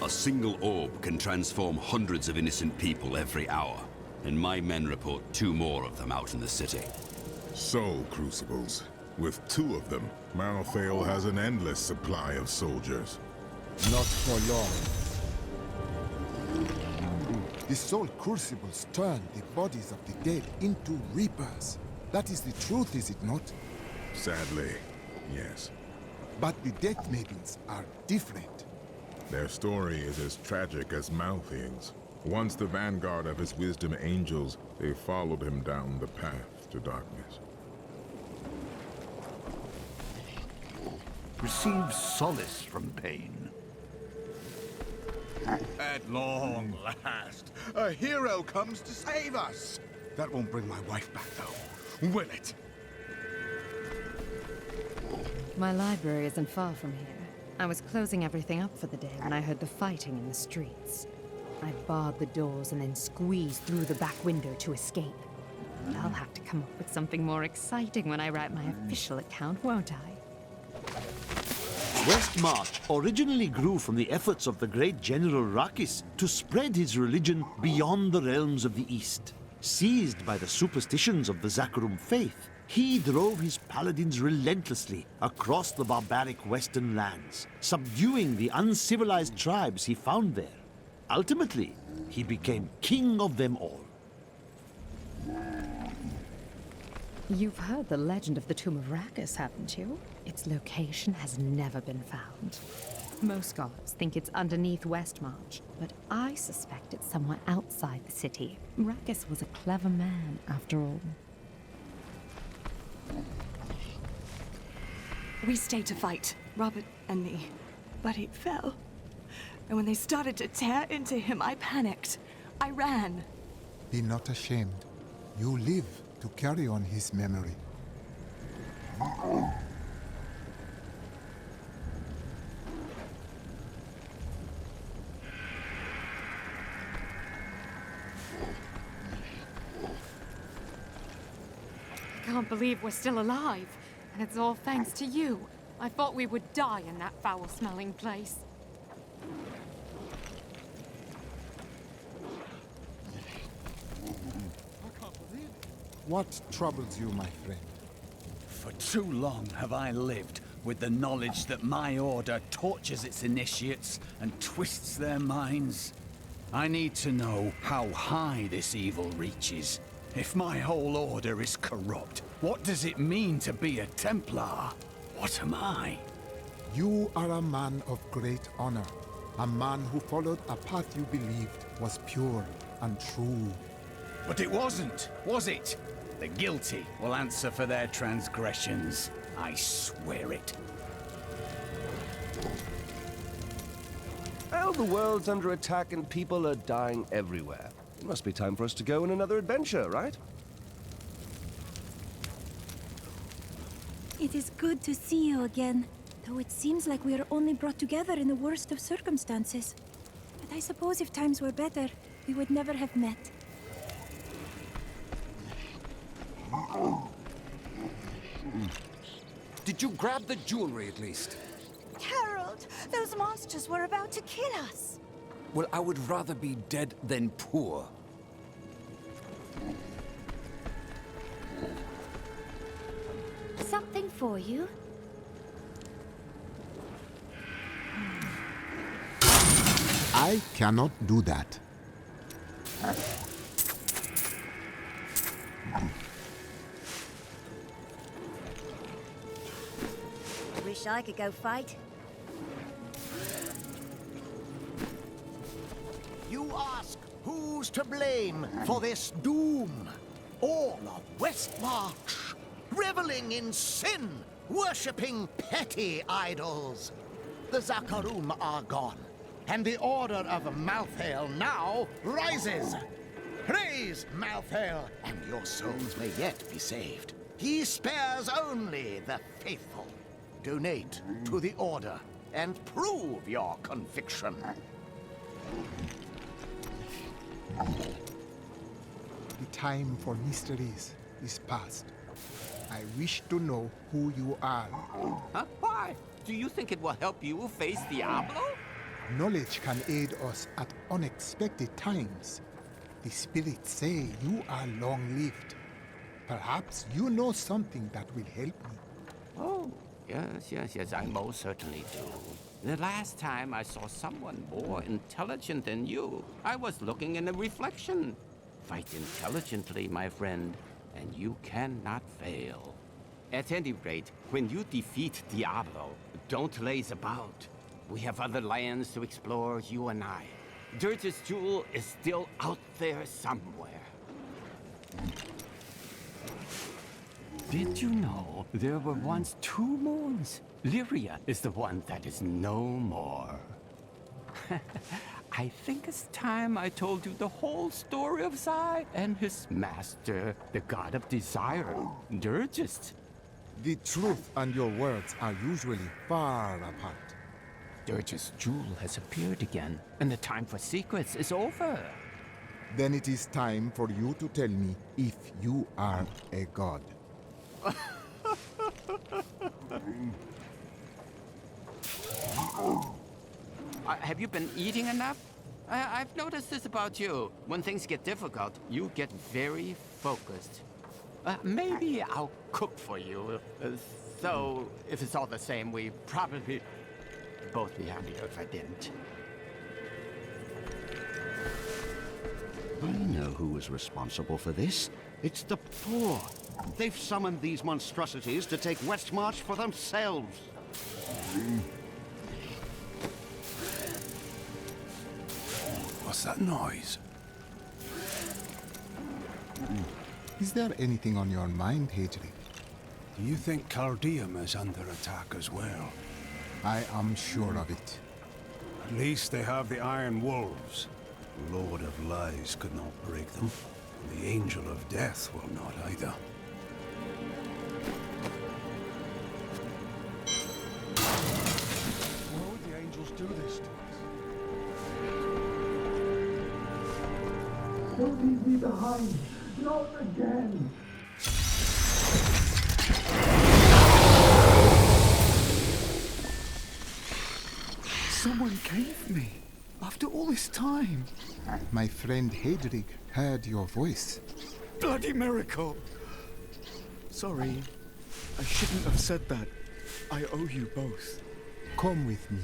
A single orb can transform hundreds of innocent people every hour, and my men report 2 more of them out in the city. Soul crucibles. With 2 of them, Malthael has an endless supply of soldiers. Not for long. The soul crucibles turn the bodies of the dead into reapers. That is the truth, is it not? Sadly, yes. But the Death Maidens are different. Their story is as tragic as Malthael's. Once the vanguard of his wisdom angels, they followed him down the path to darkness. Receive solace from pain. At long last, a hero comes to save us. That won't bring my wife back, though, will it? My library isn't far from here. I was closing everything up for the day when I heard the fighting in the streets. I barred the doors and then squeezed through the back window to escape. I'll have to come up with something more exciting when I write my official account, won't I? Westmarch originally grew from the efforts of the great General Rakis to spread his religion beyond the realms of the East. Seized by the superstitions of the Zakarum faith, he drove his paladins relentlessly across the barbaric western lands, subduing the uncivilized tribes he found there. Ultimately, he became king of them all. You've heard the legend of the Tomb of Rakis, haven't you? Its location has never been found. Most scholars think it's underneath Westmarch, but I suspect it's somewhere outside the city. Rakis was a clever man, after all. We stayed to fight, Robert and me, but he fell. And when they started to tear into him, I panicked. I ran. Be not ashamed. You live to carry on his memory. I can't believe we're still alive. And it's all thanks to you. I thought we would die in that foul-smelling place. What troubles you, my friend? For too long have I lived with the knowledge that my order tortures its initiates and twists their minds. I need to know how high this evil reaches. If my whole order is corrupt, what does it mean to be a Templar? What am I? You are a man of great honor. A man who followed a path you believed was pure and true. But it wasn't, was it? The guilty will answer for their transgressions. I swear it. Well, the world's under attack and people are dying everywhere. It must be time for us to go on another adventure, right? It is good to see you again, though it seems like we are only brought together in the worst of circumstances. But I suppose if times were better, we would never have met. Did you grab the jewelry at least? Harold, those monsters were about to kill us. Well, I would rather be dead than poor. Something for you? I cannot do that. Wish I could go fight. ask, who's to blame for this doom? All of Westmarch, reveling in sin, worshipping petty idols. The Zakarum are gone, and the Order of Malthael now rises. Praise Malthael, and your souls may yet be saved. He spares only the faithful. Donate to the Order and prove your conviction. The time for mysteries is past. I wish to know who you are. Huh? Why? Do you think it will help you face Diablo? Knowledge can aid us at unexpected times. The spirits say you are long-lived. Perhaps you know something that will help me. Oh, yes, I most certainly do. The last time I saw someone more intelligent than you, I was looking in a reflection. Fight intelligently, my friend, and you cannot fail. At any rate, when you defeat Diablo, don't laze about. We have other lands to explore, you and I. Dirge's jewel is still out there somewhere. Did you know there were once 2 moons? Lyria is the one that is no more. I think it's time I told you the whole story of Zai and his master, the god of desire, Dirgist. The truth and your words are usually far apart. Dirge's jewel has appeared again, and the time for secrets is over. Then it is time for you to tell me if you are a god. Have you been eating enough? I've noticed this about you. When things get difficult, you get very focused. Maybe I'll cook for you. So, if it's all the same, we probably both be happier if I didn't. I know who was responsible for this. It's the poor. They've summoned these monstrosities to take Westmarch for themselves. What's that noise? Is there anything on your mind, Hadrian? Do you think Cardium is under attack as well? I am sure of it. At least they have the Iron Wolves. The Lord of Lies could not break them. The Angel of Death will not either. Why would the angels do this to us? Don't leave me behind! Not again! Someone came for me. After all this time. My friend Hadrig heard your voice. Bloody miracle! Sorry. I shouldn't have said that. I owe you both. Come with me.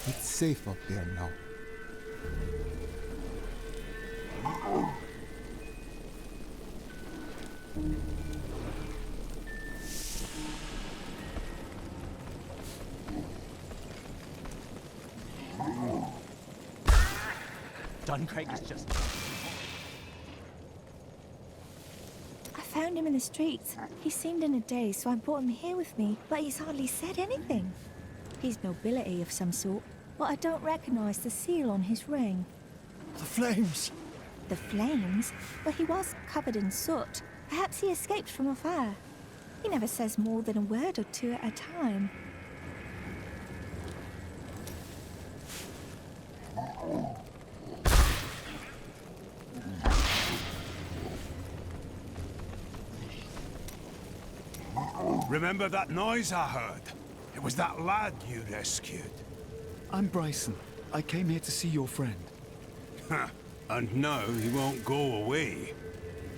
It's safe up there now. Duncraig is just... I found him in the streets. He seemed in a daze, so I brought him here with me, but he's hardly said anything. He's nobility of some sort, but I don't recognize the seal on his ring. The flames! The flames? But he was covered in soot. Perhaps he escaped from a fire. He never says more than a word or two at a time. Remember that noise I heard? It was that lad you rescued. I'm Bryson. I came here to see your friend. And now he won't go away.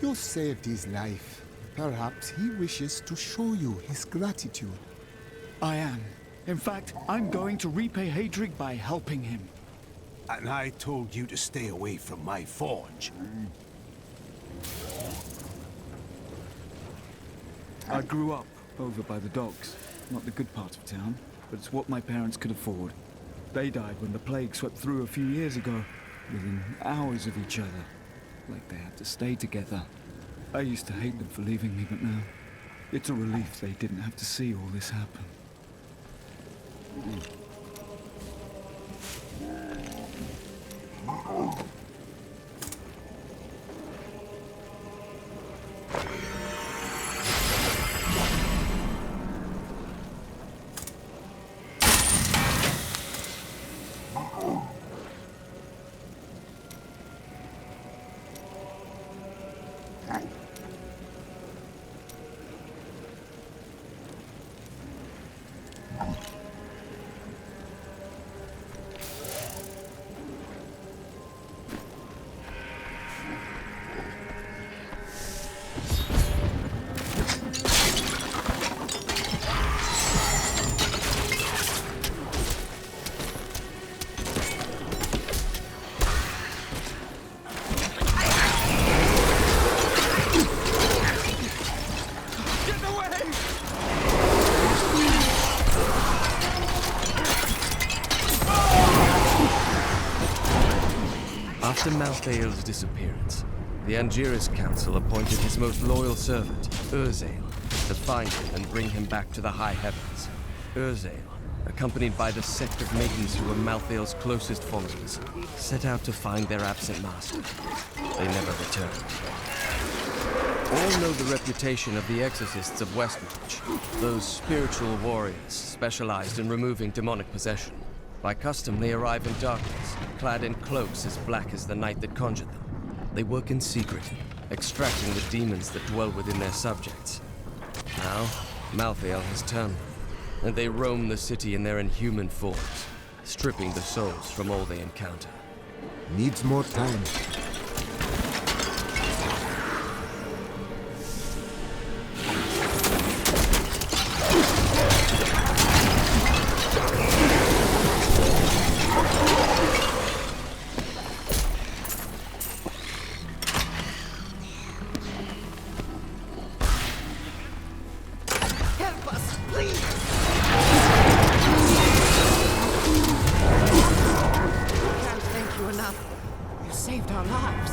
You saved his life. Perhaps he wishes to show you his gratitude. I am. In fact, I'm going to repay Hadrig by helping him. And I told you to stay away from my forge. I grew up over by the docks. Not the good part of town, but it's what my parents could afford. They died when the plague swept through a few years ago. within hours of each other, like they had to stay together. I used to hate them for leaving me, but now it's a relief they didn't have to see all this happen. After Malthael's disappearance, the Angiris Council appointed his most loyal servant, Urzael, to find him and bring him back to the high heavens. Urzael, accompanied by the sect of maidens who were Malthael's closest followers, set out to find their absent master. They never returned. All know the reputation of the exorcists of Westmarch, those spiritual warriors specialized in removing demonic possession. By custom, they arrive in darkness, clad in cloaks as black as the night that conjured them. They work in secret, extracting the demons that dwell within their subjects. Now, Malthael has turned them, and they roam the city in their inhuman forms, stripping the souls from all they encounter. Needs more time. Saved our lives.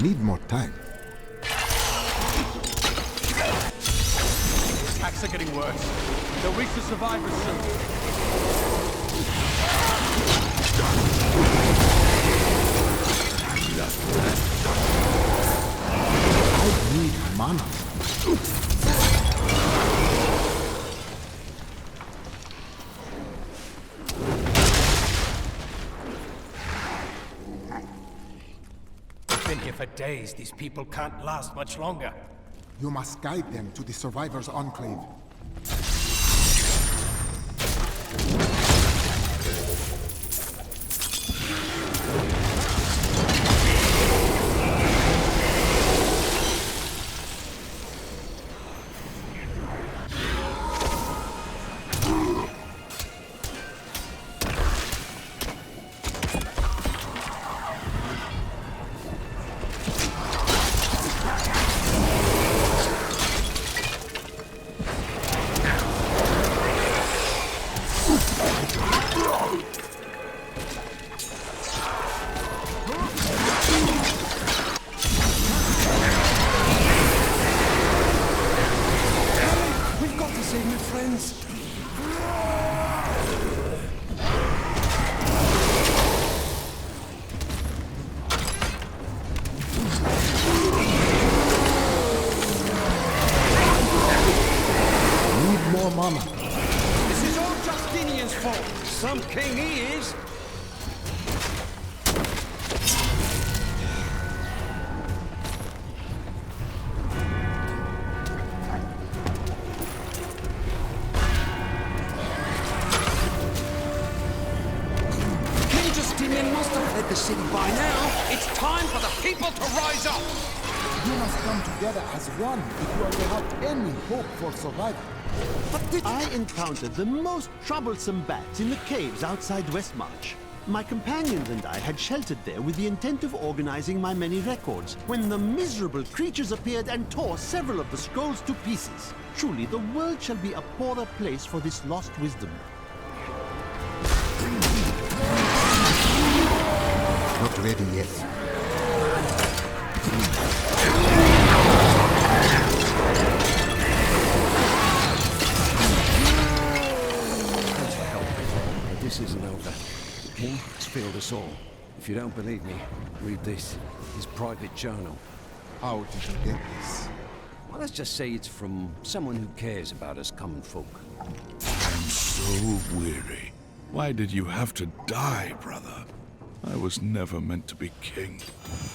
Need more time. Attacks are getting worse. They'll reach the survivors soon. I need mana. Been here for days. These people can't last much longer. You must guide them to the survivors' enclave. armor. This is all Justinian's fault. Some king he is. King Justinian must have fled the city by now. It's time for the people to rise up. You must come together as one if you are to have any hope for survival. But I encountered the most troublesome bats in the caves outside Westmarch. My companions and I had sheltered there with the intent of organizing my many records, when the miserable creatures appeared and tore several of the scrolls to pieces. Truly, the world shall be a poorer place for this lost wisdom. Not ready yet. Thanks for help. But this isn't over. The king has failed us all. If you don't believe me, read this. His private journal. How did you get this? Well, let's just say it's from someone who cares about us common folk. I'm so weary. Why did you have to die, brother? I was never meant to be king.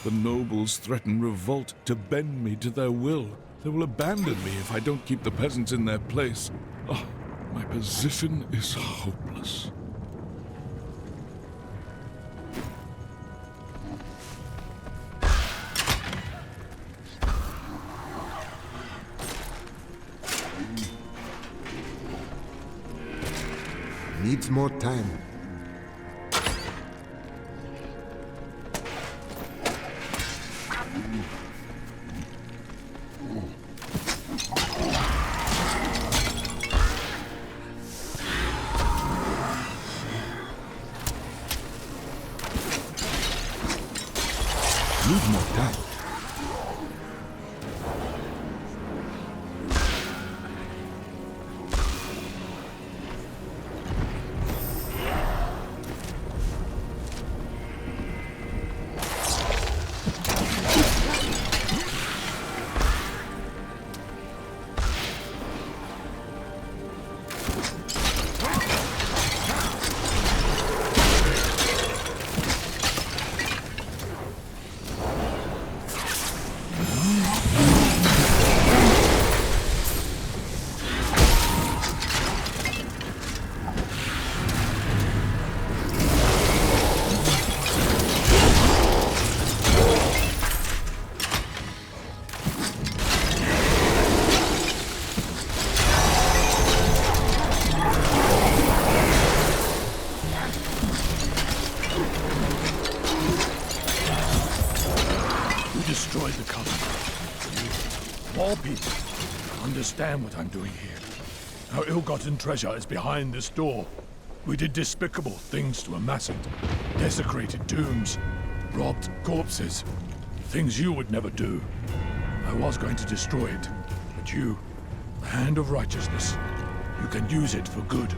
The nobles threaten revolt to bend me to their will. They will abandon me if I don't keep the peasants in their place. Oh, my position is hopeless. Needs more time. Need more time. Destroyed the covenant. All people understand what I'm doing here. Our ill-gotten treasure is behind this door. We did despicable things to amass it. Desecrated tombs, robbed corpses. Things you would never do. I was going to destroy it, but you, the hand of righteousness, you can use it for good.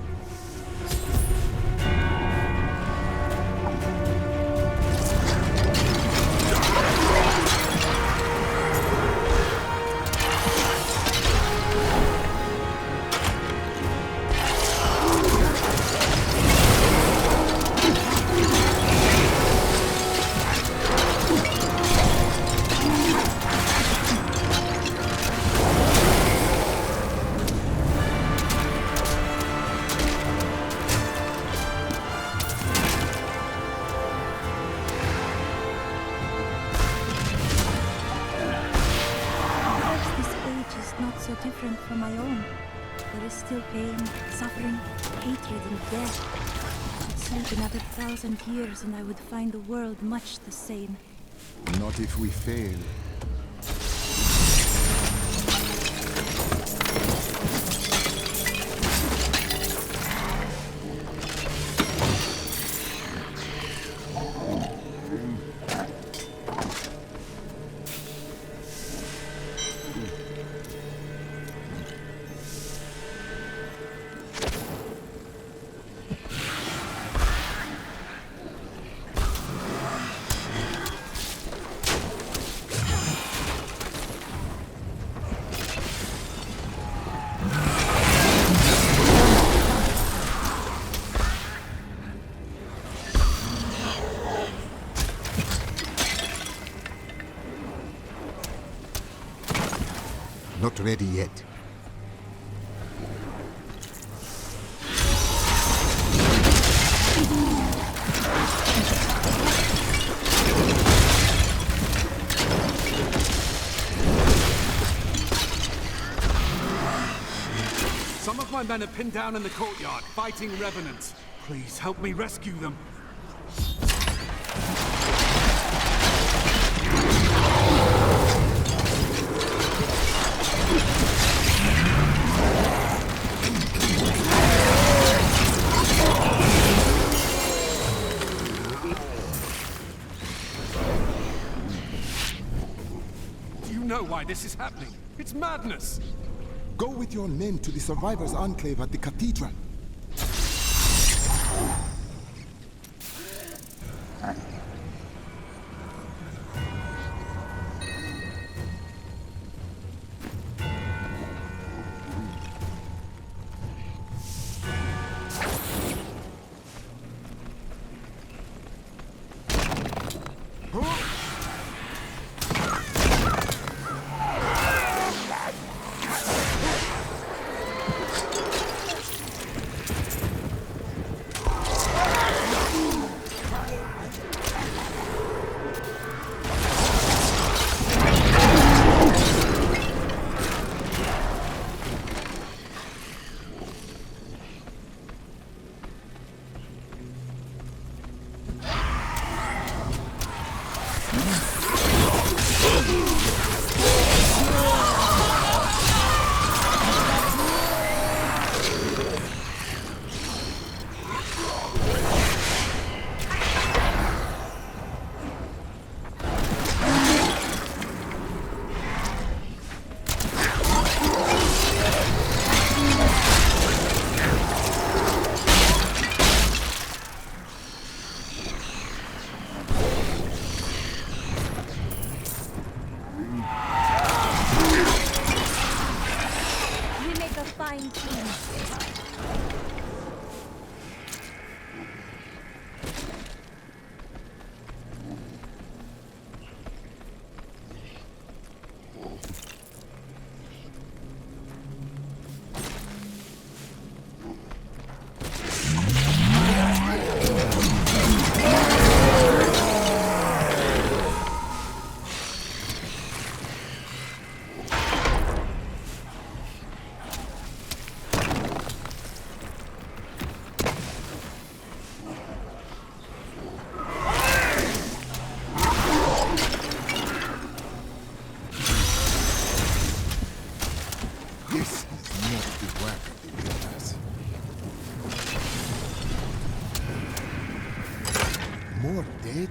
Different from my own. There is still pain, suffering, hatred, and death. I could sleep another 1,000 years and I would find the world much the same. Not if we fail. Not ready yet. Some of my men are pinned down in the courtyard, fighting revenants. Please help me rescue them. Do you know why this is happening? It's madness! Go with your men to the Survivors' Enclave at the Cathedral. More dead?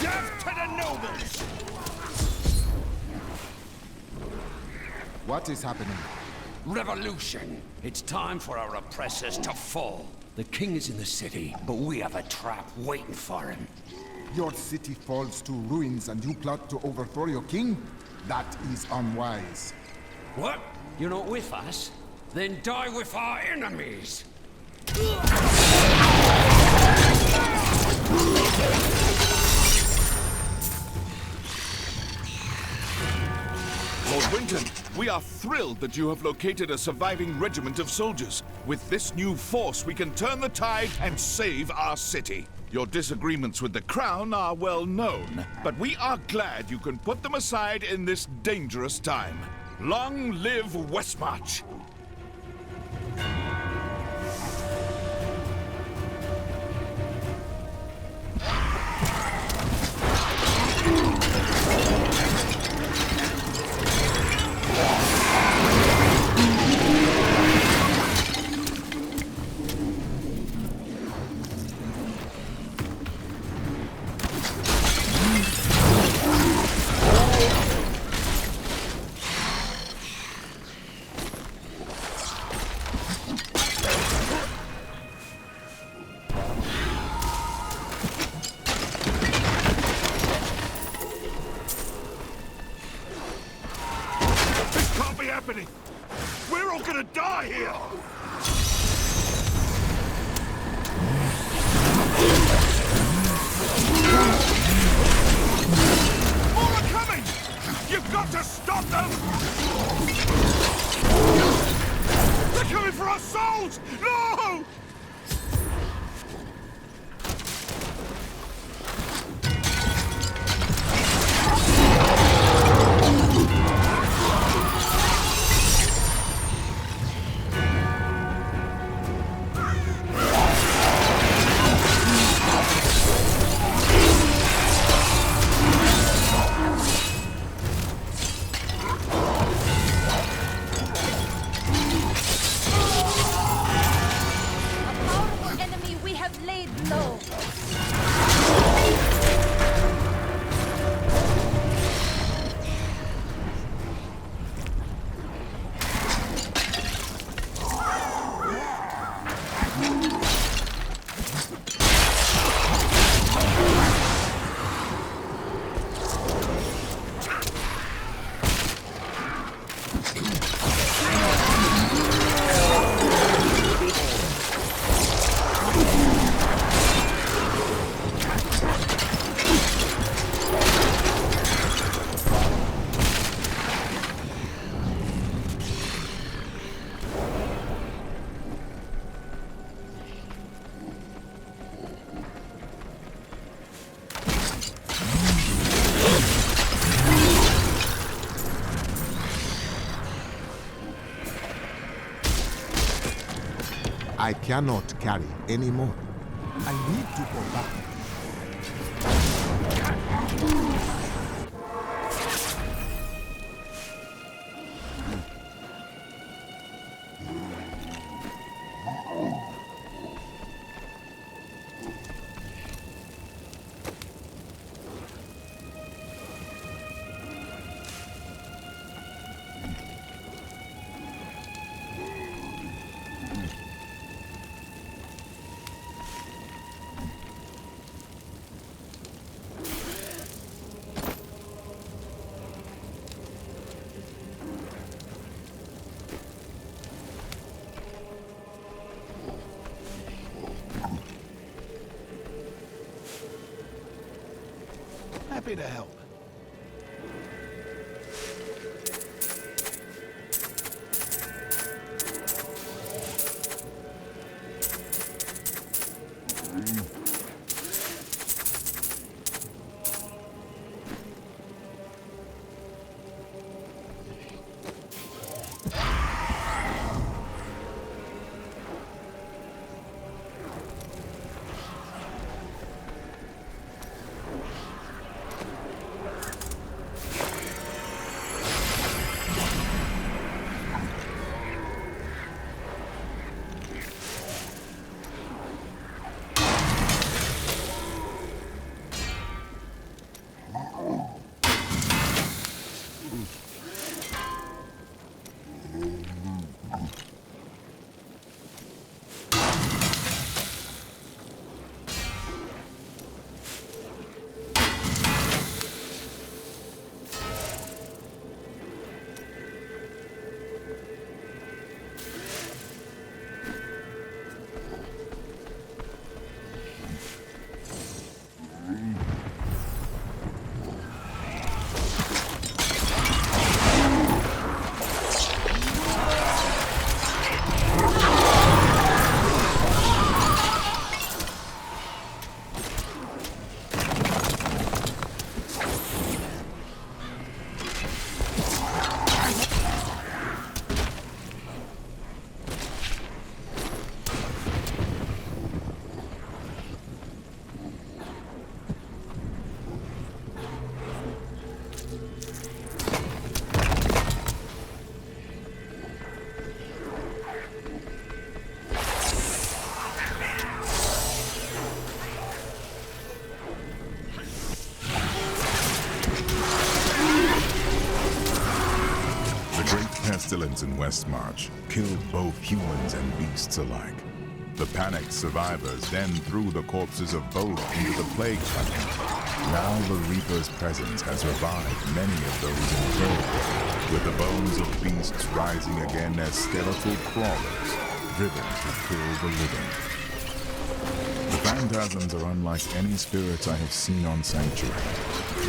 Death to the nobles! What is happening? Revolution! It's time for our oppressors to fall. The king is in the city, but we have a trap waiting for him. Your city falls to ruins and you plot to overthrow your king? That is unwise. What? You're not with us? Then die with our enemies! Lord Winton, we are thrilled that you have located a surviving regiment of soldiers. With this new force, we can turn the tide and save our city. Your disagreements with the Crown are well known, but we are glad you can put them aside in this dangerous time. Long live Westmarch! We're all gonna die here! They're coming for our souls! No! I cannot carry anymore. I need to go back. Happy to help. Pestilence in Westmarch killed both humans and beasts alike. The panicked survivors then threw the corpses of both into the plague bucket. Now the Reaper's presence has revived many of those interred, with the bones of beasts rising again as skeletal crawlers, driven to kill the living. The phantasms are unlike any spirits I have seen on Sanctuary.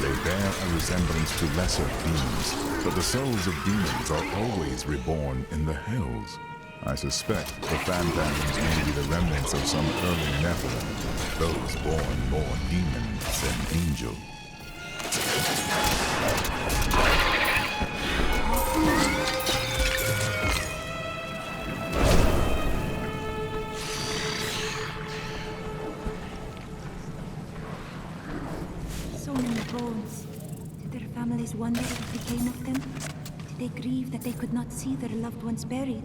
They bear a resemblance to lesser beings, but the souls of demons are always reborn in the hells. I suspect the phantasms may be the remnants of some early Nephilim, those born more demon than angel. So many bones. Did their families wonder what became of them? Did they grieve that they could not see their loved ones buried?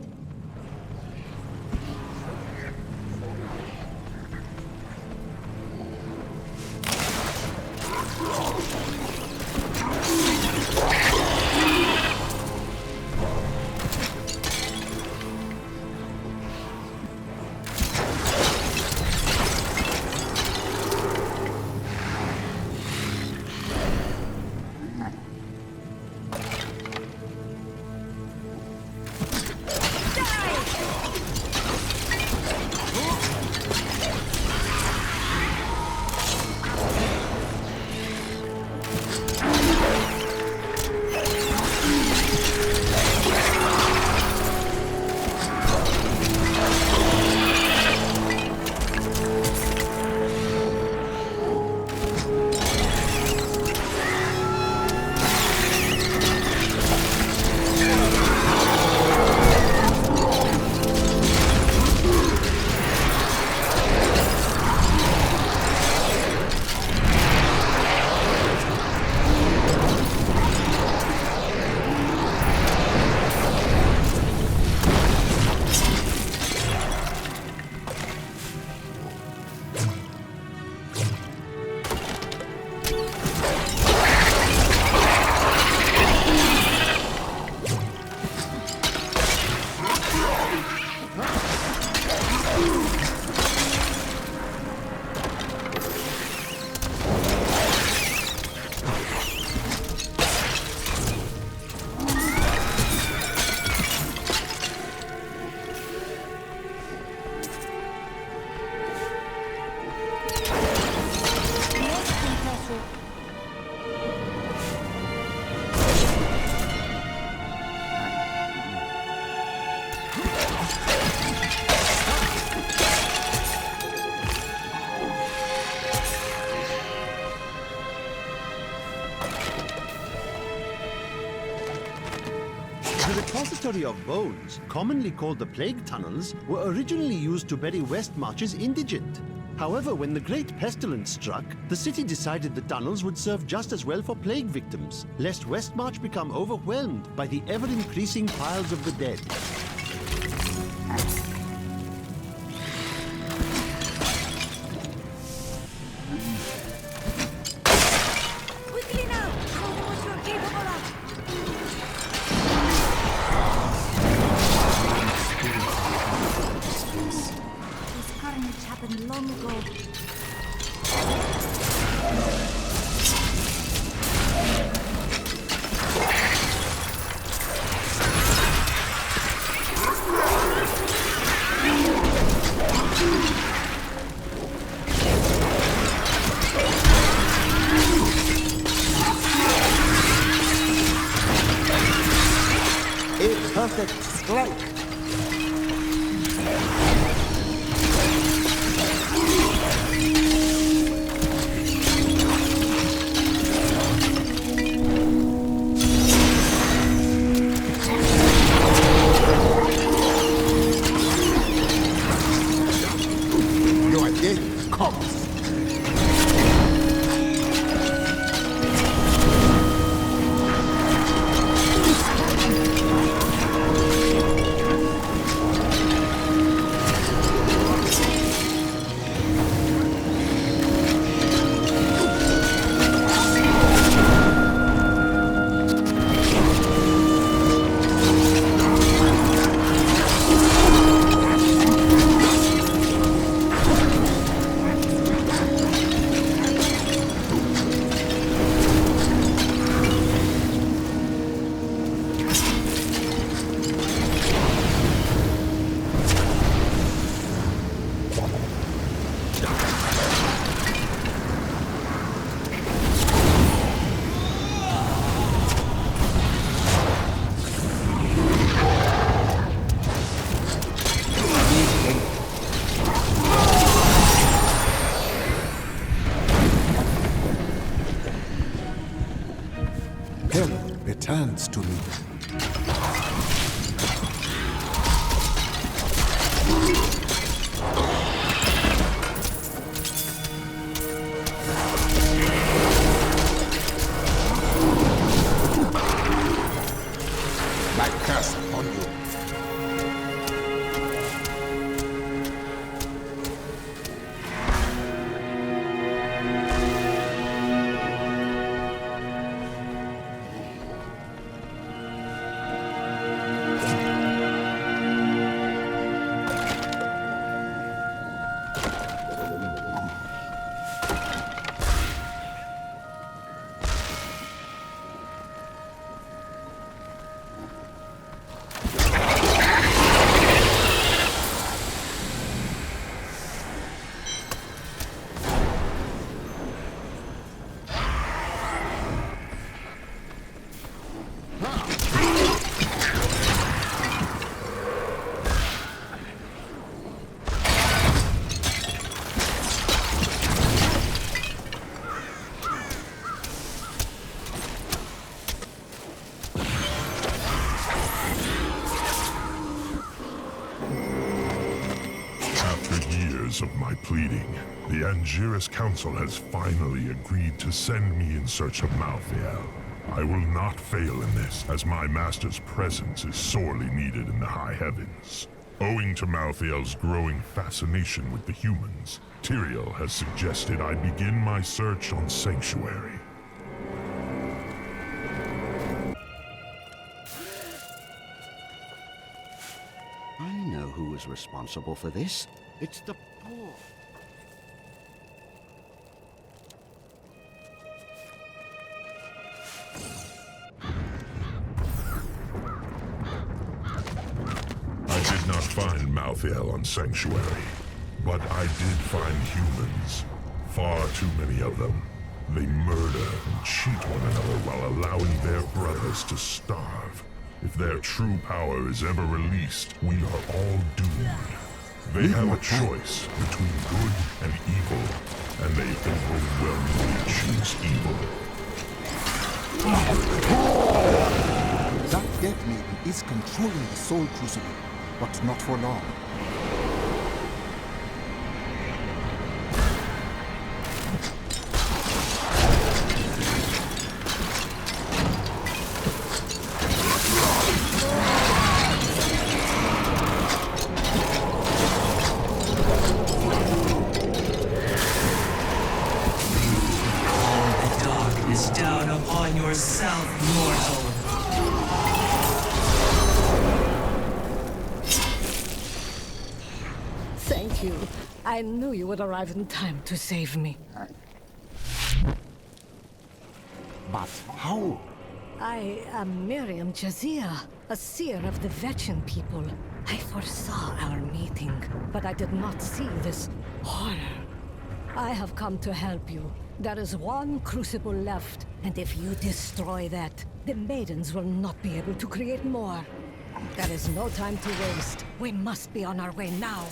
The repository of bones, commonly called the plague tunnels, were originally used to bury Westmarch's indigent. However, when the Great Pestilence struck, the city decided the tunnels would serve just as well for plague victims, lest Westmarch become overwhelmed by the ever-increasing piles of the dead. Quickly now! Show them what you're capable of! This carnage happened long ago. A perfect strike! Your death comes. hell returns to me. My curse upon you. Of my pleading, the Angiris Council has finally agreed to send me in search of Malthael. I will not fail in this, as my master's presence is sorely needed in the high heavens. Owing to Malthael's growing fascination with the humans, Tyrael has suggested I begin my search on Sanctuary. I know who is responsible for this. It's the poor. I did not find Malthael on Sanctuary, but I did find humans. Far too many of them. They murder and cheat one another while allowing their brothers to starve. If their true power is ever released, we are all doomed. They have a choice between good and evil, and they overwhelmingly choose evil. That Death Maiden is controlling the Soul Crucible, but not for long. Thank you. I knew you would arrive in time to save me. But how? I am Miriam Jazia, a seer of the Vetchin people. I foresaw our meeting, but I did not see this horror. I have come to help you. There is one crucible left, and if you destroy that, the maidens will not be able to create more. There is no time to waste. We must be on our way now.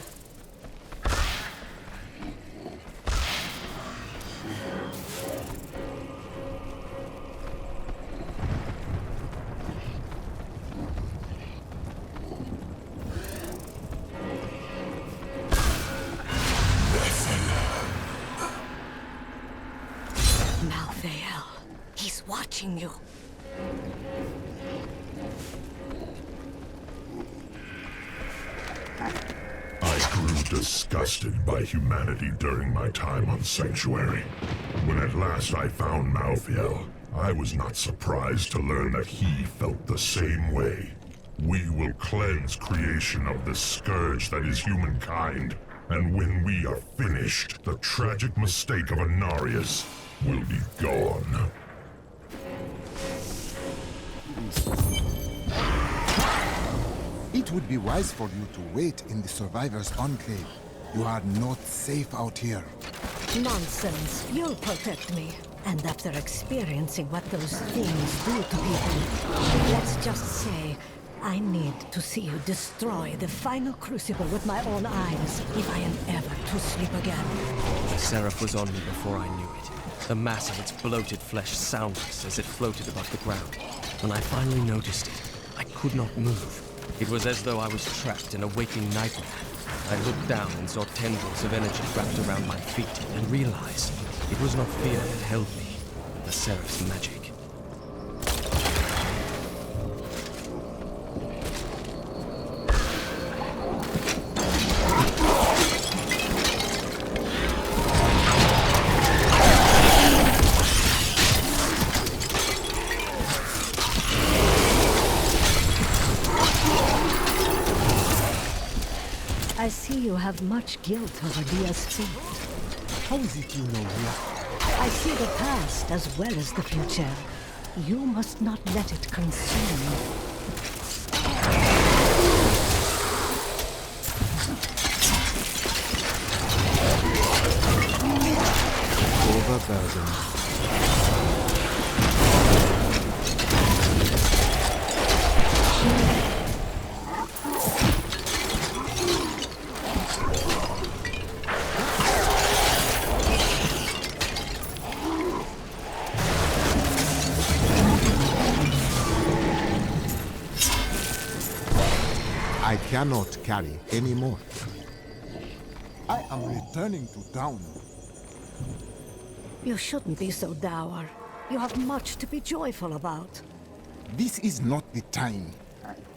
Malthael, he's watching you. I grew disgusted by humanity during my time on Sanctuary. When at last I found Malthael, I was not surprised to learn that he felt the same way. We will cleanse creation of the scourge that is humankind, and when we are finished, the tragic mistake of Anarius will be gone. It would be wise for you to wait in the Survivors' Enclave. You are not safe out here. Nonsense. You'll protect me. And after experiencing what those things do to people, let's just say, I need to see you destroy the final crucible with my own eyes if I am ever to sleep again. The Seraph was on me before I knew it. the mass of its bloated flesh soundless as it floated above the ground. When I finally noticed it, I could not move. It was as though I was trapped in a waking nightmare. I looked down and saw tendrils of energy wrapped around my feet and realized it was not fear that held me, but the Seraph's magic. I see you have much guilt over Dia's fate. How is it you know her? I see the past as well as the future. You must not let it consume you. Overburdened. I cannot carry any more. I am returning to town. You shouldn't be so dour. You have much to be joyful about. This is not the time.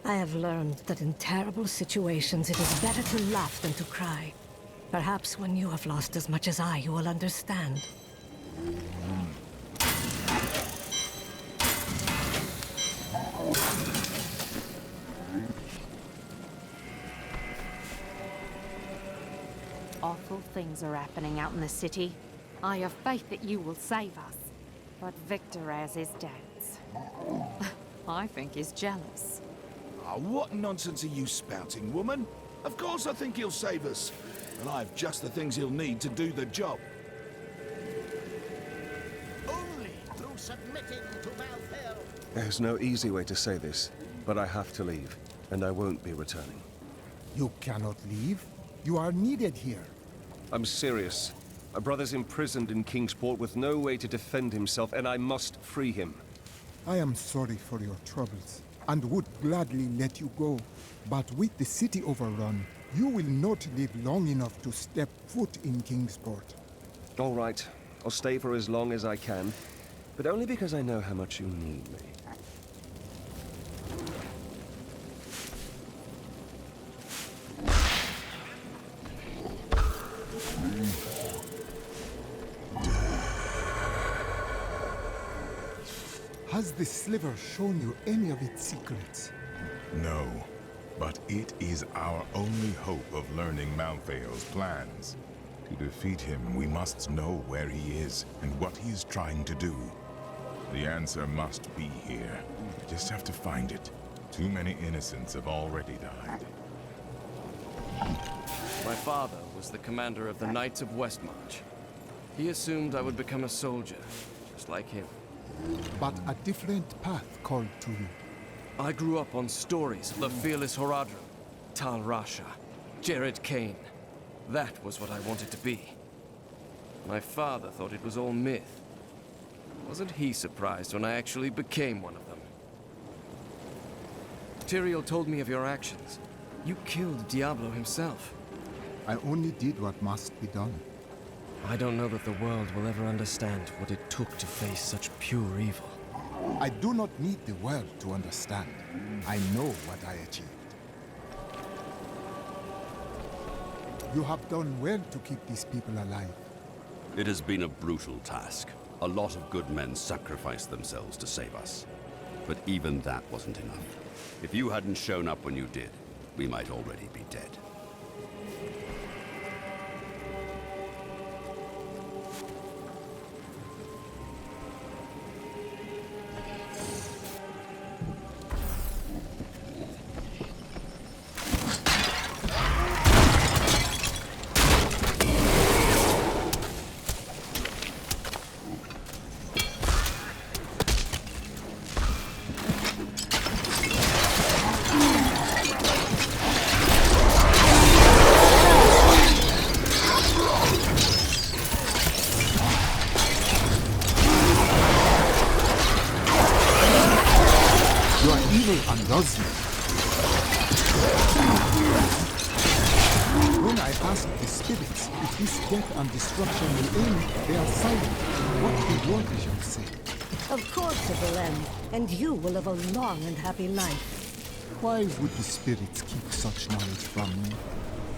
I have learned that in terrible situations it is better to laugh than to cry. Perhaps when you have lost as much as I, you will understand. Awful things are happening out in the city. I have faith that you will save us. But Victor has his doubts. I think he's jealous. Oh, what nonsense are you spouting, woman? Of course I think he'll save us. And I have just the things he'll need to do the job. Only through submitting to Malthael. There's no easy way to say this, but I have to leave, and I won't be returning. You cannot leave. You are needed here. I'm serious. My brother's imprisoned in Kingsport with no way to defend himself, and I must free him. I am sorry for your troubles, and would gladly let you go. But with the city overrun, you will not live long enough to step foot in Kingsport. All right. I'll stay for as long as I can, but only because I know how much you need me. Has the sliver shown you any of its secrets? No, but it is our only hope of learning Malthael's plans. To defeat him, we must know where he is and what he is trying to do. The answer must be here. We just have to find it. Too many innocents have already died. My father was the commander of the Knights of Westmarch. He assumed I would become a soldier, just like him. But a different path called to you. I grew up on stories of the fearless Horadrim, Tal Rasha, Jared Kane. That was what I wanted to be. My father thought it was all myth. Wasn't he surprised when I actually became one of them? Tyrael told me of your actions. You killed Diablo himself. I only did what must be done. I don't know that the world will ever understand what it took to face such pure evil. I do not need the world to understand. I know what I achieved. You have done well to keep these people alive. It has been a brutal task. A lot of good men sacrificed themselves to save us. But even that wasn't enough. If you hadn't shown up when you did, we might already be dead. evil undoes you. When I ask the spirits if this death and destruction will end, they are silent. What reward is your say? Of course it will end, and you will live a long and happy life. Why would the spirits keep such knowledge from me?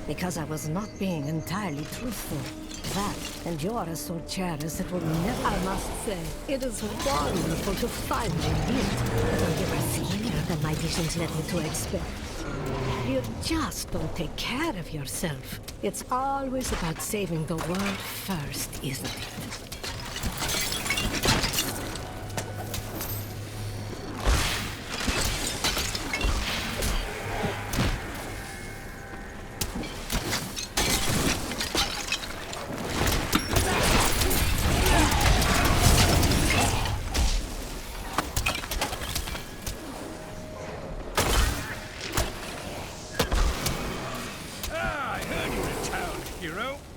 Because I was not being entirely truthful. That, and you're as so cherished it will never... I must say, it is wonderful to finally meet, though you are slicker than my visions led me to expect. You just don't take care of yourself. It's always about saving the world first, isn't it?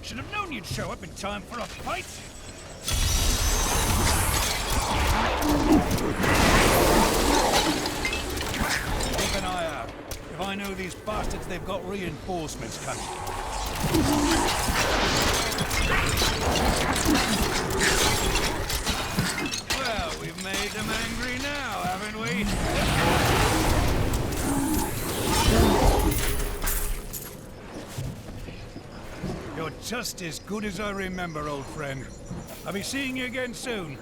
Should have known you'd show up in time for a fight. Keep an eye out. If I know these bastards, they've got reinforcements coming. Well, we've made them angry now, haven't we? You're just as good as I remember, old friend. I'll be seeing you again soon.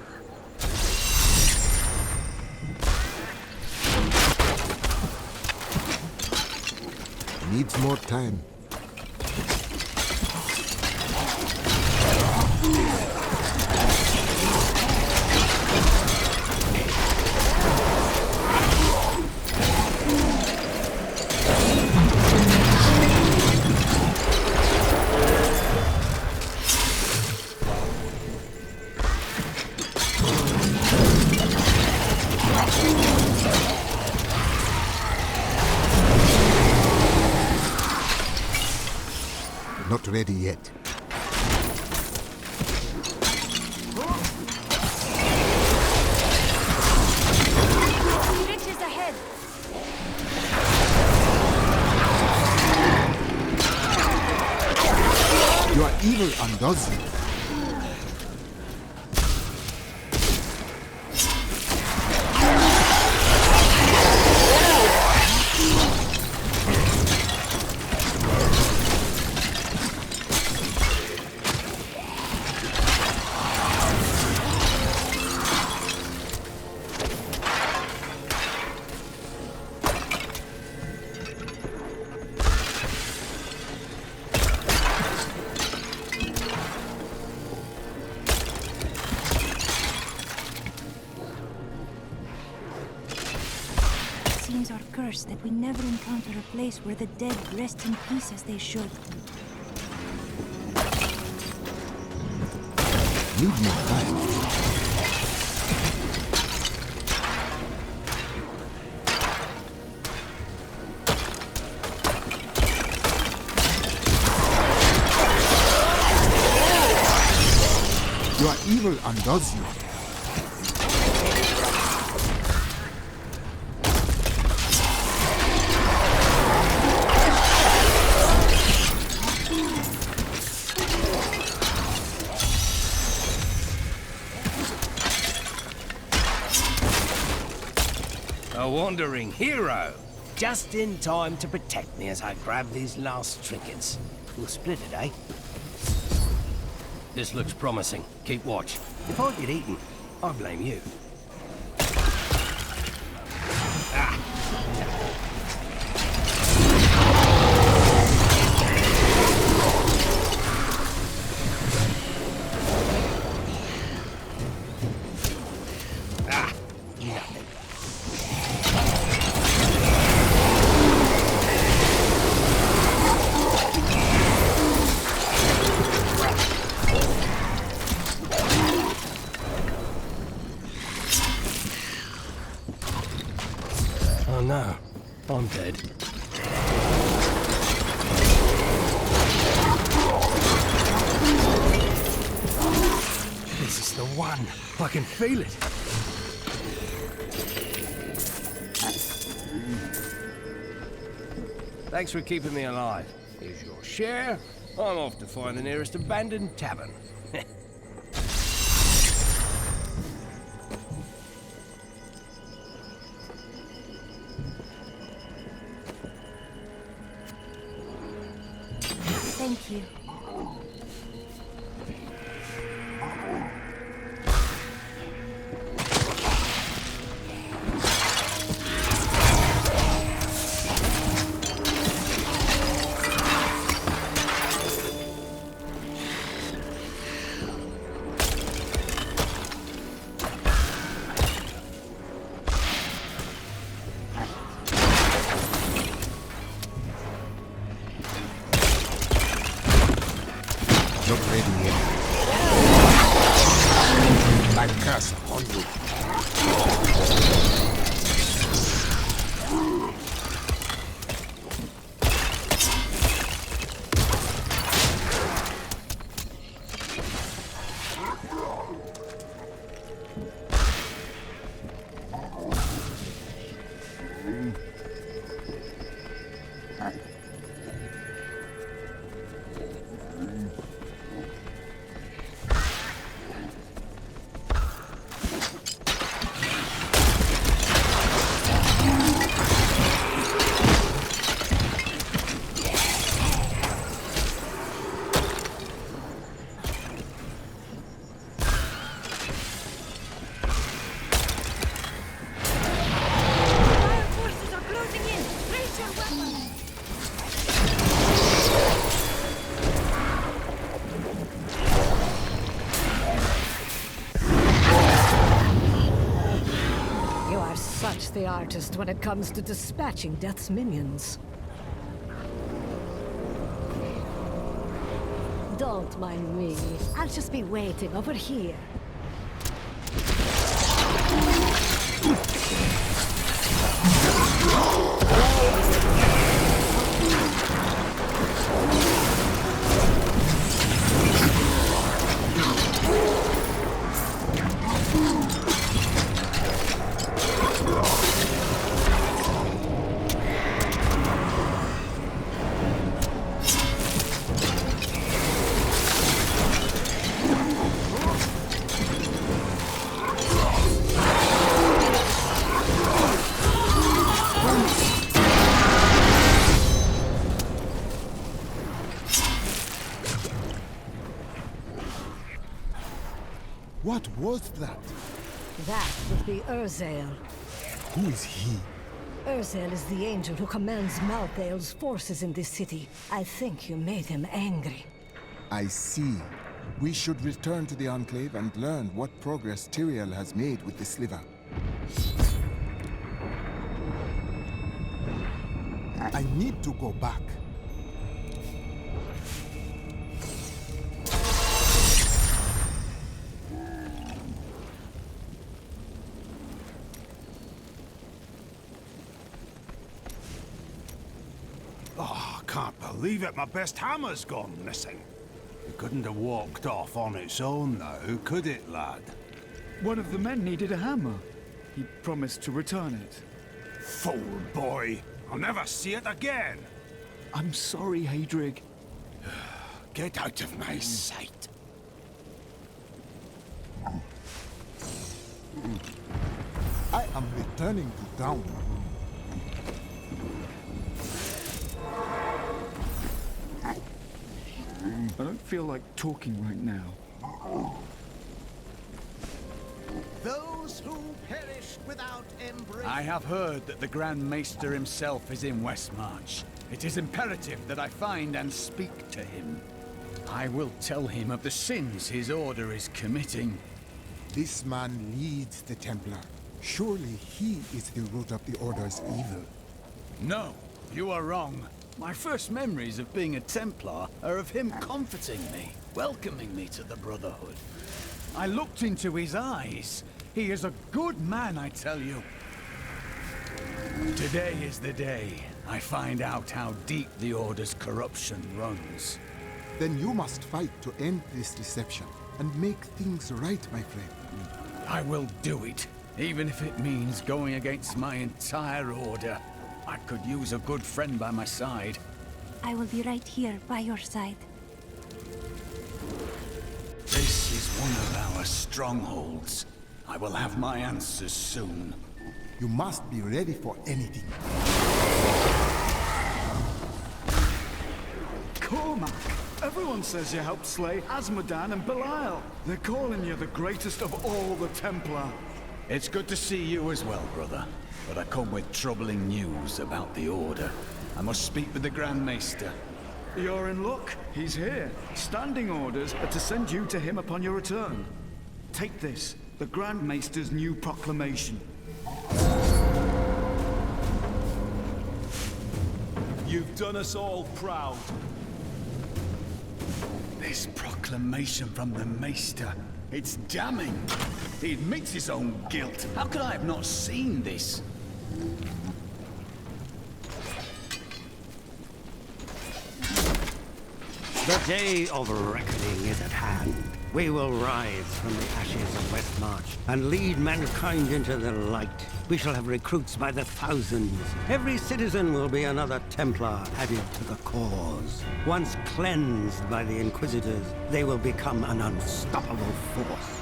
Needs more time. Not ready yet. Riches ahead. Your evil undoes you. Seems our curse that we never encounter a place where the dead rest in peace as they should. Need more time. Your evil undoes you. A wandering hero. Just in time to protect me as I grab these last trinkets. We'll split it, eh? This looks promising. Keep watch. If I get eaten, I blame you. Nothing. Oh no, I'm dead. This is the one. I can feel it. Thanks for keeping me alive. Here's your share. I'm off to find the nearest abandoned tavern. Thank you. Look ready here. My curse upon you. Such the artist when it comes to dispatching Death's minions. Don't mind me. I'll just be waiting over here. What was that? That would be Urzael. Who is he? Urzael is the angel who commands Malthael's forces in this city. I think you made him angry. I see. We should return to the Enclave and learn what progress Tyrael has made with the sliver. I need to go back. Oh, I can't believe it. My best hammer's gone missing. It couldn't have walked off on its own now, could it, lad? One of the men needed a hammer. He promised to return it. Fool boy. I'll never see it again. I'm sorry, Hadrig. Get out of my sight. I am returning to town. I don't feel like talking right now. Those who perished without embrace. I have heard that the Grand Maester himself is in Westmarch. It is imperative that I find and speak to him. I will tell him of the sins his order is committing. This man leads the Templar. Surely he is the root of the Order's evil. No, you are wrong. My first memories of being a Templar are of him comforting me, welcoming me to the Brotherhood. I looked into his eyes. He is a good man, I tell you. Today is the day I find out how deep the Order's corruption runs. Then you must fight to end this deception and make things right, my friend. I will do it, even if it means going against my entire Order. I could use a good friend by my side. I will be right here by your side. This is one of our strongholds. I will have my answers soon. You must be ready for anything. Cormac! Everyone says you helped slay Azmodan and Belial. They're calling you the greatest of all the Templar. It's good to see you as well, brother. But I come with troubling news about the Order. I must speak with the Grand Maester. You're in luck. He's here. Standing orders are to send you to him upon your return. Take this, the Grand Maester's new proclamation. You've done us all proud. This proclamation from the Maester, it's damning. He admits his own guilt. How could I have not seen this? The day of reckoning is at hand. We will rise from the ashes of Westmarch and lead mankind into the light. We shall have recruits by the thousands. Every citizen will be another Templar added to the cause. Once cleansed by the Inquisitors, they will become an unstoppable force.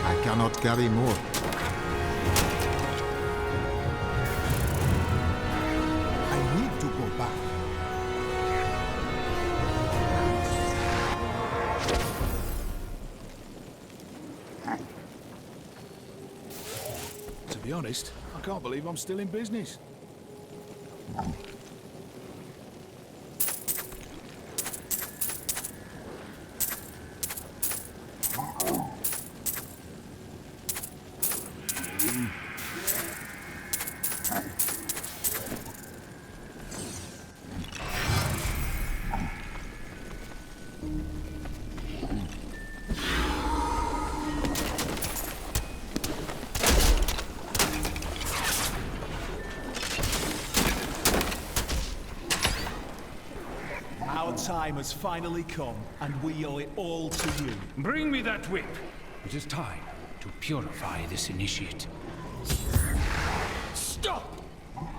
I cannot carry more. I need to go back. To be honest, I can't believe I'm still in business. Our time has finally come, and we owe it all to you. Bring me that whip. It is time to purify this initiate. Stop!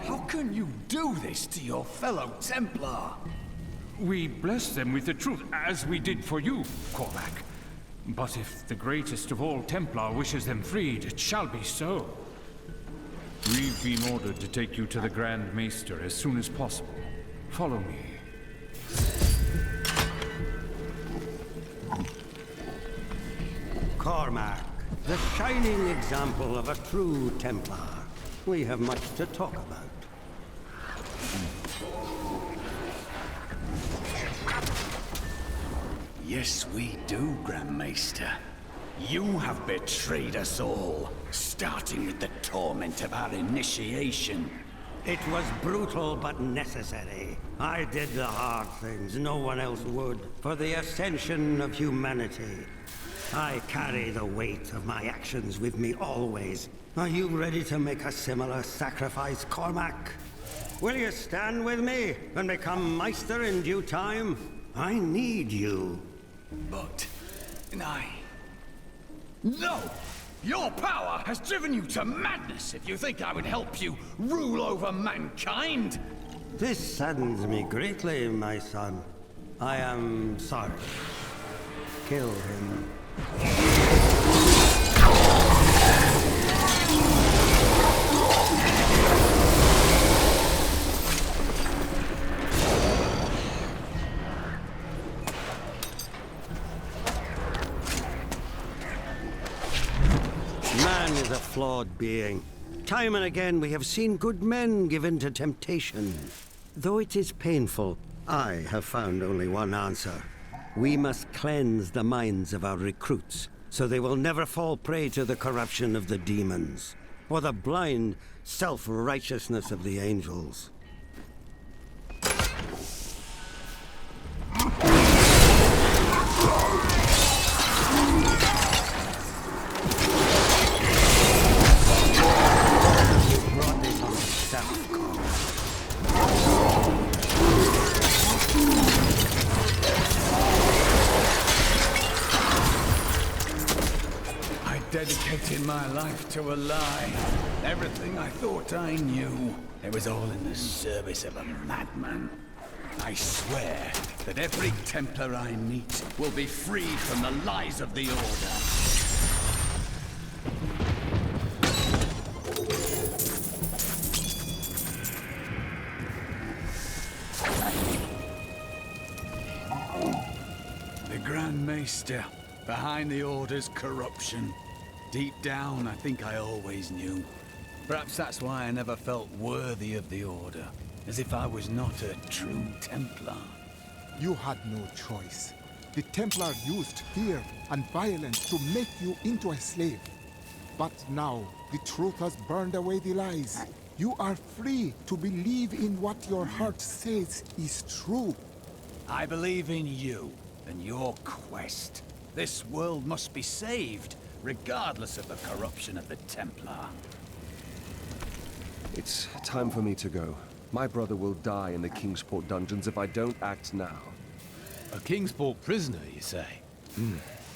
How can you do this to your fellow Templar? We bless them with the truth, as we did for you, Cormac. But if the greatest of all Templar wishes them freed, it shall be so. We've been ordered to take you to the Grand Maester as soon as possible. Follow me. Cormac, the shining example of a true Templar. We have much to talk about. Yes, we do, Grand Maester. You have betrayed us all, starting with the torment of our initiation. It was brutal but necessary. I did the hard things no one else would, for the ascension of humanity. I carry the weight of my actions with me always. Are you ready to make a similar sacrifice, Cormac? Will you stand with me and become Meister in due time? I need you. But... No! Your power has driven you to madness if you think I would help you rule over mankind! This saddens me greatly, my son. I am sorry. Kill him. Man is a flawed being. Time and again we have seen good men given to temptation. Though it is painful, I have found only one answer. We must cleanse the minds of our recruits, so they will never fall prey to the corruption of the demons, or the blind self-righteousness of the angels. dedicated my life to a lie. Everything I thought I knew, it was all in the service of a madman. I swear that every Templar I meet will be freed from the lies of the Order. The Grand Maester, behind the Order's corruption. Deep down, I think I always knew. Perhaps that's why I never felt worthy of the Order, as if I was not a true Templar. You had no choice. The Templar used fear and violence to make you into a slave. But now, the truth has burned away the lies. You are free to believe in what your heart says is true. I believe in you and your quest. This world must be saved, regardless of the corruption of the Templar. It's time for me to go. My brother will die in the Kingsport dungeons if I don't act now. A Kingsport prisoner, you say?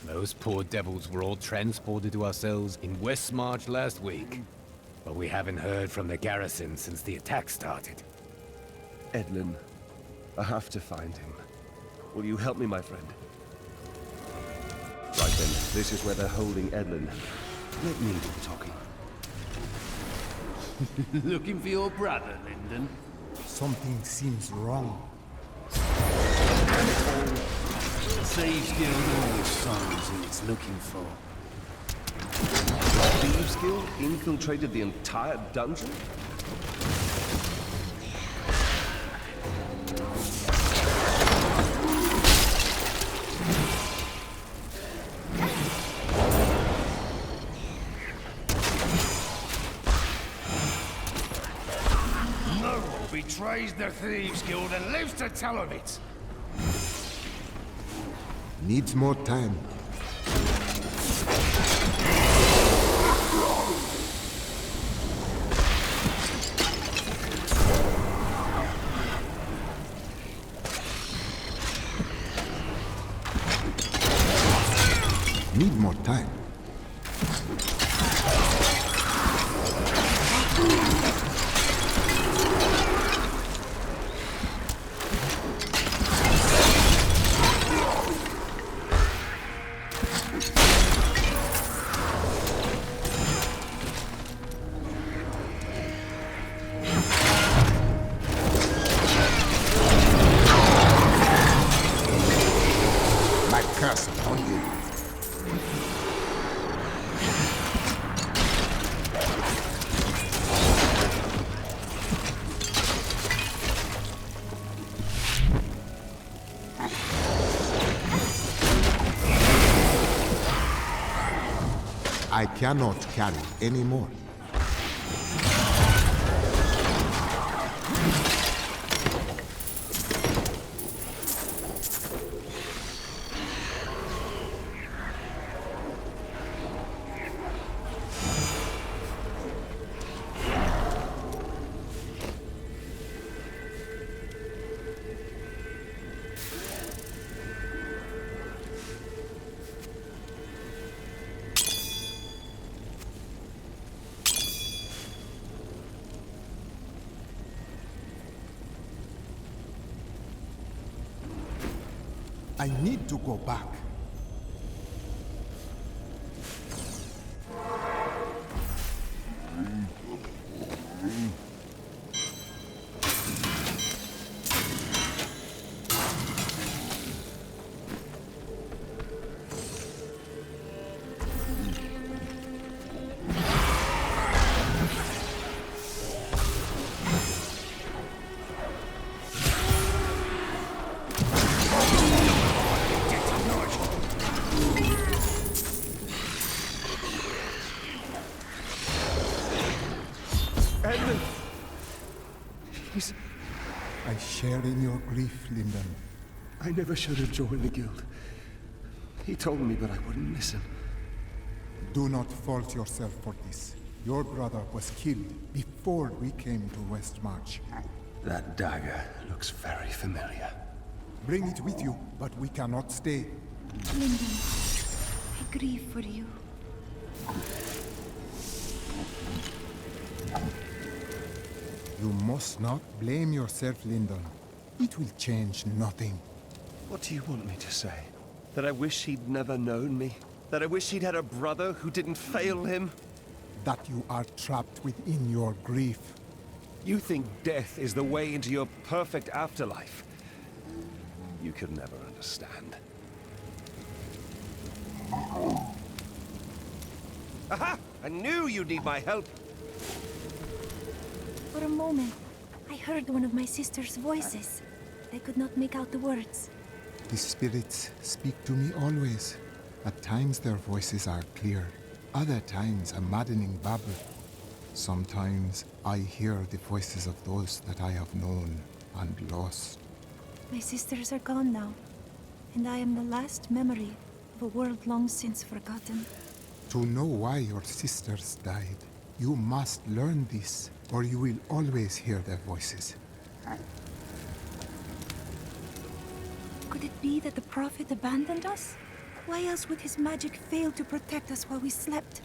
Those poor devils were all transported to our cells in Westmarch last week. But we haven't heard from the garrison since the attack started. Edlin, I have to find him. Will you help me, my friend? Right then, this is where they're holding Edlin. Let me do the talking. Looking for your brother, Lyndon? Something seems wrong. Thieves Guild always finds who it's looking for. Thieves Guild infiltrated the entire dungeon? No one betrays the Thieves Guild and lives to tell of it. Needs more time. Need more time. My curse upon you. I cannot carry any more. I need to go back. Edlin! Please. I share in your grief, Lyndon. I never should have joined the guild. He told me, but I wouldn't listen. Do not fault yourself for this. Your brother was killed before we came to Westmarch. That dagger looks very familiar. Bring it with you, but we cannot stay. Lyndon, I grieve for you. You must not blame yourself, Lyndon. It will change nothing. What do you want me to say? That I wish he'd never known me? That I wish he'd had a brother who didn't fail him? That you are trapped within your grief. You think death is the way into your perfect afterlife? You could never understand. Aha! I knew you'd need my help! For a moment, I heard one of my sister's voices. I could not make out the words. The spirits speak to me always. At times their voices are clear. Other times a maddening babble. Sometimes I hear the voices of those that I have known and lost. My sisters are gone now, and I am the last memory of a world long since forgotten. To know why your sisters died, you must learn this, or you will always hear their voices. Could it be that the Prophet abandoned us? Why else would his magic fail to protect us while we slept?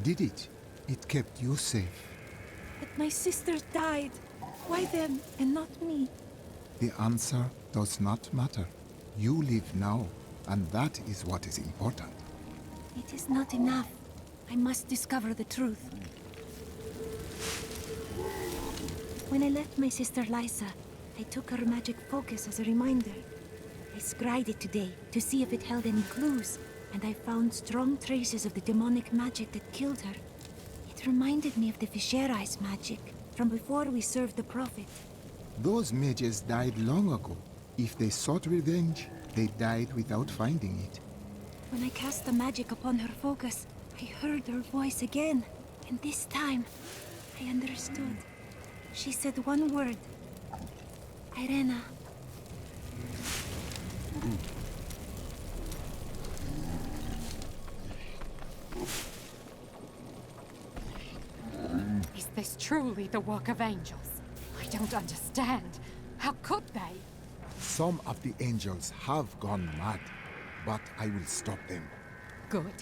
Did it? It kept you safe. But my sisters died. Why them and not me? The answer does not matter. You live now, and that is what is important. It is not enough. I must discover the truth. When I left my sister Lysa, I took her magic focus as a reminder. I scryed it today to see if it held any clues, and I found strong traces of the demonic magic that killed her. It reminded me of the Viscera's magic from before we served the Prophet. Those mages died long ago. If they sought revenge, they died without finding it. When I cast the magic upon her focus, I heard her voice again, and this time, I understood. She said one word. Irena. Is this truly the work of angels? I don't understand. How could they? Some of the angels have gone mad, but I will stop them. Good.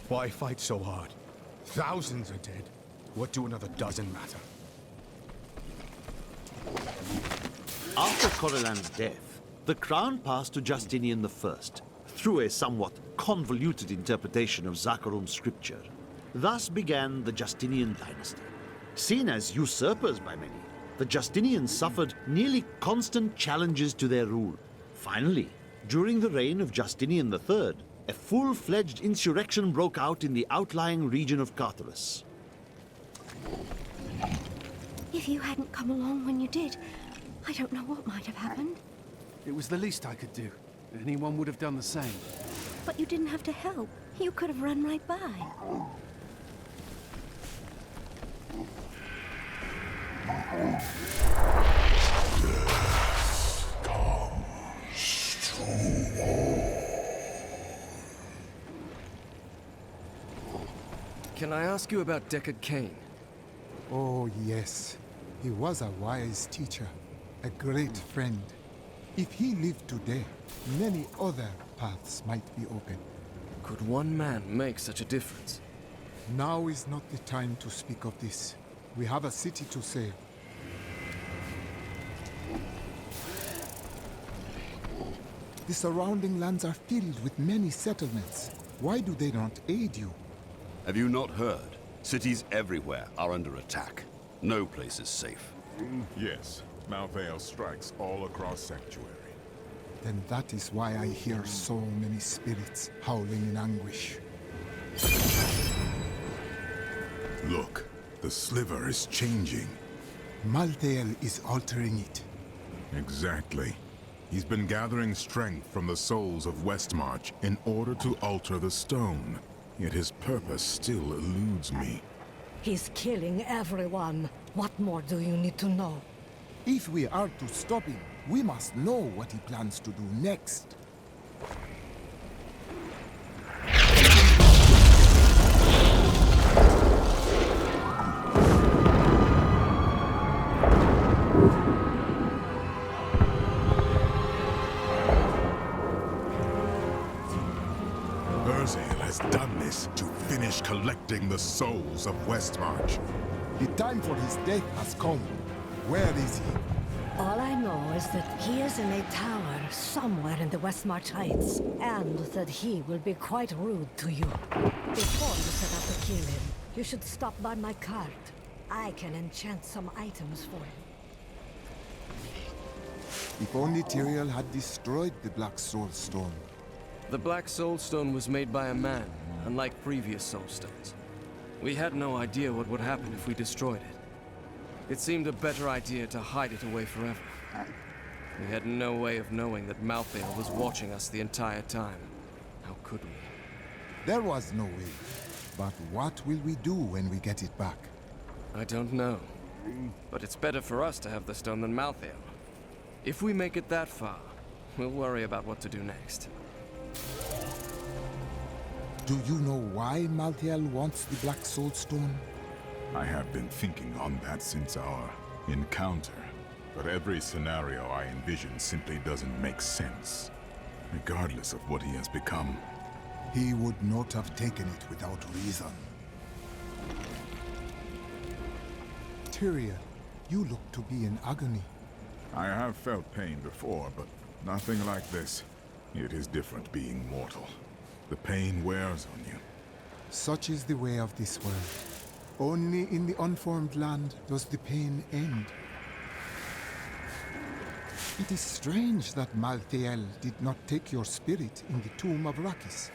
Why fight so hard? Thousands are dead. What do another dozen matter? After Corellan's death, the crown passed to Justinian I, through a somewhat convoluted interpretation of Zakharum's scripture. Thus began the Justinian dynasty. Seen as usurpers by many, the Justinians suffered nearly constant challenges to their rule. Finally, during the reign of Justinian III, a full-fledged insurrection broke out in the outlying region of Carthage. If you hadn't come along when you did, I don't know what might have happened. It was the least I could do. Anyone would have done the same. But you didn't have to help. You could have run right by. Can I ask you about Deckard Cain? Oh, yes. He was a wise teacher, a great friend. If he lived today, many other paths might be open. Could one man make such a difference? Now is not the time to speak of this. We have a city to save. The surrounding lands are filled with many settlements. Why do they not aid you? Have you not heard? Cities everywhere are under attack. No place is safe. Yes. Malthael strikes all across Sanctuary. Then that is why I hear so many spirits howling in anguish. Look, the sliver is changing. Malthael is altering it. Exactly. He's been gathering strength from the souls of Westmarch in order to alter the stone. Yet his purpose still eludes me. He's killing everyone. What more do you need to know? If we are to stop him, we must know what he plans to do next. extracting the souls of Westmarch. The time for his death has come. Where is he? All I know is that he is in a tower somewhere in the Westmarch Heights, and that he will be quite rude to you. Before you set out to kill him, you should stop by my cart. I can enchant some items for him. If only Tyrael had destroyed the Black Soul Stone. The Black Soul Stone was made by a man, unlike previous Soul Stones. We had no idea what would happen if we destroyed it. It seemed a better idea to hide it away forever. We had no way of knowing that Malthael was watching us the entire time. How could we? There was no way. But what will we do when we get it back? I don't know. But it's better for us to have the stone than Malthael. If we make it that far, we'll worry about what to do next. Do you know why Malthael wants the Black Soul Stone? I have been thinking on that since our encounter. But every scenario I envision simply doesn't make sense. Regardless of what he has become. He would not have taken it without reason. Tyrael, you look to be in agony. I have felt pain before, but nothing like this. It is different being mortal. The pain wears on you. Such is the way of this world. Only in the unformed land does the pain end. It is strange that Malthael did not take your spirit in the tomb of Rakis.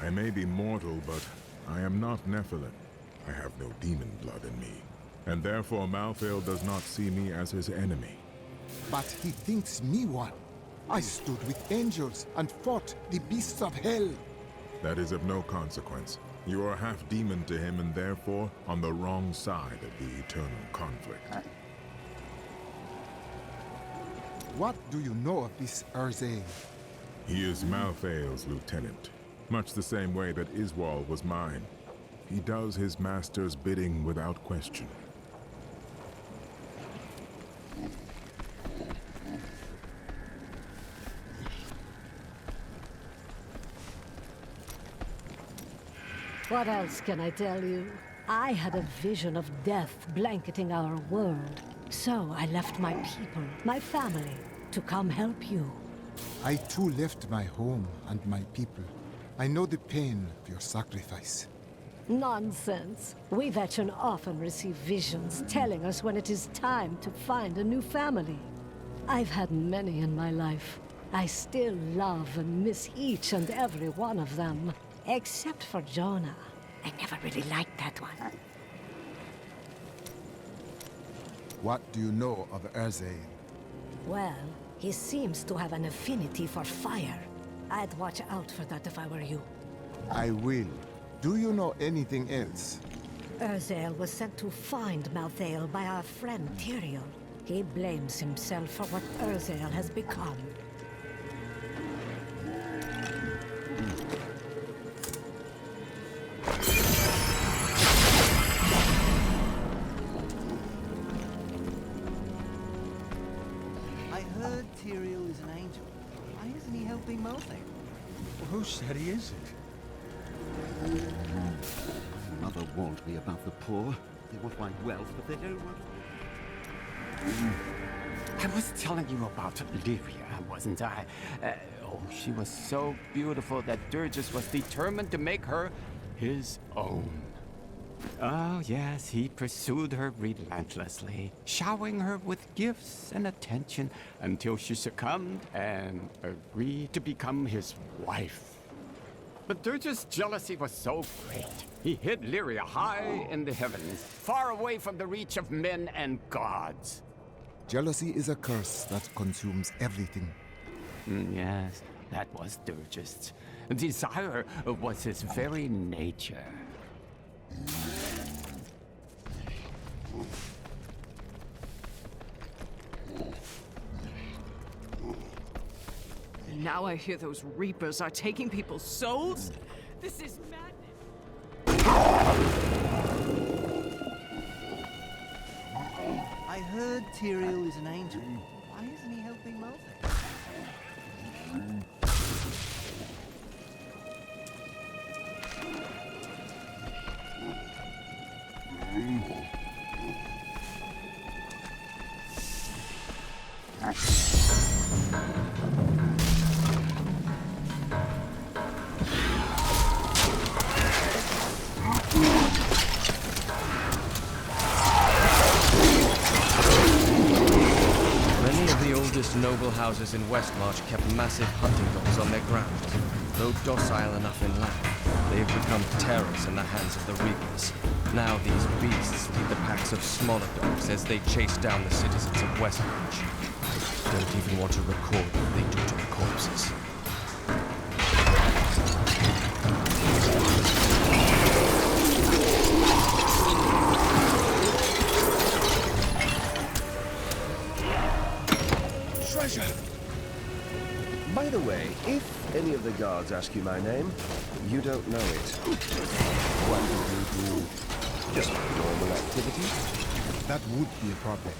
I may be mortal, but I am not Nephilim. I have no demon blood in me. And therefore Malthael does not see me as his enemy. But he thinks me one. I stood with angels and fought the beasts of hell. That is of no consequence. You are half demon to him and therefore on the wrong side of the eternal conflict. What do you know of this Urzael? He is Malthael's lieutenant, much the same way that Iswal was mine. He does his master's bidding without question. What else can I tell you? I had a vision of death blanketing our world. So I left my people, my family, to come help you. I too left my home and my people. I know the pain of your sacrifice. Nonsense. We Vetchen often receive visions telling us when it is time to find a new family. I've had many in my life. I still love and miss each and every one of them. Except for Jonah. I never really liked that one. What do you know of Urzael? Well, he seems to have an affinity for fire. I'd watch out for that if I were you. I will. Do you know anything else? Urzael was sent to find Malthael by our friend Tyrael. He blames himself for what Urzael has become. I heard Tyrael is an angel. Why isn't he helping Malthael? Who said he isn't? Mother warned me about the poor. They want my wealth, but they don't want... I was telling you about Lyria, wasn't I? Oh, she was so beautiful that Durgis was determined to make her his own. Oh, yes, he pursued her relentlessly, showering her with gifts and attention until she succumbed and agreed to become his wife. But Durgis' jealousy was so great, he hid Lyria high in the heavens, far away from the reach of men and gods. Jealousy is a curse that consumes everything. Yes, that was Durgis. Desire was his very nature. And now I hear those Reapers are taking people's souls? This is madness! I heard Tyrael is an angel. Why isn't he helping Malthael? Many of the oldest noble houses in Westmarch kept massive hunting dogs on their grounds. Though docile enough in land, they have become terrors in the hands of the Reapers. Now these beasts lead the packs of smaller dogs as they chase down the citizens of Westmarch. I don't even want to record what they do to the corpses. Treasure! By the way, if any of the guards ask you my name, you don't know it. What do you do? Just normal activity? That would be a problem.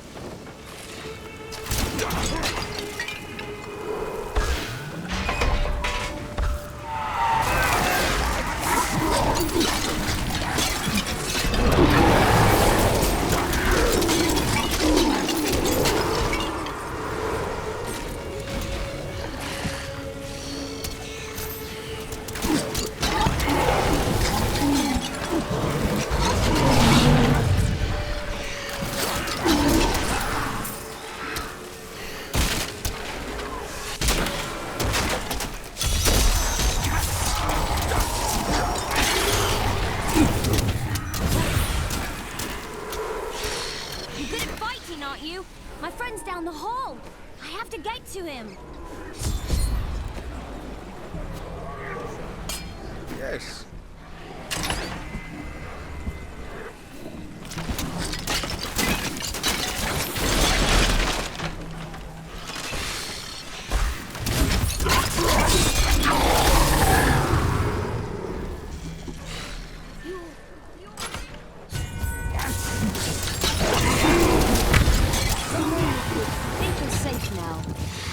My friend's down the hall. I have to get to him. Yes.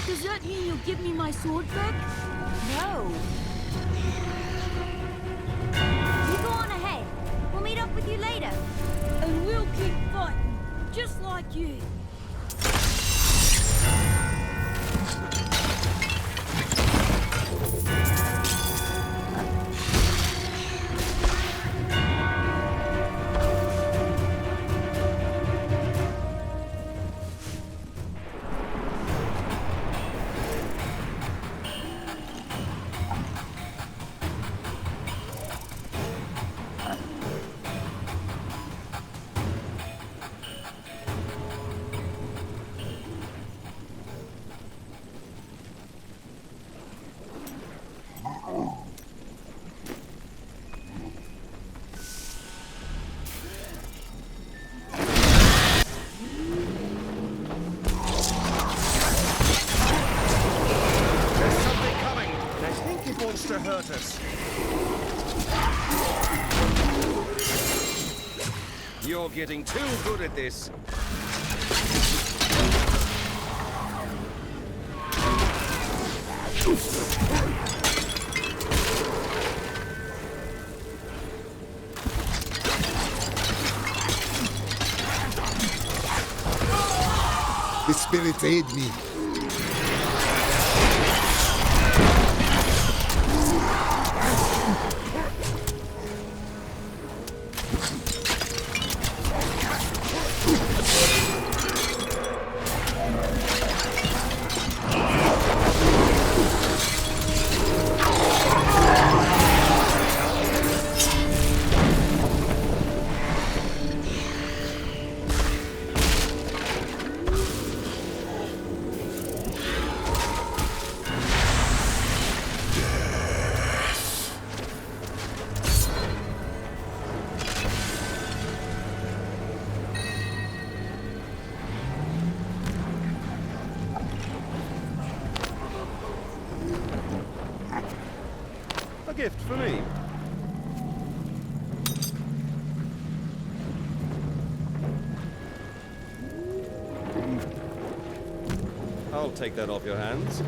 Does that mean you'll give me my sword back? No. You go on ahead. We'll meet up with you later. And we'll keep fighting, just like you. To hurt us. You're getting too good at this. The spirits aid me. A gift for me. I'll take that off your hands.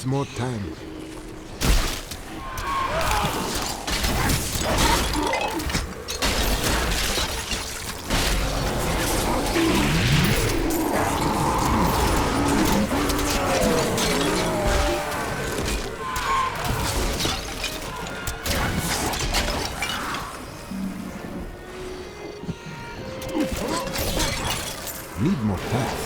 needs more time. Need more time.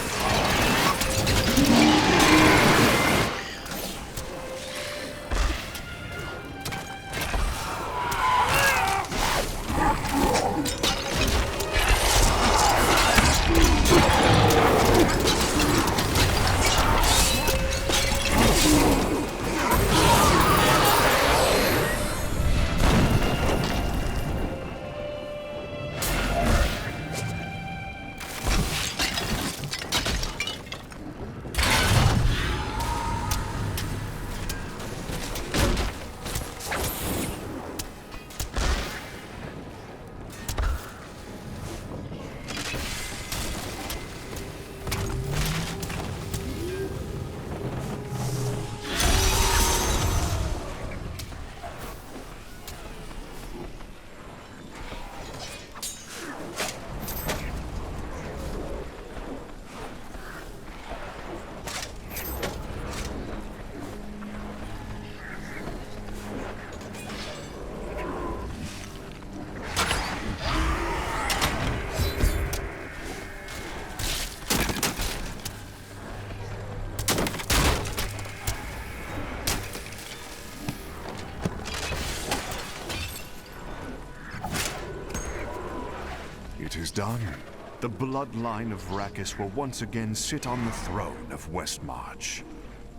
It is done. The bloodline of Rakis will once again sit on the throne of Westmarch.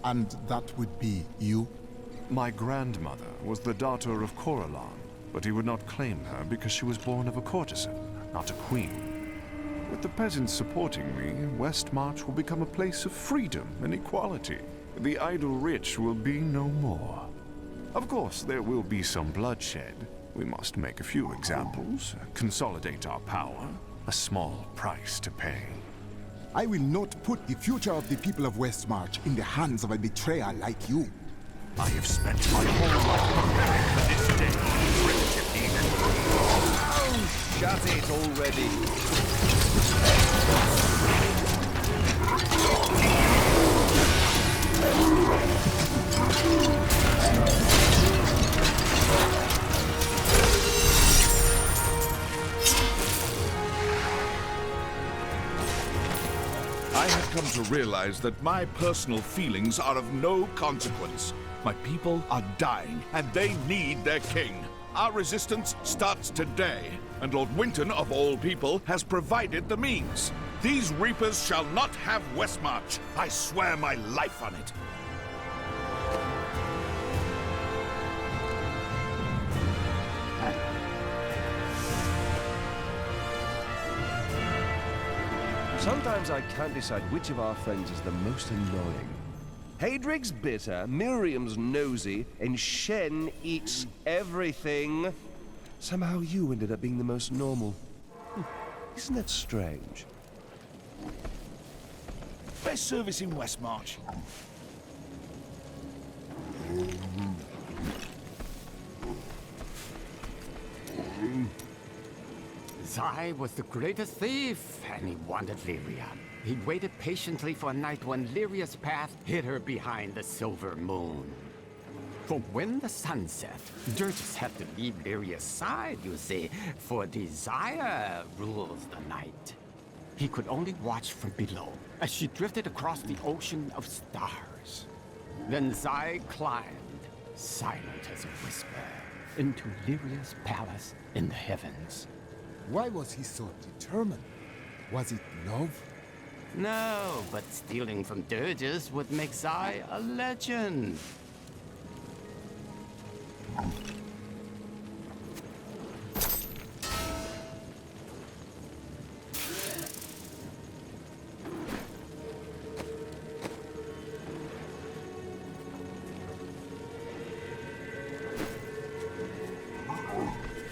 And that would be you? My grandmother was the daughter of Coralon, but he would not claim her because she was born of a courtesan, not a queen. With the peasants supporting me, Westmarch will become a place of freedom and equality. The idle rich will be no more. Of course, there will be some bloodshed. We must make a few examples, consolidate our power. A small price to pay. I will not put the future of the people of Westmarch in the hands of a betrayer like you. I have spent my whole life preparing for this day, primitive demon. Oh, shut it already. I have come to realize that my personal feelings are of no consequence. My people are dying, and they need their king. Our resistance starts today, and Lord Winton, of all people, has provided the means. These Reapers shall not have Westmarch. I swear my life on it. Sometimes I can't decide which of our friends is the most annoying. Hadrig's bitter, Miriam's nosy, and Shen eats everything. Somehow you ended up being the most normal. Isn't that strange? Best service in Westmarch. Zai was the greatest thief, and he wanted Lyria. He waited patiently for a night when Lyria's path hid her behind the silver moon. For when the sun set, Dirges had to leave Lyria's side, you see, for desire rules the night. He could only watch from below as she drifted across the ocean of stars. Then Zai climbed, silent as a whisper, into Lyria's palace in the heavens. Why was he so determined? Was it love? No, but stealing from Dirges would make Zai a legend.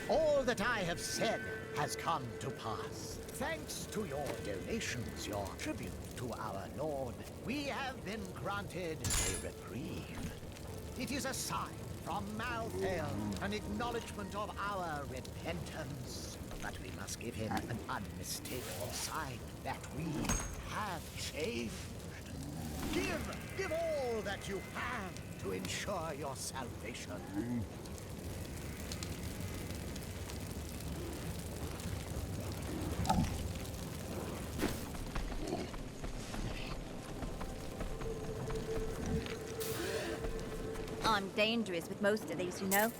All that I have said has come to pass. Thanks to your donations, your tribute to our Lord, we have been granted a reprieve. It is a sign from Malthael, an acknowledgement of our repentance. But we must give him an unmistakable sign that we have changed. Give all that you have to ensure your salvation. I'm dangerous with most of these, you know.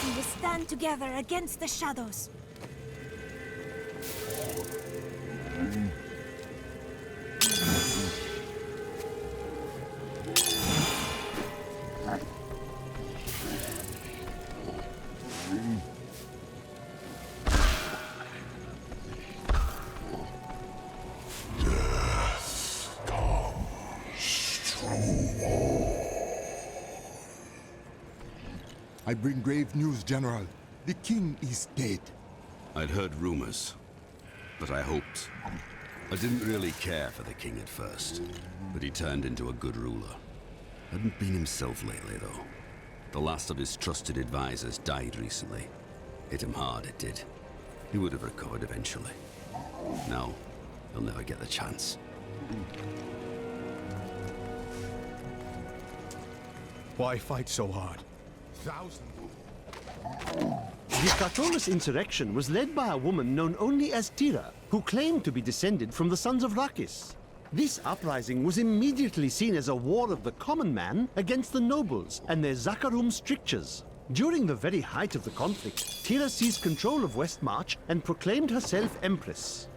We will stand together against the shadows. I bring grave news, General. The king is dead. I'd heard rumors, but I hoped. I didn't really care for the king at first, but he turned into a good ruler. Hadn't been himself lately, though. The last of his trusted advisors died recently. Hit him hard, it did. He would have recovered eventually. Now, he'll never get the chance. Why fight so hard? Thousands. The Catullus insurrection was led by a woman known only as Tira, who claimed to be descended from the sons of Rakis. This uprising was immediately seen as a war of the common man against the nobles and their Zakharum strictures. During the very height of the conflict, Tira seized control of Westmarch and proclaimed herself Empress.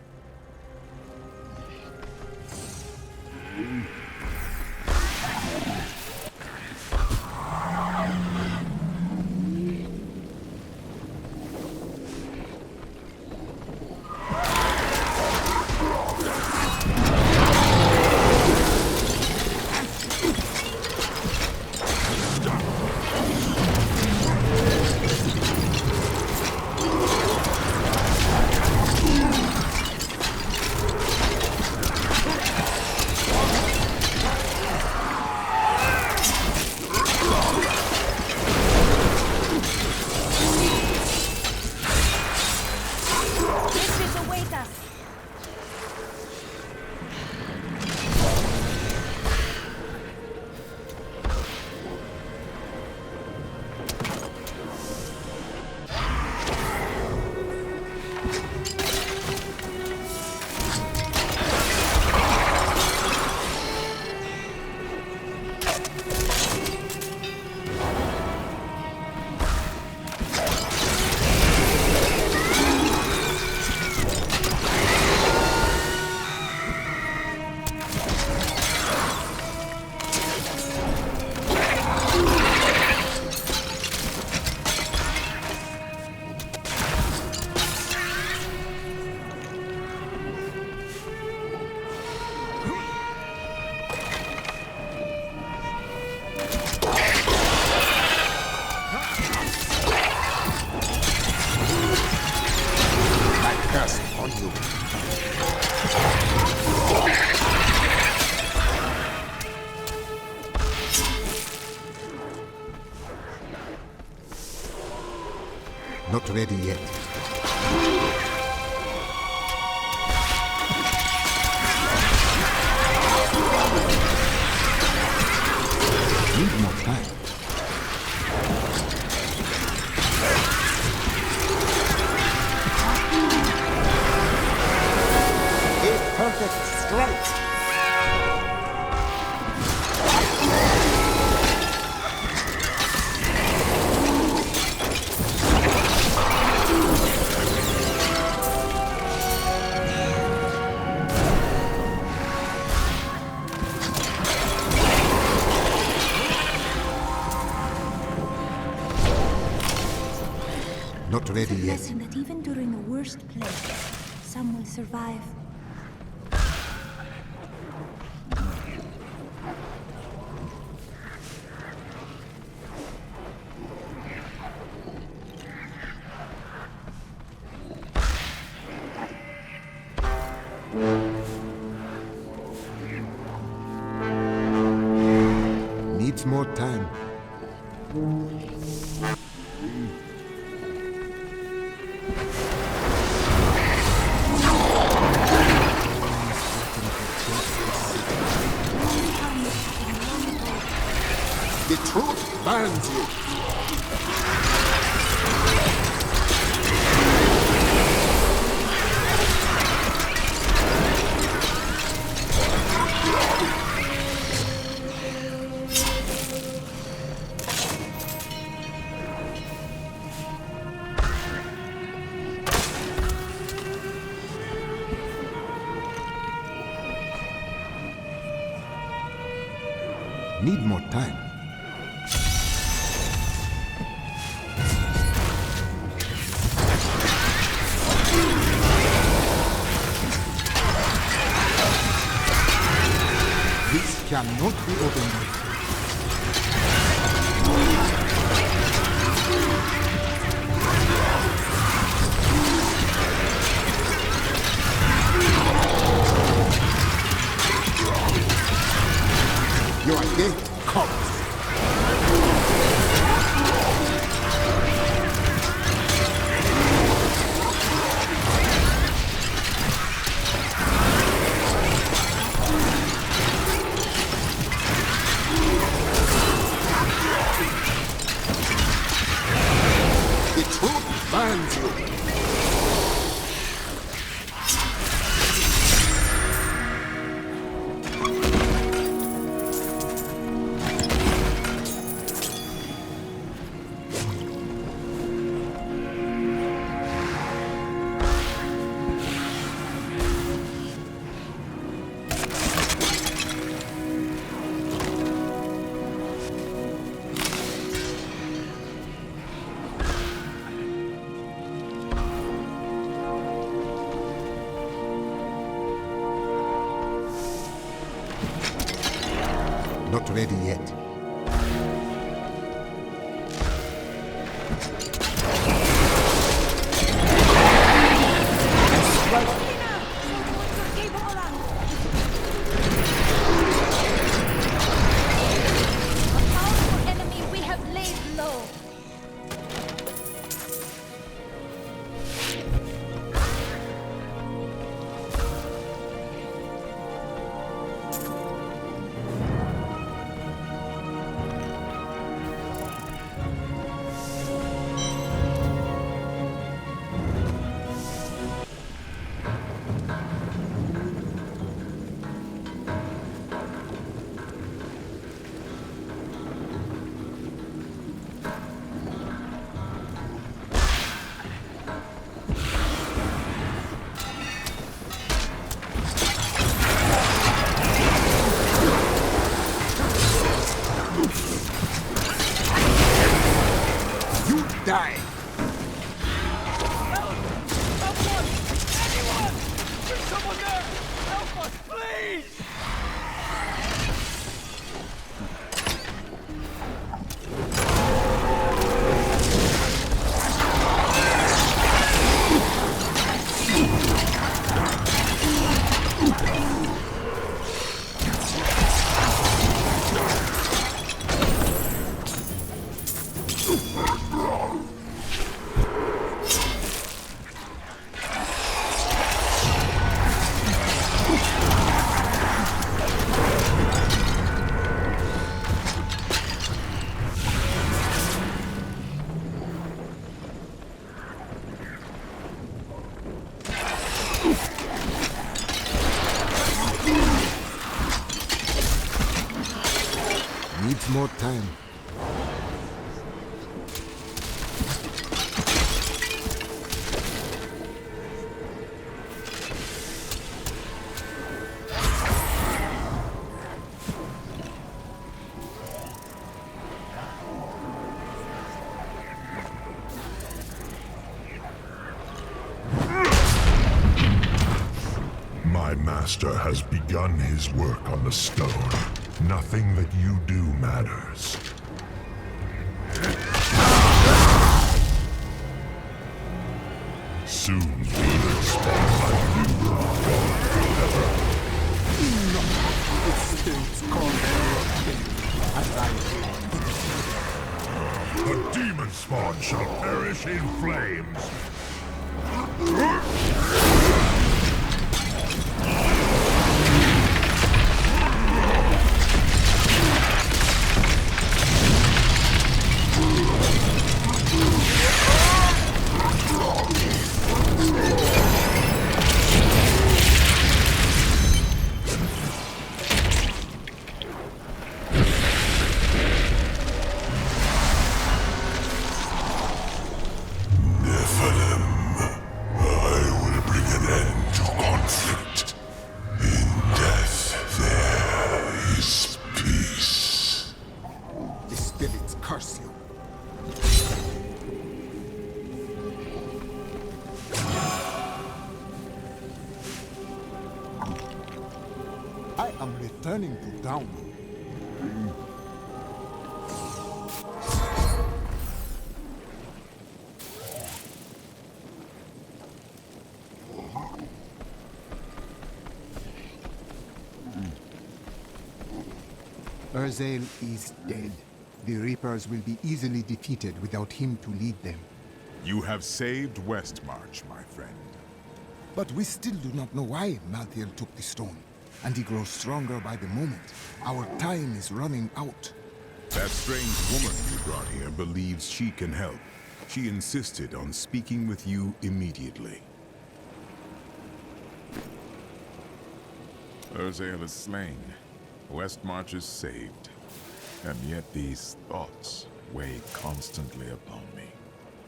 Not ready yet. Not ready It's a yet. blessing that even during the worst plague, some will survive. Needs more time. The truth burns you. Need more time. This cannot be overlooked. Your day comes. The truth burns you. Not ready yet. Enemy we have laid low. You die. Someone there! Help us, please! Needs more time. My master has begun his work on the stone. Nothing that you do matters. Soon demons spawn like you will be gone forever. It states The demon spawn shall perish in flames. I am returning to town. Urzael is dead. The Reapers will be easily defeated without him to lead them. You have saved Westmarch, my friend. But we still do not know why Malthael took the stone. And he grows stronger by the moment. Our time is running out. That strange woman you brought here believes she can help. She insisted on speaking with you immediately. Urzael is slain. Westmarch is saved. And yet these thoughts weigh constantly upon me.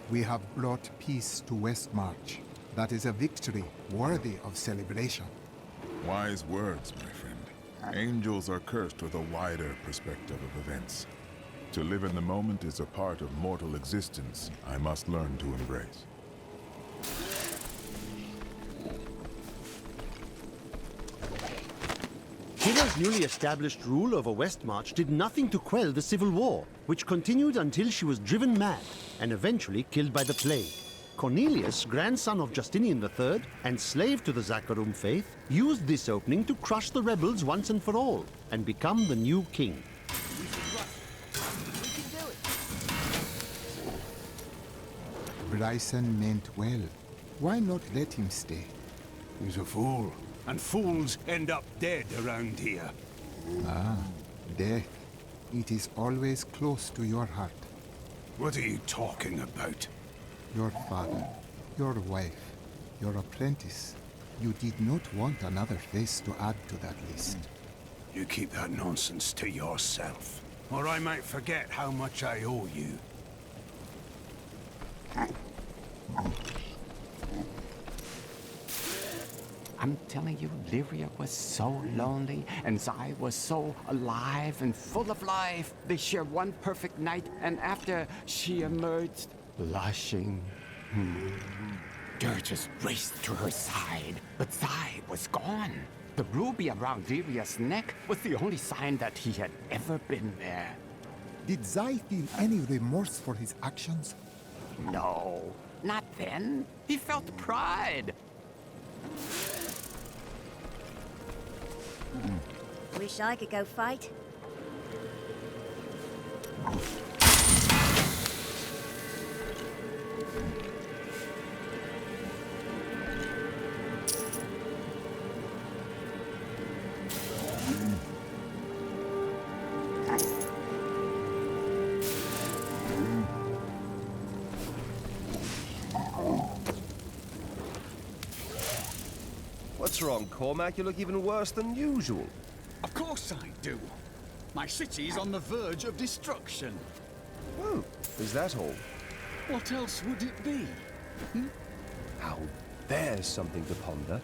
We have brought peace to Westmarch. That is a victory worthy of celebration. Wise words, my friend. Angels are cursed with a wider perspective of events. To live in the moment is a part of mortal existence I must learn to embrace. Tyrell's newly established rule over Westmarch did nothing to quell the civil war, which continued until she was driven mad and eventually killed by the plague. Cornelius, grandson of Justinian III and slave to the Zakharum faith, used this opening to crush the rebels once and for all and become the new king. Bryson meant well. Why not let him stay? He's a fool, and fools end up dead around here. Ah, death. It is always close to your heart. What are you talking about? Your father, your wife, your apprentice. You did not want another face to add to that list. You keep that nonsense to yourself, or I might forget how much I owe you. I'm telling you, Lyria was so lonely, and Zai was so alive and full of life. They shared one perfect night, and after she emerged, blushing. Dirges raced to her side, but Zai was gone. The ruby around Lyria's neck was the only sign that he had ever been there. Did Zai feel any remorse for his actions? No, not then. He felt pride. Wish I could go fight. What's wrong, Cormac? You look even worse than usual. Of course I do. My city's on the verge of destruction. Oh, is that all? What else would it be? Now, there's something to ponder.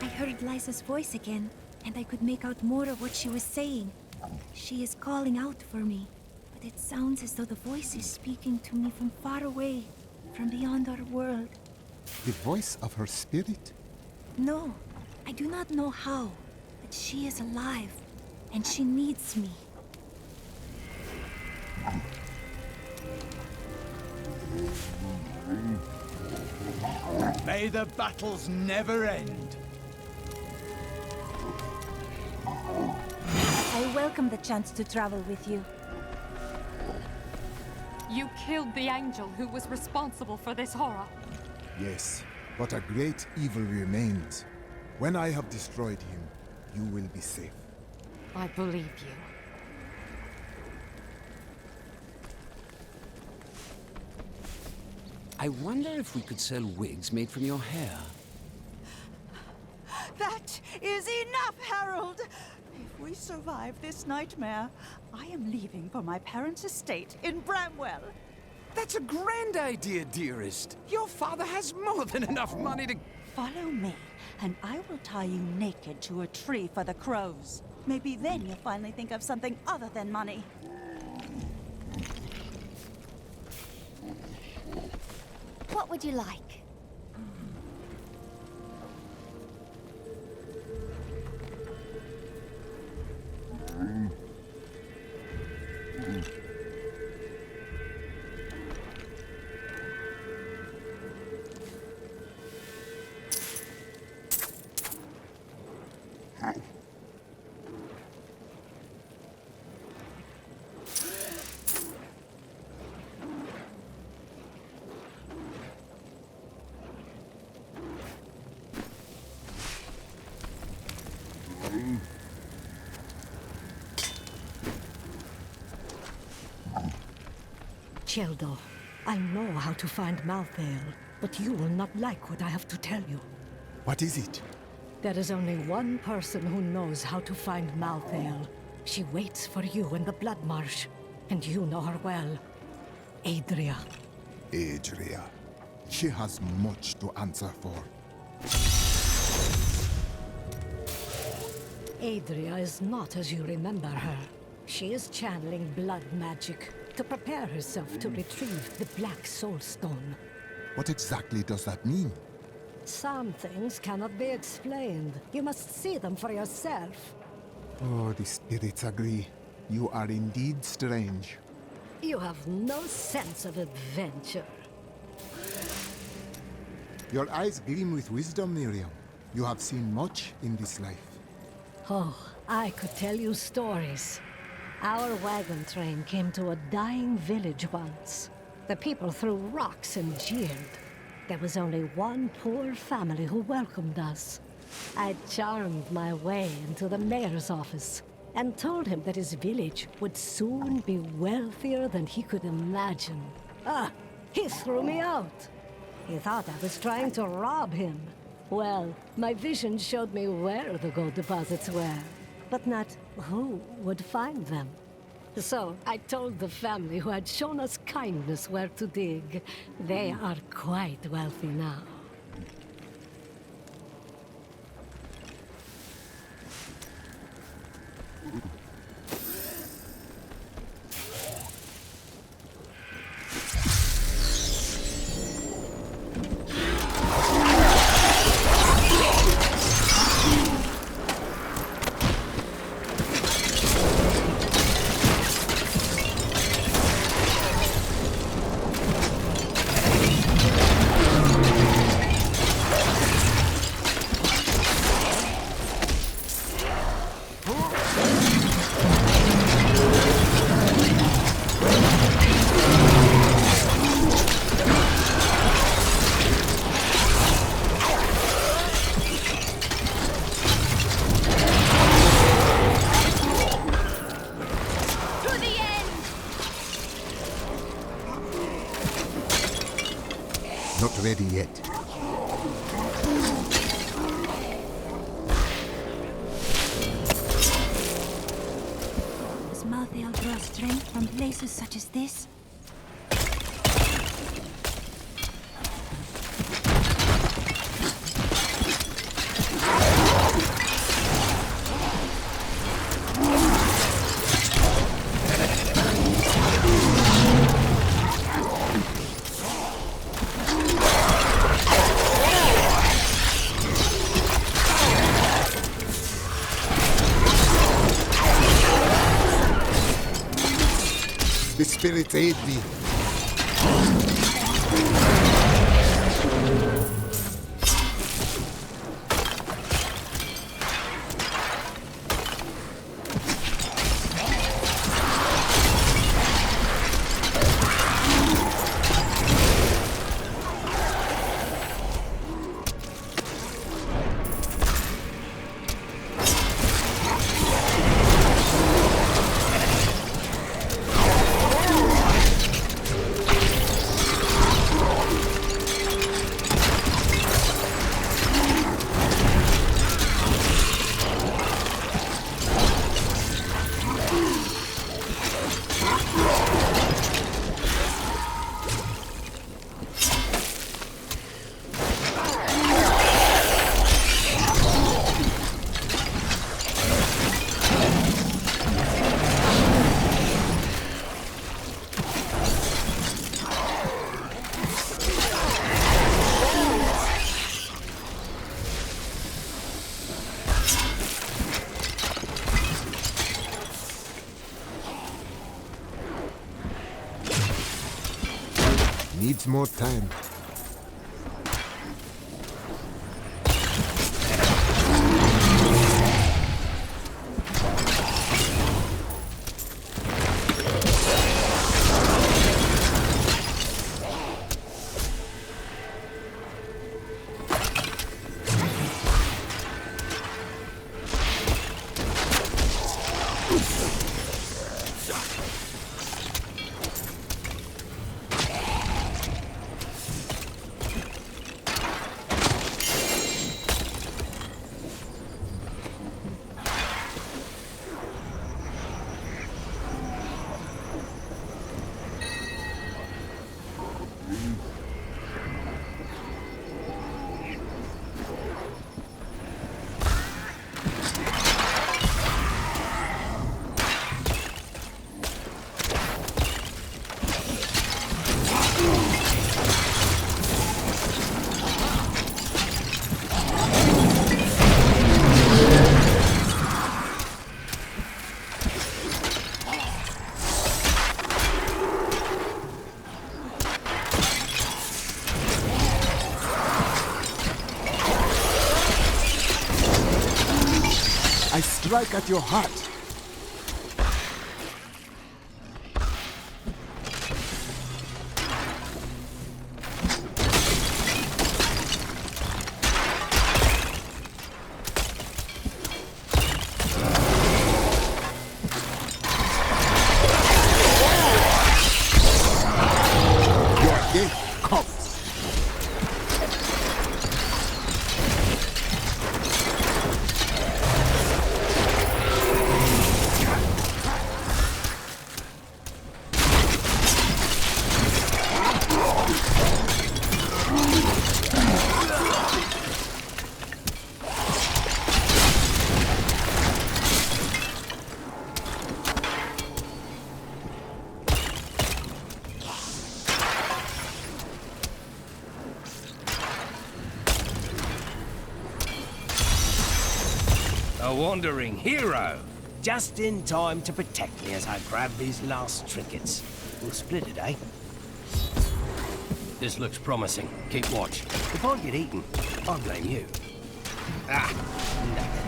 I heard Liza's voice again, and I could make out more of what she was saying. She is calling out for me, but it sounds as though the voice is speaking to me from far away, from beyond our world. The voice of her spirit? No, I do not know how, but she is alive, and she needs me. May the battles never end. I welcome the chance to travel with you. You killed the angel who was responsible for this horror. Yes, but a great evil remains. When I have destroyed him, you will be safe. I believe you. I wonder if we could sell wigs made from your hair. That is enough, Harold! If we survive this nightmare, I am leaving for my parents' estate in Bramwell. That's a grand idea, dearest. Your father has more than enough money to... Follow me, and I will tie you naked to a tree for the crows. Maybe then you'll finally think of something other than money. What would you like? Cheldo, I know how to find Malthael, but you will not like what I have to tell you. What is it? There is only one person who knows how to find Malthael. She waits for you in the Blood Marsh, and you know her well. Adria. Adria. She has much to answer for. Adria is not as you remember her. She is channeling blood magic to prepare herself to retrieve the Black Soul Stone. What exactly does that mean? Some things cannot be explained. You must see them for yourself. Oh, the spirits agree. You are indeed strange. You have no sense of adventure. Your eyes gleam with wisdom, Miriam. You have seen much in this life. Oh, I could tell you stories. Our wagon train came to a dying village once. The people threw rocks and jeered. There was only one poor family who welcomed us. I charmed my way into the mayor's office and told him that his village would soon be wealthier than he could imagine. He threw me out. He thought I was trying to rob him. Well, my vision showed me where the gold deposits were, but not who would find them. So I told the family who had shown us kindness where to dig. They are quite wealthy now. Not ready yet. Does Malthael draw strength from places such as this? spirits aid thee. Needs more time. I strike at your heart. Your day comes. A wandering hero! Just in time to protect me as I grab these last trinkets. We'll split it, eh? This looks promising. Keep watch. If I get eaten, I blame you. Ah, nothing.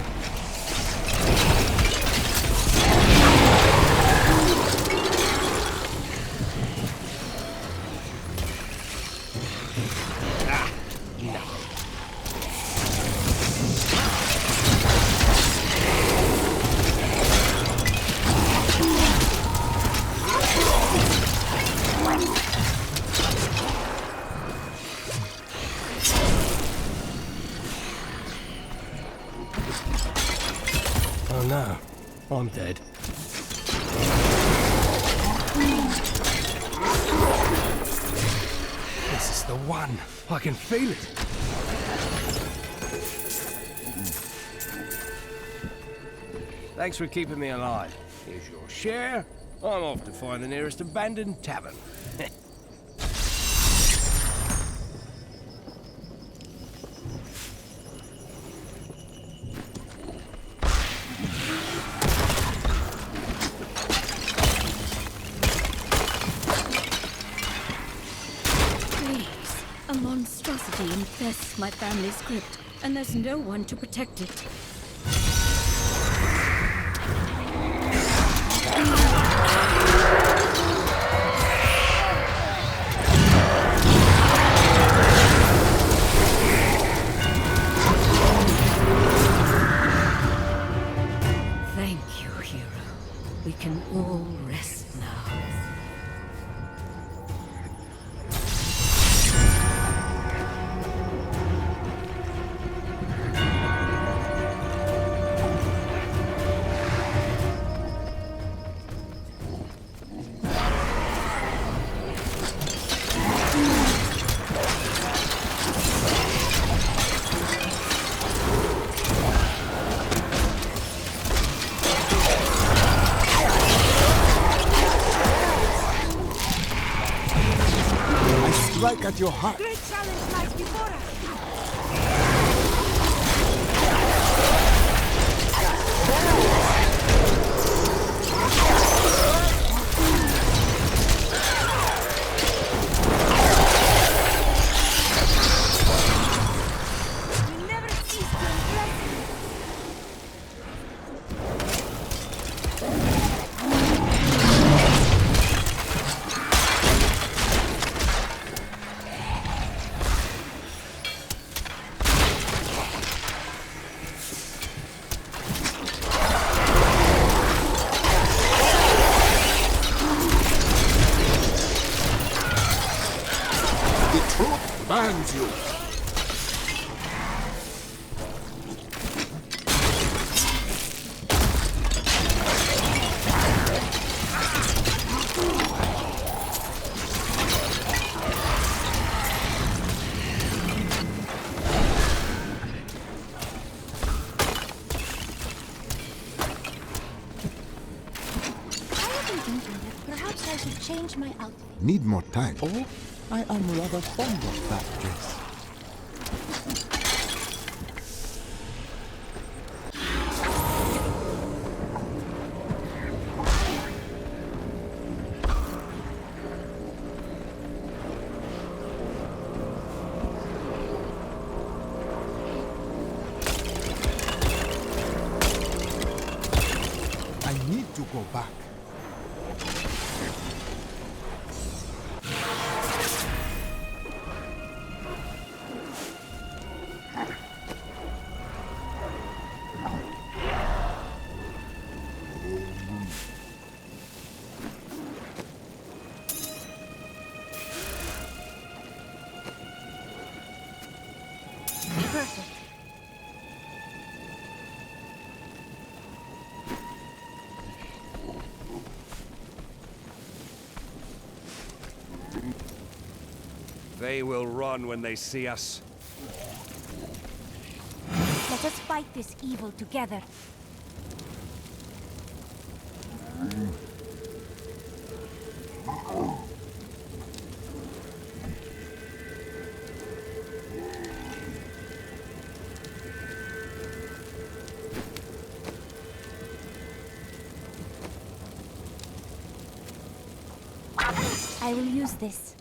Oh no, I'm dead. This is the one. I can feel it. Thanks for keeping me alive. Here's your share. I'm off to find the nearest abandoned tavern. A monstrosity infests my family's crypt, and there's no one to protect it. Thank you, hero. We can all rest now. Strike at your heart. Great challenge lies before us. You never cease to impress me. The truth binds you. I have been thinking that perhaps I should change my outfit. Need more time. Oh, I am rather fond of that dress. I need to go back. Perfect. They will run when they see us. Let us fight this evil together. I will use this.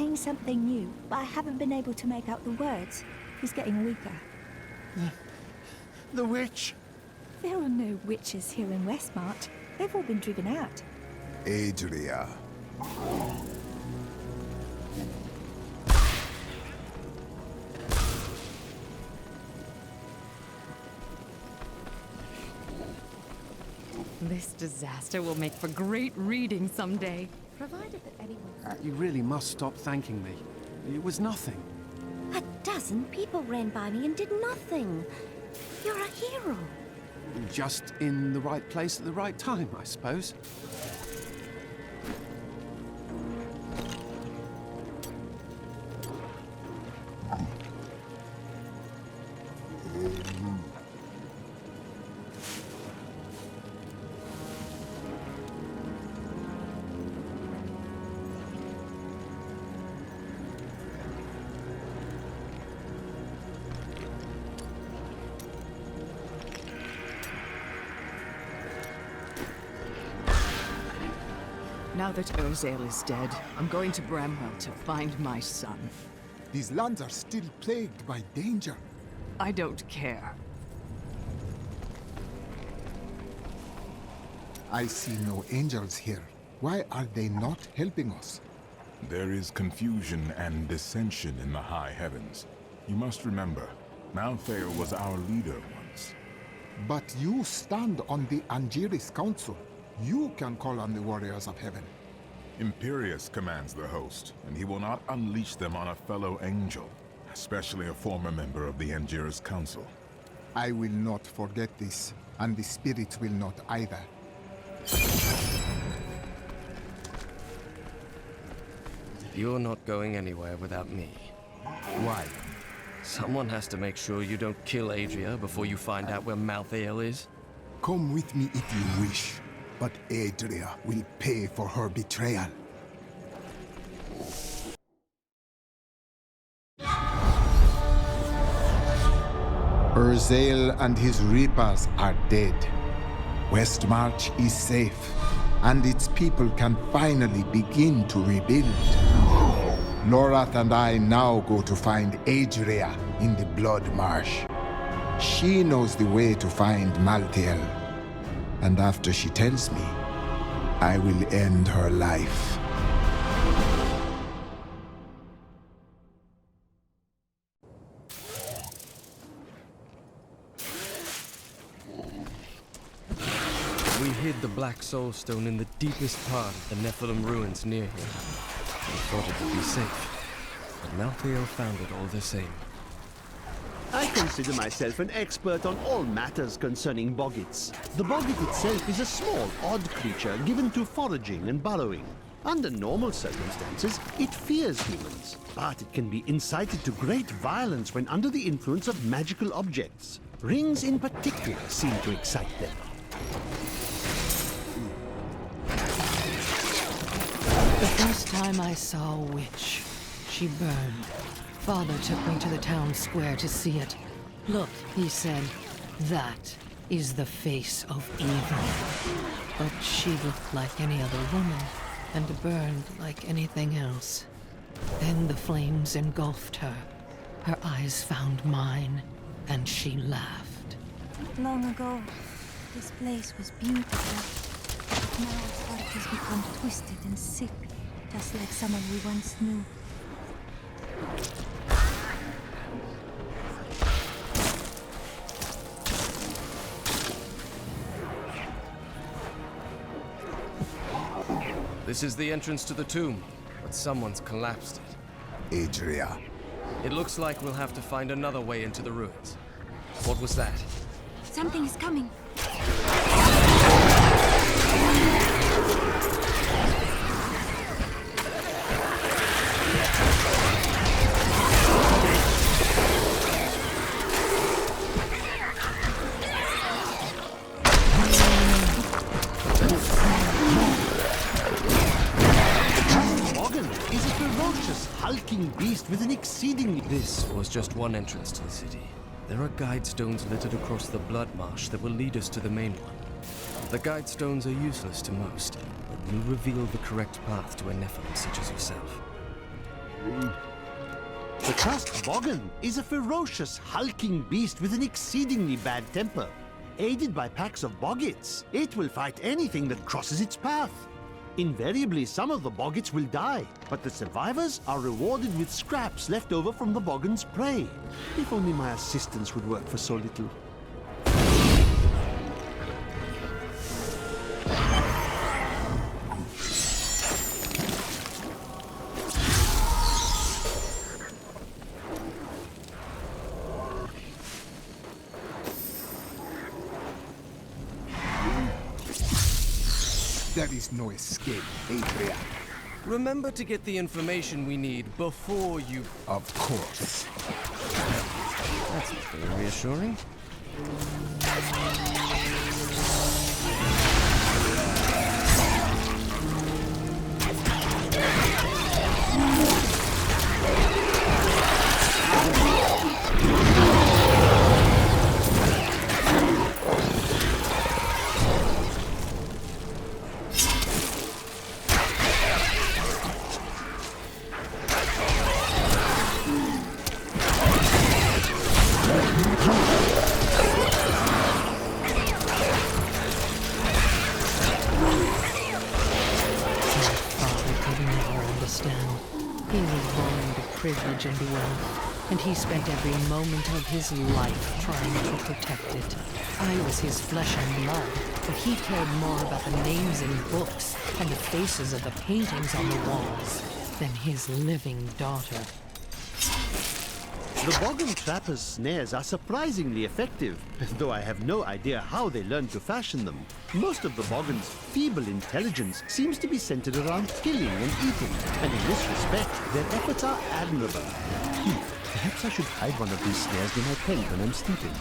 saying something new, but I haven't been able to make out the words. He's getting weaker. The witch? There are no witches here in Westmart. They've all been driven out. Adria. This disaster will make for great reading someday. Provided that anyone... You really must stop thanking me. It was nothing. A dozen people ran by me and did nothing. You're a hero. Just in the right place at the right time, I suppose. Now that Urzael is dead, I'm going to Bramwell to find my son. These lands are still plagued by danger. I don't care. I see no angels here. Why are they not helping us? There is confusion and dissension in the high heavens. You must remember, Malthael was our leader once. But you stand on the Angiris Council. You can call on the warriors of heaven. Imperius commands the host, and he will not unleash them on a fellow angel, especially a former member of the Angiris Council. I will not forget this, and the spirits will not either. You're not going anywhere without me. Why? Someone has to make sure you don't kill Adria before you find out where Malthael is. Come with me if you wish, but Adria will pay for her betrayal. Urzael and his reapers are dead. Westmarch is safe, and its people can finally begin to rebuild. Lorath and I now go to find Adria in the Blood Marsh. She knows the way to find Malthael, and after she tells me, I will end her life. We hid the Black Soul Stone in the deepest part of the Nephilim ruins near here. We thought it would be safe, but Malthael found it all the same. I consider myself an expert on all matters concerning boggits. The boggit itself is a small, odd creature given to foraging and burrowing. Under normal circumstances, it fears humans, but it can be incited to great violence when under the influence of magical objects. Rings in particular seem to excite them. The first time I saw a witch, she burned. Father took me to the town square to see it. Look, he said, that is the face of evil. But she looked like any other woman, and burned like anything else. Then the flames engulfed her. Her eyes found mine, and she laughed. Long ago, this place was beautiful. Now its heart has become twisted and sick, just like someone we once knew. This is the entrance to the tomb, but someone's collapsed it. Adria. It looks like we'll have to find another way into the ruins. What was that? Something is coming. Hulking beast with an exceedingly... This was just one entrance to the city. There are guide stones littered across the blood marsh that will lead us to the main one. The guide stones are useless to most, but will reveal the correct path to a Nephilim such as yourself. The tusked Boggin is a ferocious, hulking beast with an exceedingly bad temper. Aided by packs of boggits, it will fight anything that crosses its path. Invariably, some of the boggits will die, but the survivors are rewarded with scraps left over from the Boggin's prey. If only my assistance would work for so little. There is no escape, Adrian. Remember to get the information we need before you... Of course. That's not very reassuring. Privilege and wealth, and he spent every moment of his life trying to protect it. I was his flesh and blood, but he cared more about the names in books and the faces of the paintings on the walls than his living daughter. The Boggin Trapper's snares are surprisingly effective, though I have no idea how they learned to fashion them. Most of the Boggin's feeble intelligence seems to be centered around killing and eating, and in this respect, their efforts are admirable. Perhaps I should hide one of these snares in my tent when I'm sleeping.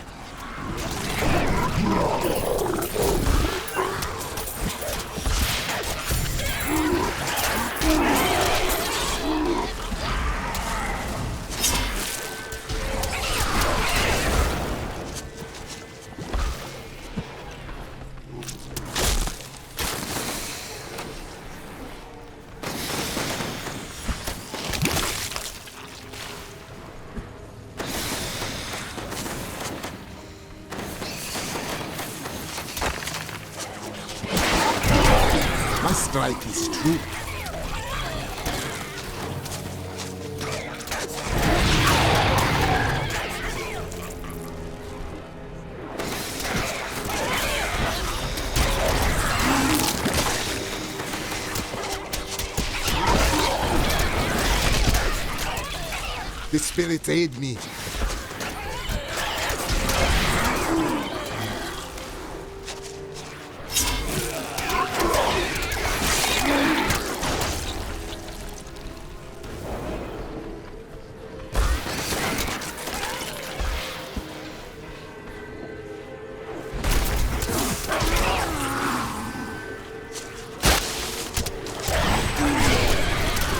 My strike is true. The spirits aid me.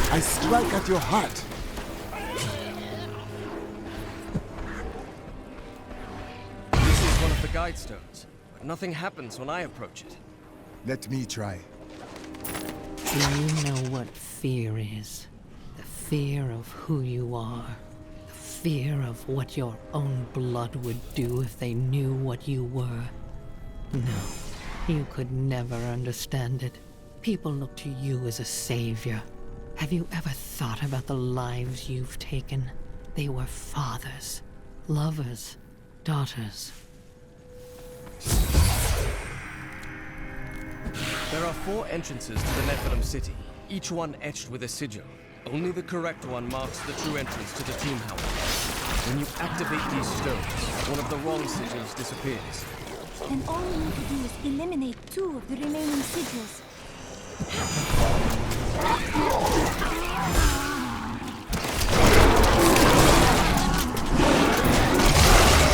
I strike at your heart. This is one of the guide stones, but nothing happens when I approach it. Let me try. Do you know what fear is? The fear of who you are. The fear of what your own blood would do if they knew what you were. No, you could never understand it. People look to you as a savior. Have you ever thought about the lives you've taken? They were fathers, lovers, daughters. There are 4 entrances to the Nephilim city, each one etched with a sigil. Only the correct one marks the true entrance to the tomb, however. When you activate these stones, one of the wrong sigils disappears. Then all we need to do is eliminate 2 of the remaining sigils.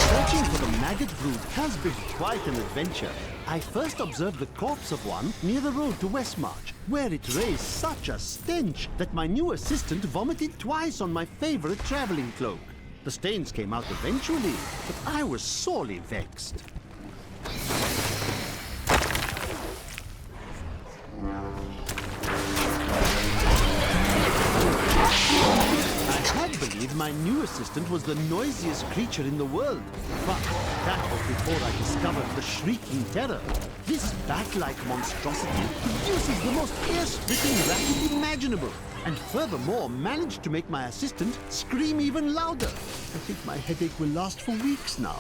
Searching for the maggot brood has been quite an adventure. I first observed the corpse of one near the road to Westmarch, where it raised such a stench that my new assistant vomited twice on my favorite traveling cloak. The stains came out eventually, but I was sorely vexed. My new assistant was the noisiest creature in the world. But that was before I discovered the Shrieking Terror. This bat-like monstrosity produces the most ear-splitting racket imaginable. And furthermore, managed to make my assistant scream even louder. I think my headache will last for weeks now.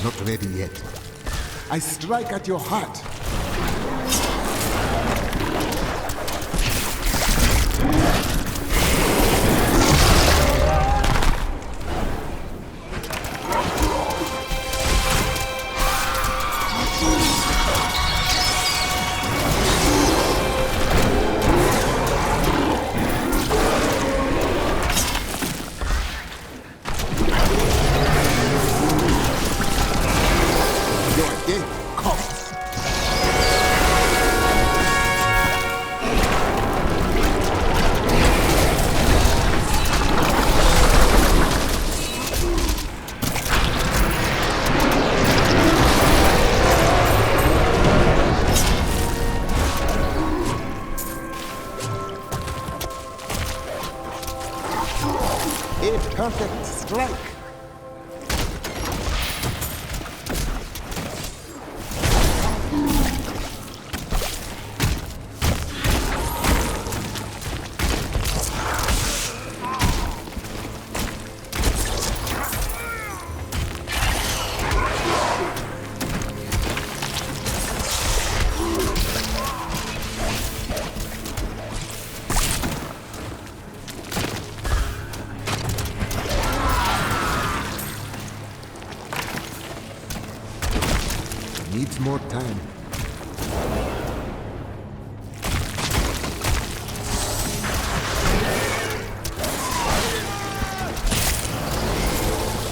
Not ready yet. I strike at your heart. A perfect strike. Needs more time.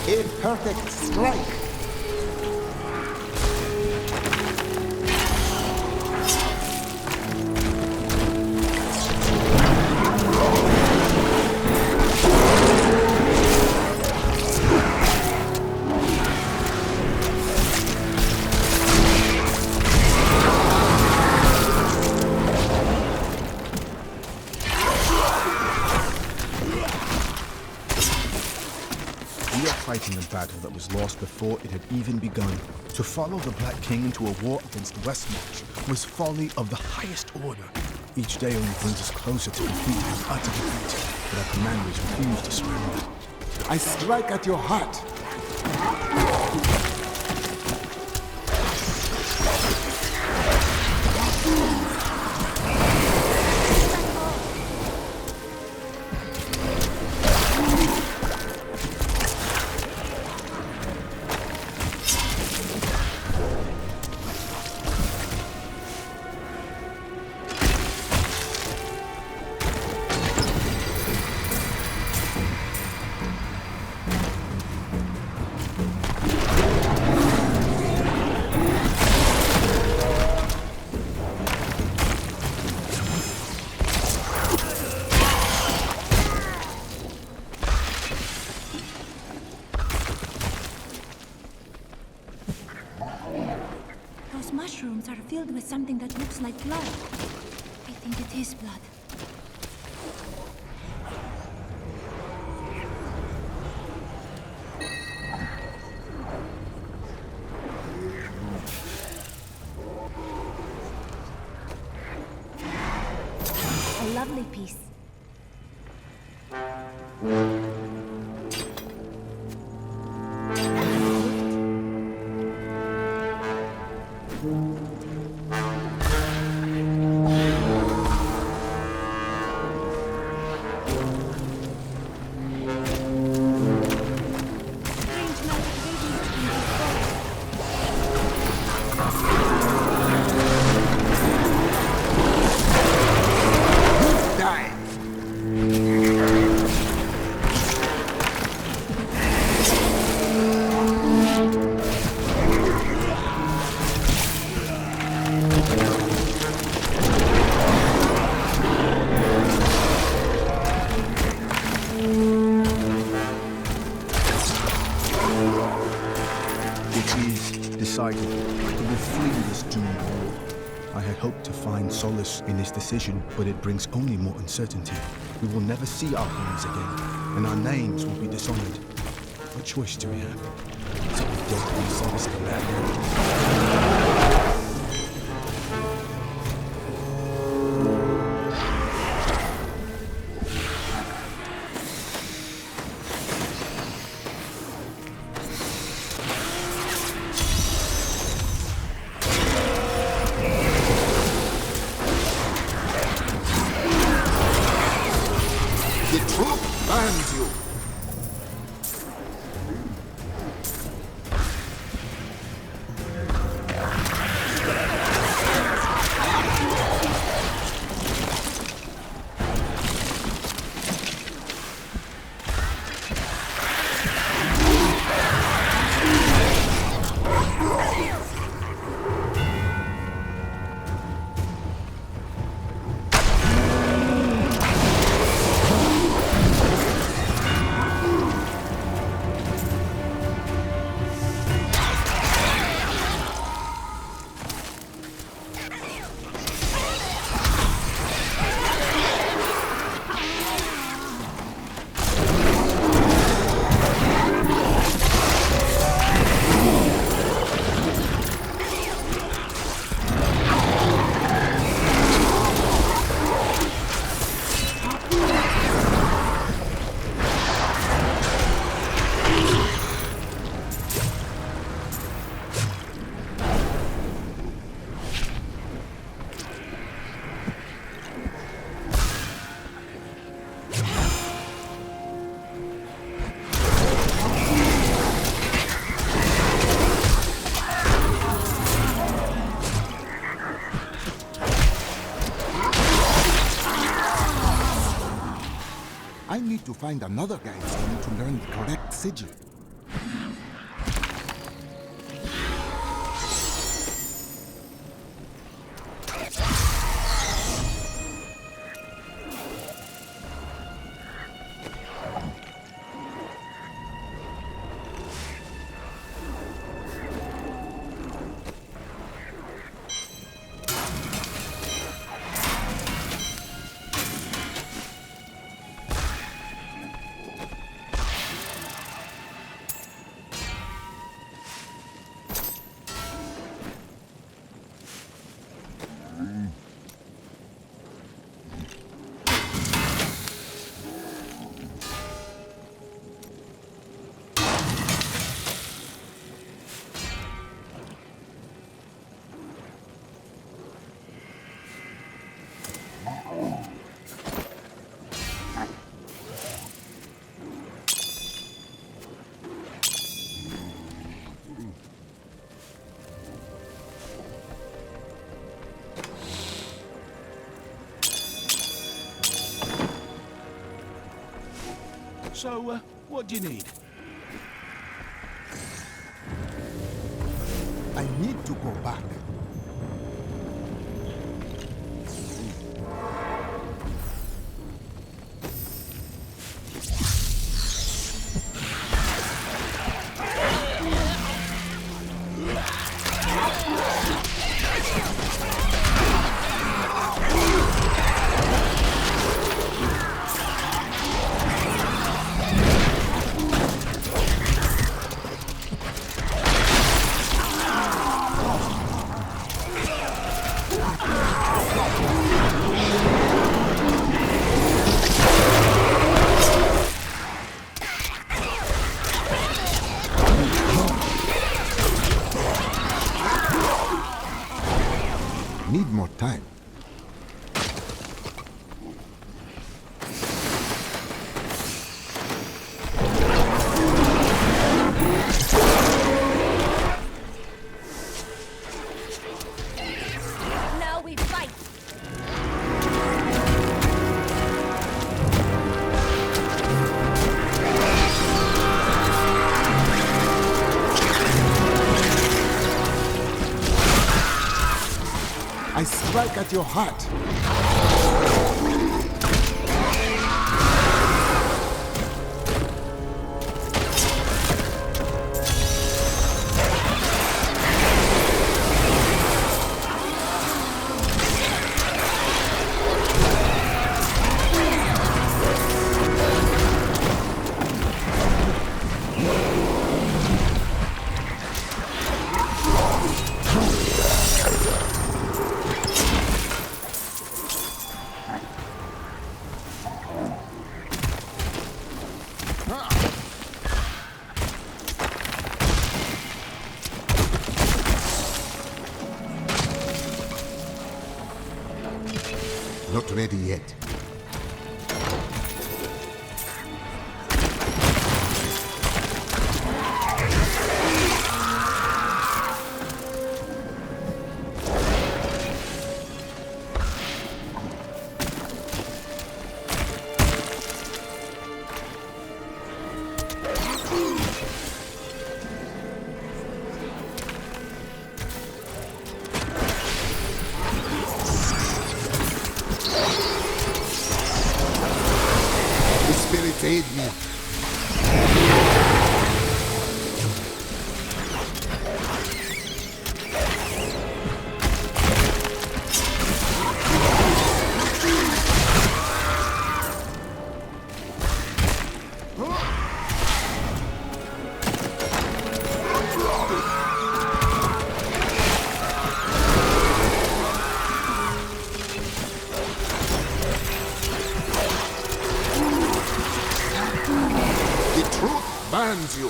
A perfect strike. We are fighting a battle that was lost before it had even begun. To follow the Black King into a war against Westmarch was folly of the highest order. Each day only brings us closer to defeat and utter defeat, but our commanders refuse to surrender. I strike at your heart. Those mushrooms are filled with something that looks like blood. I think it is blood. A lovely piece. decided we will flee this doomed war. I had hoped to find solace in this decision, but it brings only more uncertainty. We will never see our homes again, and our names will be dishonored. What choice do we have? So we don't be service commander. I need to find another guide stone to learn the correct sigil. So, what do you need? I need to go back. Need more time. Now we fight. I strike at your heart. Not ready yet. The spirits aid me. The truth burns you.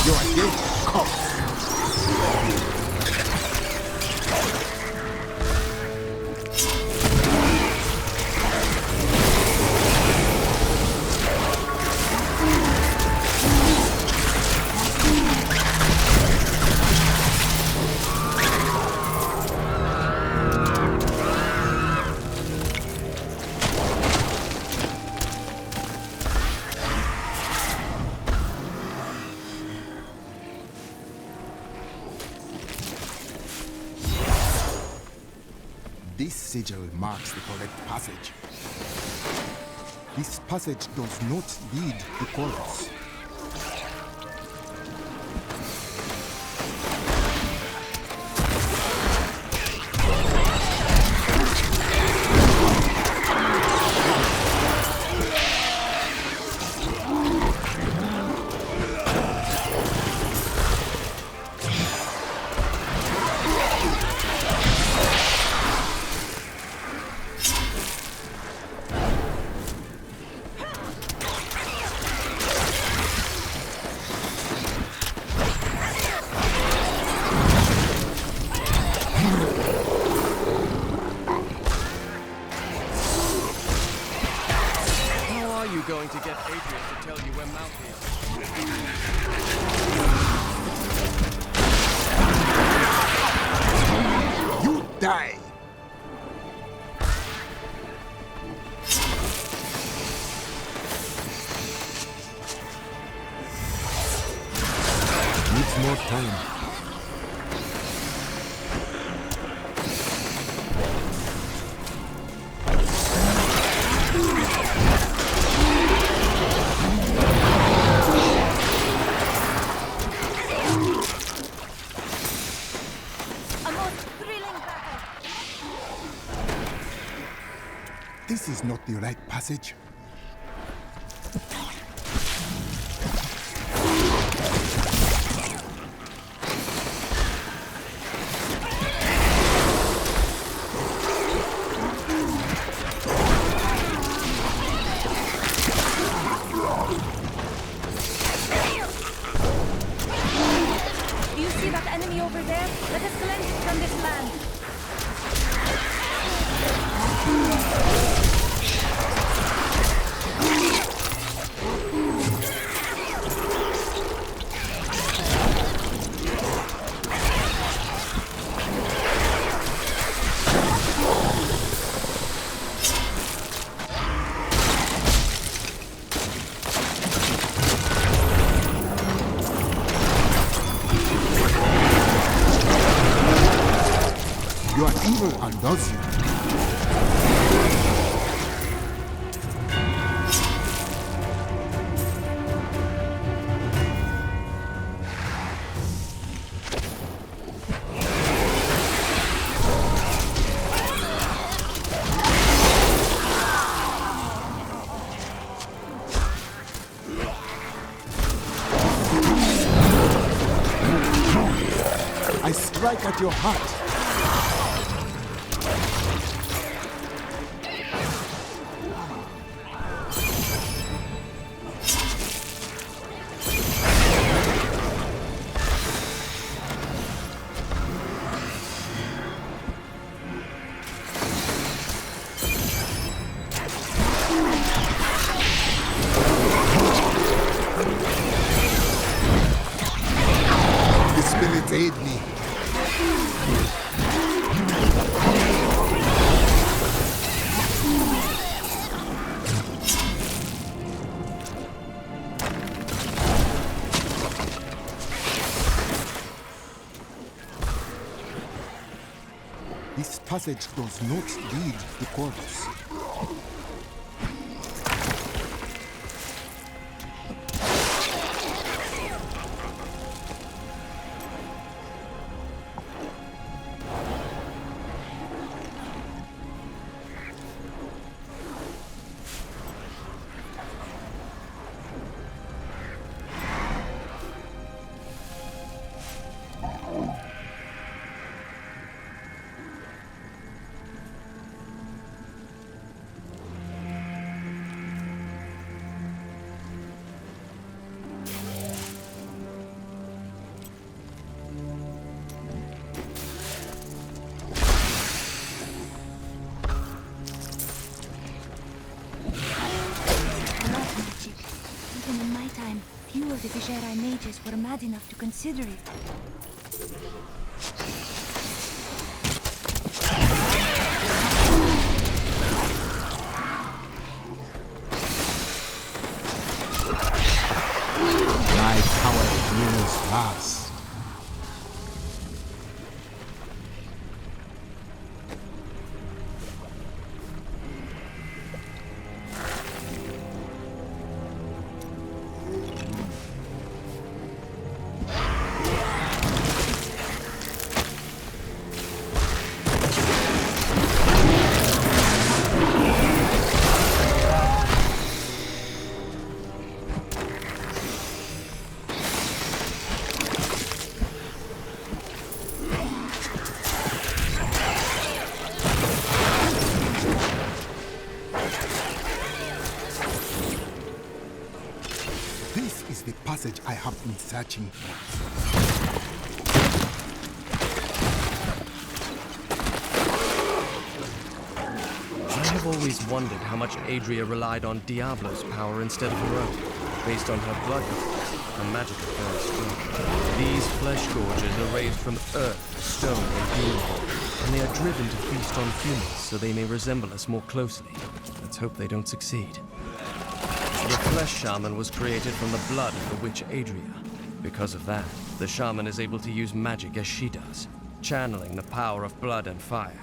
Your day comes. This sigil marks the correct passage. This passage does not lead to Chorus. Needs more time. This is not the right passage. Do you see that enemy over there? Let us cleanse it from this land. You are evil undoes you. I strike at your heart. The spirits aid me. This passage does not lead to Corvus. Even in my time, few of the Vishera mages were mad enough to consider it. My power grows vast. This is the passage I have been searching for. I have always wondered how much Adria relied on Diablo's power instead of her own. Based on her blood gods, her magic is very strong. These flesh gorges are raised from earth, stone, and human, and they are driven to feast on humans so they may resemble us more closely. Let's hope they don't succeed. The flesh shaman was created from the blood of the witch Adria. Because of that, the shaman is able to use magic as she does, channeling the power of blood and fire.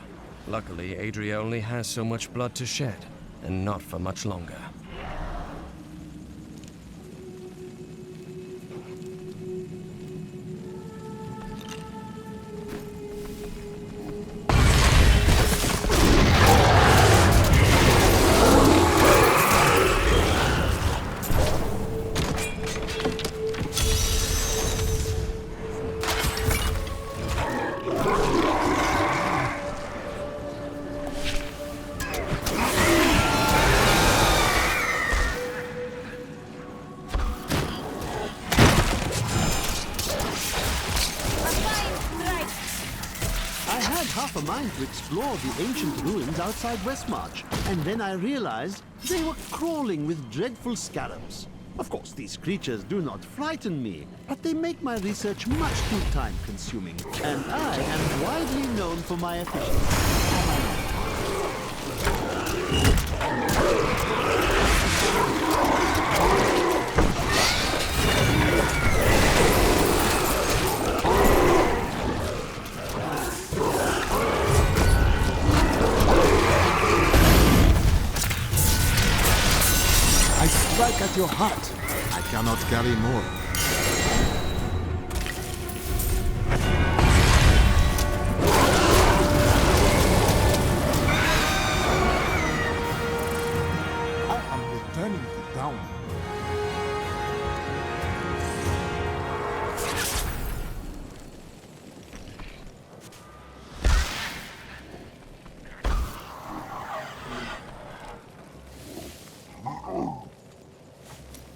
Luckily, Adria only has so much blood to shed, and not for much longer. Half a mind to explore the ancient ruins outside Westmarch, and then I realized they were crawling with dreadful scarabs. Of course, these creatures do not frighten me, but they make my research much too time-consuming, and I am widely known for my efficiency. Strike at your heart. I cannot carry more. I am returning to town.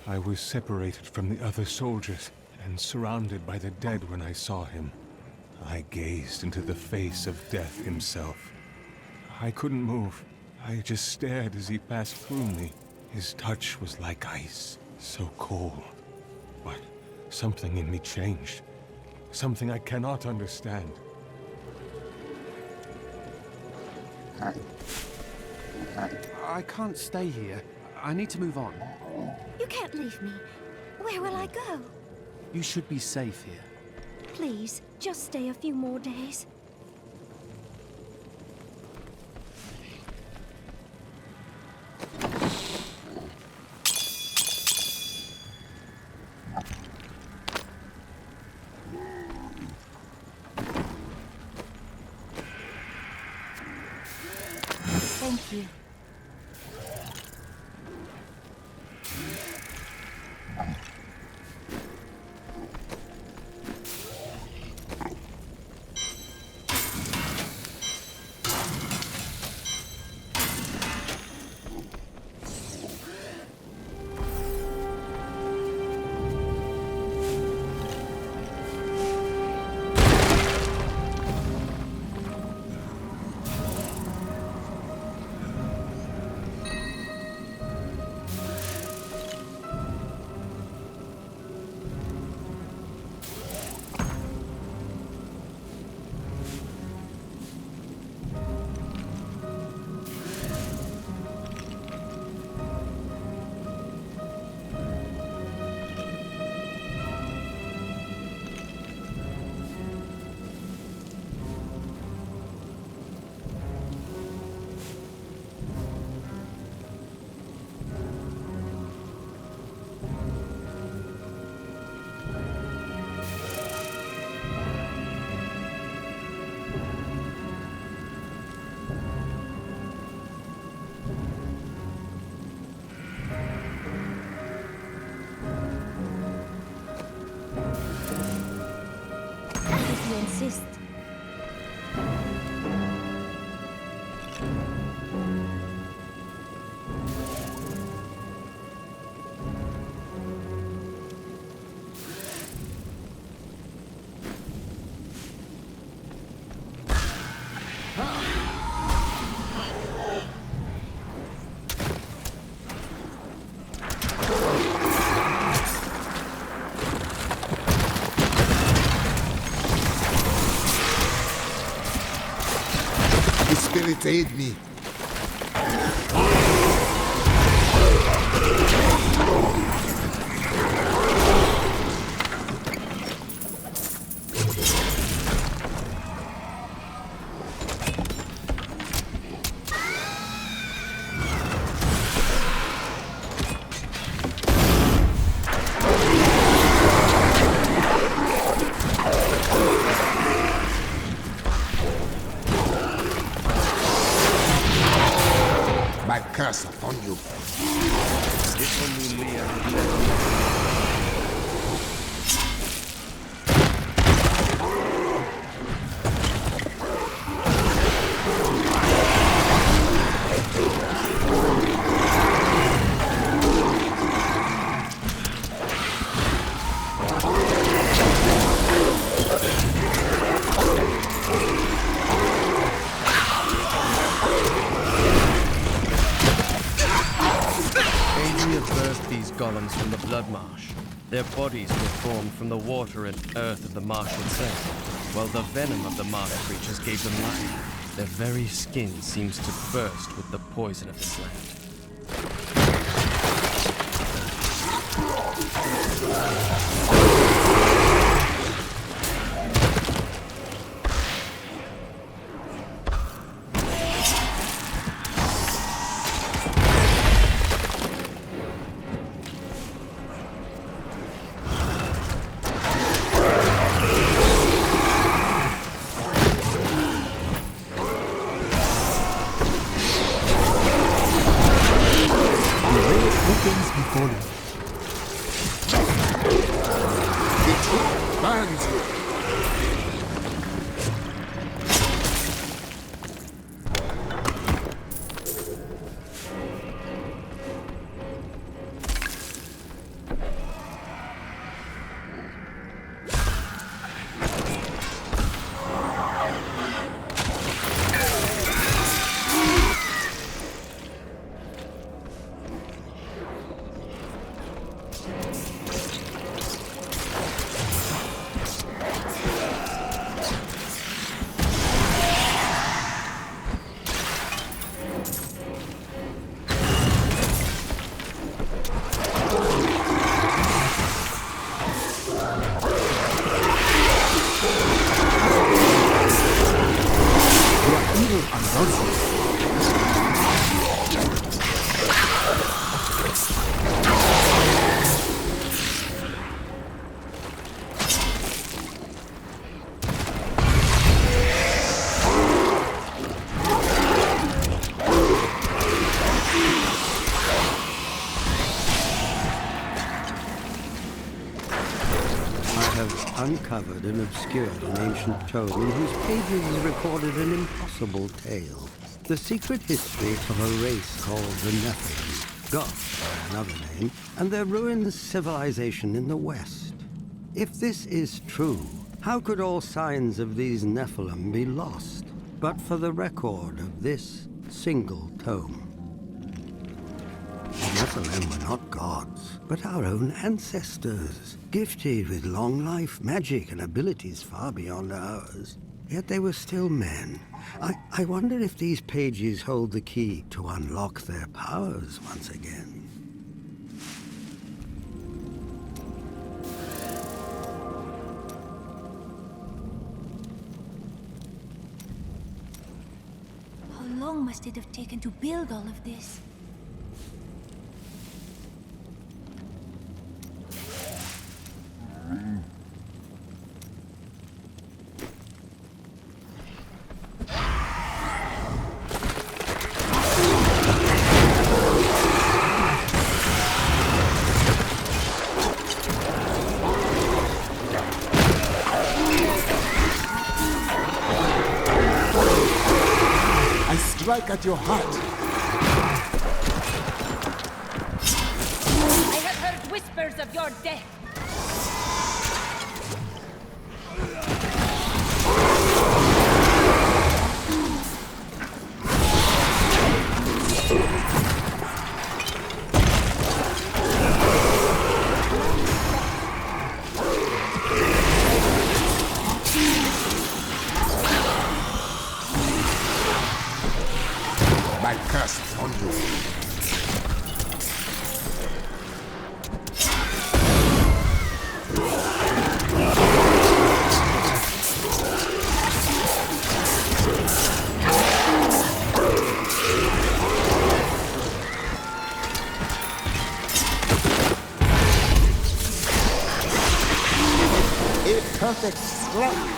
I was separated from the other soldiers and surrounded by the dead when I saw him. I gazed into the face of death himself. I couldn't move. I just stared as he passed through me. His touch was like ice, so cold. But something in me changed. Something I cannot understand. I can't stay here. I need to move on. You can't leave me. Where will I go? You should be safe here. Please, just stay a few more days. Thank you. If you insist. Spirits aid me. runs from the blood marsh. Their bodies were formed from the water and earth of the marsh itself, while the venom of the marsh creatures gave them life. Their very skin seems to burst with the poison of this land. Uncovered and obscured an ancient tome in whose pages recorded an impossible tale. The secret history of a race called the Nephilim, gods by another name, and their ruined civilization in the West. If this is true, how could all signs of these Nephilim be lost, but for the record of this single tome? The Nephilim were not gods, but our own ancestors, gifted with long life, magic, and abilities far beyond ours. Yet they were still men. I wonder if these pages hold the key to unlock their powers once again. How long must it have taken to build all of this? Strike at your heart. I have heard whispers of your death. My curse is on you. A perfect strike.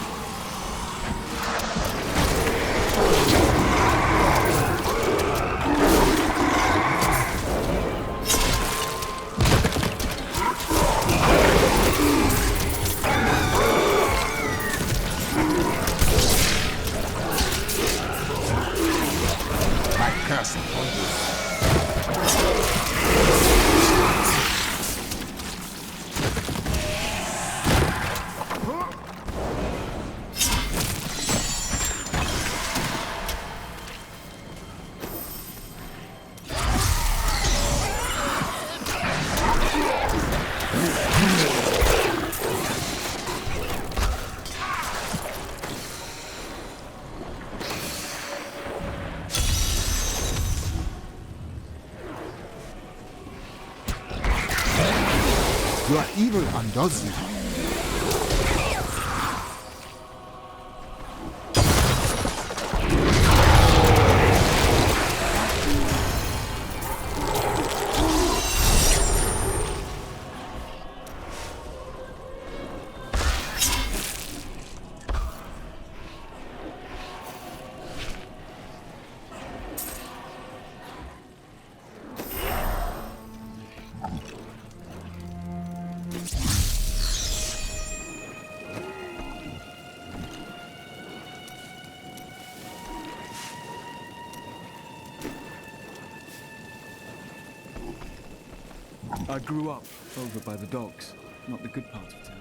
Your evil undoes you. I grew up over by the docks, not the good part of town.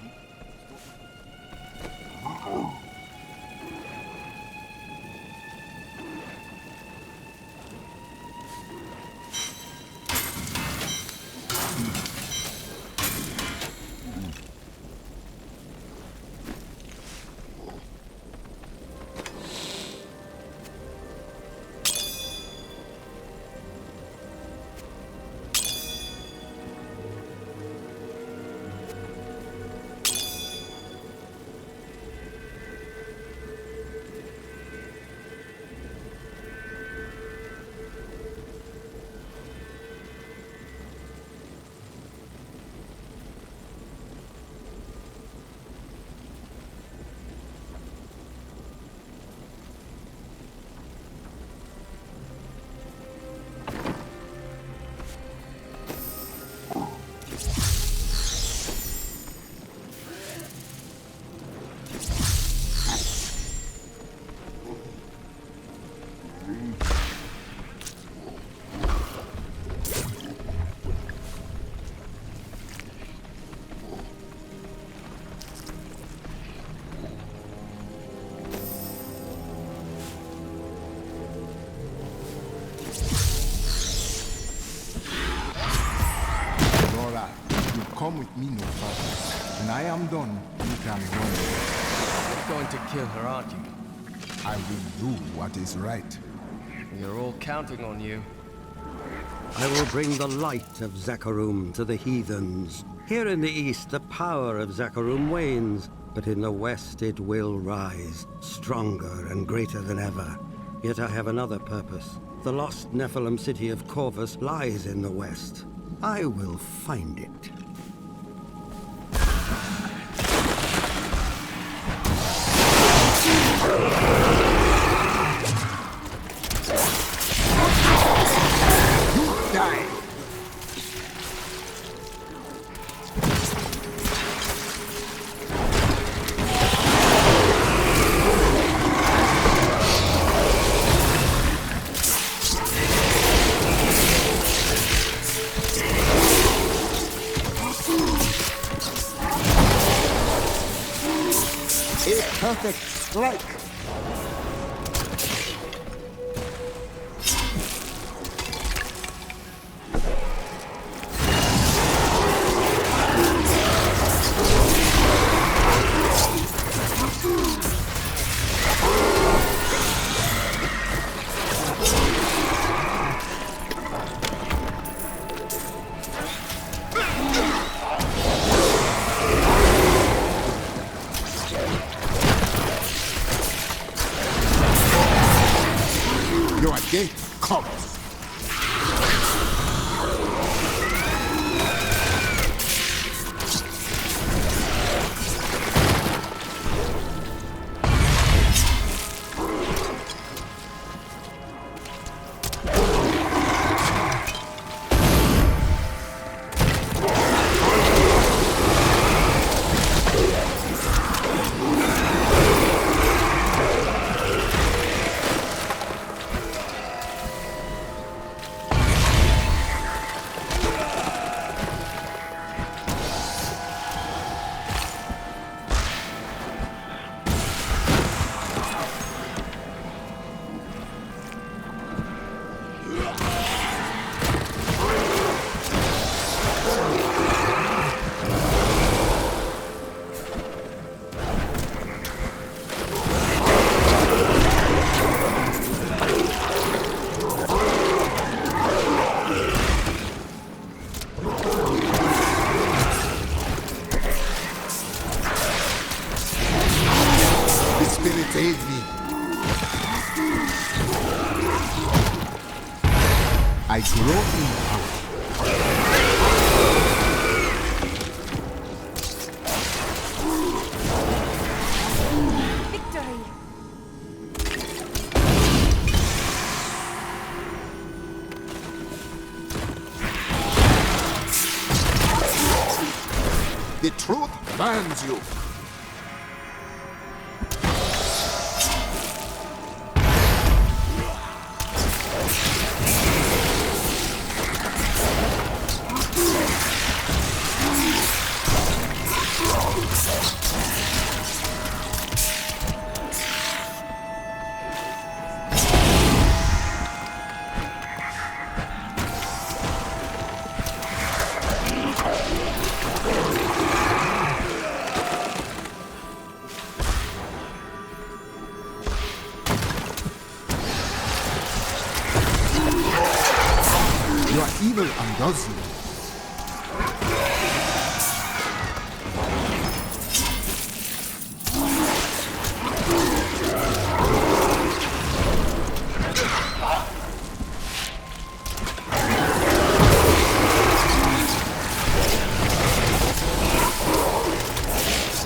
Come with me no further. When I am done, you can run. You're going to kill her, aren't you? I will do what is right. You're all counting on you. I will bring the light of Zakarum to the heathens. Here in the east, the power of Zakarum wanes, but in the west it will rise, stronger and greater than ever. Yet I have another purpose. The lost Nephilim city of Corvus lies in the west. I will find it. Perfect strike. Gate comes. aid me. I grow in power. Victory! The truth burns you. Your evil undoes you.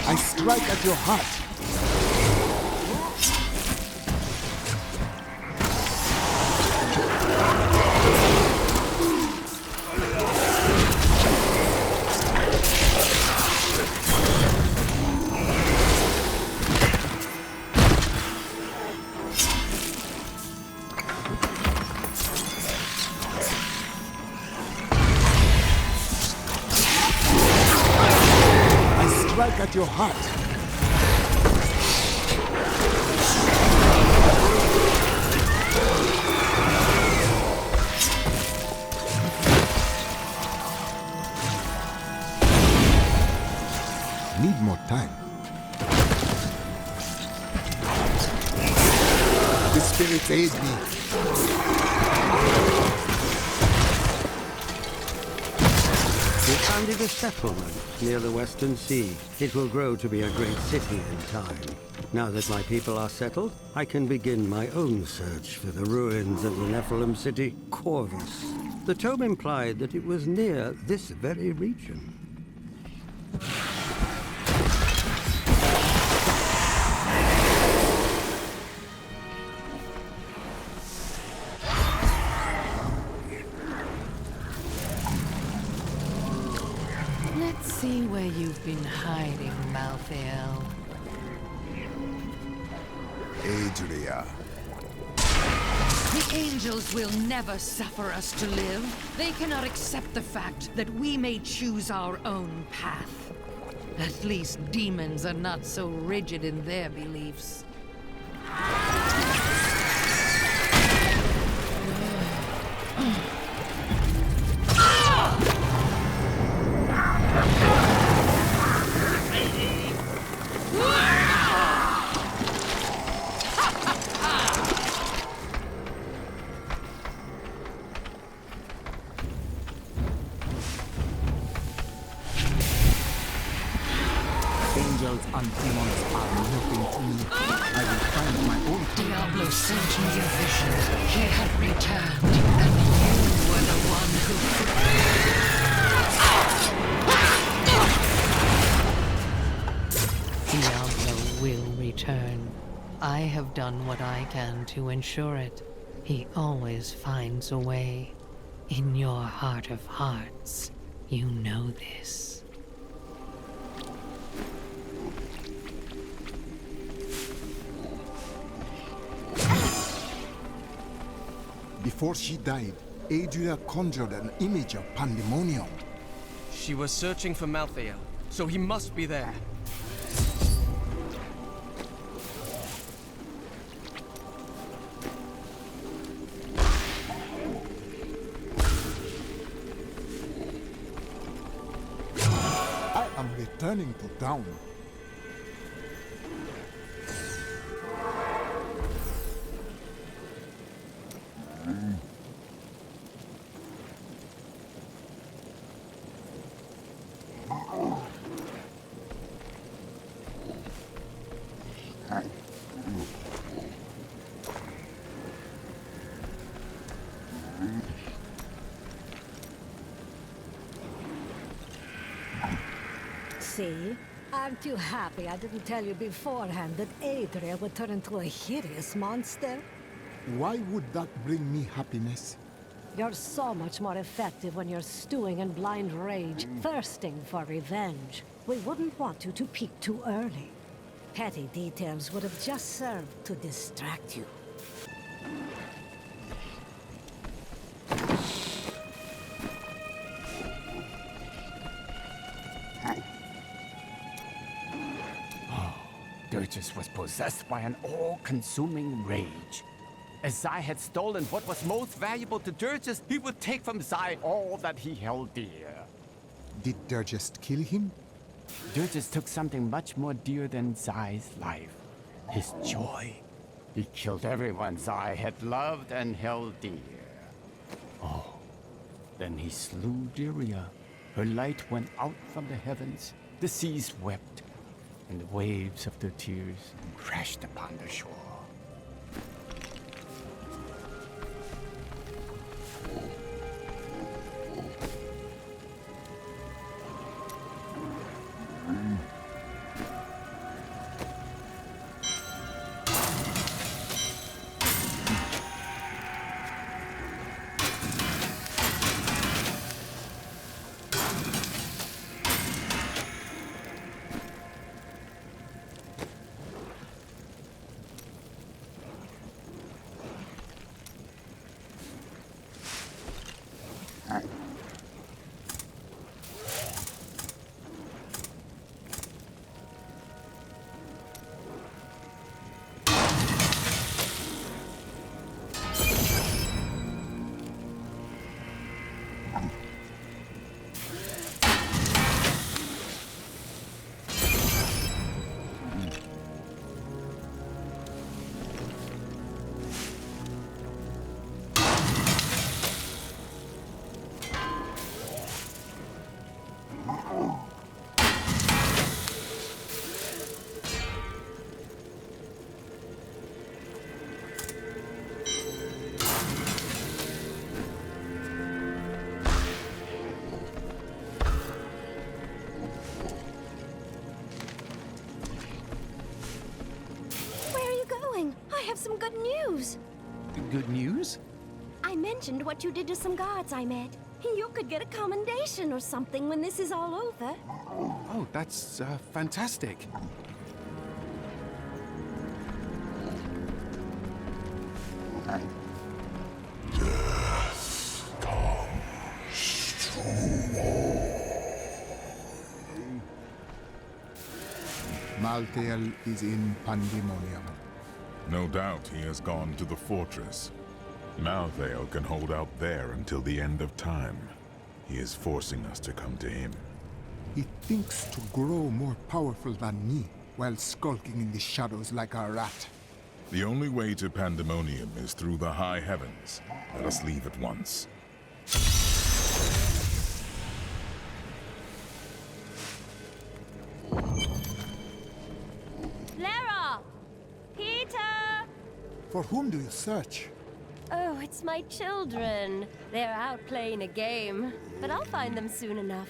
I strike at your heart. Strike at your heart. Need more time. The spirits aid me. We founded a settlement near the Western Sea. It will grow to be a great city in time. Now that my people are settled, I can begin my own search for the ruins of the Nephilim city, Corvus. The tome implied that it was near this very region. Let's see where you've been hiding, Malthael. Adria. The angels will never suffer us to live. They cannot accept the fact that we may choose our own path. At least demons are not so rigid in their beliefs. Angels and demons are nothing to me. I will find my own. Diablo sent me a vision. He had returned, and you were the one who... Diablo will return. I have done what I can to ensure it. He always finds a way. In your heart of hearts, you know this. Before she died, Adria conjured an image of pandemonium. She was searching for Malthael, so he must be there. I am returning to town. See? Aren't you happy I didn't tell you beforehand that Adria would turn into a hideous monster? Why would that bring me happiness? You're so much more effective when you're stewing in blind rage, thirsting for revenge. We wouldn't want you to peak too early. Petty details would have just served to distract you. Dirges was possessed by an all-consuming rage. As Zai had stolen what was most valuable to Dirges, he would take from Zai all that he held dear. Did Dirges kill him? Dirges took something much more dear than Zai's life. His joy. He killed everyone Zai had loved and held dear. Oh, then he slew Diria. Her light went out from the heavens. The seas wept, and the waves of their tears crashed upon the shore. I have some good news. Good news? I mentioned what you did to some guards I met. You could get a commendation or something when this is all over. Oh, that's fantastic. Malthael is in Pandemonium. No doubt he has gone to the fortress. Malthael can hold out there until the end of time. He is forcing us to come to him. He thinks to grow more powerful than me, while skulking in the shadows like a rat. The only way to Pandemonium is through the high heavens. Let us leave at once. Lara! Peter! For whom do you search? Oh, it's my children. They're out playing a game, but I'll find them soon enough.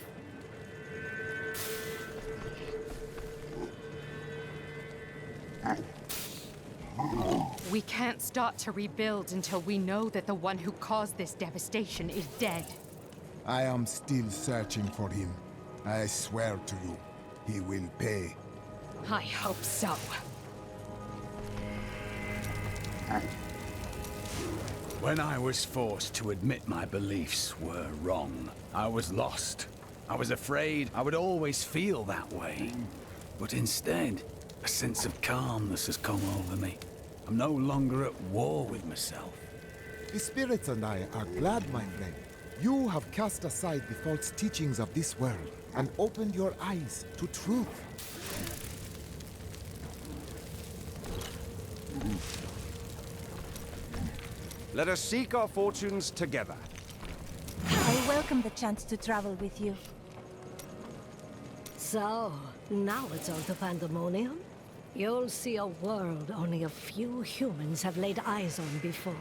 We can't start to rebuild until we know that the one who caused this devastation is dead. I am still searching for him. I swear to you, he will pay. I hope so. When I was forced to admit my beliefs were wrong, I was lost. I was afraid I would always feel that way. But instead, a sense of calmness has come over me. I'm no longer at war with myself. The spirits and I are glad, my friend. You have cast aside the false teachings of this world and opened your eyes to truth. Let us seek our fortunes together. I welcome the chance to travel with you. So, now it's all to Pandemonium? You'll see a world only a few humans have laid eyes on before.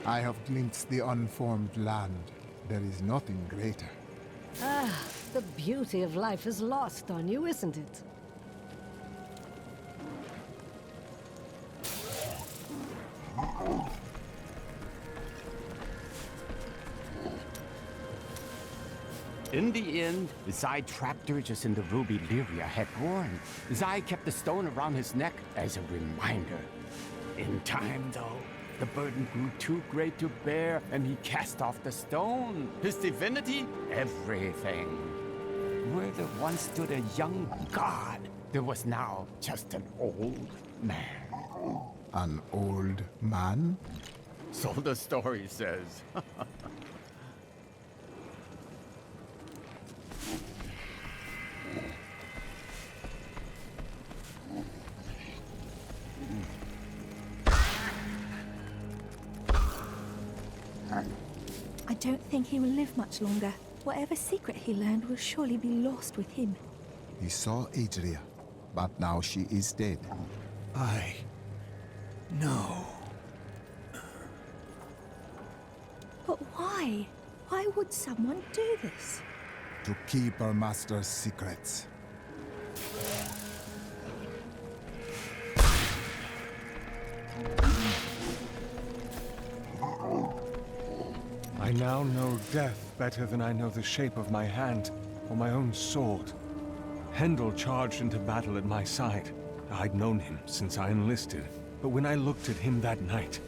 I have glimpsed the unformed land. There is nothing greater. Ah, The beauty of life is lost on you, isn't it? In the end, Zai trapped Dirges in the ruby Lyria had worn. Zai kept the stone around his neck as a reminder. In time, though, the burden grew too great to bear, and he cast off the stone. His divinity, everything. Where there once stood a young god, there was now just an old man. An old man? So the story says. I don't think he will live much longer. Whatever secret he learned will surely be lost with him. He saw Adria, but now she is dead. No. But why? Why would someone do this? To keep her master's secrets. I now know death better than I know the shape of my hand or my own sword. Hendel charged into battle at my side. I'd known him since I enlisted, but when I looked at him that night,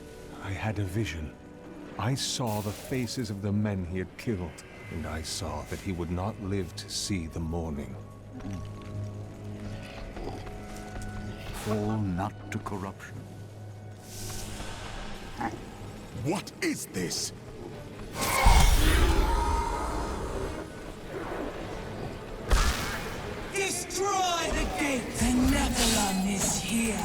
I had a vision. I saw the faces of the men he had killed, and I saw that he would not live to see the morning. Fall not to corruption. What is this? Destroy the gate! The Nephilim is here!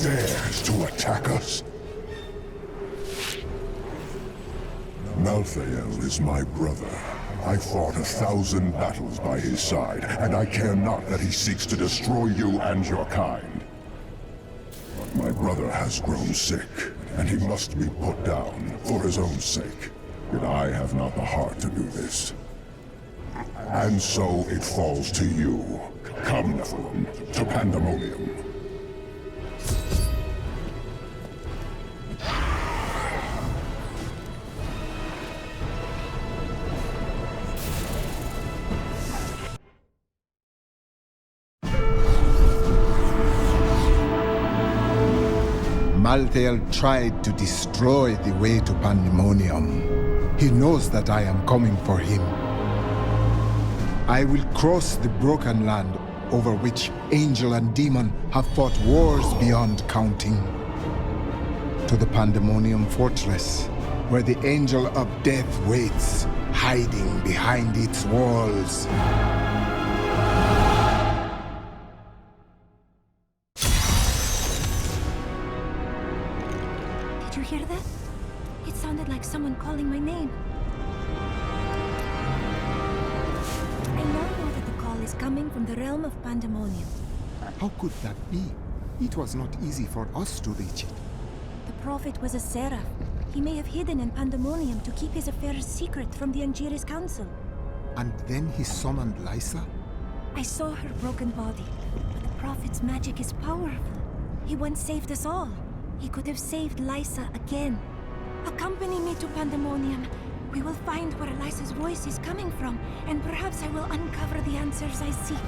Dares to attack us? Malthael is my brother. I fought 1,000 battles by his side, and I care not that he seeks to destroy you and your kind. But my brother has grown sick, and he must be put down for his own sake. Yet I have not the heart to do this. And so it falls to you. Come, Nephilim, to Pandemonium. Malthael tried to destroy the way to Pandemonium. He knows that I am coming for him. I will cross the broken land over which angel and demon have fought wars beyond counting. To the Pandemonium fortress, where the angel of death waits, hiding behind its walls. Did you hear that? It sounded like someone calling my name. I now know that the call is coming from the realm of Pandemonium. How could that be? It was not easy for us to reach it. The prophet was a seraph. He may have hidden in Pandemonium to keep his affairs secret from the Angiris Council. And then he summoned Lysa? I saw her broken body, but the prophet's magic is powerful. He once saved us all. He could have saved Lysa again. Accompany me to Pandemonium. We will find where Lysa's voice is coming from, and perhaps I will uncover the answers I seek.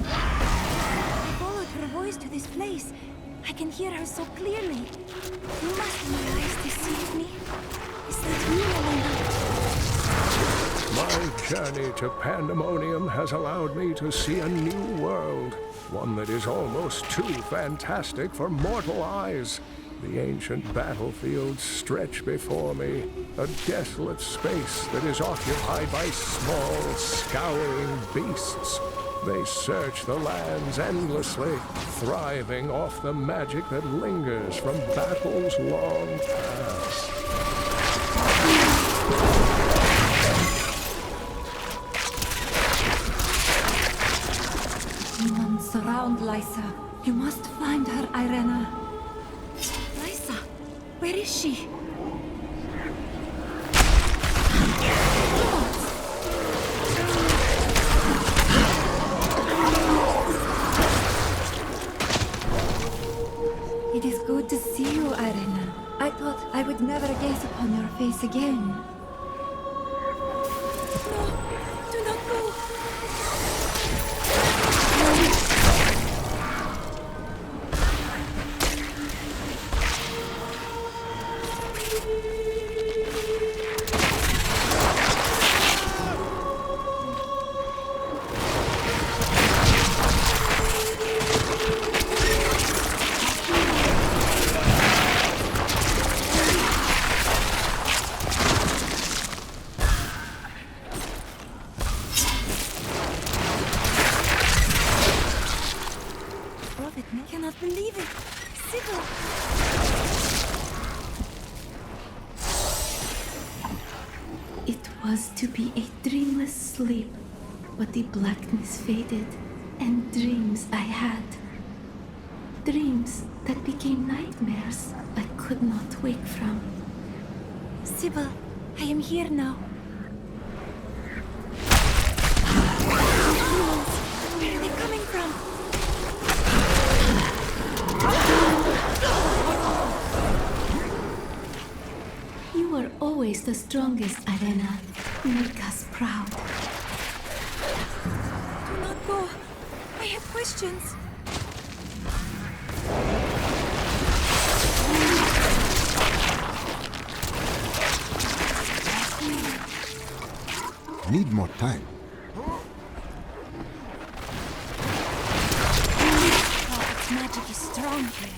I followed her voice to this place. I can hear her so clearly. Must my eyes deceive me? Is that you, Melinda? My journey to Pandemonium has allowed me to see a new world, one that is almost too fantastic for mortal eyes. The ancient battlefields stretch before me, a desolate space that is occupied by small, scouring beasts. They search the lands endlessly, thriving off the magic that lingers from battles long past. surround Lysa. You must find her, Irena. Lysa, where is she? It is good to see you, Irena. I thought I would never gaze upon your face again. No, do not go. I cannot believe it. Sybil! It was to be a dreamless sleep, but the blackness faded, and dreams I had. Dreams that became nightmares I could not wake from. Sybil, I am here now. Where are they coming from? You were always the strongest, Irena. Make us proud. Do not go. I have questions. Need more time. Its magic is strong here.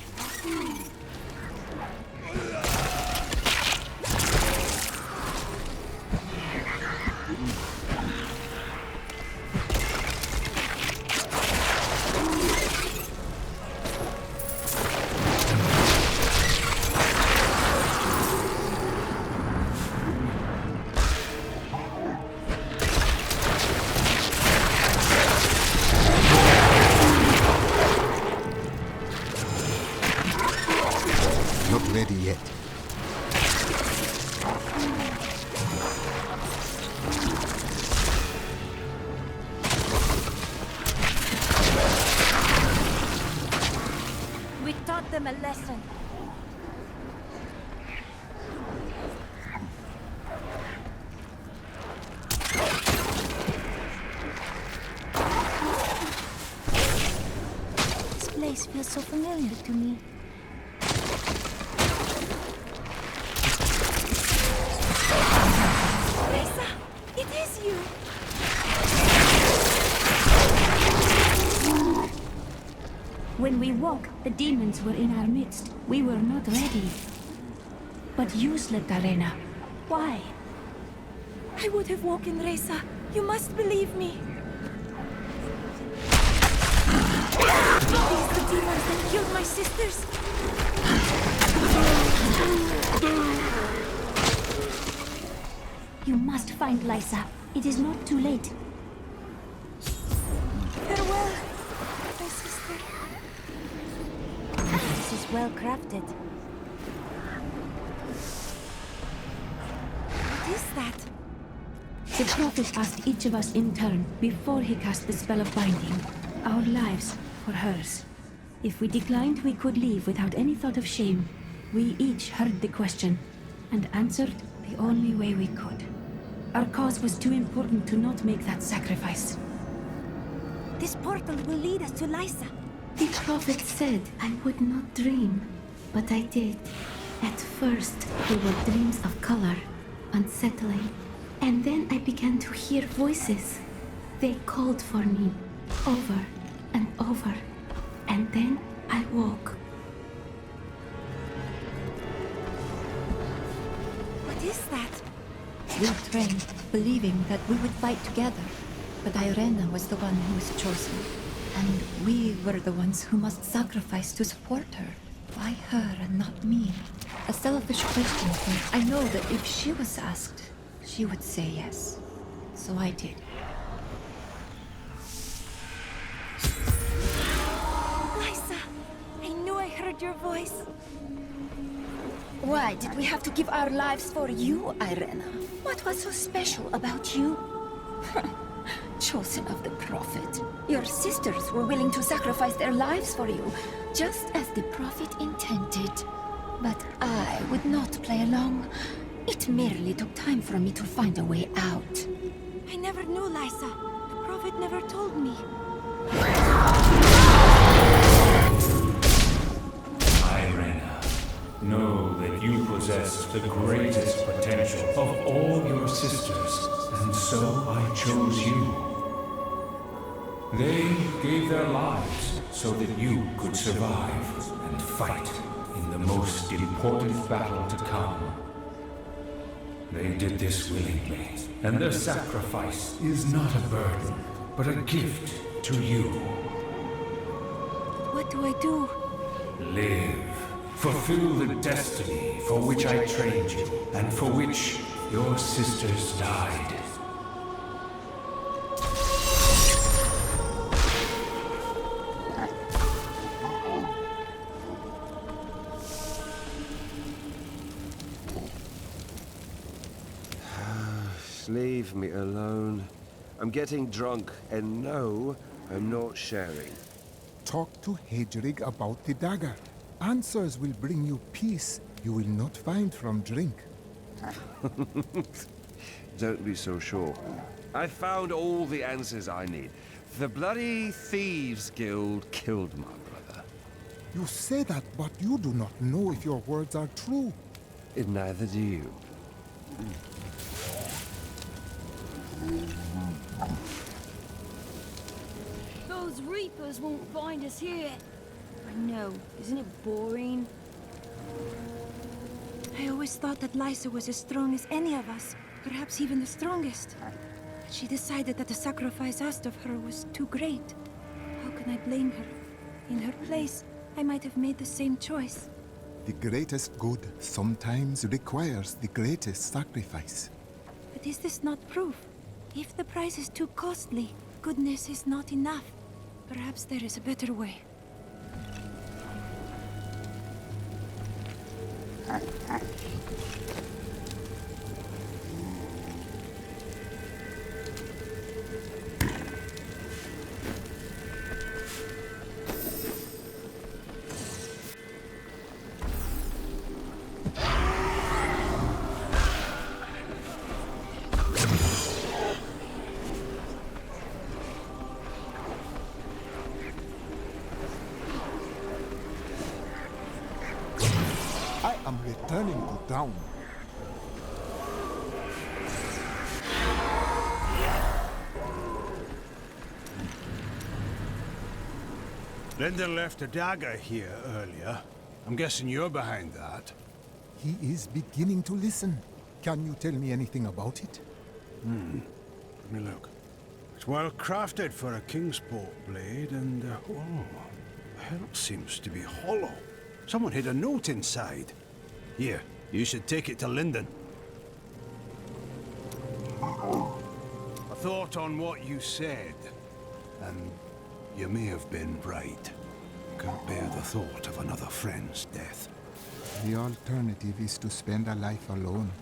Not ready yet. We taught them a lesson. This place feels so familiar to me. Lysa, it is you! When we woke, the demons were in our midst. We were not ready. But you slept, Irena. Why? I would have woken Reza. You must believe me. These the demons that killed my sisters. You must find Lysa. It is not too late. Farewell, my sister. This is well crafted. What is that? The Prophet asked each of us in turn before he cast the spell of binding. Our lives for hers. If we declined, we could leave without any thought of shame. We each heard the question and answered the only way we could. Our cause was too important to not make that sacrifice. This portal will lead us to Lysa. The Prophet said I would not dream, but I did. At first, they were dreams of color, unsettling. And then I began to hear voices. They called for me, over and over. And then I woke. What is that? We trained, believing that we would fight together. But Irena was the one who was chosen. And we were the ones who must sacrifice to support her. Why her and not me? A selfish question, but I know that if she was asked, she would say yes. So I did. your voice. Why did we have to give our lives for you, Irena? What was so special about you? Chosen of the Prophet. Your sisters were willing to sacrifice their lives for you, just as the Prophet intended. But I would not play along. It merely took time for me to find a way out. I never knew, Lysa. The Prophet never told me. Irena, know that you possess the greatest potential of all your sisters, and so I chose you. They gave their lives so that you could survive and fight in the most important battle to come. They did this willingly, and their sacrifice is not a burden, but a gift to you. What do I do? Live. Fulfill the destiny for which I trained you, and for which your sisters died. Leave me alone. I'm getting drunk, and no, I'm not sharing. Talk to Hedrig about the dagger. Answers will bring you peace you will not find from drink. Don't be so sure. I found all the answers I need. The bloody Thieves Guild killed my brother. You say that, but you do not know if your words are true. And neither do you. Those Reapers won't find us here. I know, isn't it boring? I always thought that Lysa was as strong as any of us, perhaps even the strongest. She decided that the sacrifice asked of her was too great. How can I blame her? In her place, I might have made the same choice. The greatest good sometimes requires the greatest sacrifice. But is this not proof? If the price is too costly, goodness is not enough. Perhaps there is a better way. I am returning to town. Lyndon left a dagger here earlier. I'm guessing you're behind that. He is beginning to listen. Can you tell me anything about it? Let me look. It's well crafted for a Kingsport blade, and oh, the hilt seems to be hollow. Someone hid a note inside. Here, you should take it to Lyndon. I thought on what you said, and you may have been right. Can't bear the thought of another friend's death. The alternative is to spend a life alone.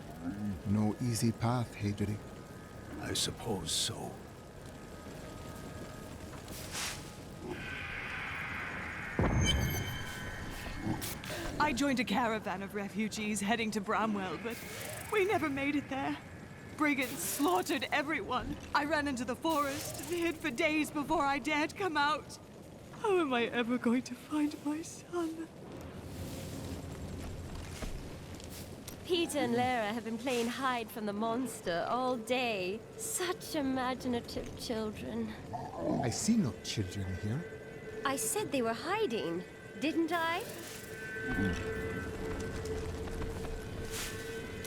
No easy path, Hedrig. I suppose so. I joined a caravan of refugees heading to Bramwell, but we never made it there. Brigands slaughtered everyone. I ran into the forest and hid for days before I dared come out. How am I ever going to find my son? Peter and Lara have been playing hide from the monster all day. Such imaginative children. I see no children here. I said they were hiding, didn't I?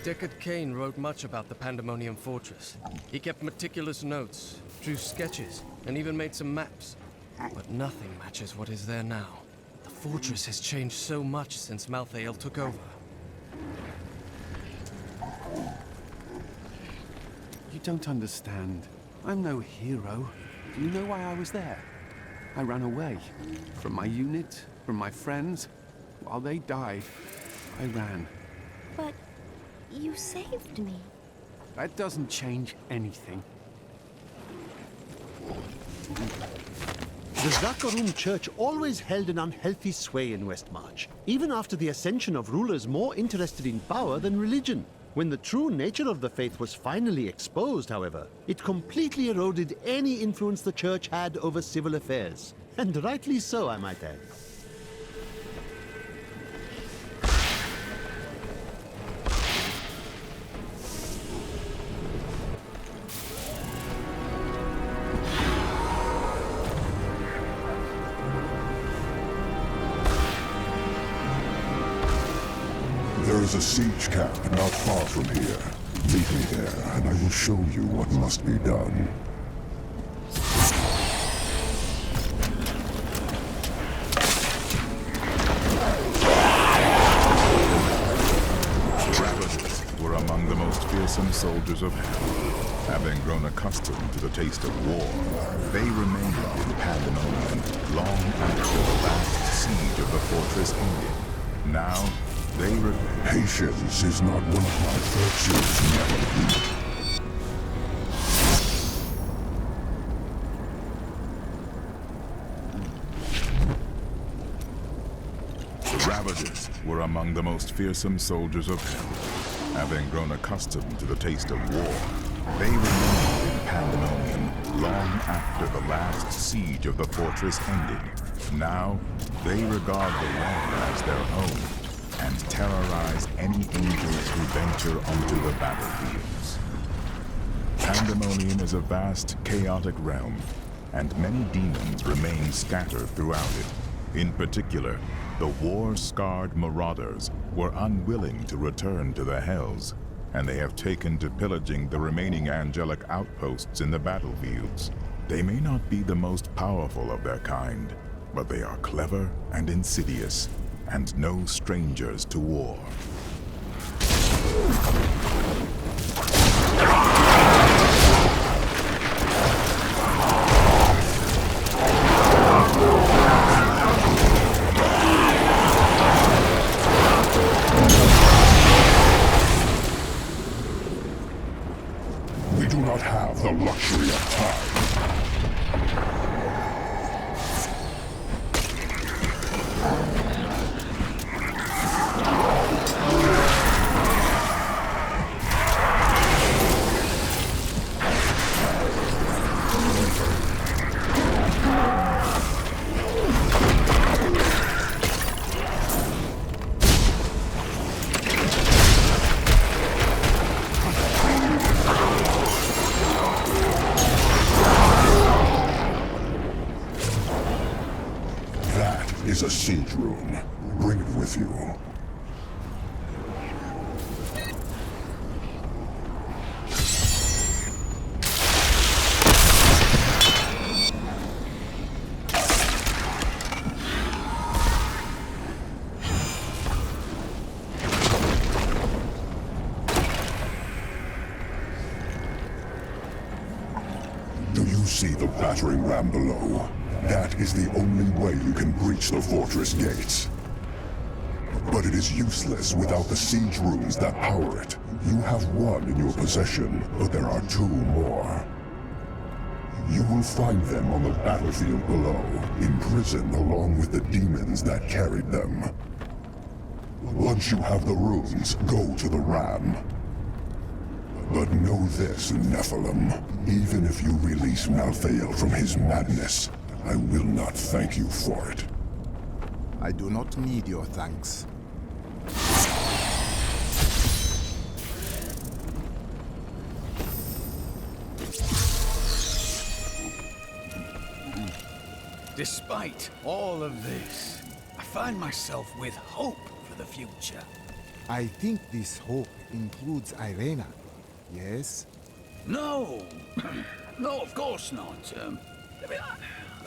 Deckard Cain wrote much about the Pandemonium Fortress. He kept meticulous notes, drew sketches, and even made some maps. But nothing matches what is there now. The fortress has changed so much since Malthael took over. You don't understand. I'm no hero. Do you know why I was there? I ran away. From my unit, from my friends. While they died, I ran. But you saved me. That doesn't change anything. The Zakarum Church always held an unhealthy sway in Westmarch, even after the ascension of rulers more interested in power than religion. When the true nature of the faith was finally exposed, however, it completely eroded any influence the church had over civil affairs. And rightly so, I might add. There is a siege camp not far from here. Meet me there, and I will show you what must be done. Ravagers were among the most fearsome soldiers of hell. Having grown accustomed to the taste of war, they remained in Pandemonium long after the last siege of the fortress ended. Now, patience is not one of my virtues, never. Ravagers were among the most fearsome soldiers of hell. Having grown accustomed to the taste of war, they remained in Pandemonium long after the last siege of the fortress ended. Now, they regard the realm as their own and terrorize any angels who venture onto the battlefields. Pandemonium is a vast, chaotic realm, and many demons remain scattered throughout it. In particular, the war-scarred marauders were unwilling to return to the Hells, and they have taken to pillaging the remaining angelic outposts in the battlefields. They may not be the most powerful of their kind, but they are clever and insidious, and no strangers to war. We do not have the luxury of time. Is a siege room. Bring it with you. Do you see the battering ram below? That is the only way you can breach the fortress gates. But it is useless without the siege rooms that power it. You have one in your possession, but there are two more. You will find them on the battlefield below, imprisoned along with the demons that carried them. Once you have the rooms, go to the ram. But know this, Nephilim. Even if you release Malthael from his madness, I will not thank you for it. I do not need your thanks. Despite all of this, I find myself with hope for the future. I think this hope includes Irena, yes? No! No, of course not.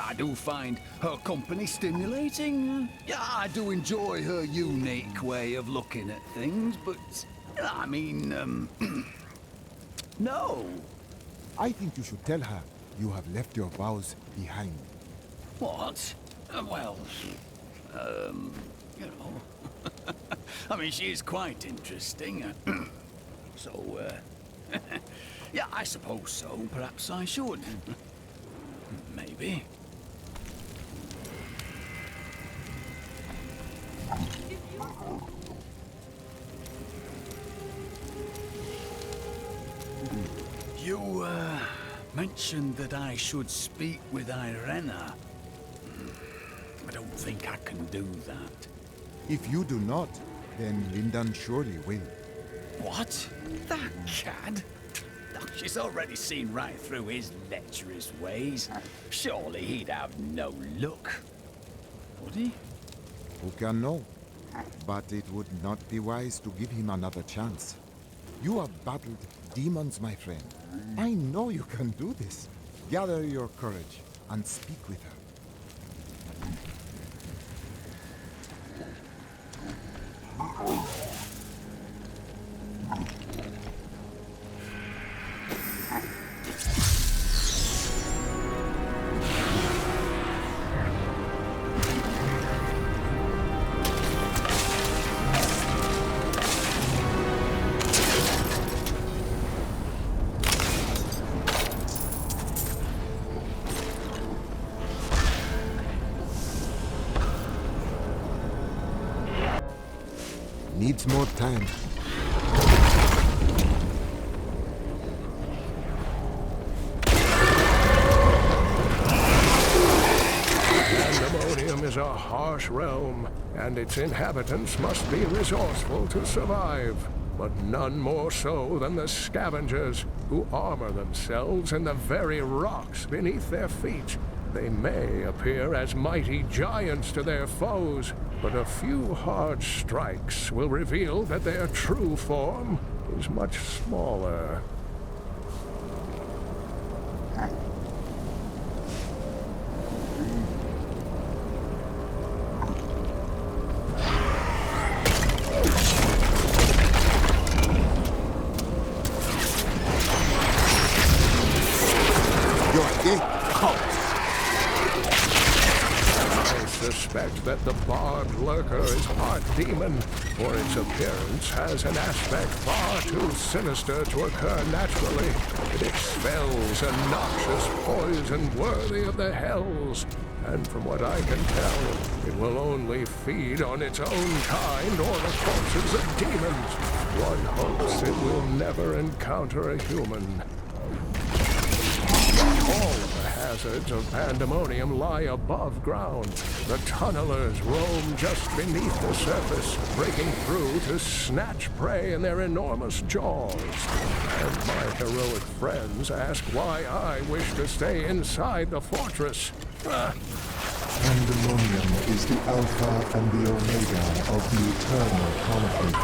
I do find her company stimulating. Yeah, I do enjoy her unique way of looking at things, but, I mean, no. I think you should tell her you have left your vows behind. What? Well, You know. I mean, she is quite interesting. So, yeah, I suppose so. Perhaps I should. Maybe. You, mentioned that I should speak with Irena. I don't think I can do that. If you do not, then Lindan surely will. What? That cad? Oh, she's already seen right through his lecherous ways. Surely he'd have no luck. Would he? Who can know? But it would not be wise to give him another chance. You have battled demons, my friend. I know you can do this. Gather your courage and speak with her. Needs more time. Pandemonium is a harsh realm, and its inhabitants must be resourceful to survive. But none more so than the scavengers, who armor themselves in the very rocks beneath their feet. They may appear as mighty giants to their foes, but a few hard strikes will reveal that their true form is much smaller. I suspect that the barbed lurker is part demon, for its appearance has an aspect far too sinister to occur naturally. It expels a noxious poison worthy of the hells, and from what I can tell, it will only feed on its own kind or the corpses of demons. One hopes it will never encounter a human. All of the hazards of Pandemonium lie above ground. The tunnelers roam just beneath the surface, breaking through to snatch prey in their enormous jaws. And my heroic friends ask why I wish to stay inside the fortress. Pandemonium is the Alpha and the Omega of the eternal conflict.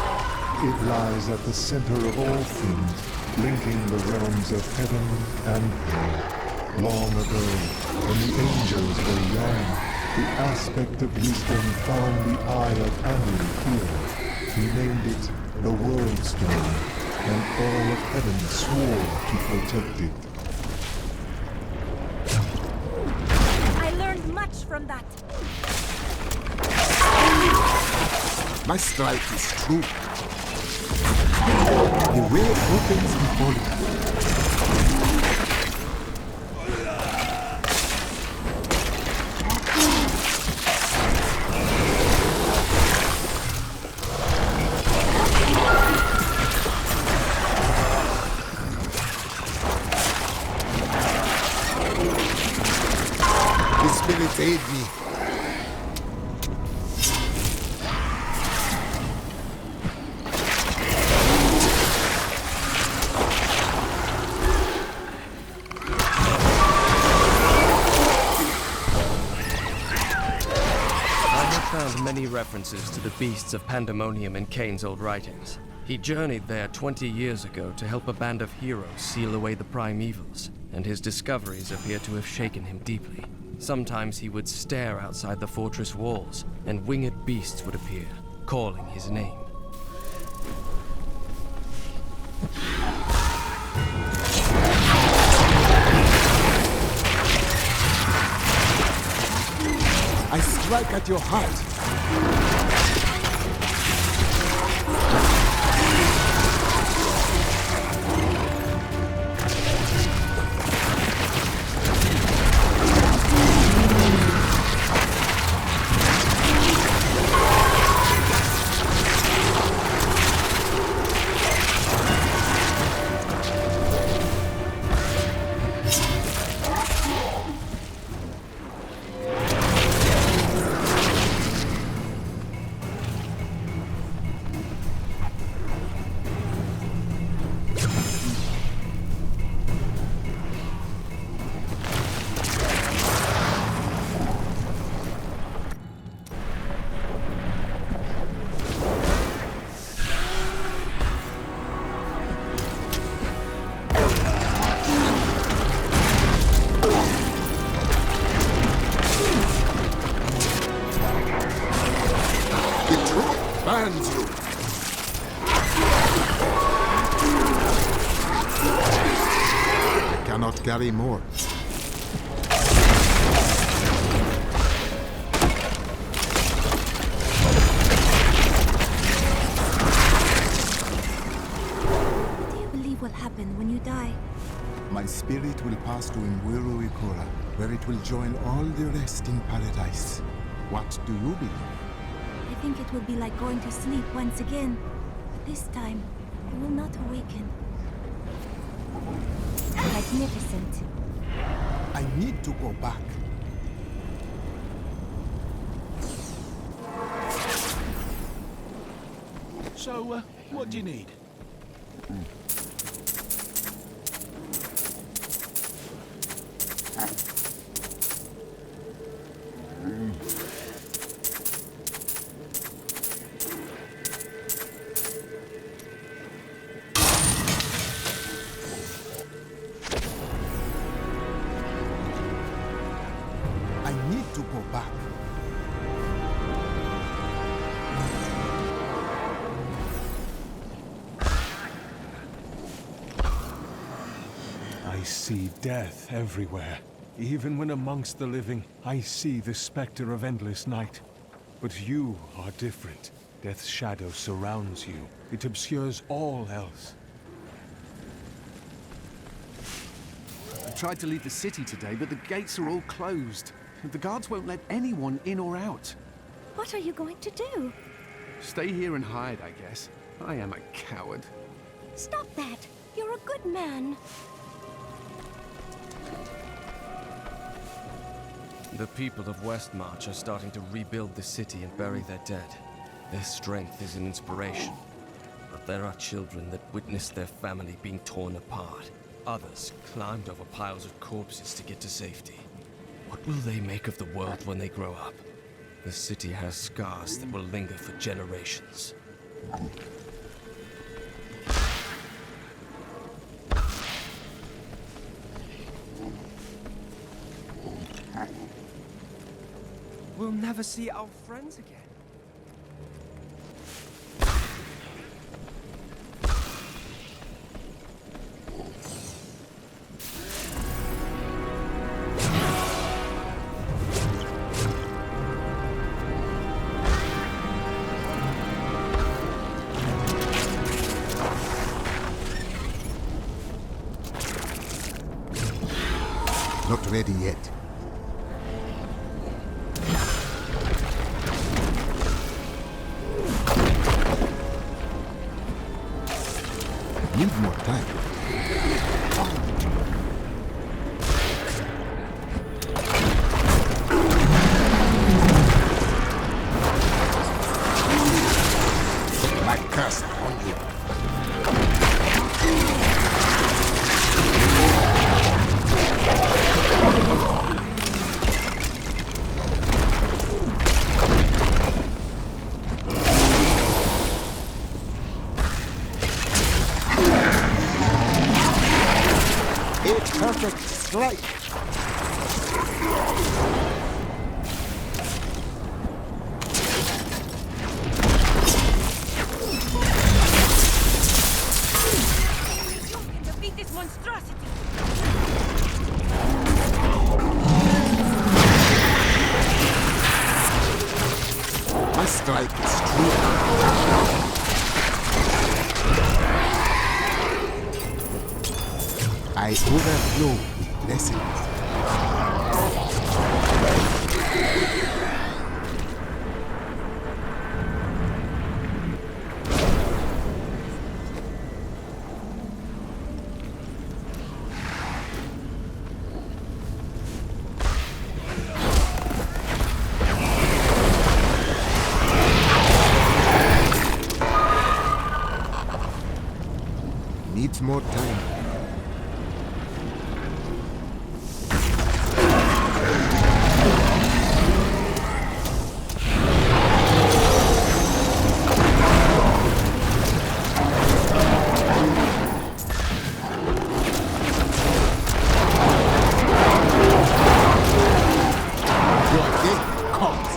It lies at the center of all things, linking the realms of heaven and hell. Long ago, when the angels were young, the aspect of wisdom found the eye of Anu here. He named it the World Stone, and all of heaven swore to protect it. I learned much from that. My strike is true. The way opens before you. The spirits aid me. Many references to the beasts of Pandemonium in Cain's old writings. He journeyed there 20 years ago to help a band of heroes seal away the primevals, and his discoveries appear to have shaken him deeply. Sometimes he would stare outside the fortress walls, and winged beasts would appear, calling his name. I strike at your heart. Commands you. I cannot carry more. What do you believe will happen when you die? My spirit will pass to Imweru Ikora, where it will join all the rest in paradise. What do you believe? I think it will be like going to sleep once again. But this time, you will not awaken. Magnificent. I need to go back. So, what do you need? I need to go back. I see death everywhere. Even when amongst the living, I see the specter of endless night. But you are different. Death's shadow surrounds you. It obscures all else. I tried to leave the city today, but the gates are all closed. The guards won't let anyone in or out. What are you going to do? Stay here and hide, I guess. I am a coward. Stop that! You're a good man. The people of Westmarch are starting to rebuild the city and bury their dead. Their strength is an inspiration. But there are children that witnessed their family being torn apart. Others climbed over piles of corpses to get to safety. What will they make of the world when they grow up? The city has scars that will linger for generations. We'll never see our friends again. Not ready yet. Need more time. My curse on you. My strike is true. I overflow with blessings. Needs more time. Your day comes.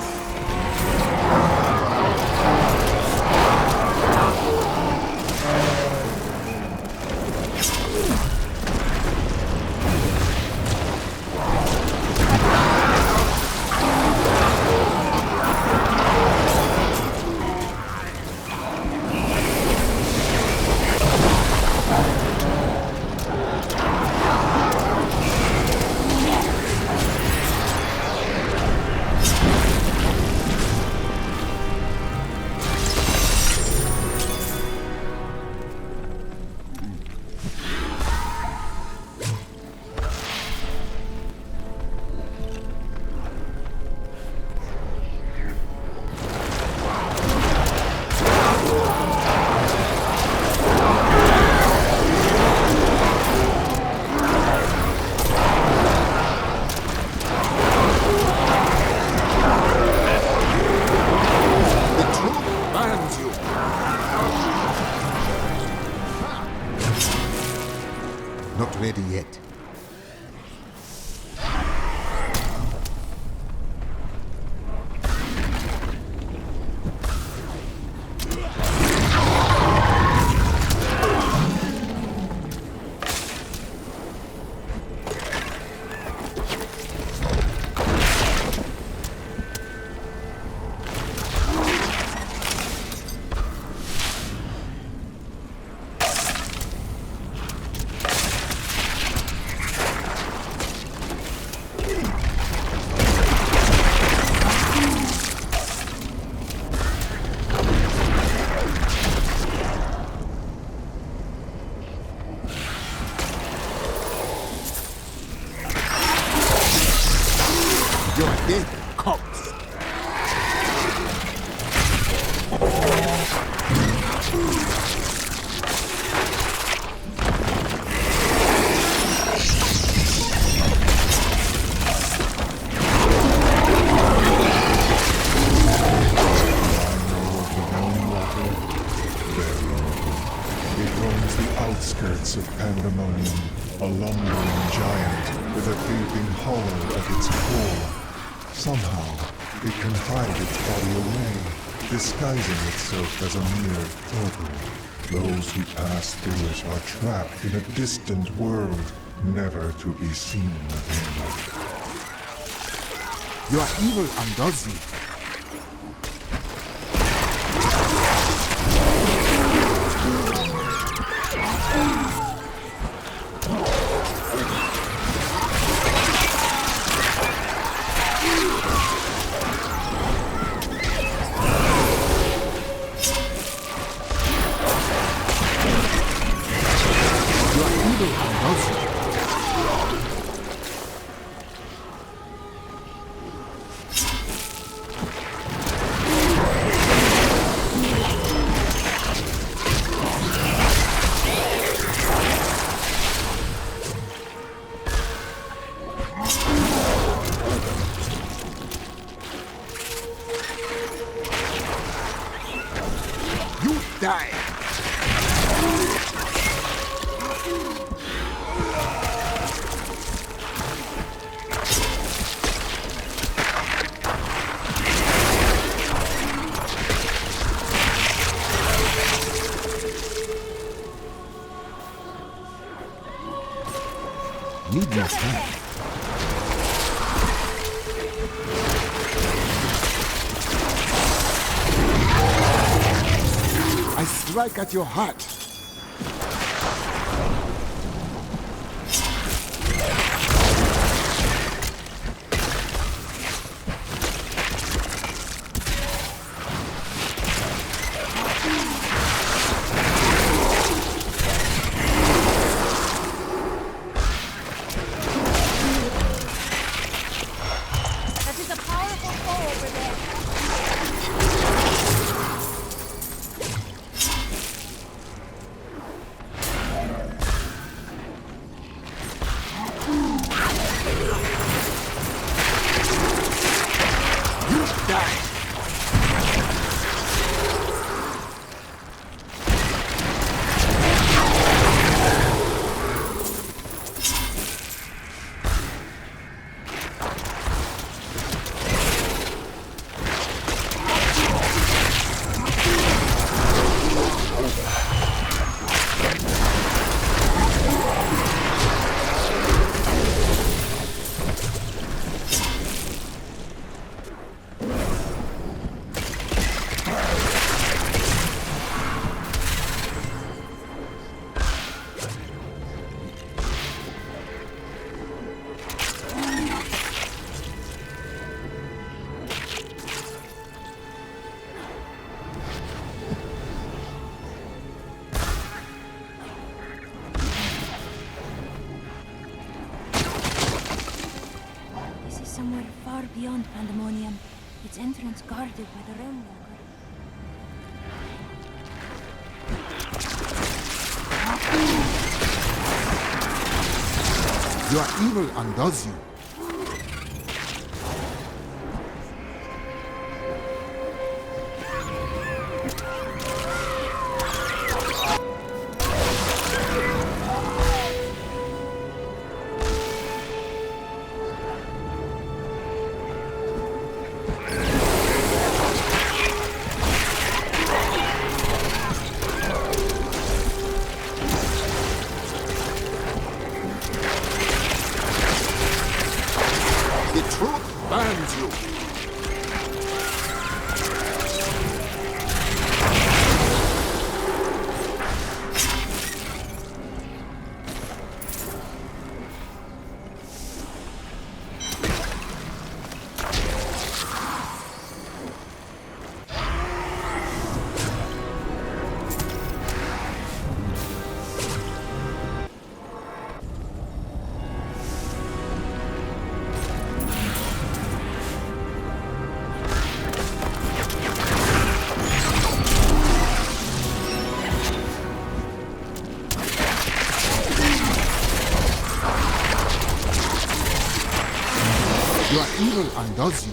Not ready yet. Your day comes. It roams the outskirts of Pandemonium, a lumbering giant with a gaping hollow at its core. Somehow, it can hide its body away, disguising itself as a mere portal. Those who pass through it are trapped in a distant world, never to be seen again. You are evil, Andozi. Die! Need more time. strike at your heart. That is a powerful foe over there. This is somewhere far beyond Pandemonium. Its entrance guarded by the Realmwalker. Your evil undoes you. The truth burns you. Your evil undoes you.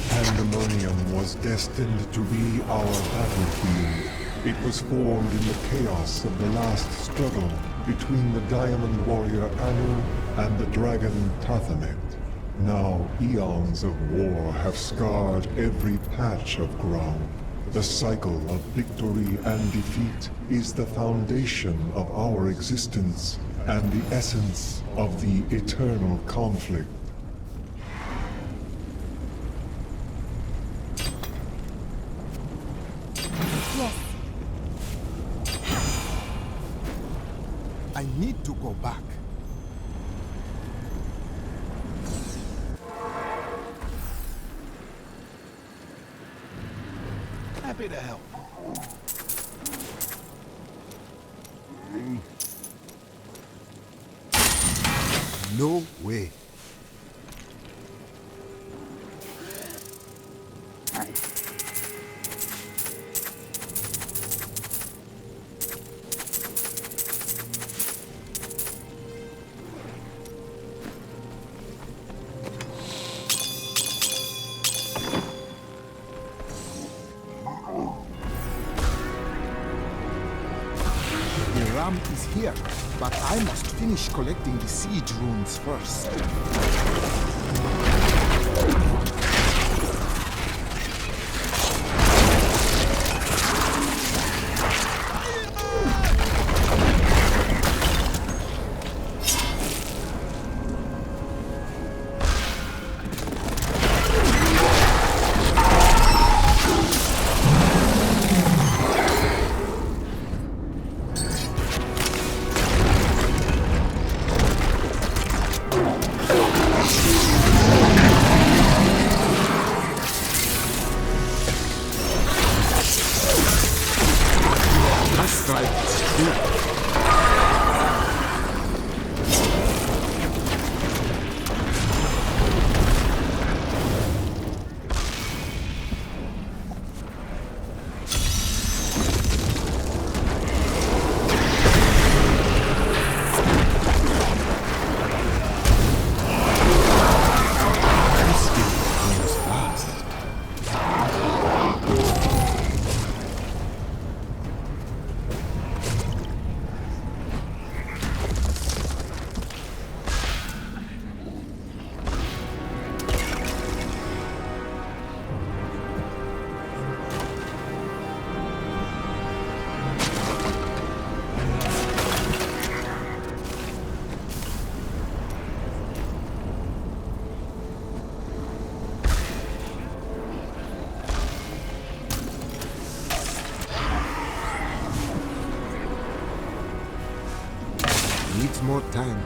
Pandemonium was destined to be our battlefield. It was formed in the chaos of the last struggle between the Diamond Warrior Anu and the Dragon Tathamet. Now, eons of war have scarred every patch of ground. The cycle of victory and defeat is the foundation of our existence and the essence of the eternal conflict. Yes. I need to go back. Happy to help. No way. The ram is here, but I must finish collecting the siege runes first. strife is true. Needs more time.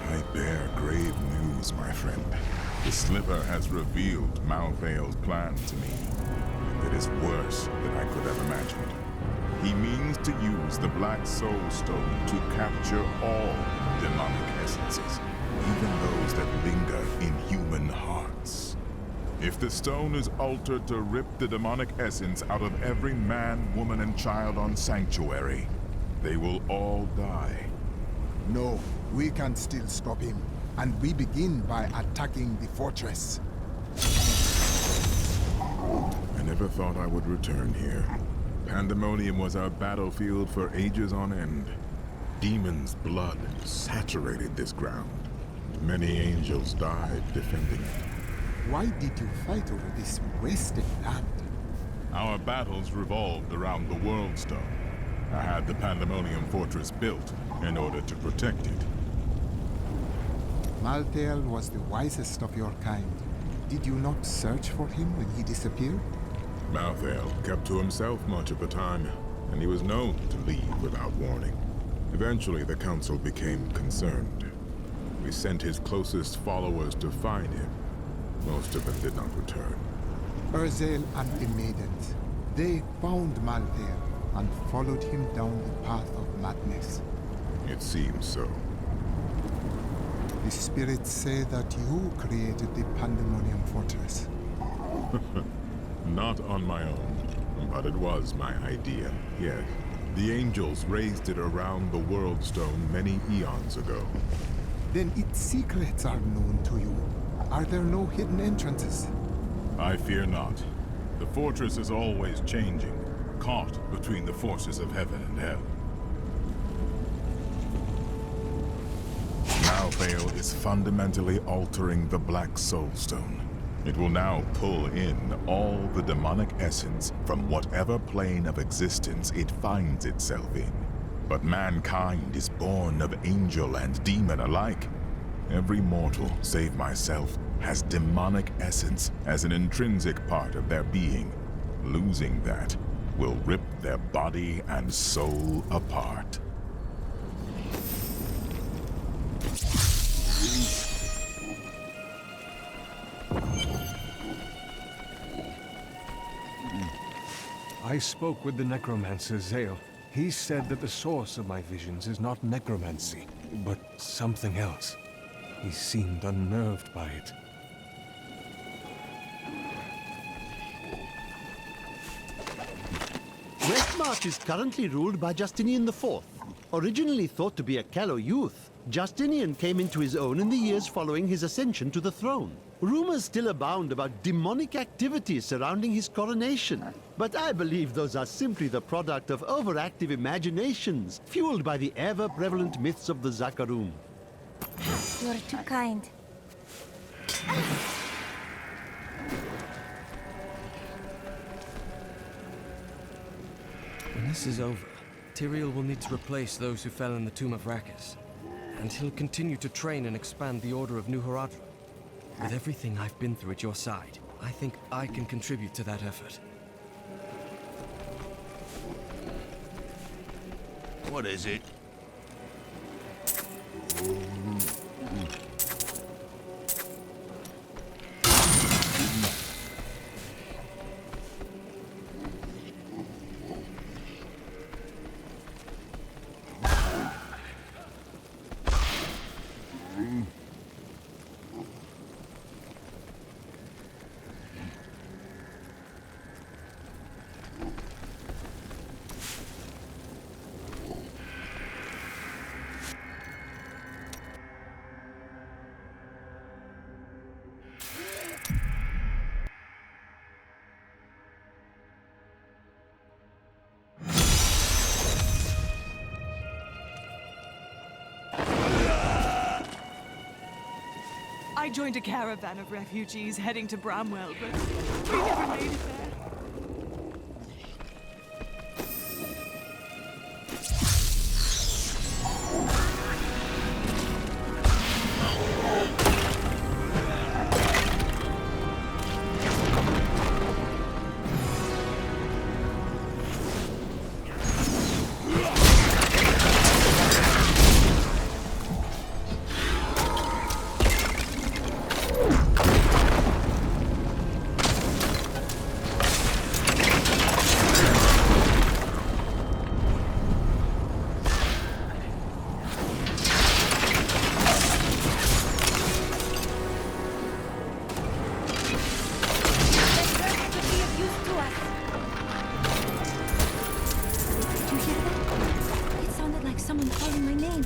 I bear grave news, my friend. The Sliver has revealed Malthael's plan to me. It is worse than I could have imagined. He means to use the Black Soul Stone to capture all demonic essences, even those that linger in human hearts. If the stone is altered to rip the demonic essence out of every man, woman, and child on Sanctuary, they will all die. No, we can still stop him. And we begin by attacking the fortress. I never thought I would return here. Pandemonium was our battlefield for ages on end. Demons' blood saturated this ground. Many angels died defending it. Why did you fight over this wasted land? Our battles revolved around the World Stone. I had the Pandemonium Fortress built in order to protect it. Malthael was the wisest of your kind. Did you not search for him when he disappeared? Malthael kept to himself much of the time, and he was known to leave without warning. Eventually, the Council became concerned. We sent his closest followers to find him. Most of them did not return. Urzel and the maidens. They found Malthael and followed him down the path of madness. It seems so. The spirits say that you created the Pandemonium Fortress. Not on my own, but it was my idea, yes. The angels raised it around the World Stone many eons ago. Then its secrets are known to you. Are there no hidden entrances? I fear not. The fortress is always changing, caught between the forces of heaven and hell. Malthael is fundamentally altering the Black Soul Stone. It will now pull in all the demonic essence from whatever plane of existence it finds itself in. But mankind is born of angel and demon alike. Every mortal, save myself, has demonic essence as an intrinsic part of their being. Losing that will rip their body and soul apart. I spoke with the necromancer Zale. He said that the source of my visions is not necromancy, but something else. He seemed unnerved by it. Westmarch is currently ruled by Justinian IV. Originally thought to be a callow youth, Justinian came into his own in the years following his ascension to the throne. Rumors still abound about demonic activities surrounding his coronation. But I believe those are simply the product of overactive imaginations, fueled by the ever-prevalent myths of the Zakarum. You're too kind. When this is over, Tyrael will need to replace those who fell in the Tomb of Rakis. And he'll continue to train and expand the Order of New Haradrim. With everything I've been through at your side, I think I can contribute to that effort. What is it? I joined a caravan of refugees heading to Bramwell, but we never made it there. Someone calling my name.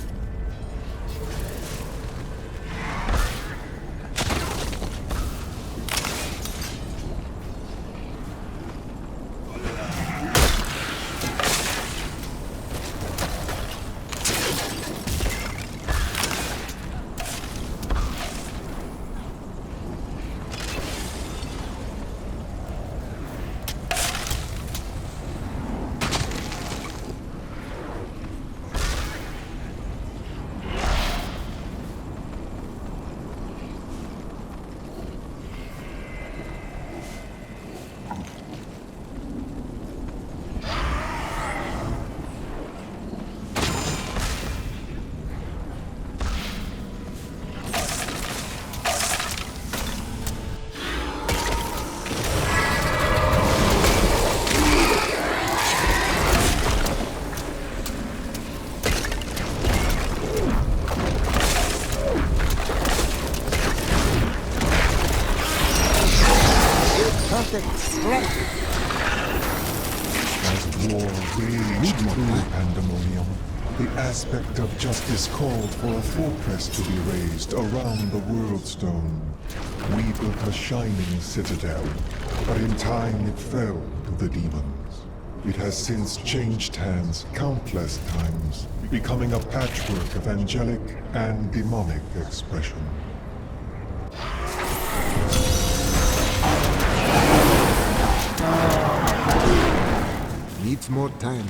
As war raged through Pandemonium, the aspect of justice called for a fortress to be raised around the World Stone. We built a shining citadel, but in time it fell to the demons. It has since changed hands countless times, becoming a patchwork of angelic and demonic expression. Needs more time.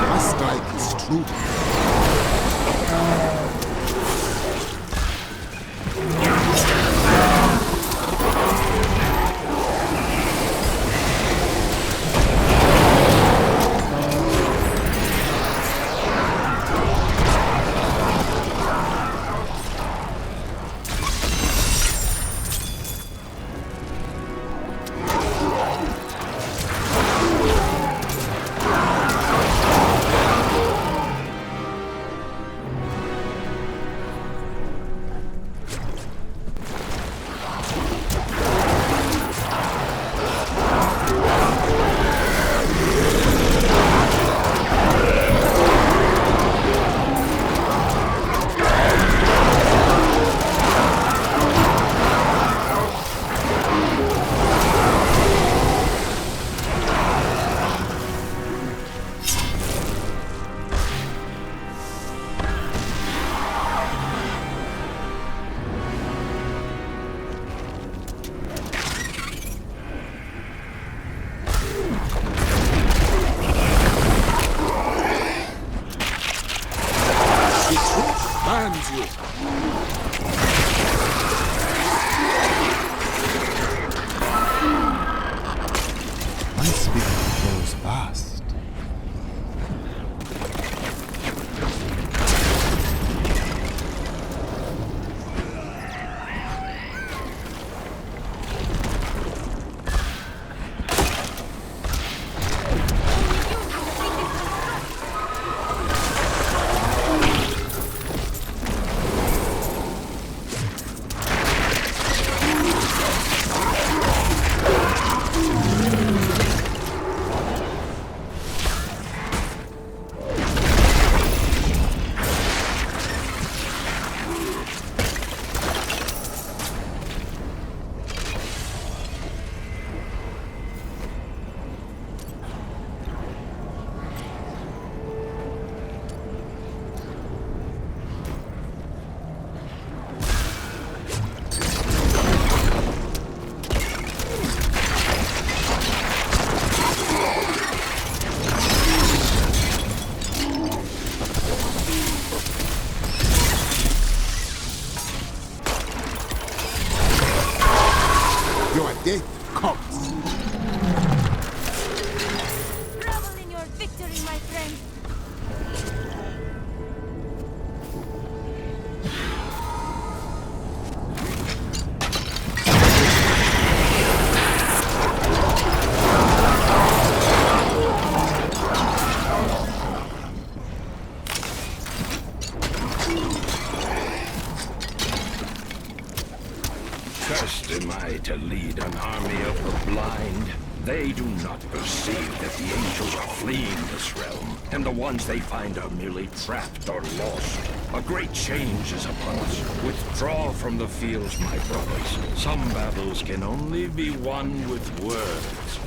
My strike is true. condemns you. My spirit goes fast. Your death comes. Revel in your victory, my friend. Cursed am I to lead an army of the blind. They do not perceive that the angels are fleeing this realm, and the ones they find are merely trapped or lost. A great change is upon us. Withdraw from the fields, my brothers. Some battles can only be won with words.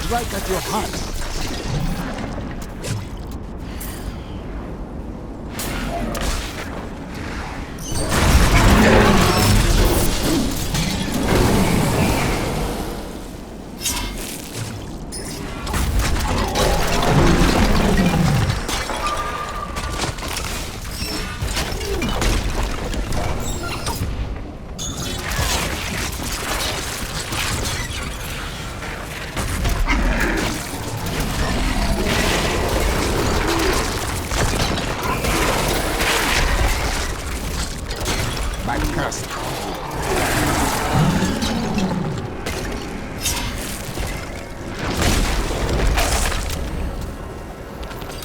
Strike at your heart.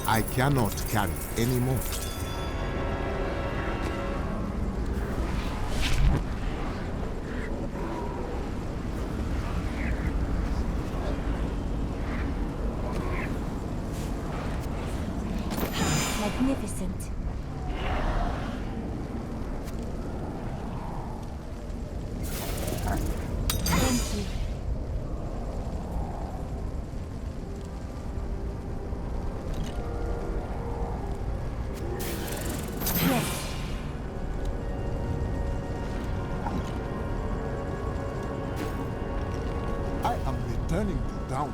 I cannot carry anymore. Magnificent. Thank you. I am returning to town.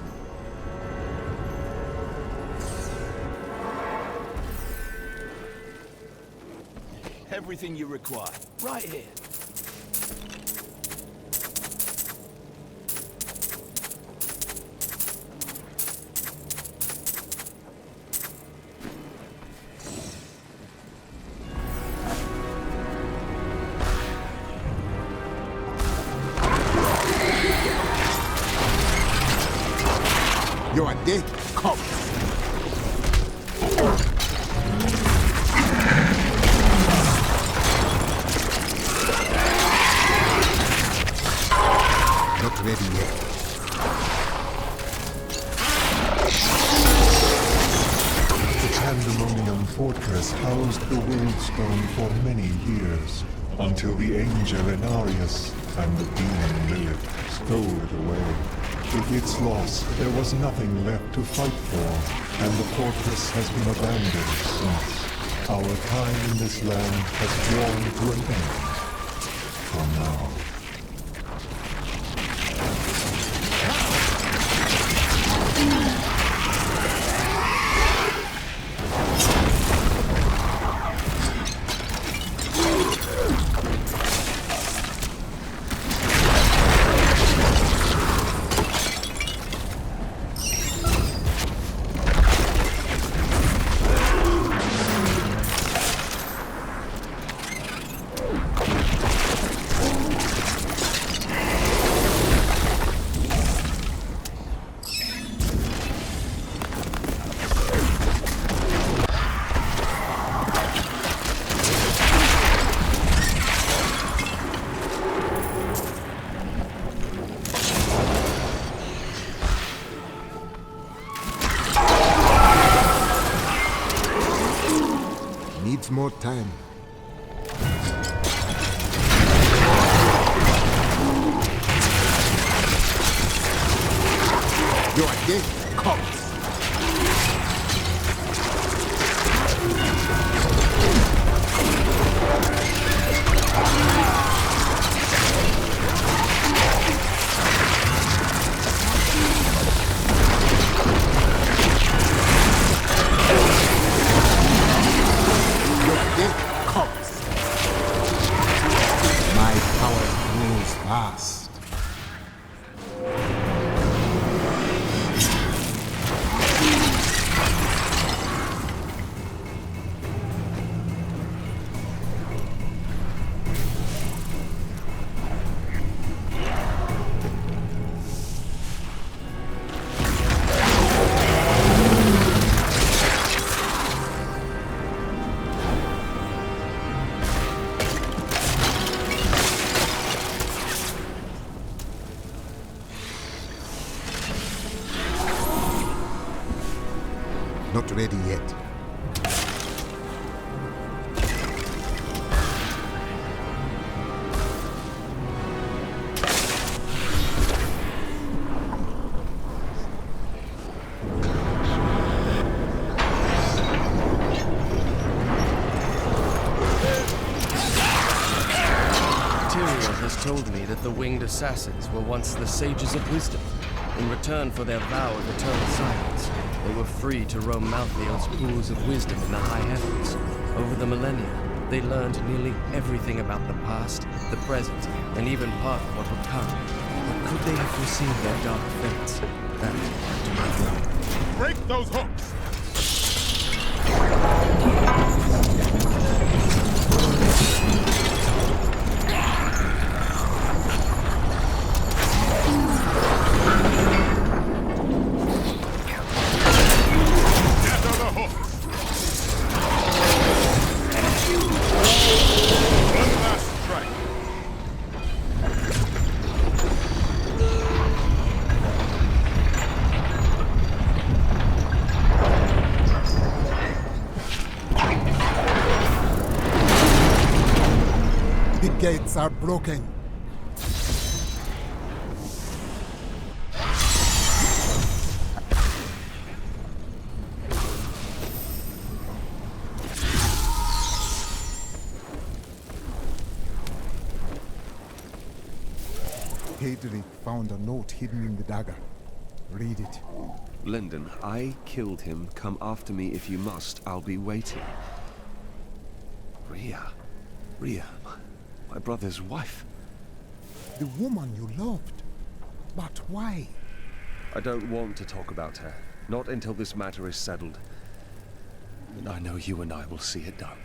Everything you require, right here. Your day comes. Not ready yet. The Pandemonium Fortress housed the Worldstone for many years, until the angel Inarius and the demon Lilith stole it away. With its loss, there was nothing left to fight for, and the fortress has been abandoned since. Our time in this land has drawn to an end. For now. Needs more time. Your day comes. My power grows fast. Not ready yet. Tyrael has told me that the winged assassins were once the sages of wisdom. In return for their vow of eternal silence, they were free to roam Malthael's pools of wisdom in the high heavens. Over the millennia, they learned nearly everything about the past, the present, and even part of what would come. But could they have foreseen their dark fates? That I do not know. Break those hooks! The gates are broken. Hedrick found a note hidden in the dagger. Read it. Lyndon, I killed him. Come after me if you must. I'll be waiting. Rhea, my brother's wife. The woman you loved. But why? I don't want to talk about her. Not until this matter is settled. And I know you and I will see it done.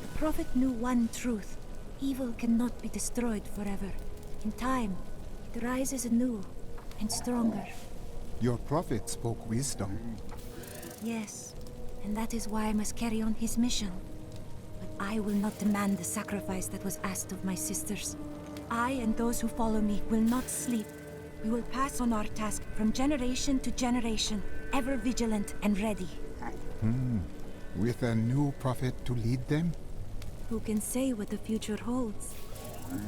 The Prophet knew one truth. Evil cannot be destroyed forever. In time, it rises anew and stronger. Your prophet spoke wisdom. Yes, and that is why I must carry on his mission. But I will not demand the sacrifice that was asked of my sisters. I and those who follow me will not sleep. We will pass on our task from generation to generation, ever vigilant and ready. With a new prophet to lead them? Who can say what the future holds? Hello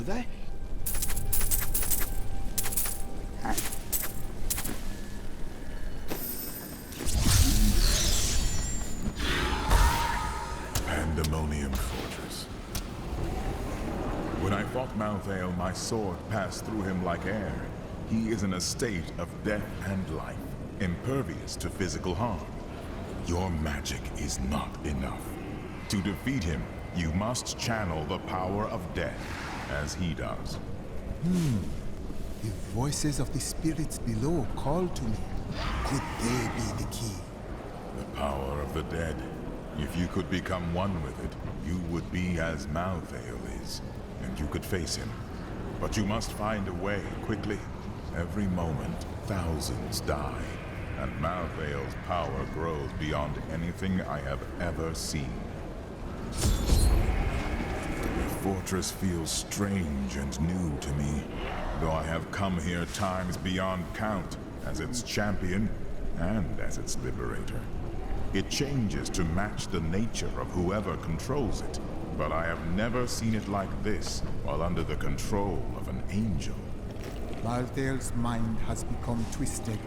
there. Pandemonium Fortress. When I fought Malthael, my sword passed through him like air. He is in a state of death and life, impervious to physical harm. Your magic is not enough. To defeat him, you must channel the power of death, as he does. The voices of the spirits below call to me. Could they be the key? The power of the dead. If you could become one with it, you would be as Malthael is, and you could face him. But you must find a way, quickly. Every moment, thousands die, and Malthael's power grows beyond anything I have ever seen. The fortress feels strange and new to me, though I have come here times beyond count, as its champion and as its liberator. It changes to match the nature of whoever controls it, but I have never seen it like this while under the control of an angel. Malthael's mind has become twisted,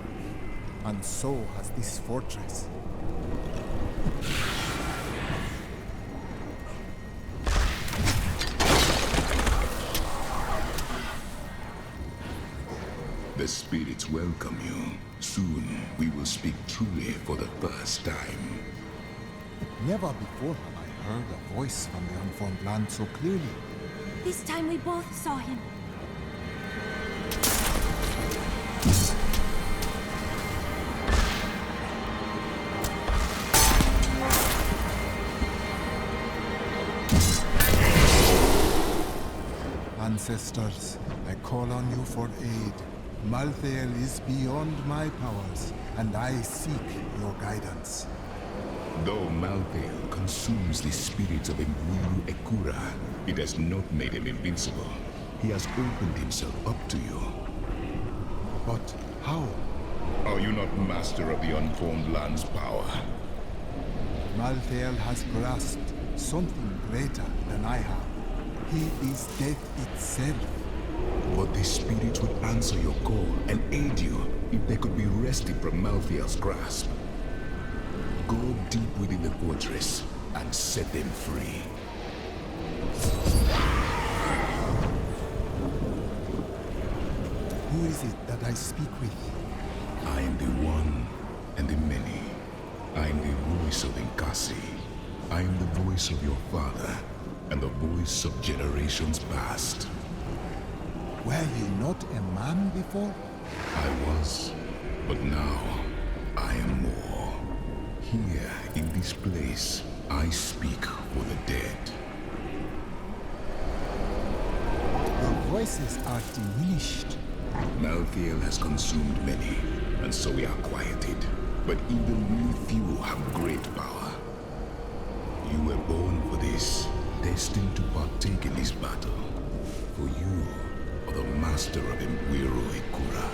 and so has this fortress. The spirits welcome you. Soon, we will speak truly for the first time. Never before have I heard a voice from the unformed land so clearly. This time we both saw him. Ancestors, I call on you for aid. Malthael is beyond my powers, and I seek your guidance. Though Malthael consumes the spirits of Mwiru Ekura, it has not made him invincible. He has opened himself up to you. But how? Are you not master of the unformed land's power? Malthael has grasped something greater than I have. He is death itself. But the spirits would answer your call and aid you if they could be wrested from Malthael's grasp. Go deep within the fortress and set them free. Who is it that I speak with? I am the one and the many. I am the voice of Nkasi. I am the voice of your father and the voice of generations past. Were you not a man before? I was, but now I am more. Here in this place, I speak for the dead. Your voices are diminished. Malthael has consumed many, and so we are quieted. But even we few have great power. You were born for this, destined to partake in this battle. For you are the master of Mwiru Ekura.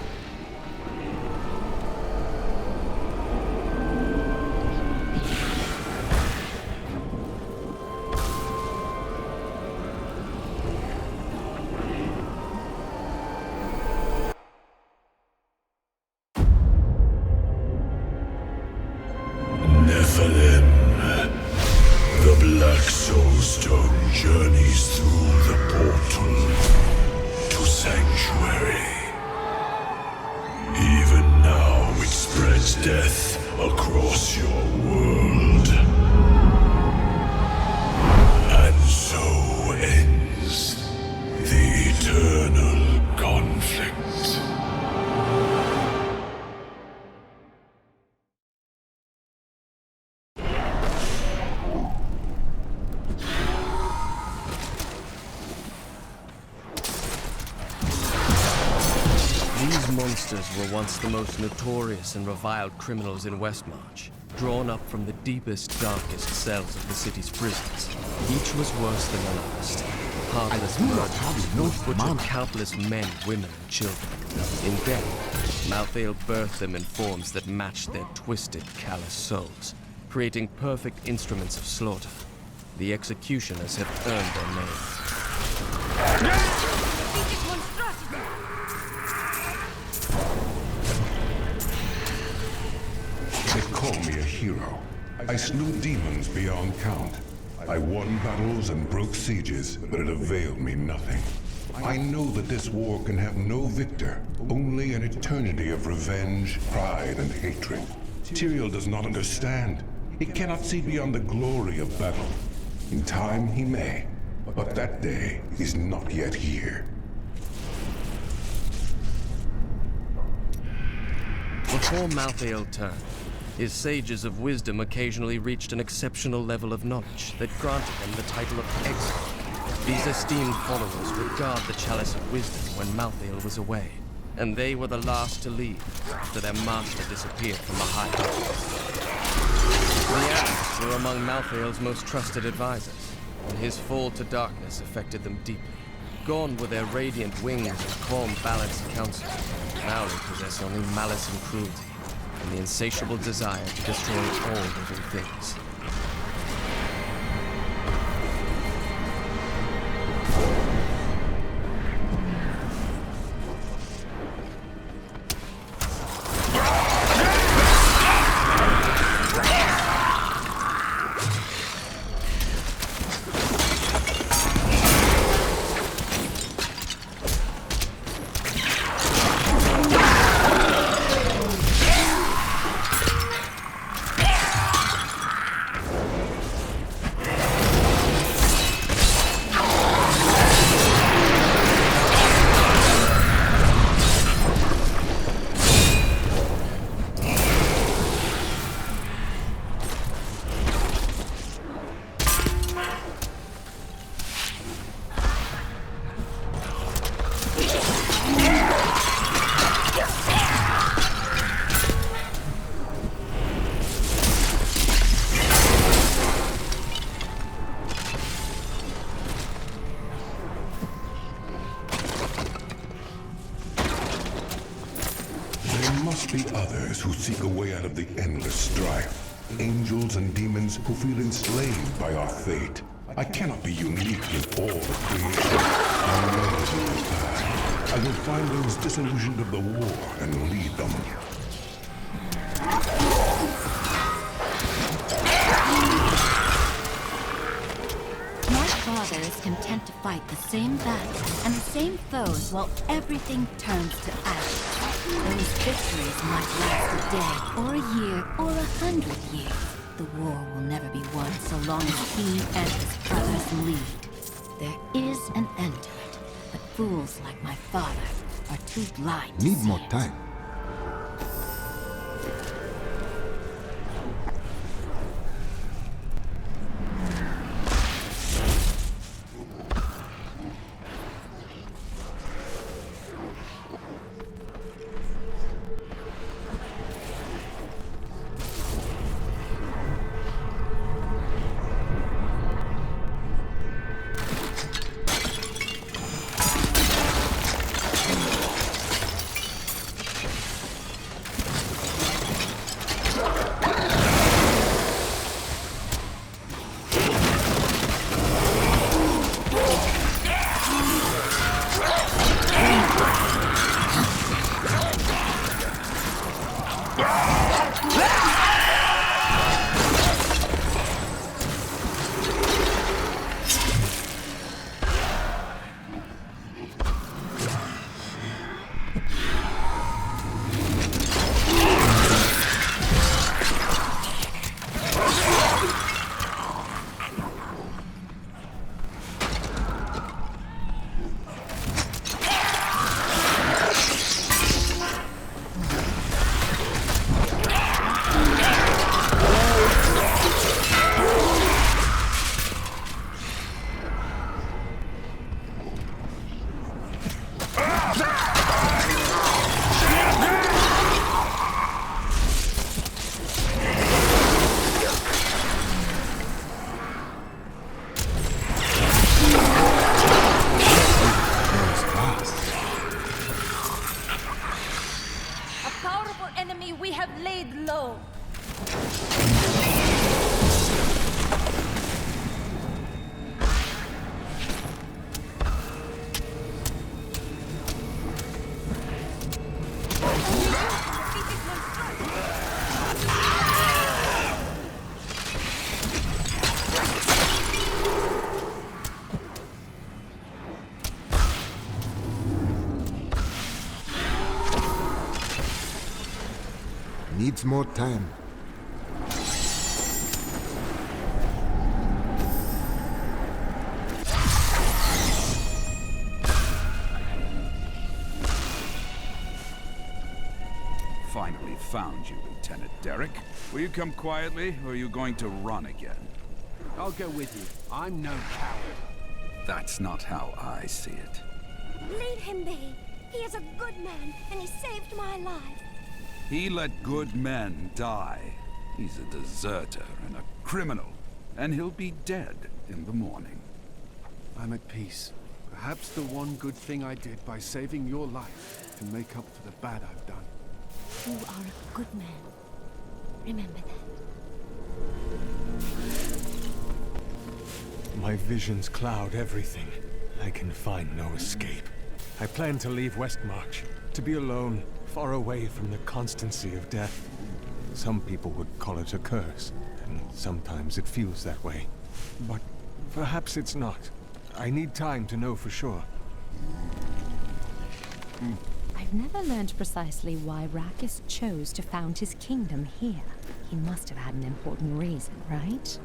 The Black Soulstone journeys through the portal to Sanctuary. Even now it spreads death across your world. And so ends the eternal conflict. These monsters were once the most notorious and reviled criminals in Westmarch, drawn up from the deepest, darkest cells of the city's prisons. Each was worse than the last. heartless murderers who butchered countless men, women, and children. In death, Malthael birthed them in forms that matched their twisted, callous souls, creating perfect instruments of slaughter. The executioners have earned their name. They call me a hero. I slew demons beyond count. I won battles and broke sieges, but it availed me nothing. I know that this war can have no victor, only an eternity of revenge, pride, and hatred. Tyrael does not understand. He cannot see beyond the glory of battle. In time he may, but that day is not yet here. Before Malthael turned, his sages of wisdom occasionally reached an exceptional level of knowledge that granted them the title of Exile. These esteemed followers would guard the Chalice of Wisdom when Malthael was away, and they were the last to leave after their master disappeared from the High Heavens. The Adepts were among Malthael's most trusted advisors, and his fall to darkness affected them deeply. Gone were their radiant wings and calm, balanced counsel. Now they possess only malice and cruelty, and the insatiable desire to destroy all living things. Be others who seek a way out of the endless strife. Angels and demons who feel enslaved by our fate. I cannot be unique in all of creation. I will find those disillusioned of the war and lead them. My father is content to fight the same battles and the same foes while everything turns to ash. Those victories might last a day, or a year, or 100 years. The war will never be won so long as he and his brothers lead. There is an end to it, but fools like my father are too blind to Need see more it. time. needs more time. Finally found you, Lieutenant Derek. Will you come quietly, or are you going to run again? I'll go with you. I'm no coward. That's not how I see it. Leave him be. He is a good man, and he saved my life. He let good men die. He's a deserter and a criminal, and he'll be dead in the morning. I'm at peace. Perhaps the one good thing I did by saving your life can make up for the bad I've done. You are a good man. Remember that. My visions cloud everything. I can find no escape. I plan to leave Westmarch, to be alone, far away from the constancy of death. Some people would call it a curse, and sometimes it feels that way. But perhaps it's not. I need time to know for sure. I've never learned precisely why Rakis chose to found his kingdom here. He must have had an important reason, right?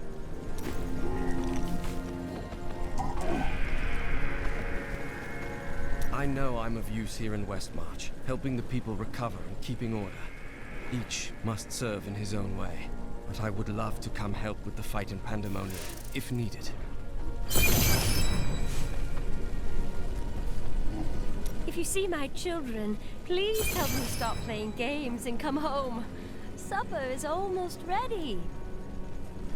I know I'm of use here in Westmarch, helping the people recover and keeping order. Each must serve in his own way, but I would love to come help with the fight in Pandemonium, if needed. If you see my children, please tell them to stop playing games and come home. Supper is almost ready.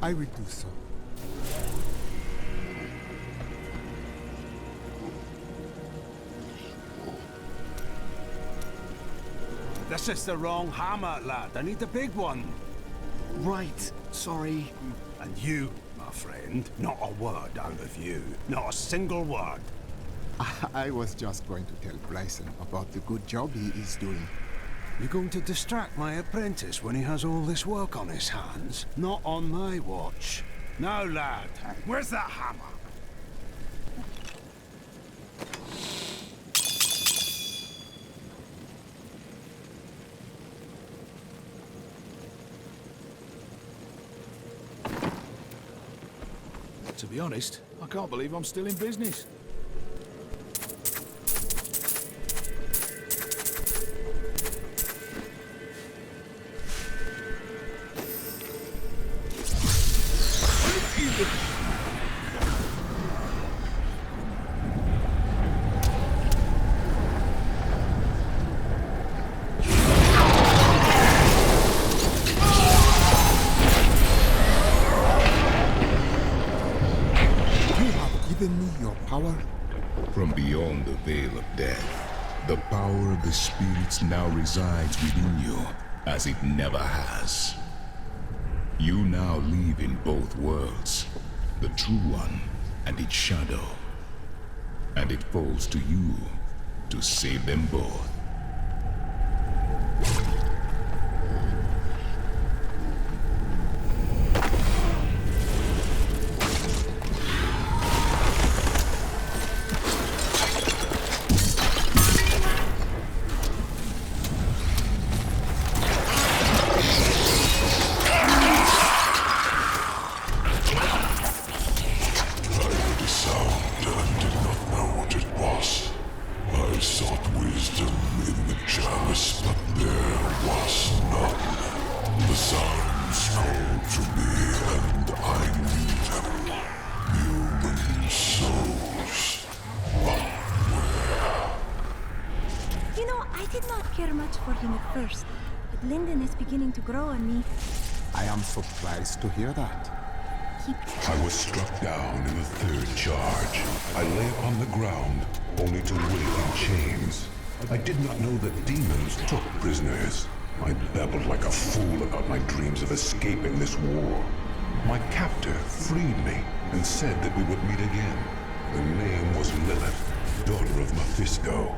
I will do so. This is the wrong hammer, lad. I need the big one. Right. Sorry. And you, my friend, not a word out of you. Not a single word. I was just going to tell Bryson about the good job he is doing. You're going to distract my apprentice when he has all this work on his hands? Not on my watch. Now, lad, where's that hammer? To be honest, I can't believe I'm still in business. From beyond the veil of death, the power of the spirits now resides within you, as it never has. You now live in both worlds, the true one and its shadow. And it falls to you to save them both. I am surprised to hear that. I was struck down in the third charge. I lay upon the ground, only to wake in chains. I did not know that demons took prisoners. I babbled like a fool about my dreams of escaping this war. My captor freed me and said that we would meet again. The name was Lilith, daughter of Mephisto.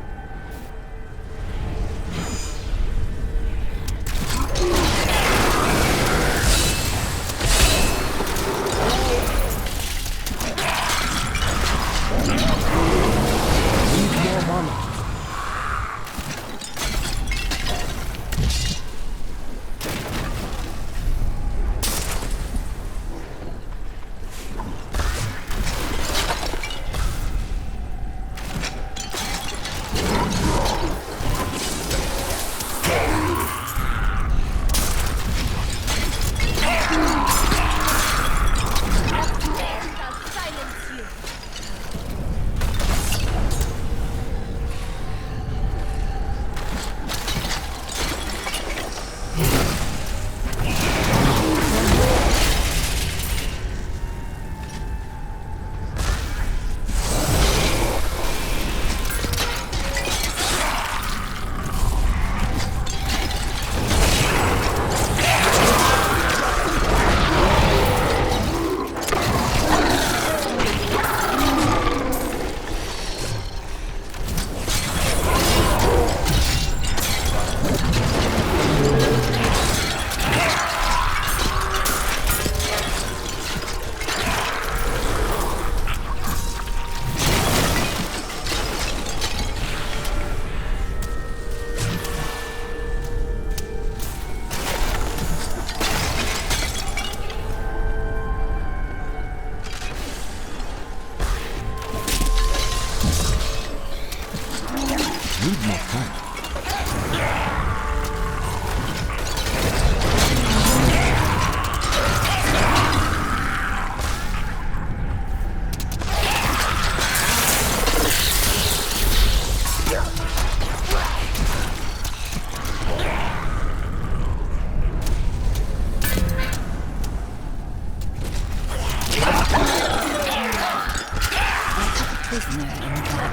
prisoner in that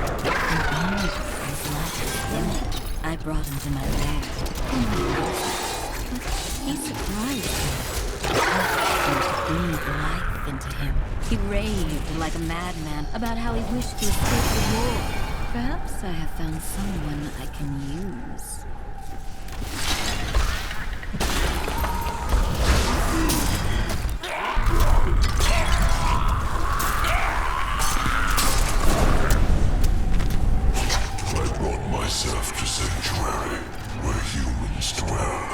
and his life. I brought him to my lair. But he surprised me. I breathed life into him. He raved like a madman about how he wished to escape the war. Perhaps I have found someone I can use. I brought myself to Sanctuary, where humans dwell.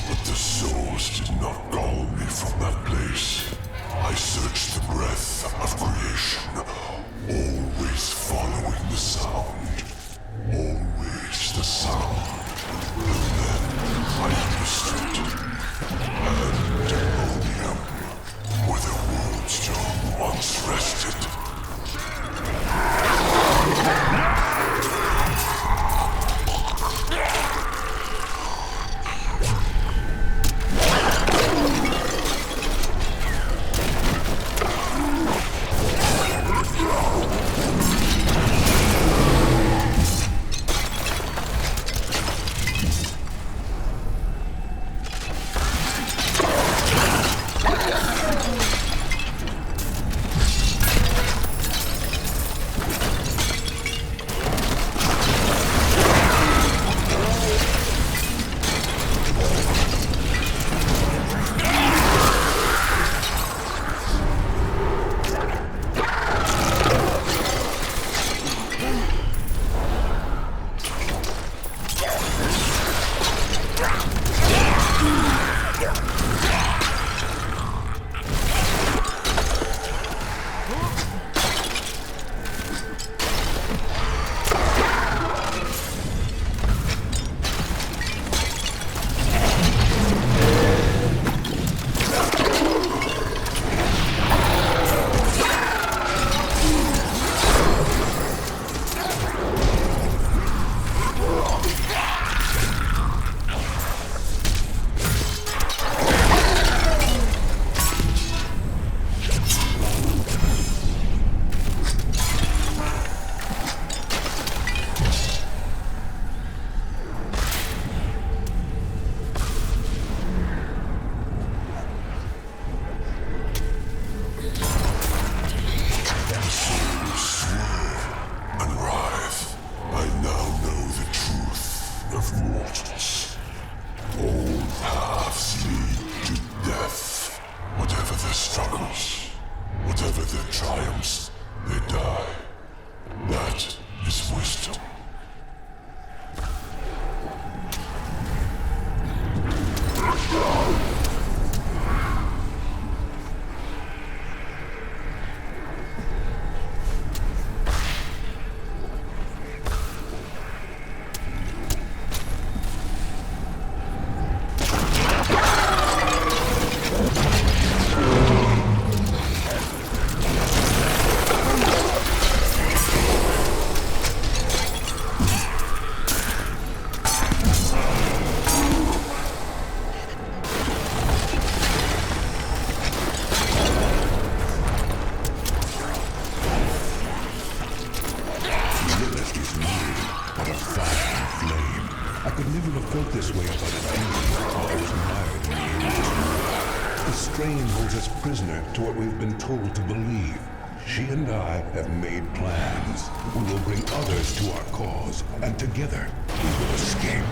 But the souls did not call me from that place. I searched the breath of creation, always following the sound. Always the sound. And then I understood. Pandemonium, where the world stone once rested. Prisoner to what we've been told to believe. She and I have made plans. We will bring others to our cause, and together we will escape.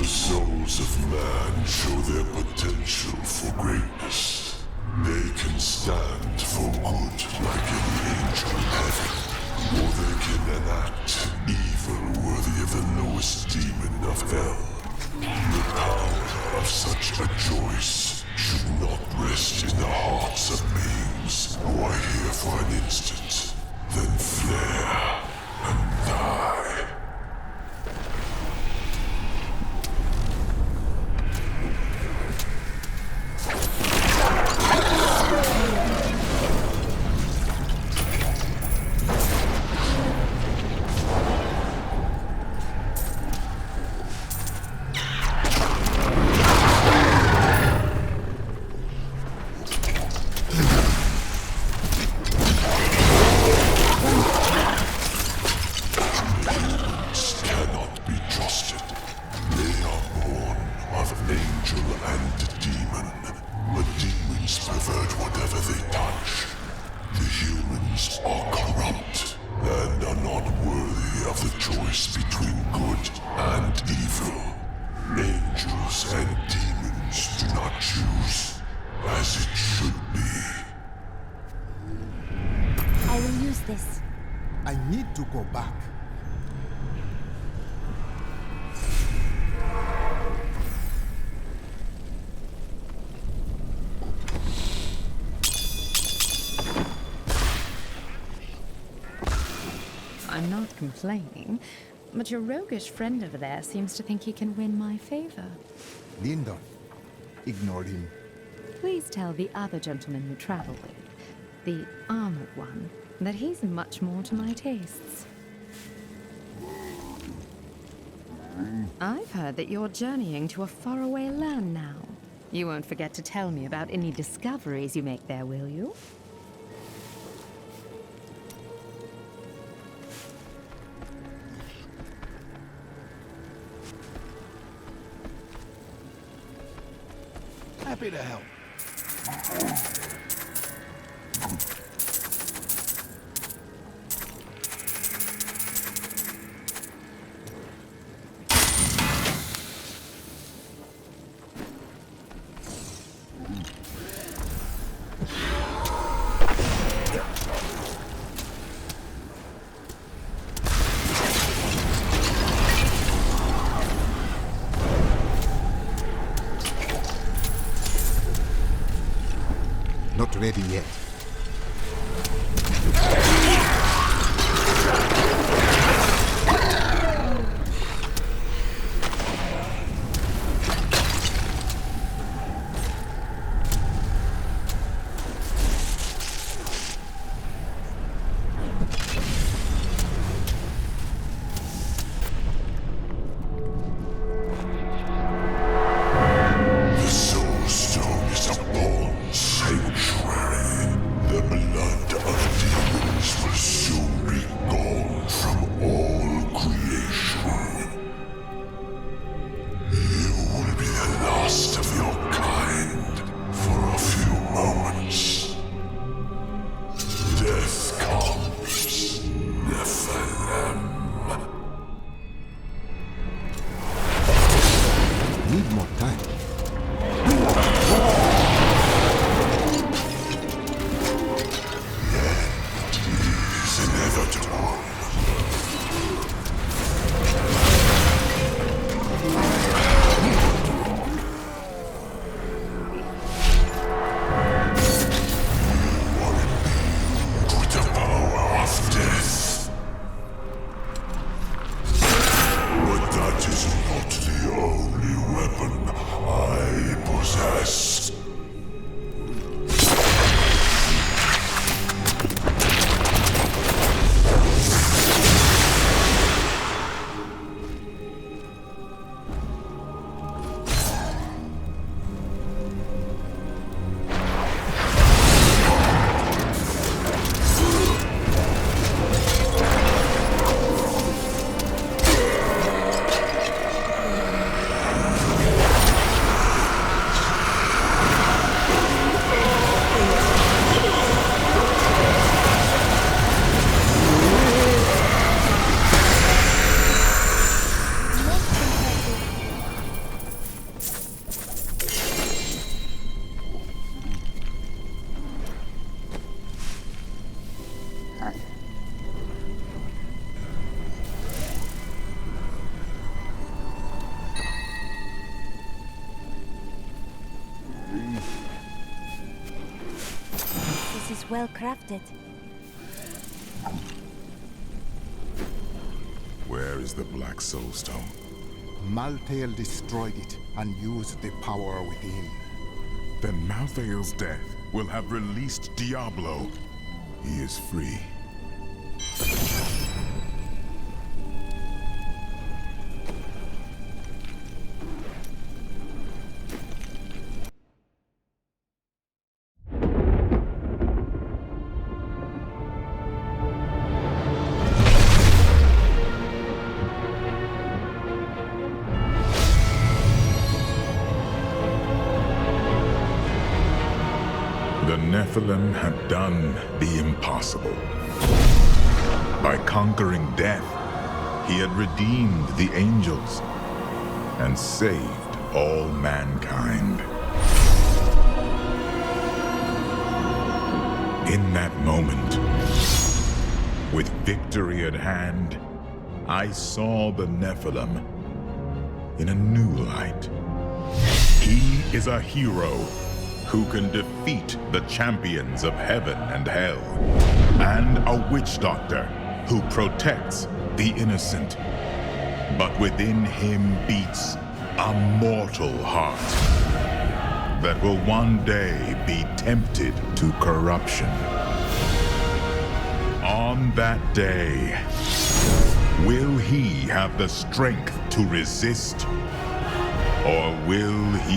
Souls of man show their potential for greatness. They can stand for good like any angel in heaven, or they can enact evil worthy of the lowest demon of hell. The power of such a choice should not rest in the hearts of beings who are here for an instant, then flare and die. I need to go back. I'm not complaining, but your roguish friend over there seems to think he can win my favor. Lyndon, ignore him. Please tell the other gentleman you travel with, the armored one, that he's much more to my tastes. I've heard that you're journeying to a faraway land now. You won't forget to tell me about any discoveries you make there, will you? Happy to help. Not ready yet. The Soul Stone is a born sanctuary. well crafted. Where is the Black Soulstone? Malthael destroyed it and used the power within. Then Malthael's death will have released Diablo. He is free. The Nephilim had done the impossible. By conquering death, he had redeemed the angels and saved all mankind. In that moment, with victory at hand, I saw the Nephilim in a new light. He is a hero who can defeat the champions of heaven and hell, and a witch doctor who protects the innocent. But within him beats a mortal heart that will one day be tempted to corruption. On that day, will he have the strength to resist, or will he